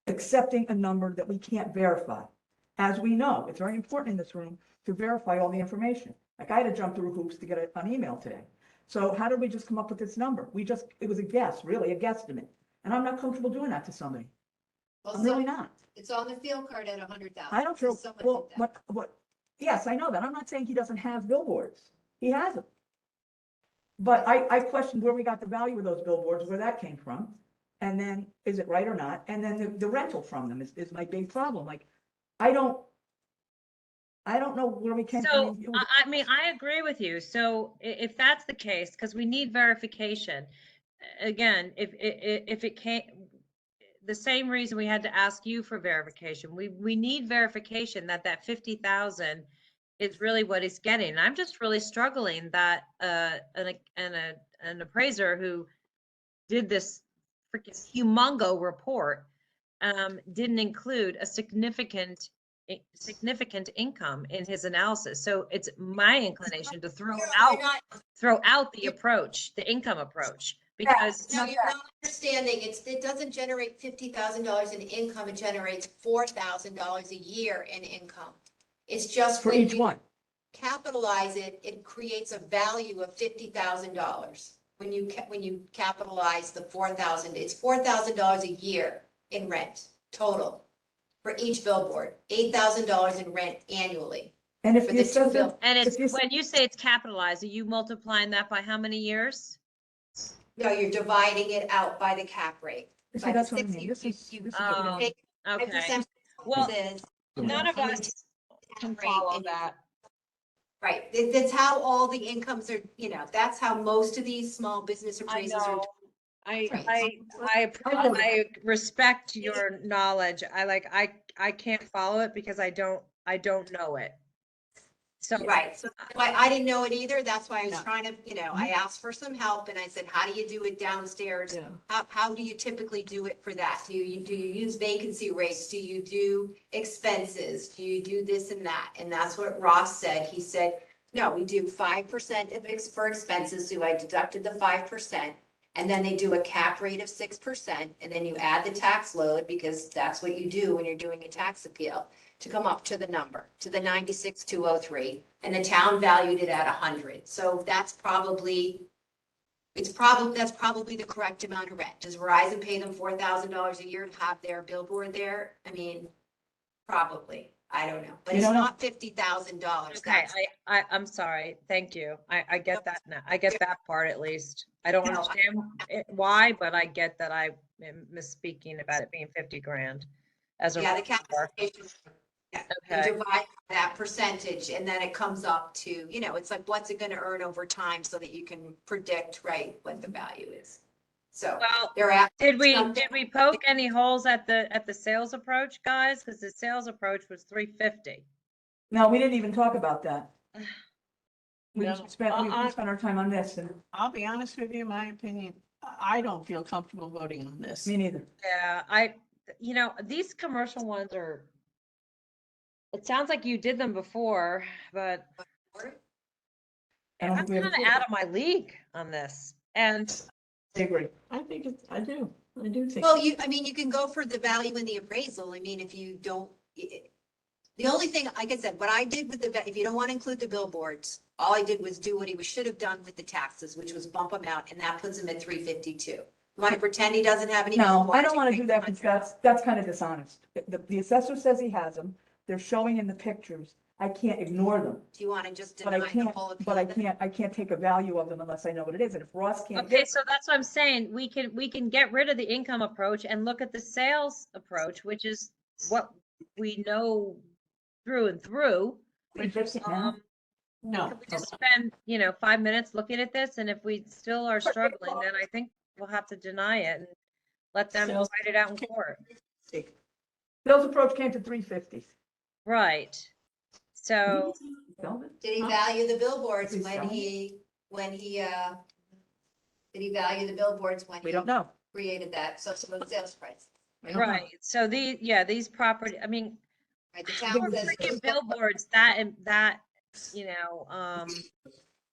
accepting a number that we can't verify. As we know, it's very important in this room to verify all the information. Like I had to jump through hoops to get an email today. So how did we just come up with this number? It was a guess, really, a guesstimate. And I'm not comfortable doing that to somebody. Well, I'm really not. It's on the field card at 100,000. I don't feel, Someone well, did that. what, yes, I know that. I'm not saying he doesn't have billboards. He has them. But I questioned where we got the value of those billboards, where that came from. And then, is it right or not? And then the rental from them is my big problem. Like, I don't know where we came So, from. I mean, I agree with you. So if that's the case, because we need verification, again, if it can't, the same reason we had to ask you for verification, we need verification that 50,000 is really what he's getting. And I'm just really struggling that, an appraiser who did this freaking humongo report, didn't include a significant income in his analysis. So it's my inclination to throw out the approach, the income approach, because No, you're not understanding. It doesn't generate $50,000 in income. It generates $4,000 a year in income. It's just For when each you one. capitalize it, it creates a value of $50,000. When you capitalize the 4,000, it's $4,000 a year in rent total for each billboard, $8,000 in rent annually. And if For the the two assessor, bill- and it's, if you- when you say it's capitalized, are you multiplying that by how many years? No, you're dividing it out by the cap rate. see, By the that's what I 60, mean. This is you what Oh, take Okay, 5% well, says, none of and you us take the can cap rate follow and you- that. Right, that's how all the incomes are, that's how most of these small business I appraisals are. know. I Right. I respect your knowledge. I can't follow it because I don't know it. So. Right, so that's why I didn't know it either. That's why I was Yeah. trying to, I asked for some help and I said, how do you do it downstairs? Yeah. How do you typically do it for that? Do you use vacancy rates? Do you do expenses? Do you do this and that? And that's what Ross said. He said, no, we do 5% for expenses. So I deducted the 5%. And then they do a cap rate of 6%. And then you add the tax load because that's what you do when you're doing a tax appeal to come up to the number, to the 96,203. And the town valued it at 100. So that's probably the correct amount of rent. Does Verizon pay them $4,000 a year to have their billboard there? I mean, probably. I don't know, but You it's don't know? not $50,000. Okay, I'm sorry. Thank you. I get that now. I get that part at least. I don't No, understand why, but I get that I am misspeaking about it being 50 grand as a. Yeah, the number. capitalization, you Okay, divide that percentage and then it comes up to, it's like, what's it gonna earn over time so that you can predict, right, what the value is. So well, they're at. did we poke any holes at the sales approach, guys? Because the sales approach was 350. no, we didn't even talk about that. We No. spent our time on this and I'll be honest with you, my opinion, I don't feel comfortable voting on this. me neither. Yeah, these commercial ones are It sounds like you did them before, but I don't I'm think we have kind of out of my league on this. And I agree. I think it's, I do think. Well, I mean, you can go for the value in the appraisal. I mean, if you don't, the only thing, like I said, what I did with if you don't want to include the billboards, all I did was do what he should have done with the taxes, which was bump them out, and that puts him at 352. You want to pretend he doesn't have any? No, I billboards, don't want to you do make that because that's kind of dishonest. The assessor says he has them. They're showing in the pictures. I can't ignore them. Do you want to just But deny I the can't, whole appeal? but I then? can't take a value of them unless I know what it is. And if Ross can't okay, get, so that's what I'm saying. We can get rid of the income approach and look at the sales approach, which is what we know through and through. we fix it now. No. Could we just spend, 5 minutes looking at this? And if we still are struggling, then I think we'll have to deny it and let them Sales- fight it out in court. Bill's approach came to 350. Right. So, Did he value the billboards Please when tell he, did he value the billboards when We he don't know. created that social sales price? We don't know. right. So these property, I mean, Right, the four town says. freaking billboards, that, Deny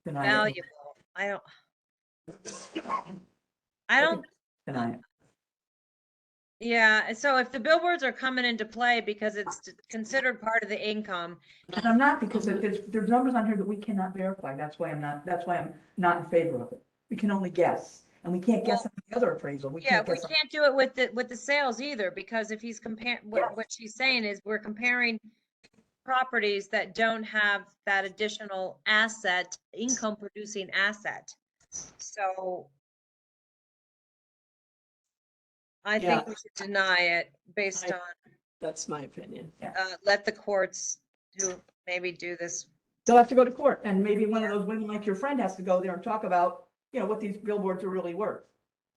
it. valuable. I don't, Deny it. yeah. So if the billboards are coming into play because it's considered part of the income, And I'm not, because there's numbers on here that we cannot verify. That's why I'm not in favor of it. We can only guess, and we can't guess on the other appraisal. We yeah, can't we guess. on- can't do it with the sales either, because if he's comparing, what she's saying is we're comparing properties that don't have that additional asset, income producing asset. So I Yeah. think we should deny it based on, That's my opinion. let the courts maybe do this. They'll have to go to court, and maybe one of those women like your friend has to go there and talk about, what these billboards are really worth.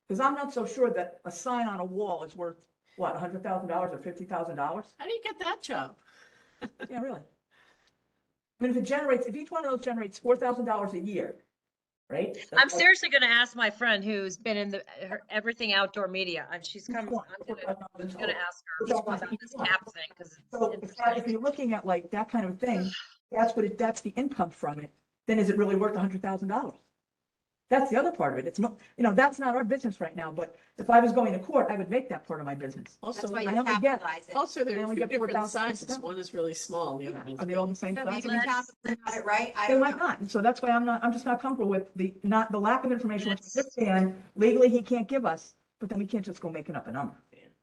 Because I'm not so sure that a sign on a wall is worth, what, $100,000 or $50,000? How do you get that job? Yeah, really. I mean, if each one of those generates $4,000 a year, right? I'm seriously gonna ask my friend who's been in everything outdoor media, and she's coming, I'm gonna ask her about this cap thing, because So if you're looking at like that kind of thing, that's the income from it, then is it really worth $100,000? That's the other part of it. It's not, that's not our business right now, but if I was going to court, I would make that part of my business. Also, That's why I you only get- capitalize it. also They there are only two get different 4,000. sizes. One is really small, the other Are one's. they all the same So size? maybe the town got it right, I They don't might know. not, and so that's why I'm just not comfortable with the lack of information, which I understand legally he can't give us, but then we can't just go making up a number.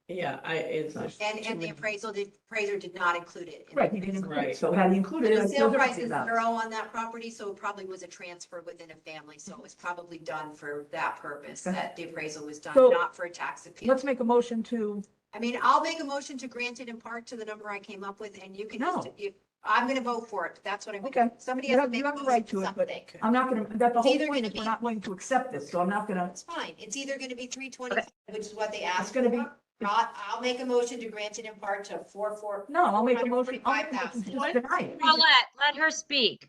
Yeah, there's And too the many- appraisal did not include it. Right, he didn't include it, Right. so had he included it, The I'd sale feel price differently is about it. 0 on that property, so it probably was a transfer within a family, so it was probably done for that purpose, Okay. that the appraisal was done, So- not for a tax appeal. Let's make a motion to, I mean, I'll make a motion to grant it in part to the number I came up with, and you can just, No. I'm gonna vote for it, that's what I'm Okay. gonna, somebody You has to have- make you a have a motion right to to it, but- something. I'm not gonna, that the It's whole either point gonna is we're be- not willing to accept this, so I'm not gonna, It's fine, it's either gonna be 325, which is what they it's asked gonna be, for. I'll make a motion to grant it in part to no, I'll make a motion to 445,000. just deny it. Paulette, let her speak,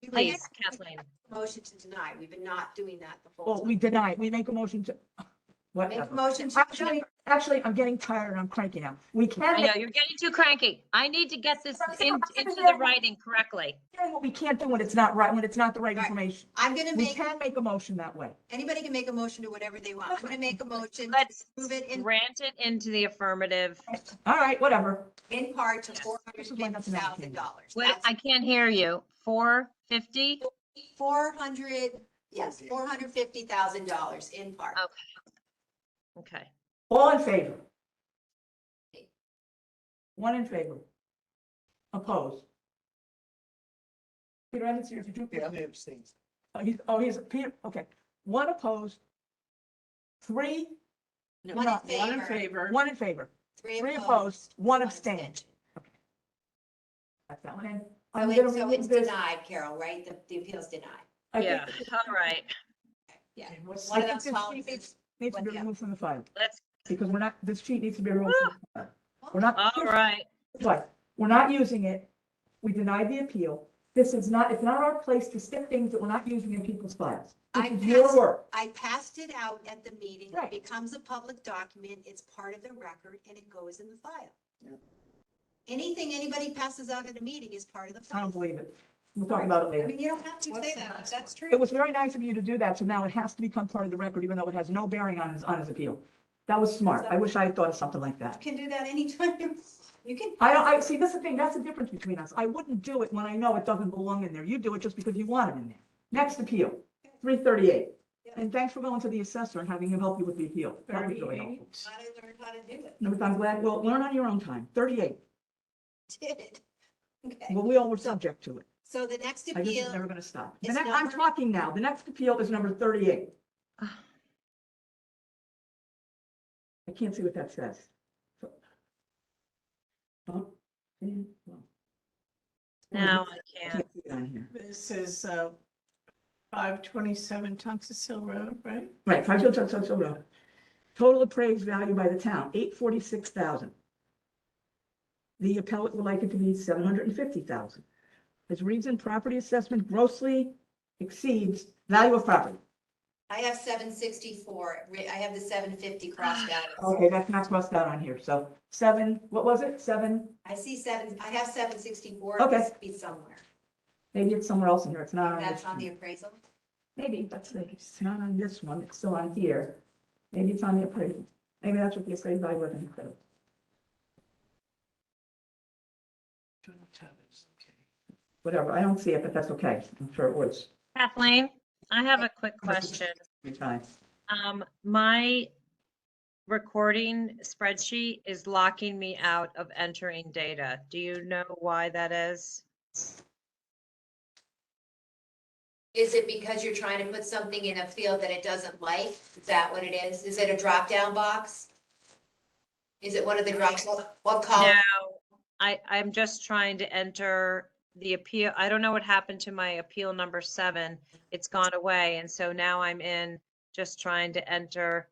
please, Kathleen. Motion to deny, we've been not doing that the whole Well, time. we deny it, we make a motion to, Make a whatever. motion to. Actually, I'm getting tired and I'm cranky now. We can I make know, you're getting too cranky. I need to get this into the Yeah. writing correctly. what we can't do when it's not right, when it's not the right Right. information. I'm gonna We make, can make a motion that way. anybody can make a motion to whatever they want. I'm gonna make a motion to Let's move it grant it into the affirmative. All right, whatever. in part to Yes. $450,000. Wait, That's I can't hear you. 450? 400, yes, $450,000 in part. Okay. All in favor? One in favor. Opposed? Peter, I didn't see you. Did you? Yeah, I'm abstaining. He's, Peter, okay. One opposed. Three, No, One in One in favor. favor. one in favor. Three Three opposed, opposed, one one abstained. abstention. That's that one. So I'm it's, gonna so remove it's this. denied, Carol, right? The appeal's denied. I Yeah, think- all right. Yeah. Okay, what's- One I of think those this columns sheet is, needs to be Yeah. removed from the file, Let's, because this sheet needs to be removed from the file. We're not. all right. But we're not using it. We denied the appeal. It's not our place to stick things that we're not using in people's files. This I is your passed- work. I passed it out at the meeting. It Right. becomes a public document. It's part of the record and it goes in the file. anything anybody passes out at a meeting is part of the I don't plan. believe it. We'll talk about it I later. mean, you don't have to say that, that's true. It was very nice of you to do that, so now it has to become part of the record, even though it has no bearing on his appeal. That was smart. I wish I had thought of something like that. You can do that anytime. You can. I see, that's the thing, that's the difference between us. I wouldn't do it when I know it doesn't belong in there. You do it just because you want it in there. Next appeal, 338. And thanks for going to the assessor and having him help you with the appeal. That was really helpful. Thirty-eight. Glad I learned how to do it. No, I'm glad, well, learn on your own time. 38. Did. Okay, Well, we all were subject to it. so the next I just appeal, never gonna stop. is I'm number- talking now. The next appeal is number 38. I can't see what that says. Oh, well, Now I I can't. can't see it on here. This is, 527 Tungus Hill Road, right? Right, 5 Road. Total appraised value by the town, 846,000. The appellate would like it to be 750,000. As reason, property assessment grossly exceeds value of property. I have 764, I have the 750 crossed out. Okay, that's not crossed out on here, so 7, what was it, 7? I see I have 764, Okay. it must be somewhere. Maybe it's somewhere else in here, it's not on That's this on one. the appraisal? Maybe, let's see, it's not on this one, it's still on here. Maybe it's on the appraisal. Maybe that's what the appraisal value was instead of. Whatever, I don't see it, but that's okay, I'm sure it was. Kathleen, I have a quick question. Every time. My recording spreadsheet is locking me out of entering data. Do you know why that is? Is it because you're trying to put something in a field that it doesn't like? Is that what it is? Is it a drop-down box? Is it one of the drops, what column? No, I'm just trying to enter the appeal. I don't know what happened to my appeal number 7. It's gone away. And so now I'm in just trying to enter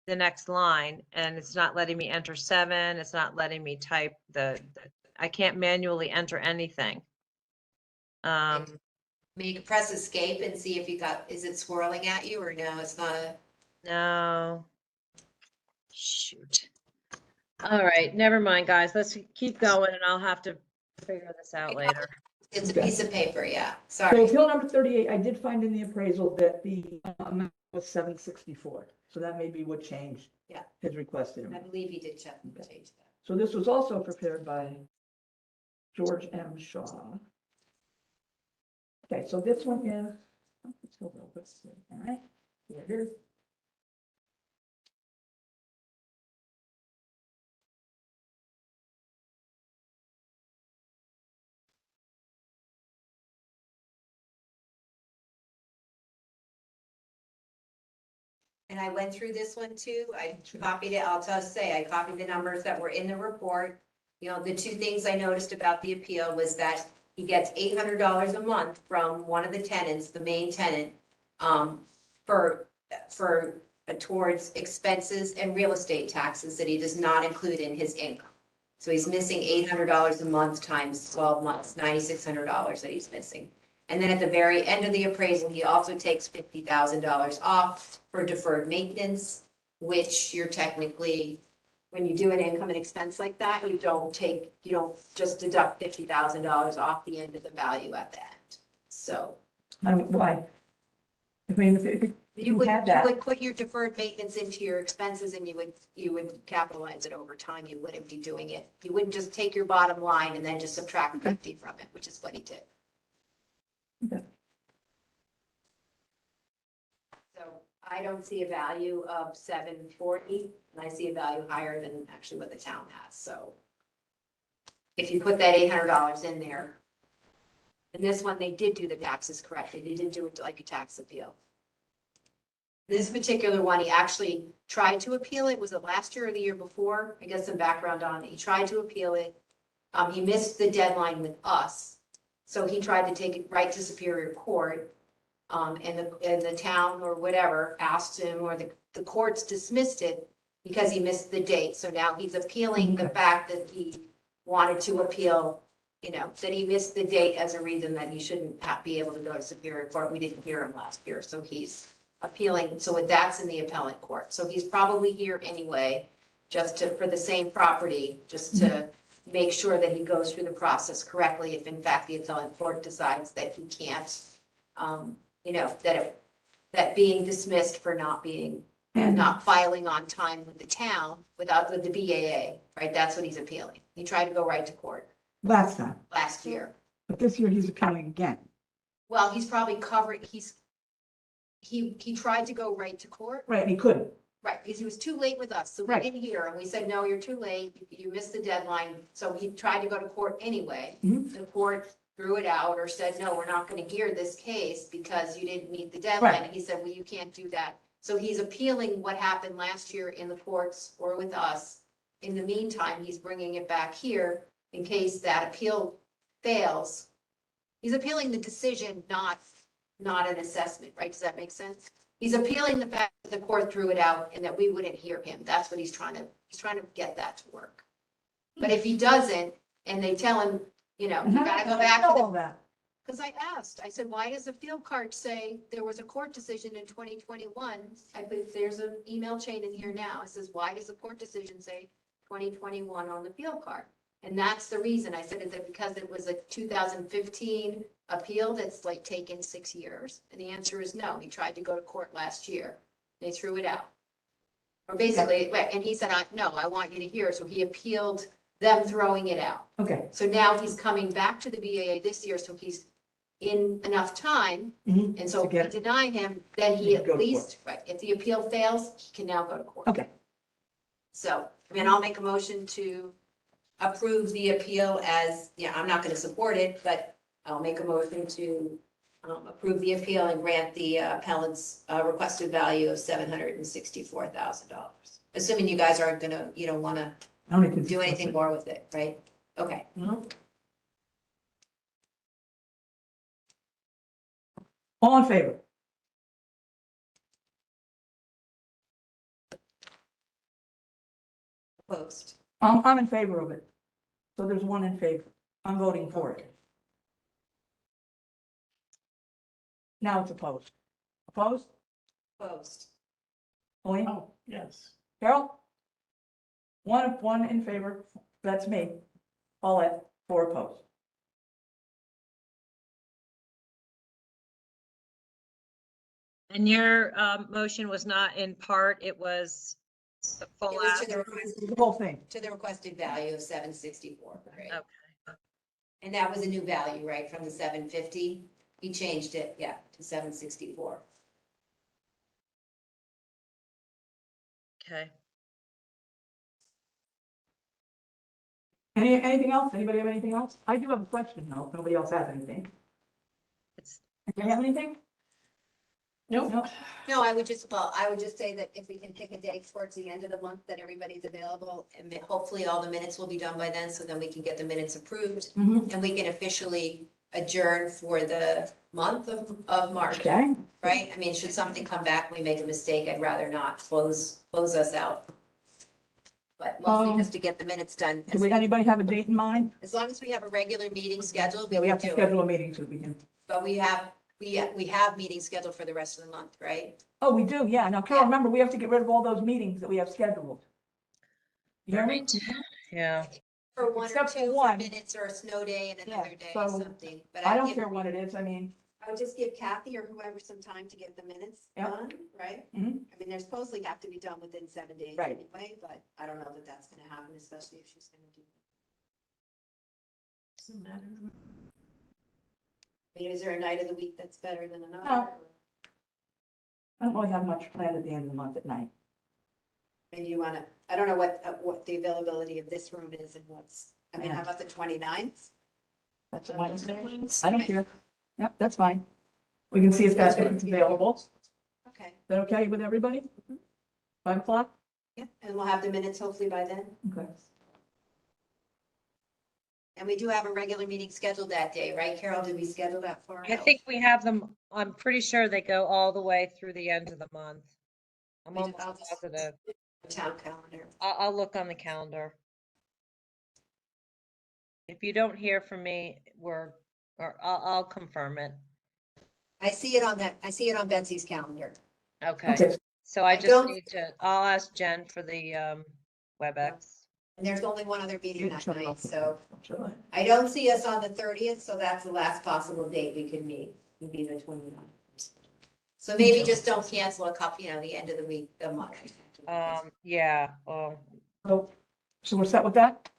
the next line, and it's not letting me enter 7. It's not letting me type I can't manually enter anything. I mean, you can press escape and see if is it swirling at you or no, it's not No. Shoot. All right, never mind, guys. Let's keep going and I'll have to figure this out later. it's a piece of paper, yeah, So sorry. appeal number 38, I did find in the appraisal that the amount was 764. So that may be what changed. Yeah. His requested. I believe you did change that. So this was also prepared by George M. Shaw. Okay, so this one is, all right, here it is. And I went through this one too. I copied it. I'll just say, I copied the numbers that were in the report. You know, the two things I noticed about the appeal was that he gets $800 a month from one of the tenants, the main tenant, towards expenses and real estate taxes that he does not include in his income. So he's missing $800 a month times 12 months, $9,600 that he's missing. And then at the very end of the appraisal, he also takes $50,000 off for deferred maintenance, which you're technically, when you do an income and expense like that, you don't just deduct $50,000 off the end of the value at the end. So Why? I mean, if you had that. You would put your deferred maintenance into your expenses and you would capitalize it over time. You wouldn't be doing it. You wouldn't just take your bottom line and then just subtract 50 from it, which is what he did. Okay. So I don't see a value of 740, and I see a value higher than actually what the town has, so. If you put that $800 in there, and this one, they did do the taxes correctly, they didn't do it like a tax appeal. This particular one, he actually tried to appeal it, was it last year or the year before? I guess some background on it, he tried to appeal it. He missed the deadline with us, so he tried to take it right to Superior Court. And the town or whatever asked him, or the courts dismissed it because he missed the date. So now he's appealing the fact that he wanted to appeal, that he missed the date as a reason that he shouldn't be able to go to Superior Court. We didn't hear him last year, so he's appealing. So that's in the appellate court. So he's probably here anyway. just to, for the same property, just to make sure that he goes through the process correctly if in fact the appellate court decides that he can't, you know, that being dismissed for not being, not filing on time with the town, with the BAA, right? That's what he's appealing. He tried to go right to court Last time, last year. but this year he's appealing again. Well, he's probably covering, he tried to go right to court. Right, and he couldn't. Right, because he was too late with us, so we Right. didn't hear, and we said, no, you're too late, you missed the deadline, so he tried to go to court anyway. Mhm. The court threw it out or said, no, we're not gonna hear this case because you didn't meet the deadline, Right. and he said, well, you can't do that. So he's appealing what happened last year in the courts or with us. In the meantime, he's bringing it back here in case that appeal fails. He's appealing the decision, not an assessment, right? Does that make sense? He's appealing the fact that the court threw it out and that we wouldn't hear him. That's what he's trying to get that to work. But if he doesn't, and they tell him, you know, you gotta go back to All the, that. because I asked, I said, why does the field card say there was a court decision in 2021? There's an email chain in here now. It says, why does the court decision say 2021 on the field card? And that's the reason. I said, is it because it was a 2015 appeal that's like taken 6 years? And the answer is no. He tried to go to court last year. They threw it out. Or basically, right, and he said, no, I want you to hear. So he appealed them throwing it out. Okay. So now he's coming back to the BAA this year, so he's in enough time. Mhm. And so To if we get- deny him, then he Go at to court. least, right, if the appeal fails, he can now go to court. Okay. So, I mean, I'll make a motion to approve the appeal as, yeah, I'm not gonna support it, but I'll make a motion to approve the appeal and grant the appellant's requested value of $764,000. Assuming you guys aren't gonna, you don't wanna I don't need to do anything more with it, right? Okay. All in favor? Opposed. I'm in favor of it. So there's one in favor. I'm voting for it. Now it's opposed. Opposed? Opposed. Elaine? Oh, yes. Carol? One in favor. That's me. Paulette, 4 opposed. And your motion was not in part, it was the full It was ask? to the requested, The whole thing. to the requested value of 764, right? Okay. And that was a new value, right, from the 750? He changed it, yeah, to 764. Okay. Anything else? Anybody have anything else? I do have a question though, if nobody else has anything. It's, Do you have anything? Nope. No? No, I would just say that if we can pick a day towards the end of the month that everybody's available, and hopefully all the minutes will be done by then, so then we can get the minutes approved, Mhm. and we can officially adjourn for the month of March, Okay. right? I mean, should something come back, we make a mistake, I'd rather not close us out. But mostly just to get the minutes done. Do anybody have a date in mind? As long as we have a regular meeting scheduled, Yeah, we have to do it. schedule a meeting so we can. But we have meetings scheduled for the rest of the month, right? Oh, we do, yeah. Now, Carol, remember, we have to get rid of all those meetings that we have scheduled. You hear me? Right. Yeah. For one or Except for two, for one. minutes or a snow day and another Yeah, day so or something. But I I'd don't give- care what it is. I mean, I would just give Kathy or whoever some time to get the minutes Yep. done, right? Mhm. I mean, they're supposedly have to be done within 7 days Right. anyway, but I don't know that that's gonna happen, especially if she's gonna do. Doesn't matter. I mean, is there a night of the week that's better than another? No. I don't really have much planned at the end of the month at night. Maybe you wanna, I don't know what the availability of this room is and I mean, how about the 29th? That's a Wednesday. I don't care. Yep, that's fine. We can see if that's available. Is Okay, that okay with everybody? 5 o'clock? yeah, and we'll have the minutes hopefully by then. Okay. And we do have a regular meeting scheduled that day, right, Carol? Did we schedule that for? I think we have them, I'm pretty sure they go all the way through the end of the month. I'm We almost developed- positive. Town calendar. I'll look on the calendar. If you don't hear from me, I'll confirm it. I see it on Betsy's calendar. Okay, Okay. so I I just don't- need to, I'll ask Jen for the WebEx. And there's only one other meeting that Shut it night, off. so Shut it. I don't see us on the 30th, so that's the last possible date we could meet, would be the 29th. So maybe just don't cancel a couple, the end of the week, the month. Yeah, well, So we're set with that?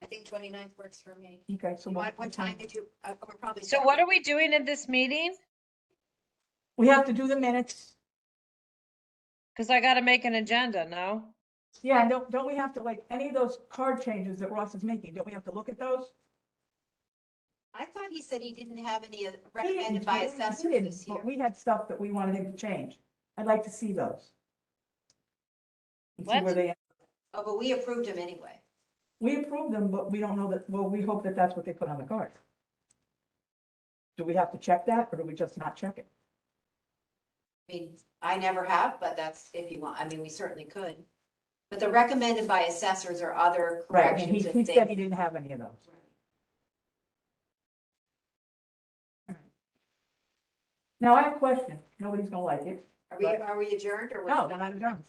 I think 29th works for me. Okay, so What time did you, we're probably. so what are we doing in this meeting? we have to do the minutes. Cause I gotta make an agenda, no? Yeah, and don't we have to, like, any of those card changes that Ross is making, don't we have to look at those? I thought he said he didn't have any He didn't, recommended by he assessors didn't, this year. but we had stuff that we wanted him to change. I'd like to see those. And see where What? they, Oh, but we approved him anyway. we approved them, but we don't know that, well, we hope that that's what they put on the card. Do we have to check that, or do we just not check it? I mean, I never have, but that's if you want, I mean, we certainly could. But the recommended by assessors are other Right, and corrections he and said he things. didn't have any of those. Now, I have a question, nobody's gonna like it. Are we adjourned or No, what? then I'm done.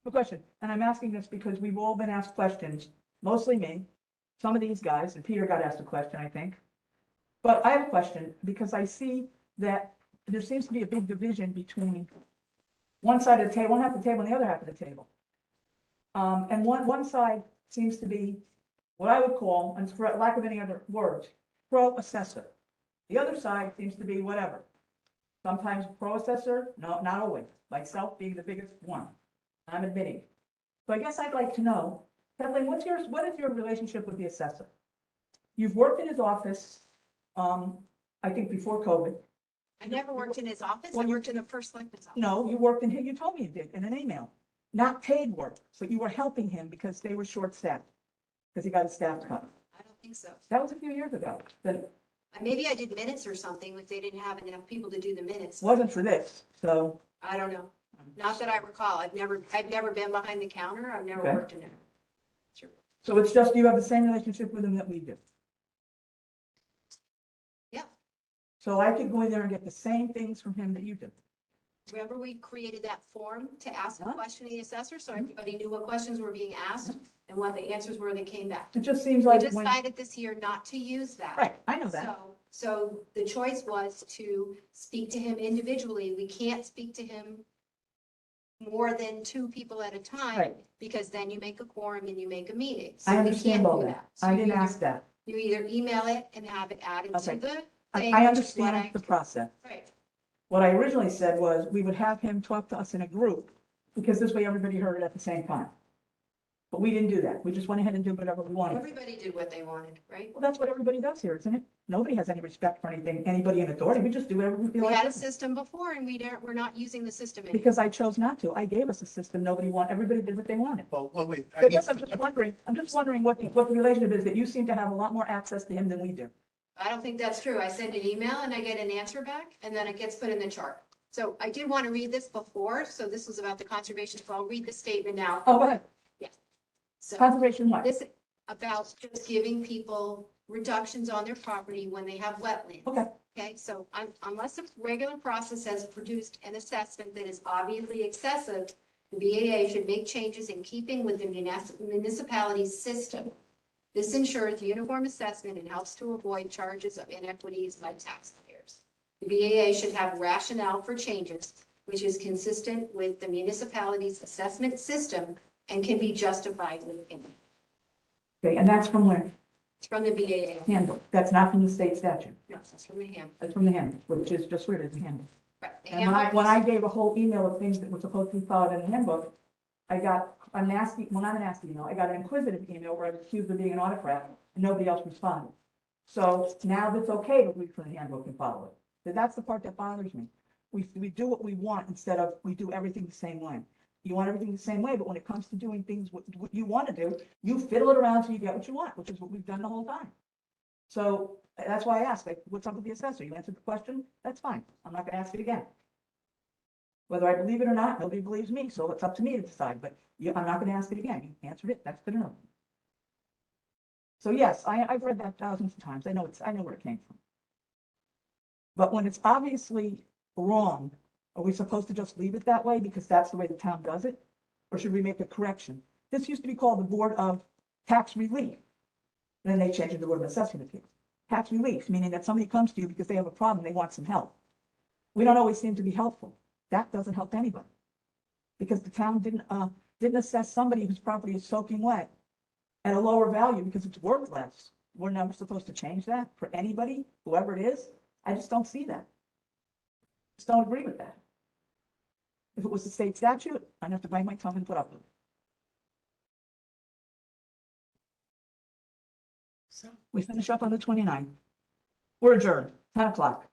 The question, and I'm asking this because we've all been asked questions, mostly me, some of these guys, and Peter got asked a question, I think. But I have a question, because I see that there seems to be a big division between one side of the table, one half of the table, and the other half of the table. And one side seems to be what I would call, and for lack of any other words, pro-assessor. The other side seems to be whatever. Sometimes pro-assessor, no, not always, myself being the biggest one, I'm admitting. So I guess I'd like to know, Kathleen, what is your relationship with the assessor? You've worked in his office, I think before COVID. I never worked in his office. I Well, you- worked in the first selectman's office. No, you worked in here, you told me you did in an email, not paid work, so you were helping him because they were short-staffed, because he got his staff cut. I don't think so. That was a few years ago, that Maybe I did minutes or something, if they didn't have enough people to do the minutes. wasn't for this, so, I don't know. Not that I recall. I've never been behind the counter. I've never Okay. worked in there. Sure. so it's just, you have the same relationship with him that we do. Yeah. So I could go in there and get the same things from him that you do. Remember, we created that form to ask a Huh? question of the assessor, so everybody knew what questions were being asked and what the answers were that came back. It just seems We like when, decided this year not to use that. right, I know that. So the choice was to speak to him individually. We can't speak to him more than two people at a time, Right. because then you make a quorum and you make a meeting. So I we understand can't all do that. So I you didn't either- ask that. You either email it and have it added to Okay. the thing. I which is what understand the process. Right. What I originally said was we would have him talk to us in a group, because this way everybody heard it at the same time. But we didn't do that. We just went ahead and did whatever we wanted. Everybody did what they wanted, right? Well, that's what everybody does here, isn't it? Nobody has any respect for anything, anybody in authority. We just do whatever we feel We like had a doing. system before and we're not using the system anymore. Because I chose not to. I gave us a system. everybody did what they wanted. Well, wait, So I guess I'm just wondering what the relationship is, that you seem to have a lot more access to him than we do. I don't think that's true. I send an email and I get an answer back and then it gets put in the chart. So I did want to read this before, so this was about the conservation, so I'll read the statement now. Oh, go ahead. So Conservation what? this about just giving people reductions on their property when they have wetlands. Okay. Okay, so unless a regular process has produced an assessment that is obviously excessive, the BAA should make changes in keeping with the municipality's system. This ensures uniform assessment and helps to avoid charges of inequities by taxpayers. The BAA should have rationale for changes, which is consistent with the municipality's assessment system and can be justified within. Okay, and that's from where? It's from the BAA. Handbook. That's not from the state statute. No, that's from the handbook. That's from the handbook, which is just where it is in the handbook. Right. The And handbook when I gave a whole email of things that were supposed to be followed in the handbook, I got a nasty, well, not a nasty email, I got an inquisitive email where I was accused of being an autocrat, and nobody else responded. So now it's okay to read from the handbook and follow it. So that's the part that bothers me. We do what we want instead of we do everything the same way. You want everything the same way, but when it comes to doing things what you want to do, you fiddle it around till you get what you want, which is what we've done the whole time. So that's why I asked, like, what's up with the assessor? You answered the question, that's fine. I'm not gonna ask it again. Whether I believe it or not, nobody believes me, so it's up to me to decide, but I'm not gonna ask it again. You answered it, that's good enough. So yes, I've read that thousands of times. I know where it came from. But when it's obviously wrong, are we supposed to just leave it that way because that's the way the town does it? Or should we make a correction? this used to be called the Board of Tax Relief. Then they changed it to the Board of Assessment Appeals. Tax relief, meaning that somebody comes to you because they have a problem, they want some help. We don't always seem to be helpful. That doesn't help anybody. Because the town didn't assess somebody whose property is soaking wet at a lower value because it's worth less. We're never supposed to change that for anybody, whoever it is. I just don't see that. Just don't agree with that. If it was a state statute, I'd have to bite my tongue and put up with it. So we finish up on the 29th. We're adjourned, 10 o'clock.